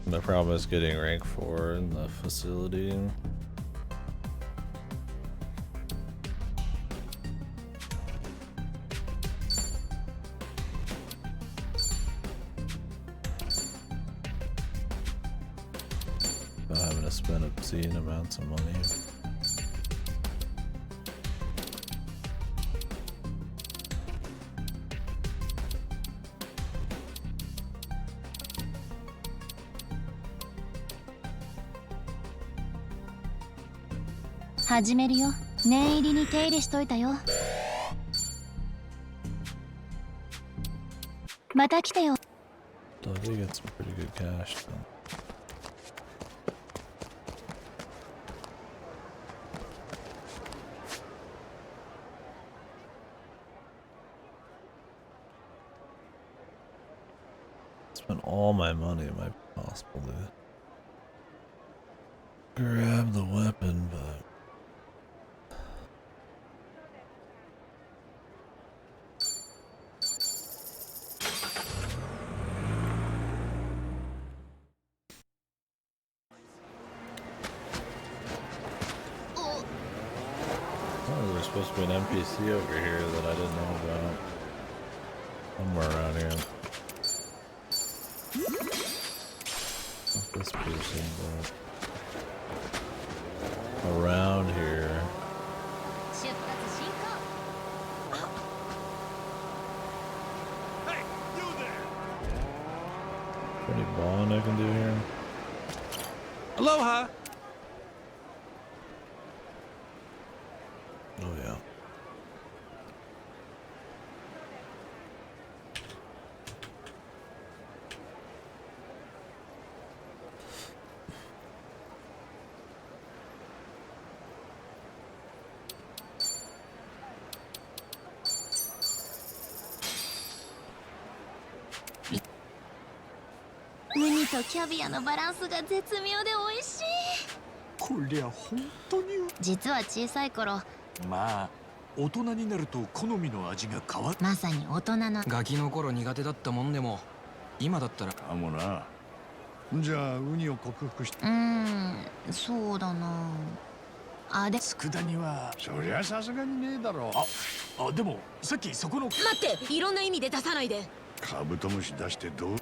The problem is getting rank 4 in the facility. Having to spend obscene amounts of money. "始めるよ。念入りに手入れしといたよ。また来てよ。 So I did get some pretty good cash though. Spend all my money, it might be possible to grab the weapon, but oh, there's supposed to be an NPC over here that I didn't know about. Somewhere around here. Not this person, but around here. Any bond I can do here? Aloha! Oh yeah. "ウニとキャビアのバランスが絶妙で美味しい。こりゃ本当に実は小さい頃、まあ大人になると好みの味が変わる。まさに大人のガキの頃苦手だったもんでも今だったらかもな。じゃあウニを克服しそうだなあで佃煮はそりゃさすがにねえだろあでもさっきそこの待っていろんな意味で出さないでカブトムシ出してどう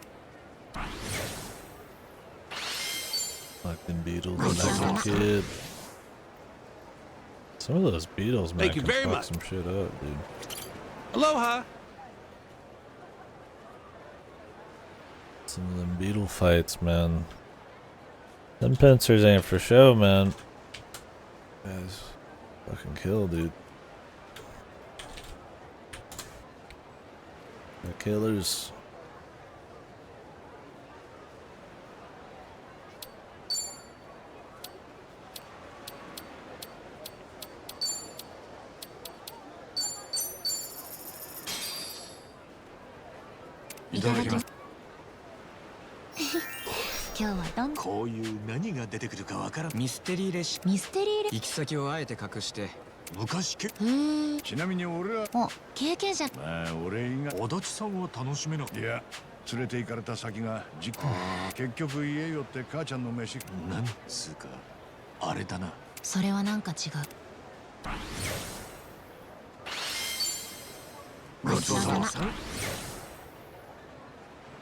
Fucking beetles and that kid. Some of those beetles, man, Thank you can very fuck much. some shit up, dude. Aloha. Some of them beetle fights, man. Them pincers ain't for show, man. Guys, fucking kill, dude. They're killers. Itadakimasu. 今日はどんこういう何が出てくるかわからんミステリー列車ミステリー行き先をあえて隠して昔けちなみに俺はお経験者まあ俺以外足立さんは楽しめないや連れて行かれた先が結局家よって母ちゃんの飯なんつうかあれだなそれはなんか違うごちそうさま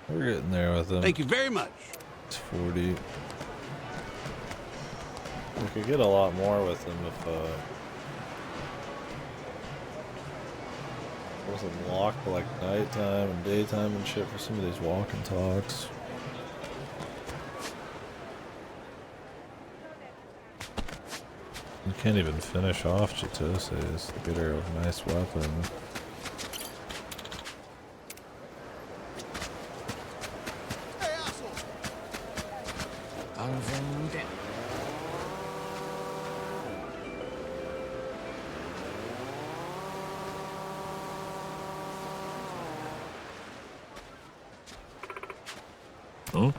We're getting there with them. Thank you very much. It's 40. We could get a lot more with them if it wasn't locked for like nighttime and daytime and shit for some of these walk and talks. You can't even finish off Chitoses to get her a nice weapon. Huh?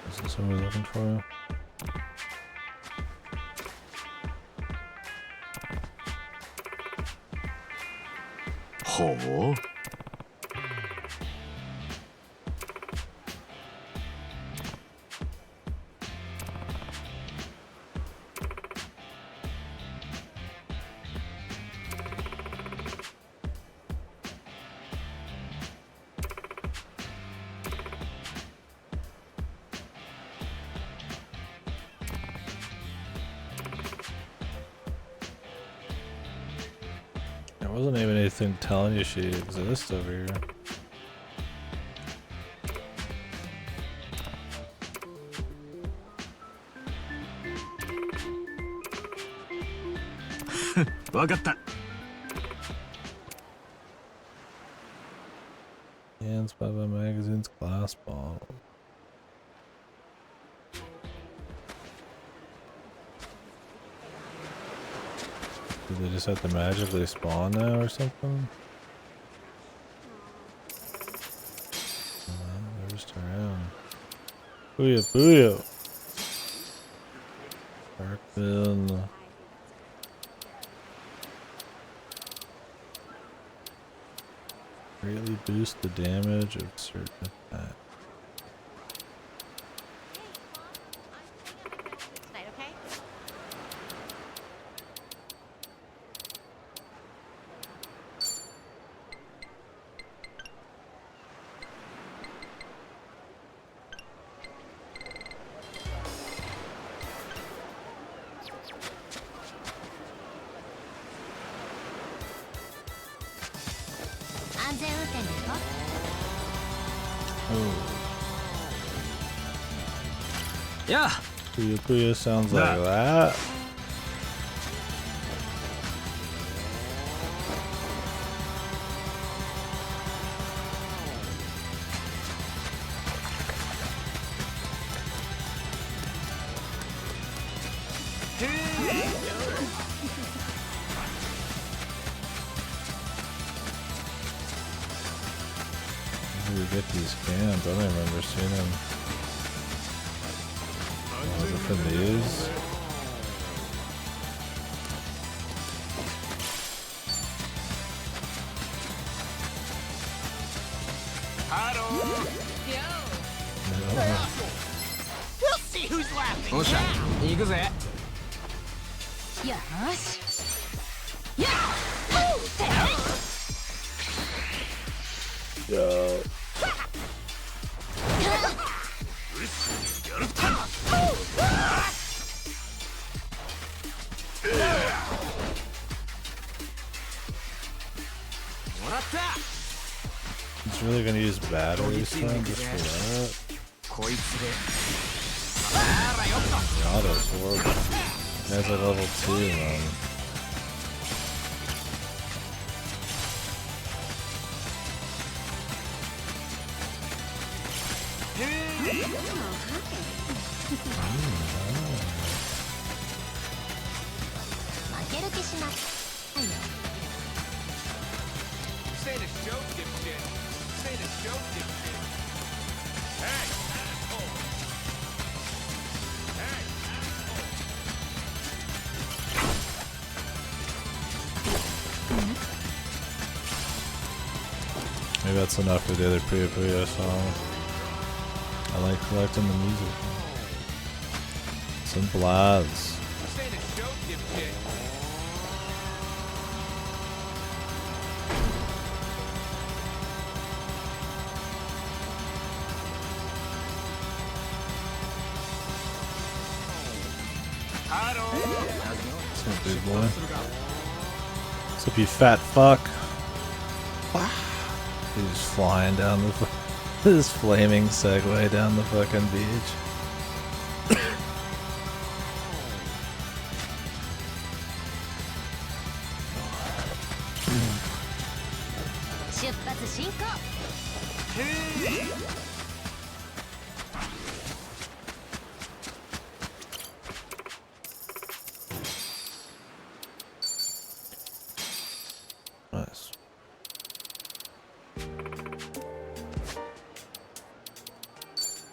Is this what we're looking for? Huh? There wasn't even anything telling you she exists over here. Hands by the magazine's glass bottle. Did they just have to magically spawn now or something? They're just around. Booyah, booyah! Dark bin. Greatly boost the damage of certain attacks. Yeah. Booyah booyah sounds like that. Where do we get these cans? I don't remember seeing them. Was it from these? see who's laughing. おっしゃ、行くぜ。よし。Yo. It's really gonna use batteries then just for that? Auto sword. That's like level 2, man. Say the show, dipshit. Say the show, dipshit. Hey, asshole. Hey, Maybe that's enough for the other Puyo Puyo song. I like collecting the music. Simple as. say the show, dipshit. What's up, big boy? What's up, you fat fuck? He's just flying down the this flaming Segway down the fucking beach. Nice.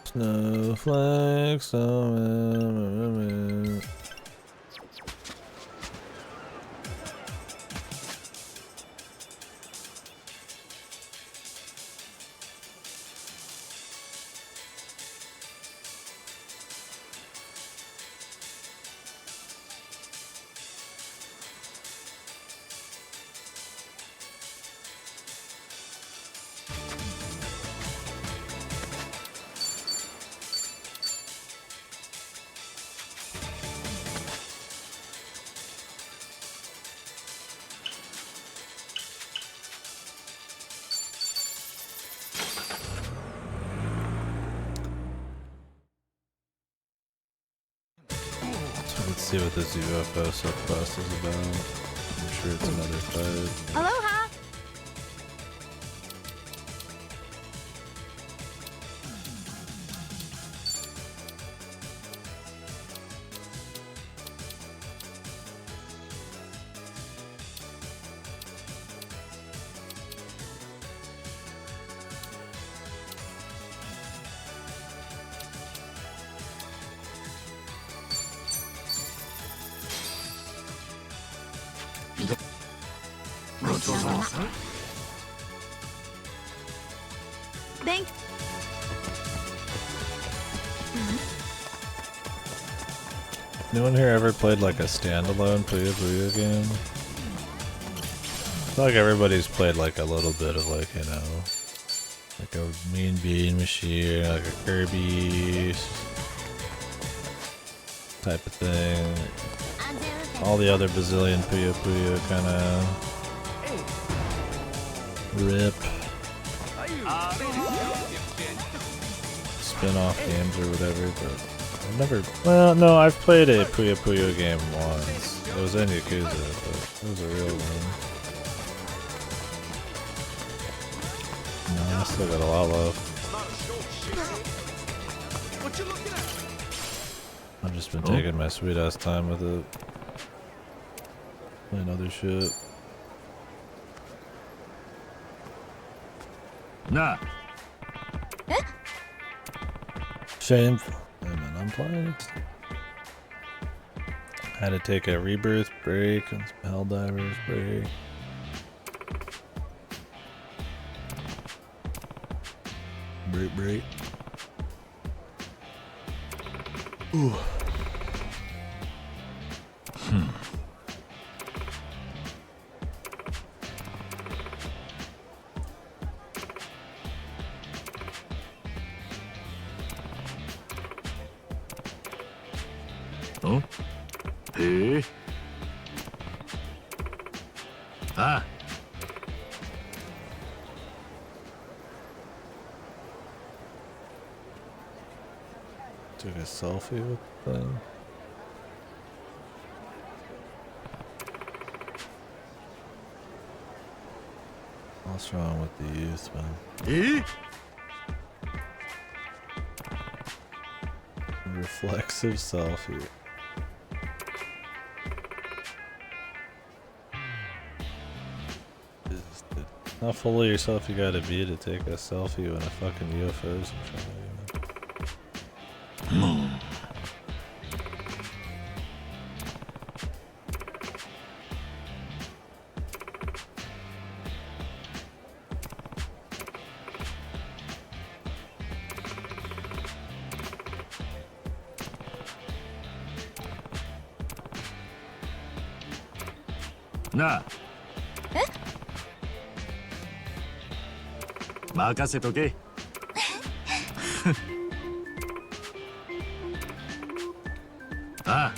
Snowflakes on Let's see what this UFO subquest is about. I'm sure it's another fight. Aloha! Thank Anyone here ever played like a standalone Puyo Puyo game? I feel like everybody's played like a little bit of like, you know, like a Mean Bean Machine, like a Kirby type of thing. All the other bazillion Puyo Puyo kind of rip spin-off games or whatever, but I've never, well, no, I've played a Puyo Puyo game once. It was in Yakuza, but it was a real one. No, I still got a lot left. I've just been taking my sweet ass time with it. Playing other shit. Nah. Shameful. Wait a minute, I'm playing. Had to take a rebirth break and some Helldivers break. Break. Ooh. Oh? Hey? Ah. Took a selfie with them. What's wrong with the youth, man? Reflexive selfie. How full of yourself you gotta be to take a selfie when a fucking UFO's in front of you, man?なあ。任せとけ。あ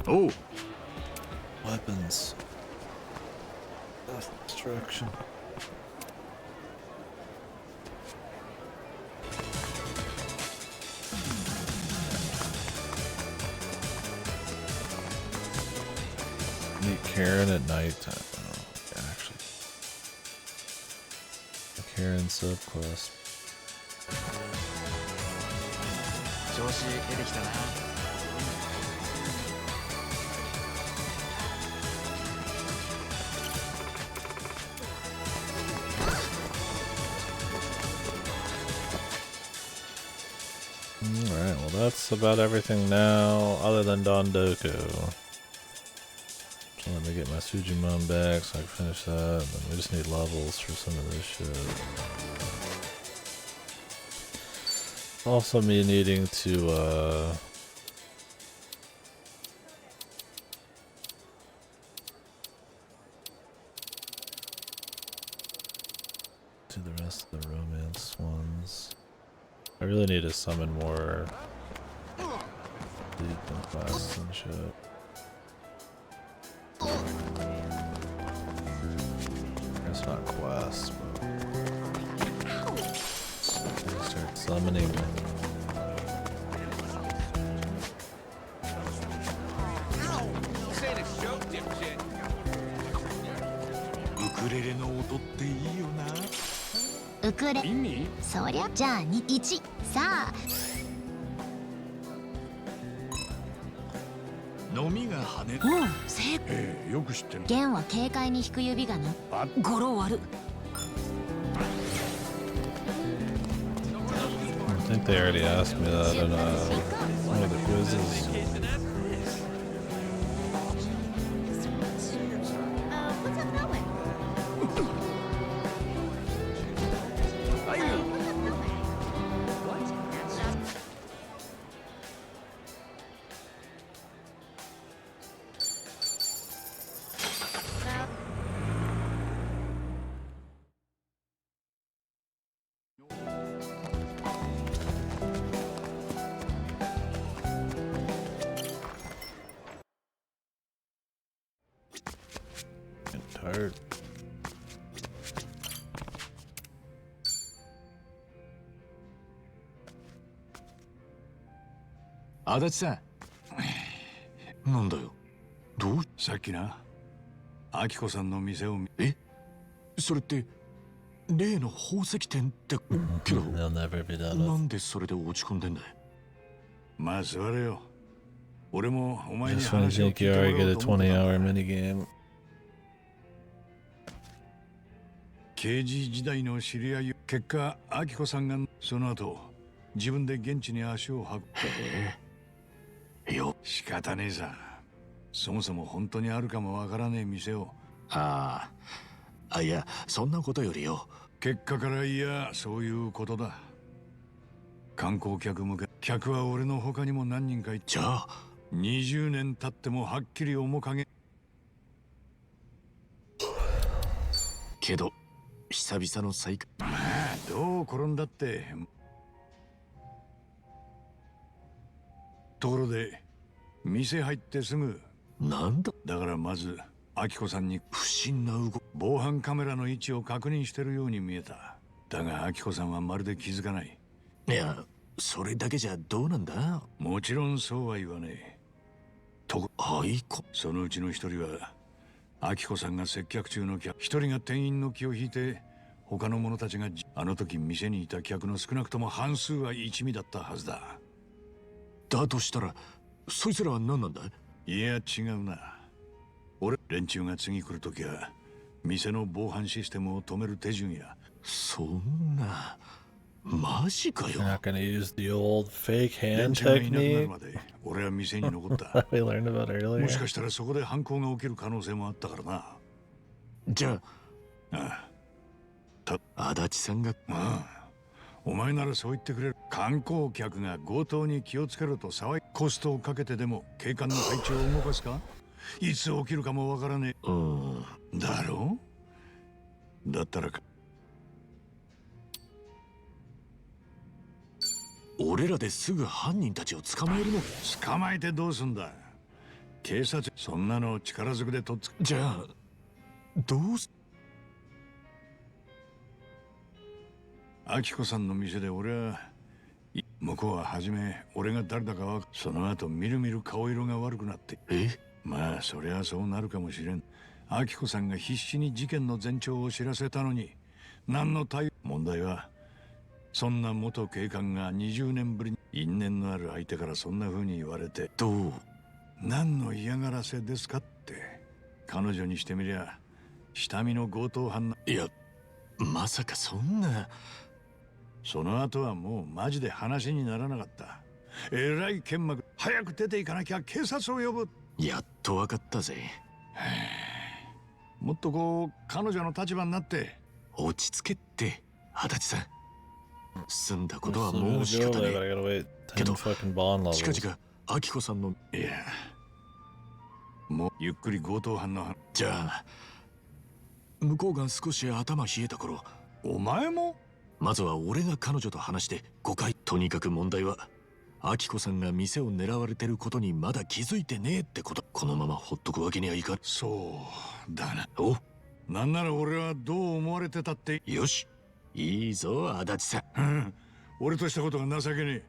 あ。おう。Weapons. Destruction. Meet Karen at nighttime. Oh, actually. The Karen subquest. 調子出てきたな。Alright, well that's about everything now, other than Dondoku. So let me get my Sujimon back so I can finish that, and then we just need levels for some of this shit. Also me needing to, do the rest of the romance ones. I really need to summon more lead quests and shit. It's not quests, but I start summoning them. This ain't a show, dipshit. ウクレレの音っていいよな。ウクレそりゃじゃあ1さあ飲みが跳ねうん正解。よく知ってる。弦は軽快に弾く指がの語呂悪 I think they already asked me that in one of the quizzes. Tired. 足立さん。なんだよ。どう？さっきな、アキコさんの店をそれって例の宝石店ってけど、なんでそれで落ち込んでんだい？まあ座れよ。俺もお前に Just when you 話を聞い think て you もら already お get う a と思ったんだ。 20-hour minigame. 刑事時代の知り合い、結果アキコさんがその後自分で現地に足を運ぶ。よ、仕方ねえさ。そもそも本当にあるかもわからねえ店を。ああ、あ、いや、そんなことよりよ。結果からいや、そういうことだ。観光客向け客は俺の他にも何人かいて、じゃあ20年経ってもはっきり面影。けど久々の再会。まあどう転んだって。ところで店入ってすぐ。なんだ。だからまずアキコさんに不審な動き。防犯カメラの位置を確認してるように見えた。だがアキコさんはまるで気づかない。いや、それだけじゃどうなんだ。もちろんそうは言わねえ。とアイコ。そのうちの一人はアキコさんが接客中の客、一人が店員の気を引いて、他の者たちがあの時店にいた客の少なくとも半数は一味だったはずだ。だとしたらそいつらは何なんだ。いや違うな。俺連中が次来る時は店の防犯システムを止める手順や。そんなマジかよ。 You're not gonna use the old fake 連 hand 中がいなくなる technique まで俺は店に残った。 we learned about earlier. もしかしたらそこで犯行が起きる可能性もあったからな。じゃああ、足立さんが。ああ、お前ならそう言ってくれる。観光客が強盗に気をつけろと騒い、コストをかけてでも警官の隊長を動かすか。いつ起きるかもわからねえ。だろう。だったらか。俺らですぐ犯人たちを捕まえるの。捕まえてどうすんだ。警察そんなの力ずくでとっつく。じゃあどうす。アキコさんの店で俺は向こうは初め俺が誰だかわか、その後みるみる顔色が悪くなって。まあそりゃそうなるかもしれん。アキコさんが必死に事件の前兆を知らせたのに何の対応。問題はそんな元警官が20年ぶりに因縁のある相手からそんな風に言われて、どう。何の嫌がらせですかって。彼女にしてみりゃ下見の強盗犯な。いやまさかそんな。その後はもうマジで話にならなかった。えらい剣幕。早く出ていかなきゃ警察を呼ぶ。やっとわかったぜ。もっとこう彼女の立場になって。落ち着けって足立さん。済んだことはもう仕方ねえけど、近々アキコさんの。いやもうゆっくり強盗犯の。じゃあ向こうが少し頭冷えた頃、お前もまずは俺が彼女と話して誤解。とにかく問題はアキコさんが店を狙われてることにまだ気づいてねえってこと。このままほっとくわけにはいかん。そうだな。お、なんなら俺はどう思われてたって。よし、いいぞ足立さん。俺としたことが情けねえ。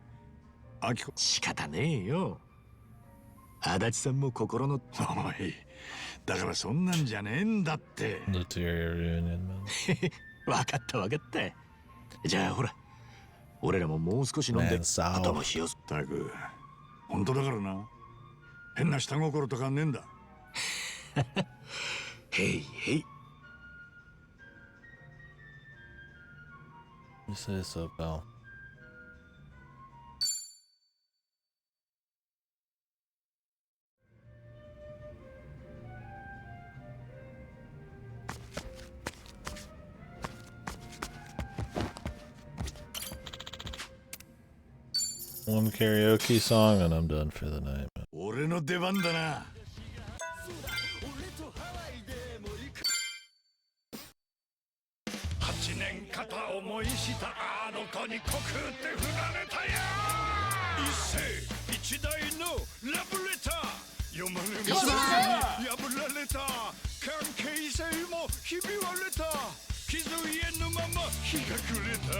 アキコ。仕方ねえよ。足立さんも心の。おい、だからそんなんじゃねえんだって。わかったわかった。じゃあほら、俺らももう少し飲んで頭冷やす。たく本当だからな。変な下心とかねえんだ。へいへい。You say so, pal. One karaoke song and I'm done for the night. 俺の出番だな。8年片思いしたあの子に告って振られたよ。一世一代のラブレター、読まれませんに破られた。関係性もひび割れた。気づいえぬまま日が暮れた。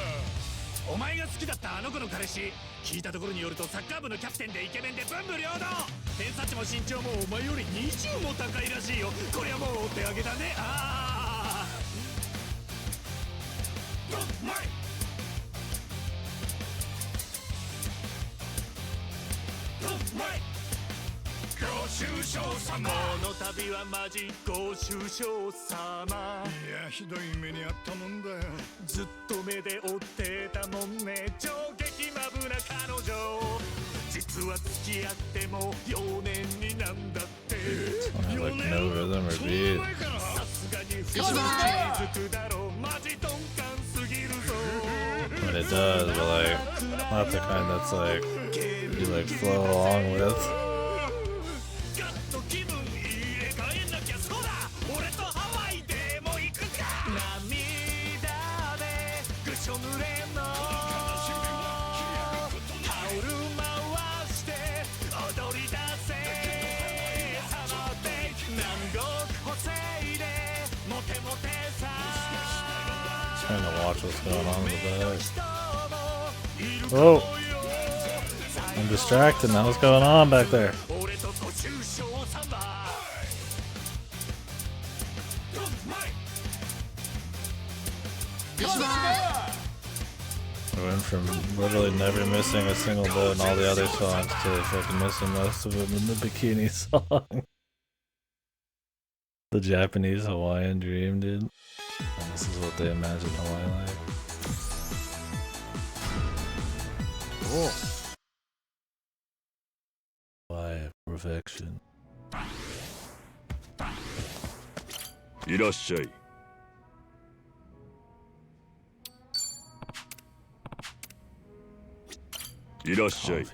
お前が好きだったあの子の彼氏、聞いたところによるとサッカー部のキャプテンでイケメンで文武両道。偏差値も身長もお前より20も高いらしいよ。これはもうお手上げだね。ああ、ドンマイドンマイご愁傷様。この旅はマジご愁傷様。いやひどい目にあったもんだよ。ずっと目で追ってたもんね、超激マブな彼女。実は付き合っても4年になんだって。 Like no rhythm or beat. さすがに But it does, but like, not the kind that's like, you like flow along with. Trying to watch what's going on in the back. Oh! I'm distracted now. What's going on back there? I went from literally never missing a single bit in all the other songs to fucking missing most of them in the bikini song. The Japanese Hawaiian dream, dude. And this is what they imagine Hawaii like. Cool. By perfection. いらっしゃい。いらっしゃい。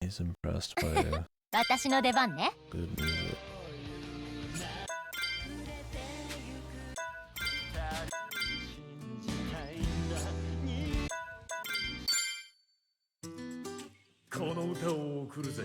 He's impressed by 私の出番ね。 good music. この歌を送るぜ。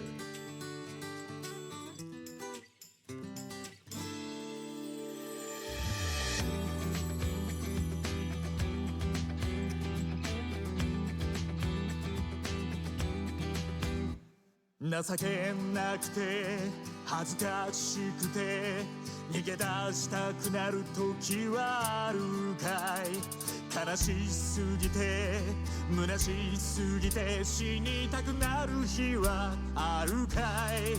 情けなくて恥ずかしくて逃げ出したくなる時はあるかい。悲しすぎて虚しすぎて死にたくなる日はあるかい。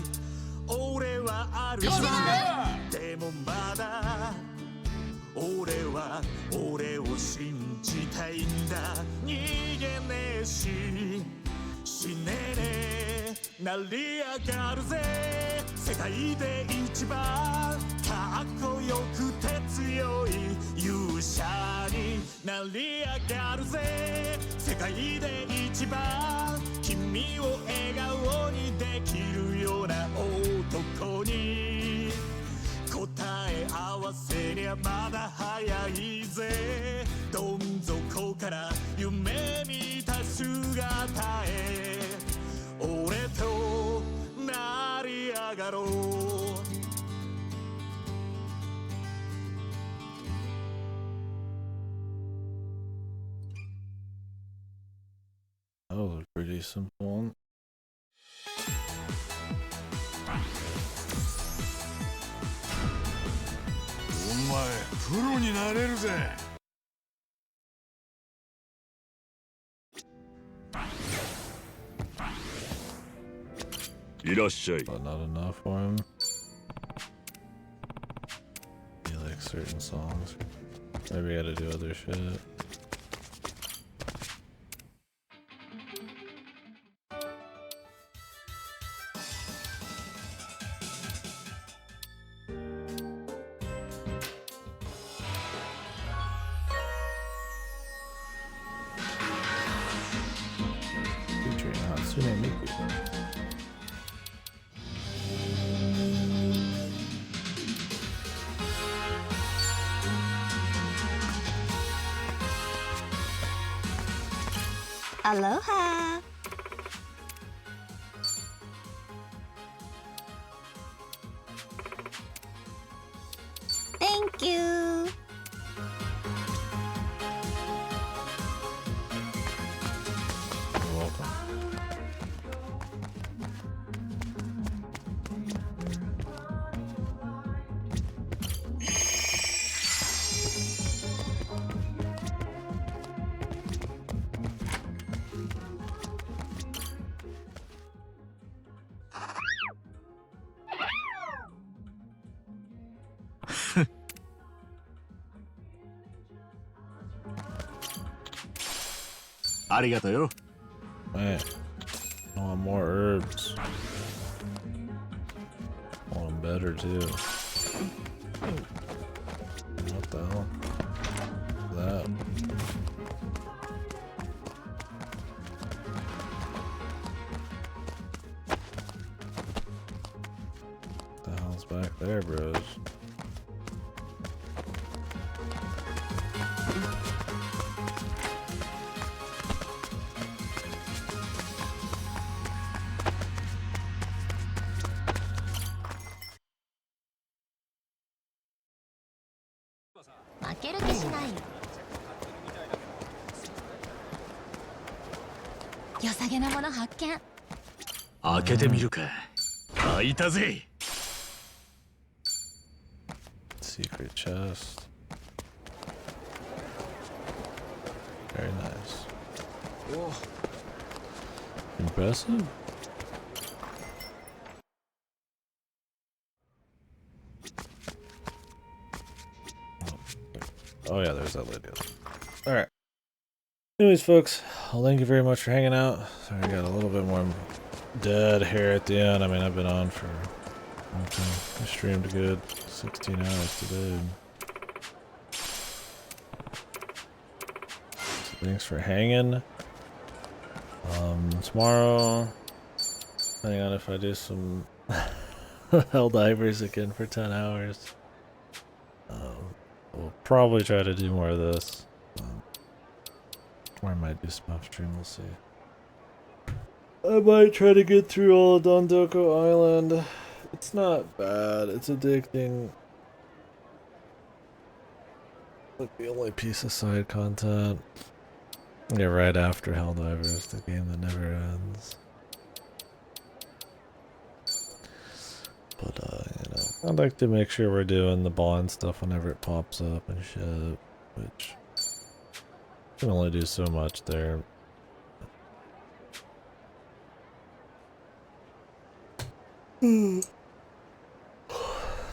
俺はあるでもまだ俺は俺を信じたいんだ。逃げねえし死ねえ成り上がるぜ。世界で一番かっこよくて強い勇者になり上がるぜ。世界で一番君を笑顔にできるような男に答え合わせにゃまだ早いぜ。どん底から夢見た姿へ俺と成り上がろう。That was a pretty simple one. お前プロになれるぜ。いらっしゃい。 But not enough for him. He likes certain songs. Maybe I gotta do other shit. Featuring Hatsune Miku. Aloha! Thank you! You're welcome. ありがとうよ。 Man, I want more herbs. I want them better too. What the hell? That. What the hell's back there, bros?開けてみるか。開いたぜ。 Secret chest. Very nice. Whoa. Impressive. Oh yeah, there's that lady. Alright. Anyways, folks, well, thank you very much for hanging out. Sorry, I got a little bit more dead here at the end. I mean, I've been on for a long time. I streamed a good 16 hours today. So thanks for hanging. Tomorrow, depending on if I do some Helldivers again for 10 hours, we'll probably try to do more of this. Or I might do some off stream, we'll see. I might try to get through all of Dondoko Island. It's not bad, it's addicting. Like the only piece of side content. Yeah, right after Helldivers, the game that never ends. But, you know, I'd like to make sure we're doing the bond stuff whenever it pops up and shit, which can only do so much there.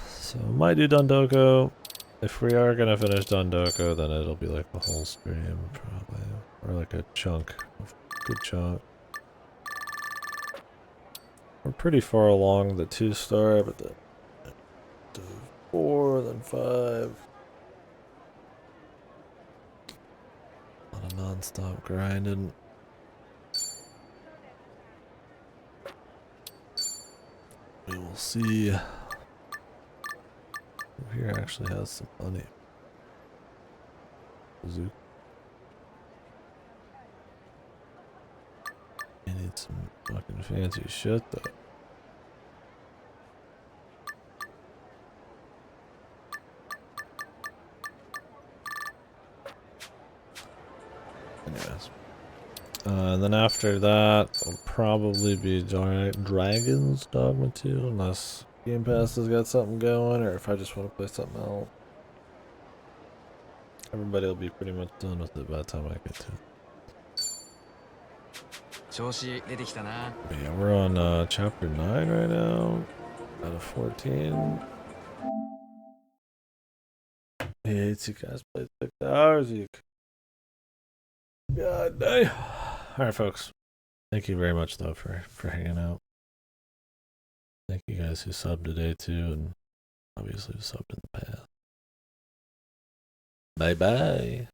So, might do Dondoko. If we are gonna finish Dondoko, then it'll be like the whole stream, probably. Or like a chunk. A good chunk. We're pretty far along the 2-star, but then 4, then 5. A lot of non-stop grinding. We will see. Here actually has some money. Bazooka. I need some fucking fancy shit though. Anyways. And then after that, will probably be Dragon's Dogma 2, unless Game Pass has got something going, or if I just want to play something else. Everybody will be pretty much done with it by the time I get to it. But yeah, we're on chapter 9 right now, out of 14. He hates you guys played 6 hours. God damn. Alright, folks. Thank you very much, though, for hanging out. Thank you guys who subbed today, too, and obviously who subbed in the past. Bye-bye.